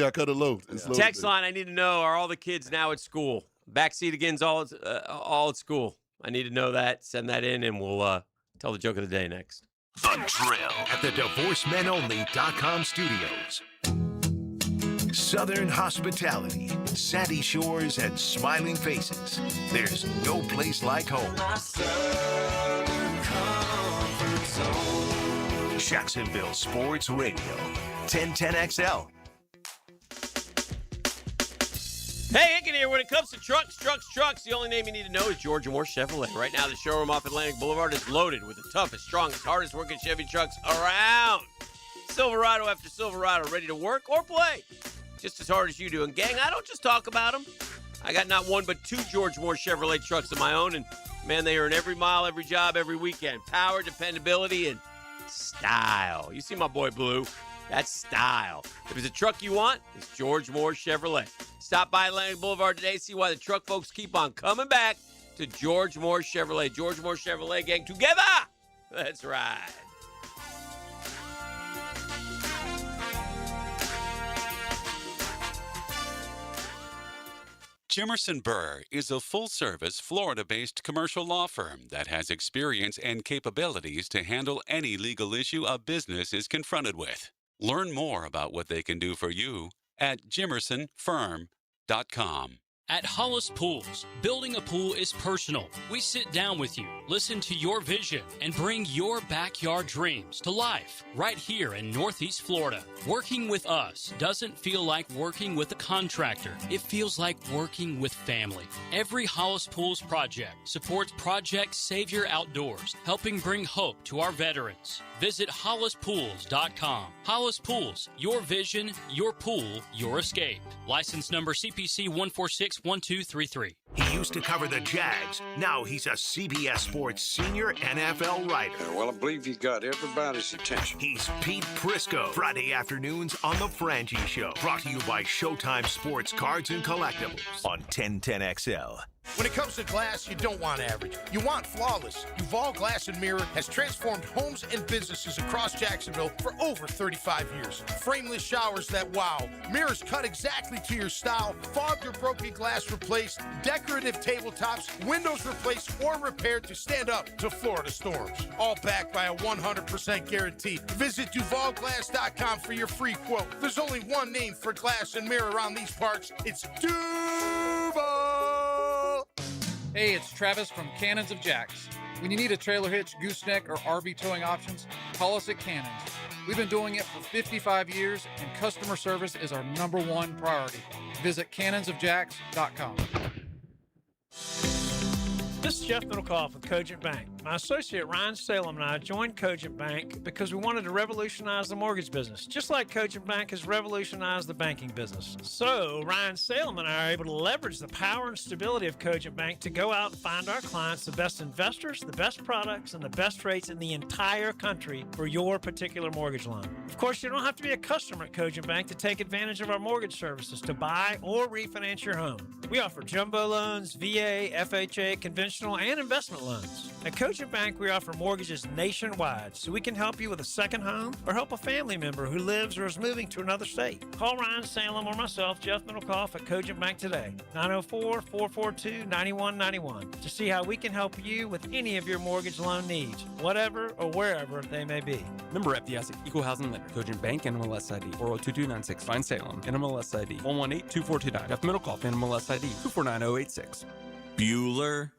[SPEAKER 21] I cut it low.
[SPEAKER 17] Text line, I need to know, are all the kids now at school? Backseat again's all at school. I need to know that. Send that in, and we'll tell the joke of the day next.
[SPEAKER 3] The Drill at the DivorceMenOnly.com studios. Southern hospitality, sandy shores, and smiling faces. There's no place like home. Jacksonville Sports Radio, 1010XL.
[SPEAKER 17] Hey, Etienne here. When it comes to trucks, the only name you need to know is Georgia Moore Chevrolet. Right now, the showroom off Atlantic Boulevard is loaded with the toughest, strongest, hardest working Chevy trucks around. Silverado after Silverado, ready to work or play just as hard as you do. And gang, I don't just talk about them. I got not one but two George Moore Chevrolet trucks of my own, and man, they earn every mile, every job, every weekend. Power, dependability, and style. You see my boy Blue? That's style. If it's a truck you want, it's George Moore Chevrolet. Stop by Atlantic Boulevard today, see why the truck folks keep on coming back to George Moore Chevrolet. George Moore Chevrolet, gang, together. Let's ride.
[SPEAKER 4] Jimerson Burr is a full-service, Florida-based commercial law firm that has experience and capabilities to handle any legal issue a business is confronted with. Learn more about what they can do for you at jimersonfirm.com.
[SPEAKER 14] At Hollis Pools, building a pool is personal. We sit down with you, listen to your vision, and bring your backyard dreams to life right here in Northeast Florida. Working with us doesn't feel like working with a contractor. It feels like working with family. Every Hollis Pools project supports Project Savior Outdoors, helping bring hope to our veterans. Visit hollispools.com. Hollis Pools, your vision, your pool, your escape. License number CPC 1461233.
[SPEAKER 3] He used to cover the Jags. Now he's a CBS Sports senior NFL writer.
[SPEAKER 2] Well, I believe you got everybody's attention.
[SPEAKER 3] He's Pete Prisco. Friday afternoons on The Frangie Show. Brought to you by Showtime Sports Cards and Collectibles on 1010XL.
[SPEAKER 8] When it comes to glass, you don't want average. You want flawless. Duval Glass and Mirror has transformed homes and businesses across Jacksonville for over 35 years. Frameless showers that wow. Mirrors cut exactly to your style. Fogged or broken glass replaced. Decorative tabletops. Windows replaced or repaired to stand up to Florida storms. All backed by a 100% guarantee. Visit DuvalGlass.com for your free quote. There's only one name for glass and mirror around these parts. It's Duval.
[SPEAKER 7] Hey, it's Travis from Cannons of Jacks. When you need a trailer hitch, gooseneck, or RV towing options, call us at Cannons. We've been doing it for 55 years, and customer service is our #1 priority. Visit cannonsofjacks.com.
[SPEAKER 10] This is Jeff Middlecoff with Cogent Bank. My associate Ryan Salem and I joined Cogent Bank because we wanted to revolutionize the mortgage business, just like Cogent Bank has revolutionized the banking business. So Ryan Salem and I are able to leverage the power and stability of Cogent Bank to go out and find our clients the best investors, the best products, and the best rates in the entire country for your particular mortgage loan. Of course, you don't have to be a customer at Cogent Bank to take advantage of our mortgage services to buy or refinance your home. We offer jumbo loans, VA, FHA, conventional and investment loans. At Cogent Bank, we offer mortgages nationwide, so we can help you with a second home or help a family member who lives or is moving to another state. Call Ryan Salem or myself, Jeff Middlecoff, at Cogent Bank today, 904-442-9191, to see how we can help you with any of your mortgage loan needs, whatever or wherever they may be.
[SPEAKER 11] Member FDIC, Equal Housing Lender, Cogent Bank, NMLS ID 402296, Fine Salem, NMLS ID 1182429, Jeff Middlecoff, NMLS ID 249086.
[SPEAKER 12] Bueller.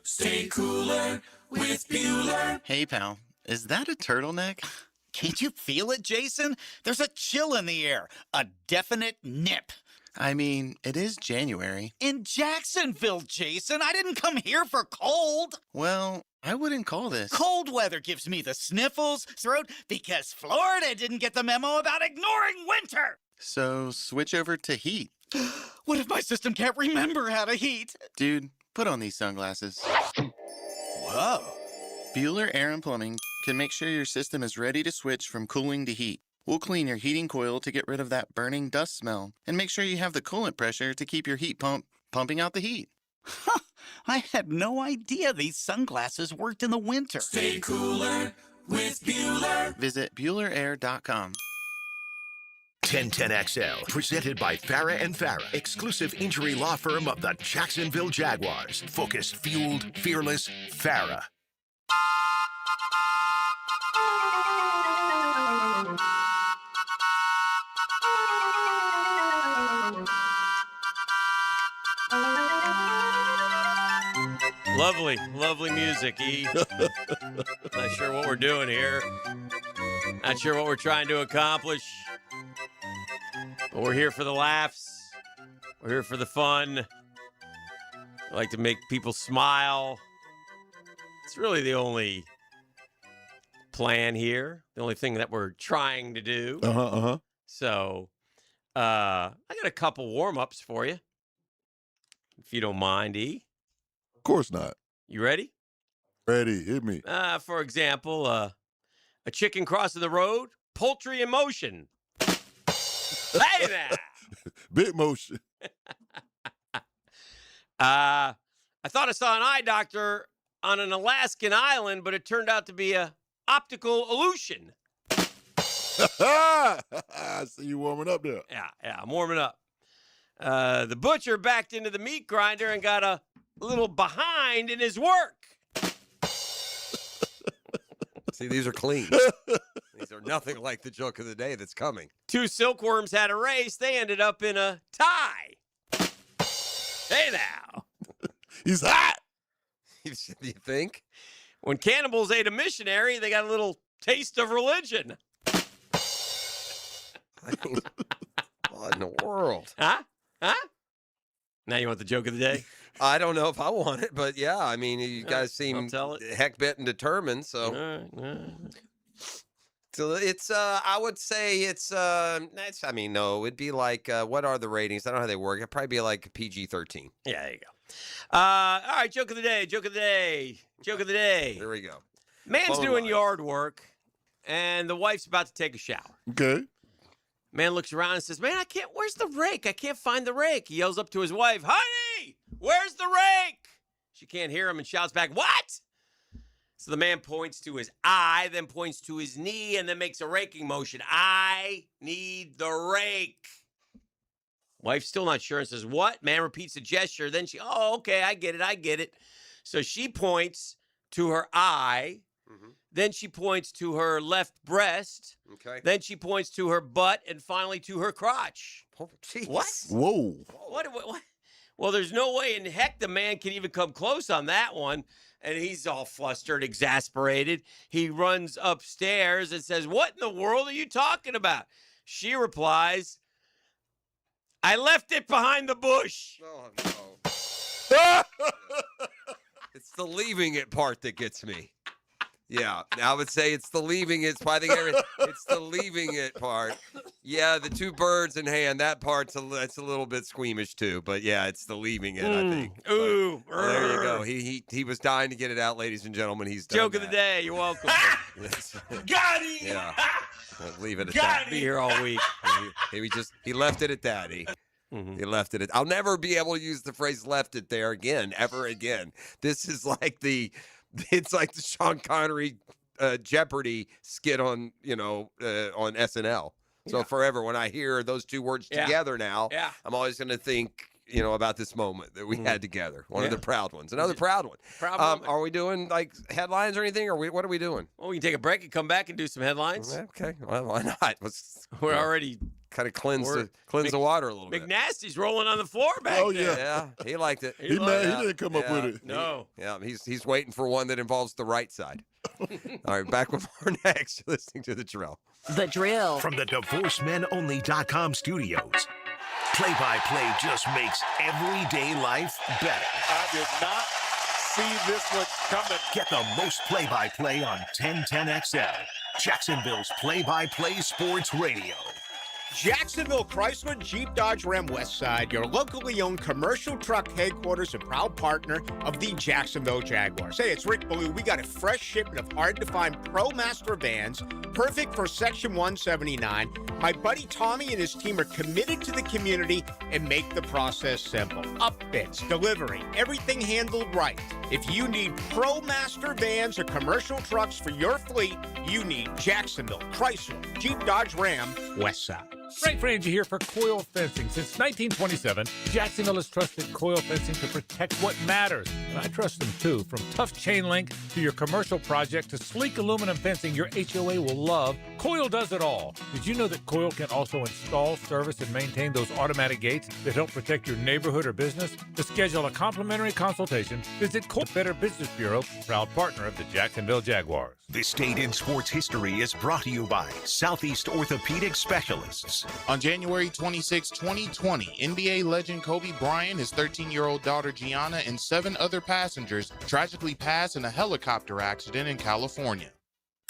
[SPEAKER 19] Stay cooler with Bueller.
[SPEAKER 12] Hey, pal, is that a turtleneck? Can't you feel it, Jason? There's a chill in the air, a definite nip. I mean, it is January. In Jacksonville, Jason. I didn't come here for cold. Well, I wouldn't call this. Cold weather gives me the sniffles, throat, because Florida didn't get the memo about ignoring winter. So switch over to heat. What if my system can't remember how to heat? Dude, put on these sunglasses. Whoa. Buler Air and Plumbing can make sure your system is ready to switch from cooling to heat. We'll clean your heating coil to get rid of that burning dust smell and make sure you have the coolant pressure to keep your heat pump pumping out the heat. Huh, I had no idea these sunglasses worked in the winter.
[SPEAKER 19] Stay cooler with Bueller.
[SPEAKER 12] Visit BulerAir.com.
[SPEAKER 3] 1010XL, presented by Farah and Farah, exclusive injury law firm of the Jacksonville Jaguars. Focused, fueled, fearless, Farah.
[SPEAKER 17] Lovely, lovely music, E. Not sure what we're doing here. Not sure what we're trying to accomplish. But we're here for the laughs. We're here for the fun. I like to make people smile. It's really the only plan here. The only thing that we're trying to do. So I got a couple warm-ups for you, if you don't mind, E.
[SPEAKER 21] Of course not.
[SPEAKER 17] You ready?
[SPEAKER 21] Ready. Hit me.
[SPEAKER 17] For example, a chicken crossing the road, poultry in motion. Hey now.
[SPEAKER 21] Big motion.
[SPEAKER 17] I thought I saw an eye doctor on an Alaskan island, but it turned out to be a optical illusion.
[SPEAKER 21] I see you warming up there.
[SPEAKER 17] Yeah, I'm warming up. The butcher backed into the meat grinder and got a little behind in his work.
[SPEAKER 9] See, these are clean. These are nothing like the joke of the day that's coming.
[SPEAKER 17] 2 silkworms had a race. They ended up in a tie. Hey now.
[SPEAKER 21] He's hot.
[SPEAKER 9] You think?
[SPEAKER 17] When cannibals ate a missionary, they got a little taste of religion.
[SPEAKER 9] I mean, what in the world?
[SPEAKER 17] Huh? Now you want the joke of the day?
[SPEAKER 9] I don't know if I want it, but yeah, I mean, you guys seem heck bent and determined, so. So it's, I would say it's, no, it'd be like, what are the ratings? I don't know how they work. It'd probably be like PG-13.
[SPEAKER 17] Yeah, there you go. All right, joke of the day.
[SPEAKER 9] There we go.
[SPEAKER 17] Man's doing yard work, and the wife's about to take a shower.
[SPEAKER 21] Okay.
[SPEAKER 17] Man looks around and says, man, where's the rake? I can't find the rake. He yells up to his wife, honey, where's the rake? She can't hear him and shouts back, what? So the man points to his eye, then points to his knee, and then makes a raking motion. I need the rake. Wife's still not sure and says, what? Man repeats the gesture. Then okay, I get it. So she points to her eye. Mm-hmm. Then she points to her left breast.
[SPEAKER 9] Okay.
[SPEAKER 17] Then she points to her butt and finally to her crotch.
[SPEAKER 9] Oh, jeez.
[SPEAKER 17] What?
[SPEAKER 21] Whoa.
[SPEAKER 17] What? Well, there's no way in heck the man can even come close on that one. And he's all flustered, exasperated. He runs upstairs and says, what in the world are you talking about? She replies, I left it behind the bush.
[SPEAKER 9] Oh, no. It's the leaving it part that gets me. Yeah, I would say it's the leaving it. It's the leaving it part. Yeah, the 2 birds in hand, that part's that's a little bit squeamish too. But yeah, it's the leaving it, I think.
[SPEAKER 17] Ooh.
[SPEAKER 9] There you go. He was dying to get it out, ladies and gentlemen. He's done
[SPEAKER 17] Joke of the day. You're welcome.
[SPEAKER 9] Got it. Yeah. Leave it at that.
[SPEAKER 17] Be here all week.
[SPEAKER 9] He left it at that. He left it at. I'll never be able to use the phrase "left it there" again, ever again. This is like it's like the Sean Connery Jeopardy skit on on SNL. So forever, when I hear those 2 words together now, I'm always going to think about this moment that we had together. One of the proud ones. Another proud one. Are we doing like headlines or anything? Or what are we doing?
[SPEAKER 17] Well, we can take a break and come back and do some headlines.
[SPEAKER 9] Okay. Well, why not?
[SPEAKER 17] We're already
[SPEAKER 9] kind of cleanse the water a little bit.
[SPEAKER 17] McNasty's rolling on the floor back there.
[SPEAKER 9] Yeah, he liked it.
[SPEAKER 21] He didn't come up with it.
[SPEAKER 17] No.
[SPEAKER 9] He's waiting for one that involves the right side. All right, back with more next. You're listening to The Drill.
[SPEAKER 3] The Drill.
[SPEAKER 6] From the DivorceMenOnly.com studios. Play-by-play just makes everyday life better.
[SPEAKER 13] I did not see this one coming.
[SPEAKER 6] Get the most play-by-play on 1010XL, Jacksonville's play-by-play sports radio.
[SPEAKER 15] Jacksonville Chrysler Jeep Dodge Ram Westside, your locally owned commercial truck headquarters and proud partner of the Jacksonville Jaguars. Hey, it's Rick Ballou. We got a fresh shipment of hard-to-find ProMaster vans, perfect for Section 179. My buddy Tommy and his team are committed to the community and make the process simple. Upfits, delivery, everything handled right. If you need ProMaster vans or commercial trucks for your fleet, you need Jacksonville Chrysler Jeep Dodge Ram Westside.
[SPEAKER 16] Frank Frangie here for Coil Fencing. Since 1927, Jacksonville has trusted Coil Fencing to protect what matters. And I trust them too. From tough chain link to your commercial project to sleek aluminum fencing your HOA will love, Coil does it all. Did you know that Coil can also install, service, and maintain those automatic gates that help protect your neighborhood or business? To schedule a complimentary consultation, visit Coil Better Business Bureau, proud partner of the Jacksonville Jaguars.
[SPEAKER 6] This Date in Sports History is brought to you by Southeast Orthopedic Specialists.
[SPEAKER 18] On January 26, 2020, NBA legend Kobe Bryant, his 13-year-old daughter Gianna, and 7 other passengers tragically passed in a helicopter accident in California.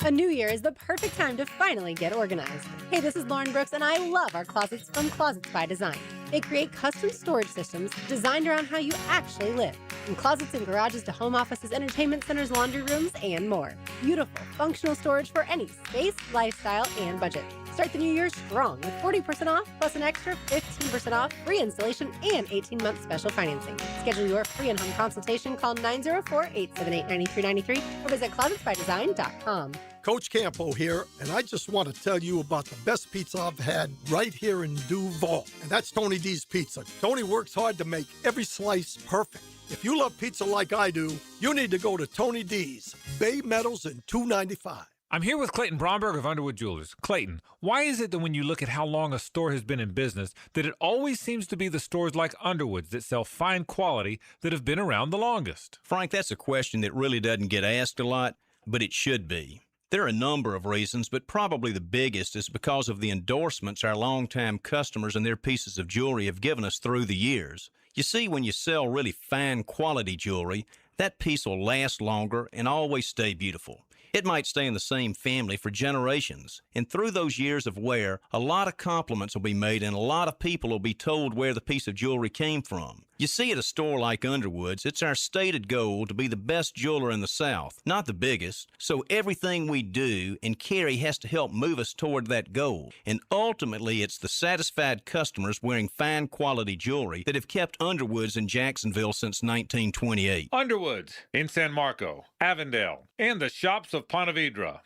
[SPEAKER 1] A new year is the perfect time to finally get organized. Hey, this is Lauren Brooks, and I love our closets from Closets by Design. They create custom storage systems designed around how you actually live. From closets and garages to home offices, entertainment centers, laundry rooms, and more. Beautiful, functional storage for any space, lifestyle, and budget. Start the new year strong with 40% off plus an extra 15% off, free installation, and 18-month special financing. Schedule your free in-home consultation. Call 904-878-9393 or visit closetsbydesign.com.
[SPEAKER 5] Coach Campo here, and I just want to tell you about the best pizza I've had right here in Duval, and that's Tony D's Pizza. Tony works hard to make every slice perfect. If you love pizza like I do, you need to go to Tony D's, Bay Meadows and 295.
[SPEAKER 16] I'm here with Clayton Bromberg of Underwood Jewelers. Clayton, why is it that when you look at how long a store has been in business, that it always seems to be the stores like Underwood's that sell fine quality that have been around the longest?
[SPEAKER 20] Frank, that's a question that really doesn't get asked a lot, but it should be. There are a number of reasons, but probably the biggest is because of the endorsements our longtime customers and their pieces of jewelry have given us through the years. You see, when you sell really fine quality jewelry, that piece will last longer and always stay beautiful. It might stay in the same family for generations, and through those years of wear, a lot of compliments will be made and a lot of people will be told where the piece of jewelry came from. You see, at a store like Underwood's, it's our stated goal to be the best jeweler in the South, not the biggest, so everything we do and carry has to help move us toward that goal. And ultimately, it's the satisfied customers wearing fine quality jewelry that have kept Underwood's in Jacksonville since 1928.
[SPEAKER 16] Underwood's in San Marco, Avondale, and the shops of Ponte Vedra.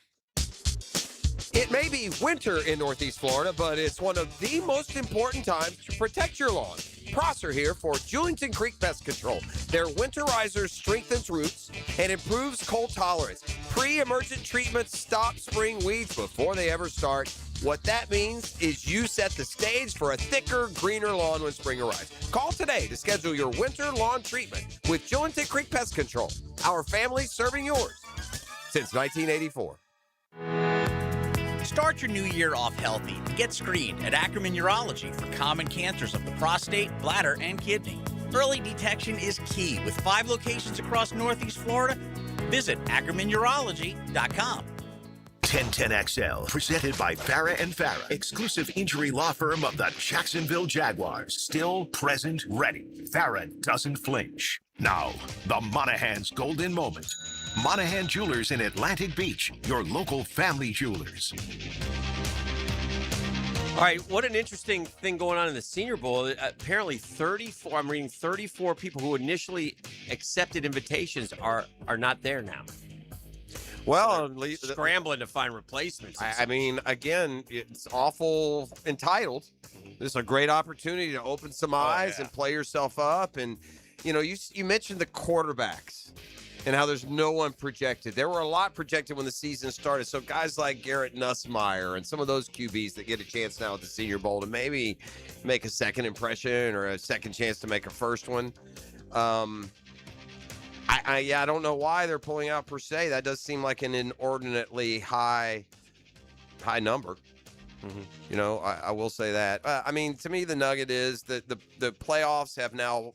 [SPEAKER 9] It may be winter in Northeast Florida, but it's one of the most important times to protect your lawn. Prosser here for Julington Creek Pest Control. Their winterizer strengthens roots and improves cold tolerance. Pre-emergent treatments stop spring weeds before they ever start. What that means is you set the stage for a thicker, greener lawn when spring arrives. Call today to schedule your winter lawn treatment with Julington Creek Pest Control. Our family serving yours since 1984.
[SPEAKER 12] Start your new year off healthy. Get screened at Ackerman Urology for common cancers of the prostate, bladder, and kidney. Early detection is key with 5 locations across Northeast Florida. Visit AckermanUrology.com.
[SPEAKER 6] 1010XL, presented by Farah & Farah, exclusive injury law firm of the Jacksonville Jaguars. Still present, ready. Farah doesn't flinch. Now, the Monahan's golden moment. Monahan Jewelers in Atlantic Beach, your local family jewelers.
[SPEAKER 17] All right, what an interesting thing going on in the Senior Bowl. Apparently 34, I'm reading 34 people who initially accepted invitations are not there now.
[SPEAKER 9] Well,
[SPEAKER 17] scrambling to find replacements.
[SPEAKER 9] I mean, again, it's awful entitled. This is a great opportunity to open some eyes and play yourself up. And, you know, you mentioned the quarterbacks and how there's no one projected. There were a lot projected when the season started. So guys like Garrett Nussmeier and some of those QBs that get a chance now at the Senior Bowl to maybe make a second impression or a second chance to make a first one. I don't know why they're pulling out per se. That does seem like an inordinately high number. Mm-hmm. You know, I will say that. I mean, to me, the nugget is that the playoffs have now,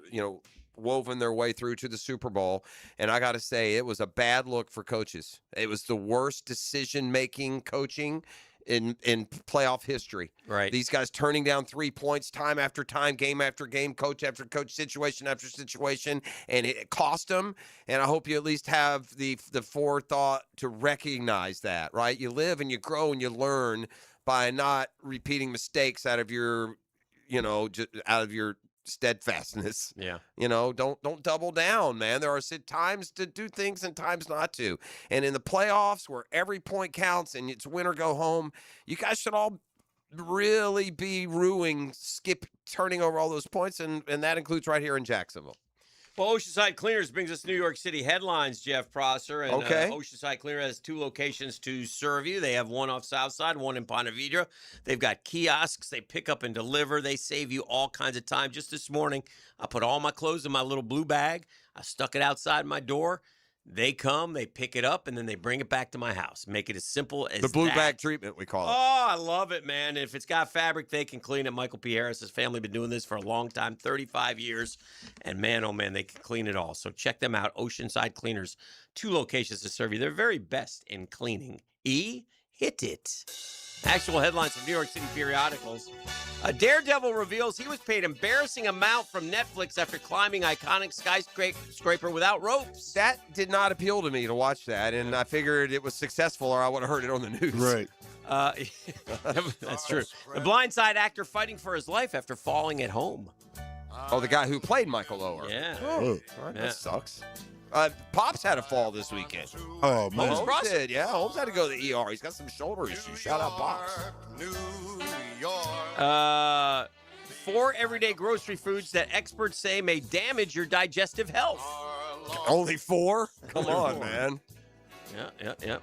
[SPEAKER 9] you know, woven their way through to the Super Bowl. And I got to say, it was a bad look for coaches. It was the worst decision-making coaching in playoff history.
[SPEAKER 17] Right.
[SPEAKER 9] These guys turning down 3 points time after time, game after game, coach after coach, situation after situation, and it cost them. And I hope you at least have the forethought to recognize that, right? You live and you grow and you learn by not repeating mistakes out of your, you know, out of your steadfastness.
[SPEAKER 17] Yeah.
[SPEAKER 9] You know, don't double down, man. There are times to do things and times not to. And in the playoffs where every point counts and it's win or go home, you guys should all really be turning over all those points, and that includes right here in Jacksonville.
[SPEAKER 17] Well, Oceanside Cleaners brings us New York City headlines, Jeff Prosser. And
[SPEAKER 9] okay.
[SPEAKER 17] Oceanside Cleaner has 2 locations to serve you. They have one off Southside, one in Ponte Vedra. They've got kiosks. They pick up and deliver. They save you all kinds of time. Just this morning, I put all my clothes in my little blue bag. I stuck it outside my door. They come, they pick it up, and then they bring it back to my house. Make it as simple as
[SPEAKER 9] The blue
[SPEAKER 17] that.
[SPEAKER 9] bag treatment, we call it.
[SPEAKER 17] Oh, I love it, man. If it's got fabric, they can clean it. Michael P. Harris's family been doing this for a long time, 35 years. And man, oh man, they can clean it all. So check them out, Oceanside Cleaners. 2 locations to serve you. They're very best in cleaning. Hit it. Actual headlines from New York City periodicals. A Daredevil reveals he was paid embarrassing amount from Netflix after climbing iconic skyscraper without ropes.
[SPEAKER 9] That did not appeal to me to watch that, and I figured it was successful or I would have heard it on the news.
[SPEAKER 21] Right.
[SPEAKER 17] That's true. The Blind Side actor fighting for his life after falling at home.
[SPEAKER 9] Oh, the guy who played Michael Oher.
[SPEAKER 17] Yeah.
[SPEAKER 9] Oh, that sucks. Pops had a fall this weekend.
[SPEAKER 21] Oh, man.
[SPEAKER 9] Holmes did, yeah. Holmes had to go to the ER. He's got some shoulder issues. Shout out Pops.
[SPEAKER 17] 4 everyday grocery foods that experts say may damage your digestive health.
[SPEAKER 9] Only 4? Come on, man.
[SPEAKER 17] Yeah.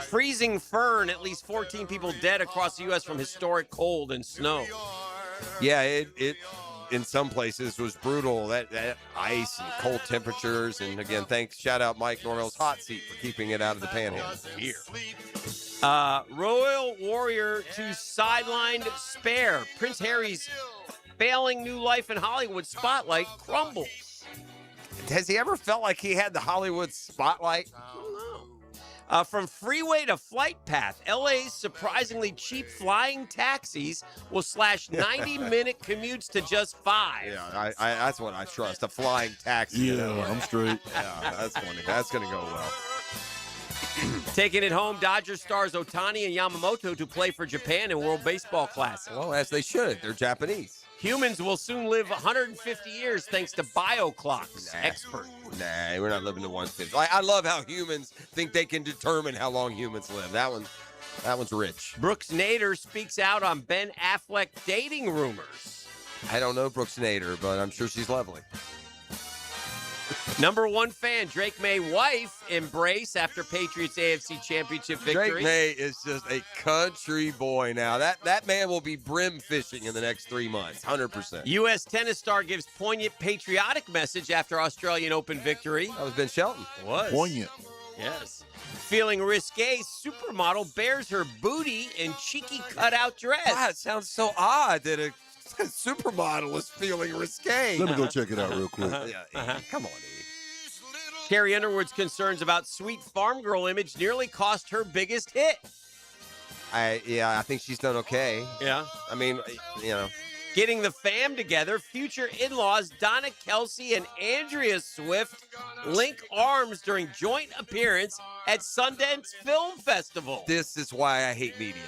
[SPEAKER 17] Freezing fern, at least 14 people dead across the U.S. from historic cold and snow.
[SPEAKER 9] Yeah, it in some places was brutal. That ice and cold temperatures. And again, shout out Mike Norvell's hot seat for keeping it out of the panhandle here.
[SPEAKER 17] Royal warrior to sidelined spare. Prince Harry's failing new life in Hollywood spotlight crumbles.
[SPEAKER 9] Has he ever felt like he had the Hollywood spotlight?
[SPEAKER 17] From freeway to flight path, LA's surprisingly cheap flying taxis will slash 90-minute commutes to just 5.
[SPEAKER 9] Yeah, that's what I trust. A flying taxi.
[SPEAKER 21] Yeah, I'm straight.
[SPEAKER 9] Yeah, that's going to go well.
[SPEAKER 17] Taking it home, Dodgers stars Ohtani and Yamamoto to play for Japan in World Baseball Classic.
[SPEAKER 9] Well, as they should. They're Japanese.
[SPEAKER 17] Humans will soon live 150 years thanks to bioclocks. Expert.
[SPEAKER 9] Nah, we're not living to 150. I love how humans think they can determine how long humans live. That one's rich.
[SPEAKER 17] Brooks Nader speaks out on Ben Affleck dating rumors.
[SPEAKER 9] I don't know Brooks Nader, but I'm sure she's lovely.
[SPEAKER 17] Number 1 fan, Drake May wife embrace after Patriots AFC Championship victory.
[SPEAKER 9] Drake May is just a country boy now. That man will be brim fishing in the next 3 months, 100%.
[SPEAKER 17] U.S. tennis star gives poignant patriotic message after Australian Open victory.
[SPEAKER 9] That was Ben Shelton.
[SPEAKER 17] Was.
[SPEAKER 21] Poignant.
[SPEAKER 17] Yes. Feeling risque, supermodel bears her booty in cheeky cutout dress.
[SPEAKER 9] Wow, it sounds so odd that a supermodel is feeling risque.
[SPEAKER 21] Let me go check it out real quick.
[SPEAKER 9] Come on, Eve.
[SPEAKER 17] Carrie Underwood's concerns about sweet farm girl image nearly cost her biggest hit.
[SPEAKER 9] I think she's done okay.
[SPEAKER 17] Yeah.
[SPEAKER 9] I mean,
[SPEAKER 17] Getting the fam together, future in-laws Donna Kelsey and Andrea Swift link arms during joint appearance at Sundance Film Festival.
[SPEAKER 9] This is why I hate media.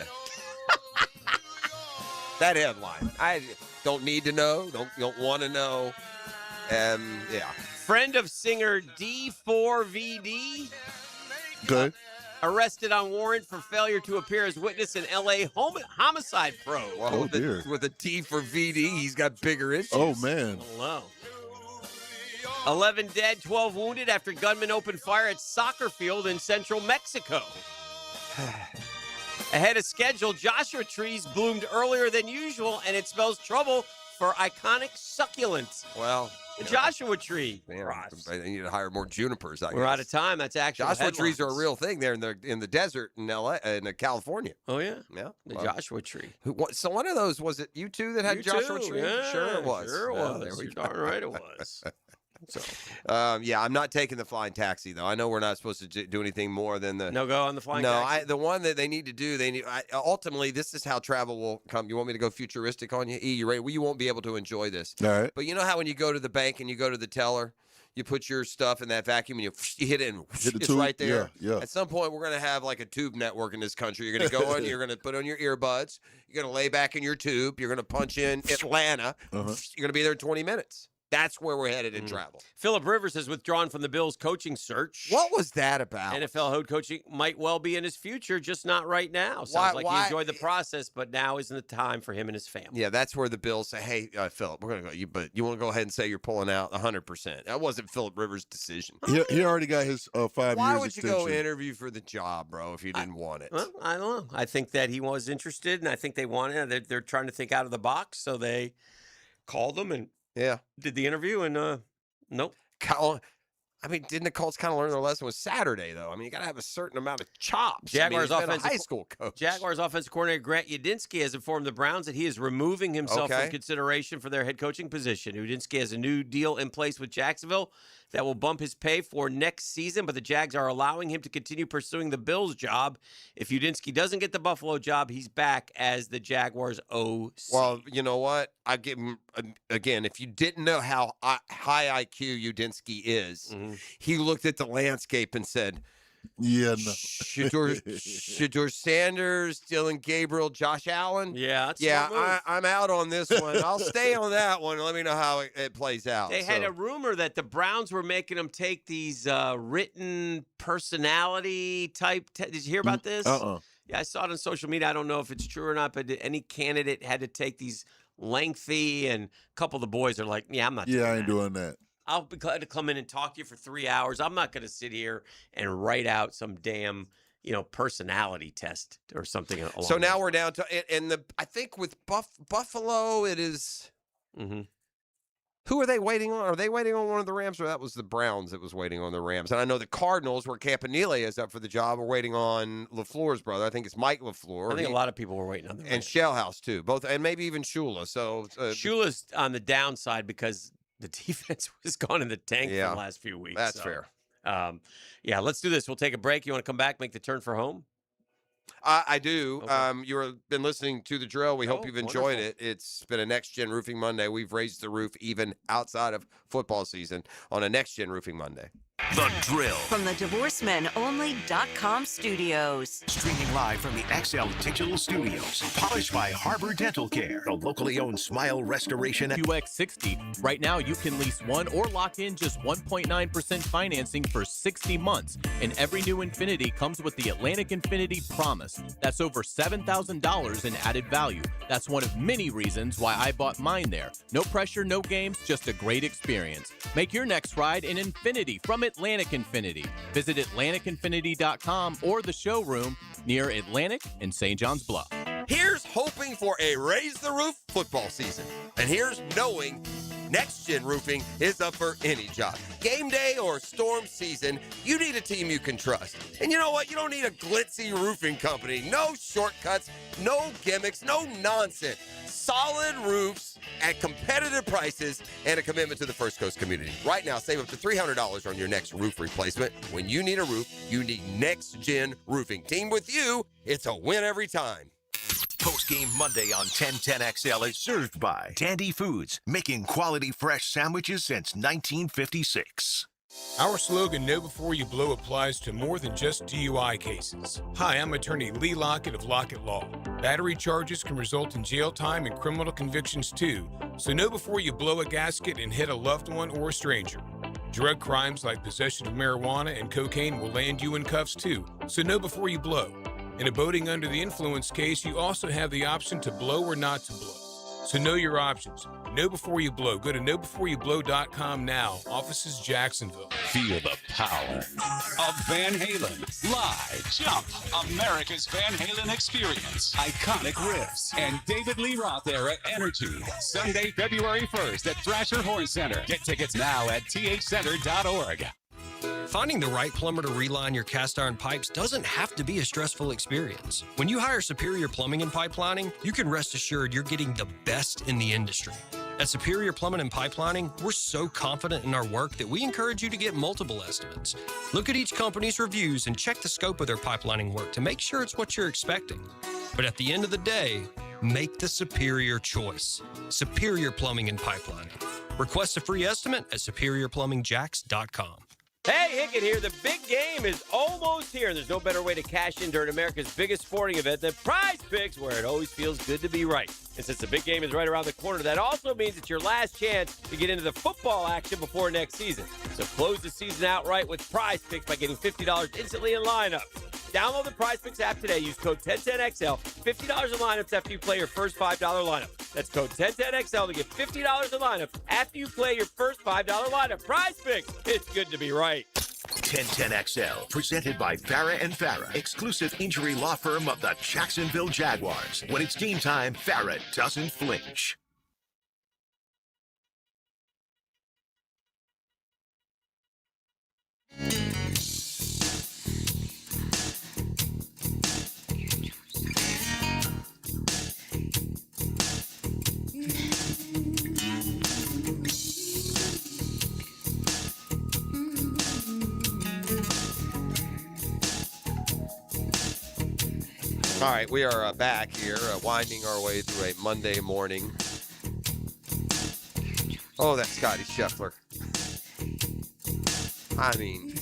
[SPEAKER 9] That headline. I don't need to know. Don't want to know. Yeah.
[SPEAKER 17] Friend of singer D4VD.
[SPEAKER 21] Okay.
[SPEAKER 17] Arrested on warrant for failure to appear as witness in L.A. homicide probe.
[SPEAKER 9] Well,
[SPEAKER 21] dear.
[SPEAKER 9] With a T for VD, he's got bigger issues.
[SPEAKER 21] Oh, man.
[SPEAKER 17] Hello. 11 dead, 12 wounded after gunmen opened fire at soccer field in central Mexico. Ahead of schedule, Joshua trees bloomed earlier than usual, and it spells trouble for iconic succulents.
[SPEAKER 9] Well,
[SPEAKER 17] the Joshua tree.
[SPEAKER 9] Man, they need to hire more junipers. I guess.
[SPEAKER 17] We're out of time. That's actually
[SPEAKER 9] Joshua trees are a real thing there in the desert in LA, in California.
[SPEAKER 17] Oh yeah,
[SPEAKER 9] yeah.
[SPEAKER 17] The Joshua tree.
[SPEAKER 9] So one of those, was it you two that had Joshua tree?
[SPEAKER 17] Yeah,
[SPEAKER 9] sure it was.
[SPEAKER 17] Sure it was.
[SPEAKER 9] There we
[SPEAKER 17] You're
[SPEAKER 9] go.
[SPEAKER 17] darn right it was. So,
[SPEAKER 9] yeah, I'm not taking the flying taxi though. I know we're not supposed to do anything more than the
[SPEAKER 17] no go on the flying
[SPEAKER 9] no.
[SPEAKER 17] taxi.
[SPEAKER 9] The one that they need to do. Ultimately, this is how travel will come. You want me to go futuristic on you? E, you ready? Well, you won't be able to enjoy this.
[SPEAKER 21] All right.
[SPEAKER 9] But you know how when you go to the bank and you go to the teller, you put your stuff in that vacuum and you hit it and
[SPEAKER 21] Hit the
[SPEAKER 9] it's
[SPEAKER 21] tube?
[SPEAKER 9] right there.
[SPEAKER 21] Yeah.
[SPEAKER 9] At some point, we're going to have like a tube network in this country. You're going to go in, you're going to put on your earbuds, you're going to lay back in your tube, you're going to punch in Atlanta, you're going to be there in 20 minutes. That's where we're headed in travel.
[SPEAKER 17] Phillip Rivers has withdrawn from the Bills' coaching search.
[SPEAKER 9] What was that about?
[SPEAKER 17] NFL head coaching might well be in his future, just not right now. Sounds like he enjoyed the process, but now isn't the time for him and his family.
[SPEAKER 9] Yeah, that's where the Bills say, hey, Phillip, we're going to go. But you want to go ahead and say you're pulling out 100%. That wasn't Phillip Rivers' decision.
[SPEAKER 21] He already got his 5 years
[SPEAKER 9] Why would you
[SPEAKER 21] extension.
[SPEAKER 9] go interview for the job, bro, if you didn't want it?
[SPEAKER 17] Well, I don't know. I think that he was interested, and I think they wanted it. They're trying to think out of the box, so they called him and
[SPEAKER 9] did
[SPEAKER 17] the interview, and nope.
[SPEAKER 9] I mean, didn't the Colts kind of learn their lesson with Saturday, though? I mean, you got to have a certain amount of chops.
[SPEAKER 17] Jaguars
[SPEAKER 9] I mean, he's been
[SPEAKER 17] offensive
[SPEAKER 9] a high school coach.
[SPEAKER 17] Jaguars offensive coordinator Grant Udinski has informed the Browns that he is removing himself from consideration for their head coaching position. Udinski has a new deal in place with Jacksonville that will bump his pay for next season, but the Jags are allowing him to continue pursuing the Bills job. If Udinski doesn't get the Buffalo job, he's back as the Jaguars OC.
[SPEAKER 9] Well, you know what? I give him, again, if you didn't know how high IQ Udinski is, he looked at the landscape and said,
[SPEAKER 21] yeah, no.
[SPEAKER 9] Shedeur Sanders, Dylan Gabriel, Josh Allen.
[SPEAKER 17] Yeah,
[SPEAKER 9] I'm out on this one. I'll stay on that one. Let me know how it plays out.
[SPEAKER 17] They had a rumor that the Browns were making him take these written personality type. Did you hear about this? Yeah, I saw it on social media. I don't know if it's true or not, but any candidate had to take these lengthy, and a couple of the boys are like, yeah, I'm not doing
[SPEAKER 21] I ain't doing that.
[SPEAKER 17] I'll be glad to come in and talk to you for 3 hours. I'm not going to sit here and write out some damn, personality test or something.
[SPEAKER 9] So now we're down to, and I think with Buffalo, it is. Who are they waiting on? Are they waiting on one of the Rams, or that was the Browns that was waiting on the Rams? And I know the Cardinals, where Campanile is up for the job, are waiting on LaFleur's brother. I think it's Mike LaFleur.
[SPEAKER 17] I think a lot of people were waiting on the Rams.
[SPEAKER 9] And Shellhouse too, both, and maybe even Shula. So
[SPEAKER 17] Shula's on the downside because the defense was gone in the tank for the last few weeks.
[SPEAKER 9] That's fair.
[SPEAKER 17] Let's do this. We'll take a break. You want to come back, make the turn for home?
[SPEAKER 9] I do.
[SPEAKER 17] Okay.
[SPEAKER 9] You've been listening to the drill. We hope you've enjoyed it. It's been a Next Gen Roofing Monday. We've raised the roof even outside of football season on a Next Gen Roofing Monday.
[SPEAKER 6] The Drill.
[SPEAKER 4] From the DivorceMenOnly.com studios.
[SPEAKER 6] Streaming live from the XL Digital Studios. Polished by Harbor Dental Care. The locally owned Smile Restoration.
[SPEAKER 22] QX60. Right now, you can lease one or lock in just 1.9% financing for 60 months. And every new Infiniti comes with the Atlantic Infiniti Promise. That's over $7,000 in added value. That's one of many reasons why I bought mine there. No pressure, no games, just a great experience. Make your next ride an Infiniti from Atlantic Infiniti. Visit AtlanticInfiniti.com or the showroom near Atlantic and St. John's Bluff.
[SPEAKER 9] Here's hoping for a Raise the Roof football season. And here's knowing Next Gen Roofing is up for any job. Game day or storm season, you need a team you can trust. And you know what? You don't need a glitzy roofing company. No shortcuts, no gimmicks, no nonsense. Solid roofs at competitive prices and a commitment to the First Coast community. Right now, save up to $300 on your next roof replacement. When you need a roof, you need Next Gen Roofing. Team with you, it's a win every time.
[SPEAKER 6] Post-game Monday on 1010XL is served by Tandy Foods, making quality fresh sandwiches since 1956.
[SPEAKER 23] Our slogan, Know Before You Blow, applies to more than just DUI cases. Hi, I'm attorney Lee Lockett of Lockett Law. Battery charges can result in jail time and criminal convictions too, so know before you blow a gasket and hit a loved one or a stranger. Drug crimes like possession of marijuana and cocaine will land you in cuffs too, so know before you blow. In a boating under the influence case, you also have the option to blow or not to blow. So know your options. Know before you blow. Go to knowbeforeyouBlow.com now. Offices Jacksonville.
[SPEAKER 24] Feel the power of Van Halen. Live. Jump. America's Van Halen experience. Iconic riffs. And David Lee Roth era energy. Sunday, February 1st at Thrasher Horn Center. Get tickets now at thcenter.org.
[SPEAKER 25] Finding the right plumber to reline your cast iron pipes doesn't have to be a stressful experience. When you hire Superior Plumbing and Pipelining, you can rest assured you're getting the best in the industry. At Superior Plumbing and Pipelining, we're so confident in our work that we encourage you to get multiple estimates. Look at each company's reviews and check the scope of their pipelining work to make sure it's what you're expecting. But at the end of the day, make the superior choice. Superior Plumbing and Pipelining. Request a free estimate at superiorplumbingjacks.com.
[SPEAKER 17] Hey, Hickett here. The big game is almost here, and there's no better way to cash in during America's biggest sporting event than Prize Picks, where it always feels good to be right. And since the big game is right around the corner, that also means it's your last chance to get into the football action before next season. So close the season out right with Prize Picks by getting $50 instantly in lineups. Download the Prize Picks app today. Use code 1010XL. $50 in lineups after you play your first $5 lineup. That's code 1010XL to get $50 in lineups after you play your first $5 lineup. Prize Picks. It's good to be right.
[SPEAKER 6] 1010XL, presented by Farah and Farah, exclusive injury law firm of the Jacksonville Jaguars. When it's game time, Farah doesn't flinch.
[SPEAKER 9] All right, we are back here, winding our way through a Monday morning. Oh, that's Scotty Scheffler. I mean,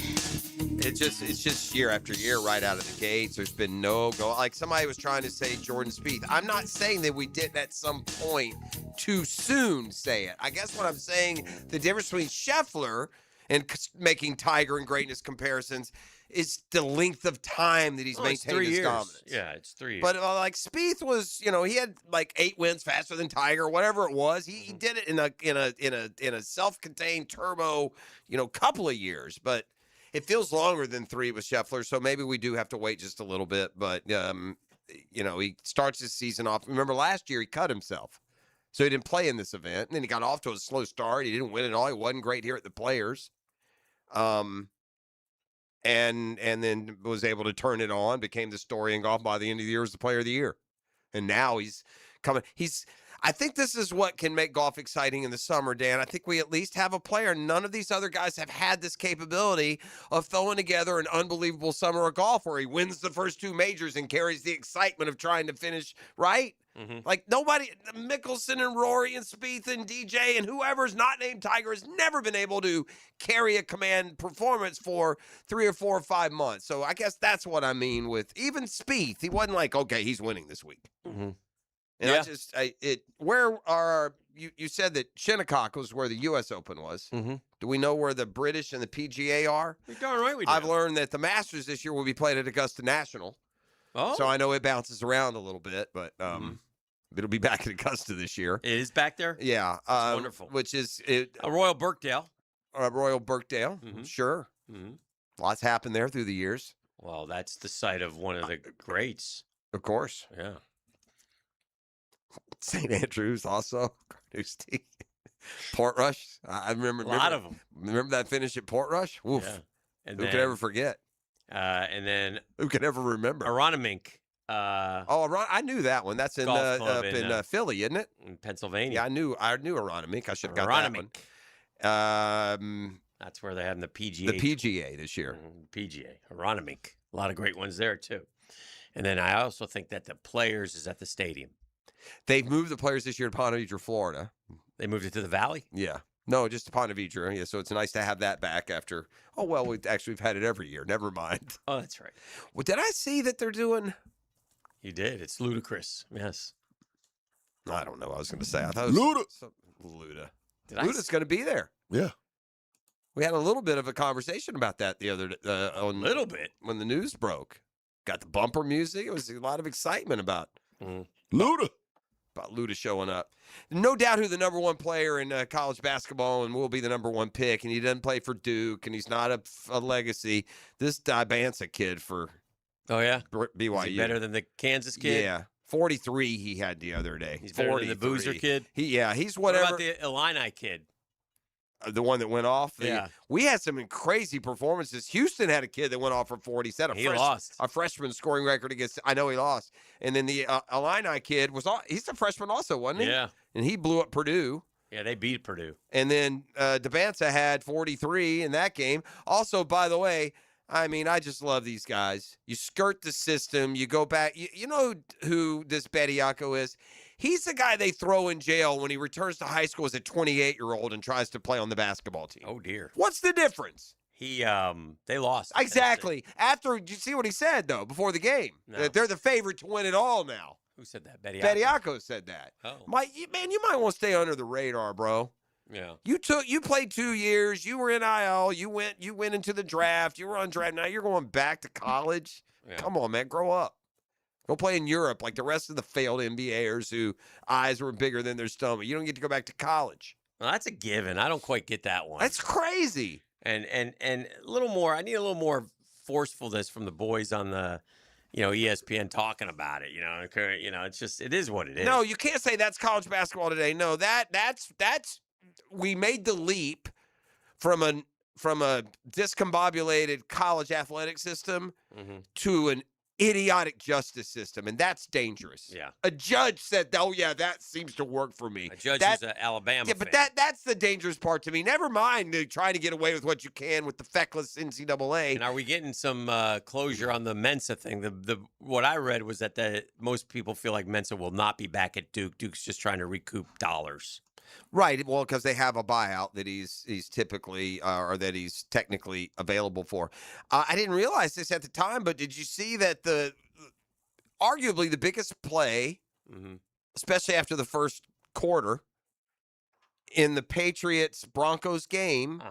[SPEAKER 9] it's just year after year right out of the gates. There's been no go. Like somebody was trying to say Jordan Spieth. I'm not saying that we didn't at some point too soon say it. I guess what I'm saying, the difference between Scheffler and making Tiger and greatness comparisons is the length of time that he's maintained his dominance.
[SPEAKER 17] Yeah, it's 3 years.
[SPEAKER 9] But like Spieth was, he had like 8 wins faster than Tiger, whatever it was. He did it in a self-contained turbo, couple of years. But it feels longer than 3 with Scheffler, so maybe we do have to wait just a little bit. But he starts his season off. Remember last year he cut himself, so he didn't play in this event, and then he got off to a slow start. He didn't win at all. He wasn't great here at the Players. And then was able to turn it on, became the story in golf. By the end of the year, was the player of the year. And now he's coming. I think this is what can make golf exciting in the summer, Dan. I think we at least have a player. None of these other guys have had this capability of throwing together an unbelievable summer of golf where he wins the first 2 majors and carries the excitement of trying to finish right. Like nobody, Mickelson and Rory and Spieth and DJ and whoever's not named Tiger has never been able to carry a command performance for 3 or 4 or 5 months. So I guess that's what I mean with even Spieth. He wasn't like, okay, he's winning this week. And you said that Shinnecock was where the U.S. Open was. Do we know where the British and the PGA are?
[SPEAKER 17] You're darn right we do.
[SPEAKER 9] I've learned that the Masters this year will be played at Augusta National.
[SPEAKER 17] Oh.
[SPEAKER 9] So I know it bounces around a little bit, but it'll be back at Augusta this year.
[SPEAKER 17] It is back there?
[SPEAKER 9] Yeah.
[SPEAKER 17] Wonderful.
[SPEAKER 9] Which is
[SPEAKER 17] a Royal Birkdale.
[SPEAKER 9] Royal Birkdale, sure. Lots happened there through the years.
[SPEAKER 17] Well, that's the site of one of the greats.
[SPEAKER 9] Of course.
[SPEAKER 17] Yeah.
[SPEAKER 9] St. Andrews also. Carnoustie. Portrush. I remember.
[SPEAKER 17] A lot of them.
[SPEAKER 9] Remember that finish at Portrush? Oof.
[SPEAKER 17] Yeah. And
[SPEAKER 9] Who could ever forget?
[SPEAKER 17] And then
[SPEAKER 9] who could ever remember?
[SPEAKER 17] Aronimink.
[SPEAKER 9] I knew that one. That's in up in Philly, isn't it?
[SPEAKER 17] In Pennsylvania.
[SPEAKER 9] Yeah, I knew Aronimink. I should have got that one.
[SPEAKER 17] That's where they have the PGA.
[SPEAKER 9] The PGA this year.
[SPEAKER 17] PGA. Aronimink. A lot of great ones there too. And then I also think that the Players is at the stadium.
[SPEAKER 9] They've moved the Players this year to Ponte Vedra, Florida.
[SPEAKER 17] They moved it to the Valley?
[SPEAKER 9] Yeah. No, just to Ponte Vedra. Yeah, so it's nice to have that back after. Oh well, we've had it every year. Never mind.
[SPEAKER 17] Oh, that's right.
[SPEAKER 9] Well, did I see that they're doing?
[SPEAKER 17] You did. It's ludicrous. Yes.
[SPEAKER 9] I don't know. I was going to say. I thought
[SPEAKER 21] Luda.
[SPEAKER 9] Luda.
[SPEAKER 17] Luda's
[SPEAKER 9] going to be there.
[SPEAKER 21] Yeah.
[SPEAKER 9] We had a little bit of a conversation about that the other
[SPEAKER 17] a little bit
[SPEAKER 9] when the news broke. Got the bumper music. It was a lot of excitement about
[SPEAKER 21] Luda.
[SPEAKER 9] About Luda showing up. No doubt who the number 1 player in college basketball and will be the number 1 pick. And he doesn't play for Duke, and he's not a legacy. This Banter kid for BYU.
[SPEAKER 17] Is he better than the Kansas kid?
[SPEAKER 9] Yeah. 43 he had the other day.
[SPEAKER 17] He's better than the Boozer kid?
[SPEAKER 9] He's whatever.
[SPEAKER 17] What about the Illini kid?
[SPEAKER 9] The one that went off?
[SPEAKER 17] Yeah.
[SPEAKER 9] We had some crazy performances. Houston had a kid that went off for 40. Set
[SPEAKER 17] lost.
[SPEAKER 9] A freshman scoring record against, I know he lost. And then the Illini kid he's a freshman also, wasn't he?
[SPEAKER 17] Yeah.
[SPEAKER 9] And he blew up Purdue.
[SPEAKER 17] Yeah, they beat Purdue.
[SPEAKER 9] And then DeBanza had 43 in that game. Also, by the way, I mean, I just love these guys. You skirt the system. You go back. You know who this Bediako is? He's the guy they throw in jail when he returns to high school as a 28-year-old and tries to play on the basketball team.
[SPEAKER 17] Oh, dear.
[SPEAKER 9] What's the difference?
[SPEAKER 17] They lost.
[SPEAKER 9] Exactly. Did you see what he said, though, before the game?
[SPEAKER 17] No.
[SPEAKER 9] That they're the favorite to win it all now.
[SPEAKER 17] Who said that? Bediako?
[SPEAKER 9] Bediako said that.
[SPEAKER 17] Oh.
[SPEAKER 9] Man, you might want to stay under the radar, bro.
[SPEAKER 17] Yeah.
[SPEAKER 9] You played 2 years. You were in IL. You went into the draft. You were on draft. Now you're going back to college.
[SPEAKER 17] Yeah.
[SPEAKER 9] Come on, man. Grow up. Go play in Europe like the rest of the failed NBAers who eyes were bigger than their stomach. You don't get to go back to college.
[SPEAKER 17] Well, that's a given. I don't quite get that one.
[SPEAKER 9] That's crazy.
[SPEAKER 17] And a little more. I need a little more forcefulness from the boys on the, ESPN talking about it. It's just it is what it is.
[SPEAKER 9] No, you can't say that's college basketball today. No, that's we made the leap from a discombobulated college athletic system to an idiotic justice system, and that's dangerous.
[SPEAKER 17] Yeah.
[SPEAKER 9] A judge said, "Oh yeah, that seems to work for me."
[SPEAKER 17] A judge
[SPEAKER 9] That-
[SPEAKER 17] who's an Alabama
[SPEAKER 9] Yeah, but
[SPEAKER 17] fan.
[SPEAKER 9] that's the dangerous part to me. Never mind trying to get away with what you can with the feckless NCAA.
[SPEAKER 17] And are we getting some closure on the Mensa thing? The what I read was that most people feel like Mensa will not be back at Duke. Duke's just trying to recoup dollars.
[SPEAKER 9] Right. Well, because they have a buyout that he's typically or that he's technically available for. I didn't realize this at the time, but did you see that arguably the biggest play, especially after the first quarter, in the Patriots-Broncos game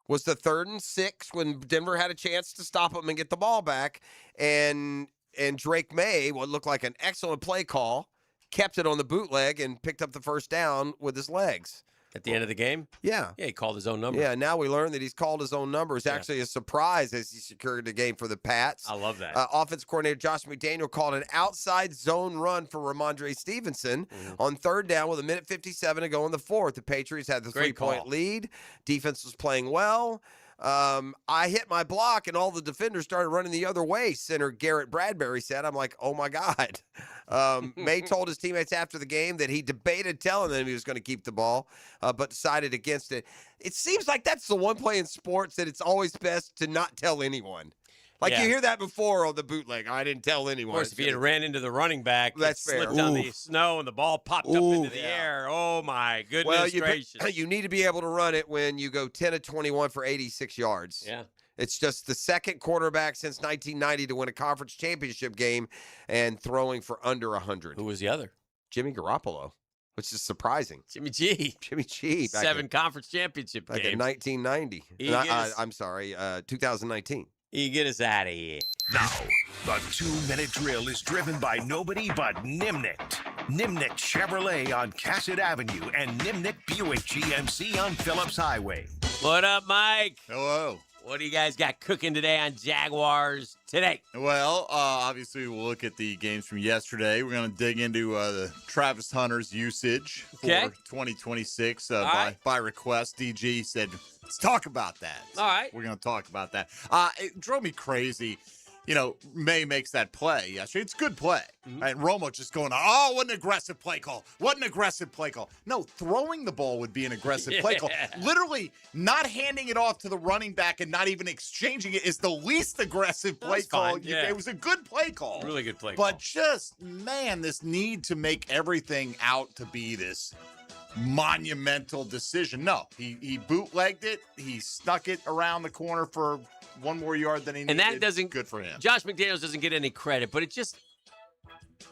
[SPEAKER 9] was the 3rd and 6 when Denver had a chance to stop them and get the ball back, and Drake May, what looked like an excellent play call, kept it on the bootleg and picked up the first down with his legs.
[SPEAKER 17] At the end of the game?
[SPEAKER 9] Yeah.
[SPEAKER 17] Yeah, he called his own number.
[SPEAKER 9] Yeah, now we learned that he's called his own number. It's actually a surprise as he secured the game for the Pats.
[SPEAKER 17] I love that.
[SPEAKER 9] Offensive coordinator Josh McDaniel called an outside zone run for Ramondre Stevenson on 3rd down with 1:57 to go in the 4th. The Patriots had the
[SPEAKER 17] Great
[SPEAKER 9] 3-point
[SPEAKER 17] call.
[SPEAKER 9] lead. Defense was playing well. I hit my block, and all the defenders started running the other way, center Garrett Bradbury said. I'm like, oh, my God. May told his teammates after the game that he debated telling them he was going to keep the ball, but decided against it. It seems like that's the one play in sports that it's always best to not tell anyone. Like you hear that before on the bootleg. I didn't tell anyone.
[SPEAKER 17] Of course, if he had ran into the running back,
[SPEAKER 9] That's
[SPEAKER 17] that slipped
[SPEAKER 9] fair.
[SPEAKER 17] on the snow and the ball popped up into the air. Oh, my goodness
[SPEAKER 9] Well,
[SPEAKER 17] gracious.
[SPEAKER 9] you need to be able to run it when you go 10 of 21 for 86 yards.
[SPEAKER 17] Yeah.
[SPEAKER 9] It's just the second quarterback since 1990 to win a conference championship game and throwing for under 100.
[SPEAKER 17] Who was the other?
[SPEAKER 9] Jimmy Garoppolo, which is surprising.
[SPEAKER 17] Jimmy G.
[SPEAKER 9] Jimmy G. back
[SPEAKER 17] 7
[SPEAKER 9] in-
[SPEAKER 17] conference championship
[SPEAKER 9] Back
[SPEAKER 17] games.
[SPEAKER 9] in 1990.
[SPEAKER 17] He gets-
[SPEAKER 9] I'm sorry, 2019.
[SPEAKER 17] You get us out of here.
[SPEAKER 3] Now, the 2-minute drill is driven by nobody but Nimnicht. Nimnicht Chevrolet on Cassett Avenue and Nimnicht Buick GMC on Phillips Highway.
[SPEAKER 17] What up, Mike?
[SPEAKER 2] Hello.
[SPEAKER 17] What do you guys got cooking today on Jaguars today?
[SPEAKER 2] Well, obviously, we'll look at the games from yesterday. We're going to dig into the Travis Hunter's usage for 2026 by request. DG said, let's talk about that.
[SPEAKER 17] All right.
[SPEAKER 2] We're going to talk about that. It drove me crazy. You know, May makes that play yesterday. It's a good play. And Romo just going, oh, what an aggressive play call. What an aggressive play call. No, throwing the ball would be an aggressive play call. Literally not handing it off to the running back and not even exchanging it is the least aggressive play call.
[SPEAKER 17] fine, yeah.
[SPEAKER 2] It was a good play call.
[SPEAKER 17] Really good play
[SPEAKER 2] But
[SPEAKER 17] call.
[SPEAKER 2] just, man, this need to make everything out to be this monumental decision. No, he bootlegged it. He snuck it around the corner for one more yard than he needed.
[SPEAKER 17] And that doesn't
[SPEAKER 2] good for him.
[SPEAKER 17] Josh McDaniels doesn't get any credit, but it just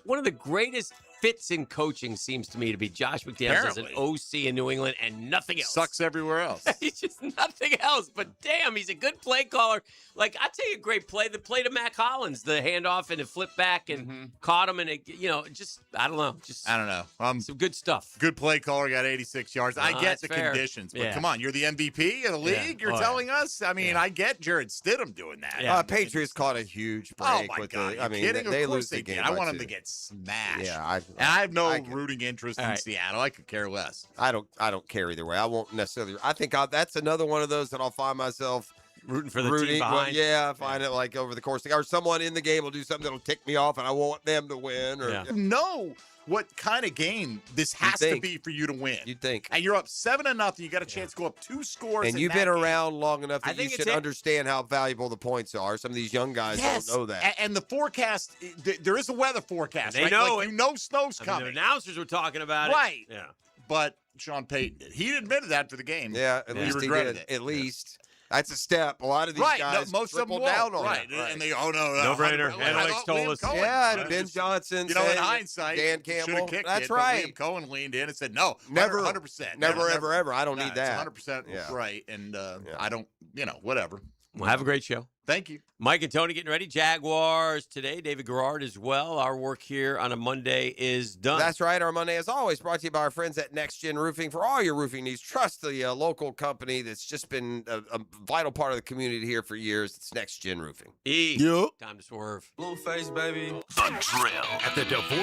[SPEAKER 17] one of the greatest fits in coaching seems to me to be Josh McDaniels as an OC in New England and nothing else.
[SPEAKER 2] Sucks everywhere else.
[SPEAKER 17] He's just nothing else. But damn, he's a good play caller. Like I'll tell you a great play. The play to Mac Hollins, the handoff and the flip back and caught him and it, just I don't know.
[SPEAKER 2] I don't know.
[SPEAKER 17] Some good stuff.
[SPEAKER 2] Good play caller, got 86 yards. I get
[SPEAKER 17] that's
[SPEAKER 2] the
[SPEAKER 17] fair.
[SPEAKER 2] conditions, but
[SPEAKER 17] Yeah.
[SPEAKER 2] come on, you're the MVP of the league. You're
[SPEAKER 17] Oh,
[SPEAKER 2] telling us. I mean, I get Jared Stidham doing that.
[SPEAKER 9] Patriots caught a huge break.
[SPEAKER 2] Oh my
[SPEAKER 9] with
[SPEAKER 2] God!
[SPEAKER 9] the, I
[SPEAKER 2] you
[SPEAKER 9] mean,
[SPEAKER 2] kidding?
[SPEAKER 9] they
[SPEAKER 2] Of course
[SPEAKER 9] lose the
[SPEAKER 2] they
[SPEAKER 9] game.
[SPEAKER 2] did. I
[SPEAKER 9] by
[SPEAKER 2] want them
[SPEAKER 9] two.
[SPEAKER 2] to get smashed.
[SPEAKER 9] Yeah,
[SPEAKER 2] and I have no rooting interest in Seattle. I could care less.
[SPEAKER 9] I don't care either way. I won't necessarily. I think that's another one of those that I'll find myself
[SPEAKER 17] rooting for the team behind.
[SPEAKER 9] I find it like over the course of or someone in the game will do something that'll tick me off, and I want them to win. Or
[SPEAKER 2] You know what kind of game this has to
[SPEAKER 9] think.
[SPEAKER 2] be for you to win.
[SPEAKER 9] You'd think.
[SPEAKER 2] And you're up 7-0. You got a chance to go up 2 scores.
[SPEAKER 9] And
[SPEAKER 2] in
[SPEAKER 9] you've
[SPEAKER 2] that
[SPEAKER 9] been
[SPEAKER 2] game.
[SPEAKER 9] around long enough
[SPEAKER 2] I
[SPEAKER 9] that you
[SPEAKER 2] think
[SPEAKER 9] should
[SPEAKER 2] it's
[SPEAKER 9] understand how valuable the points are. Some of these young guys don't know that.
[SPEAKER 2] And the forecast, there is a weather forecast.
[SPEAKER 17] They
[SPEAKER 2] right?
[SPEAKER 17] know
[SPEAKER 2] like,
[SPEAKER 17] it.
[SPEAKER 2] You know snow's
[SPEAKER 17] I mean,
[SPEAKER 2] coming.
[SPEAKER 17] the announcers were talking about it.
[SPEAKER 2] Right.
[SPEAKER 17] Yeah.
[SPEAKER 2] But Sean Payton did. He admitted that after the game.
[SPEAKER 9] Yeah, at least he
[SPEAKER 2] regretted
[SPEAKER 9] did.
[SPEAKER 2] it.
[SPEAKER 9] At least. That's a step. A lot of these
[SPEAKER 2] Right,
[SPEAKER 9] guys
[SPEAKER 2] most of them
[SPEAKER 9] triple
[SPEAKER 2] won't.
[SPEAKER 9] down on
[SPEAKER 2] right.
[SPEAKER 9] it.
[SPEAKER 2] And they, no.
[SPEAKER 17] No-brainer.
[SPEAKER 2] I
[SPEAKER 17] Analytics
[SPEAKER 2] thought
[SPEAKER 17] told
[SPEAKER 2] Liam
[SPEAKER 17] us.
[SPEAKER 2] Cohen.
[SPEAKER 9] Yeah,
[SPEAKER 2] Right.
[SPEAKER 9] Ben Johnson.
[SPEAKER 2] You know, in
[SPEAKER 9] said-
[SPEAKER 2] hindsight,
[SPEAKER 9] Dan
[SPEAKER 2] should have
[SPEAKER 9] Campbell.
[SPEAKER 2] kicked
[SPEAKER 9] That's
[SPEAKER 2] it, but
[SPEAKER 9] right.
[SPEAKER 2] Liam Cohen leaned in and said, no,
[SPEAKER 9] Never,
[SPEAKER 2] 100%.
[SPEAKER 9] Never, ever. I don't need that.
[SPEAKER 2] 100% right. And I don't, whatever.
[SPEAKER 17] Well, have a great show.
[SPEAKER 2] Thank you.
[SPEAKER 17] Mike and Tony getting ready. Jaguars today. David Garrard as well. Our work here on a Monday is done.
[SPEAKER 9] That's right. Our Monday, as always, brought to you by our friends at NextGen Roofing. For all your roofing needs, trust the local company that's just been a vital part of the community here for years. It's NextGen Roofing.
[SPEAKER 17] Time to swerve.
[SPEAKER 3] Blueface, baby. The Drill at the Divorce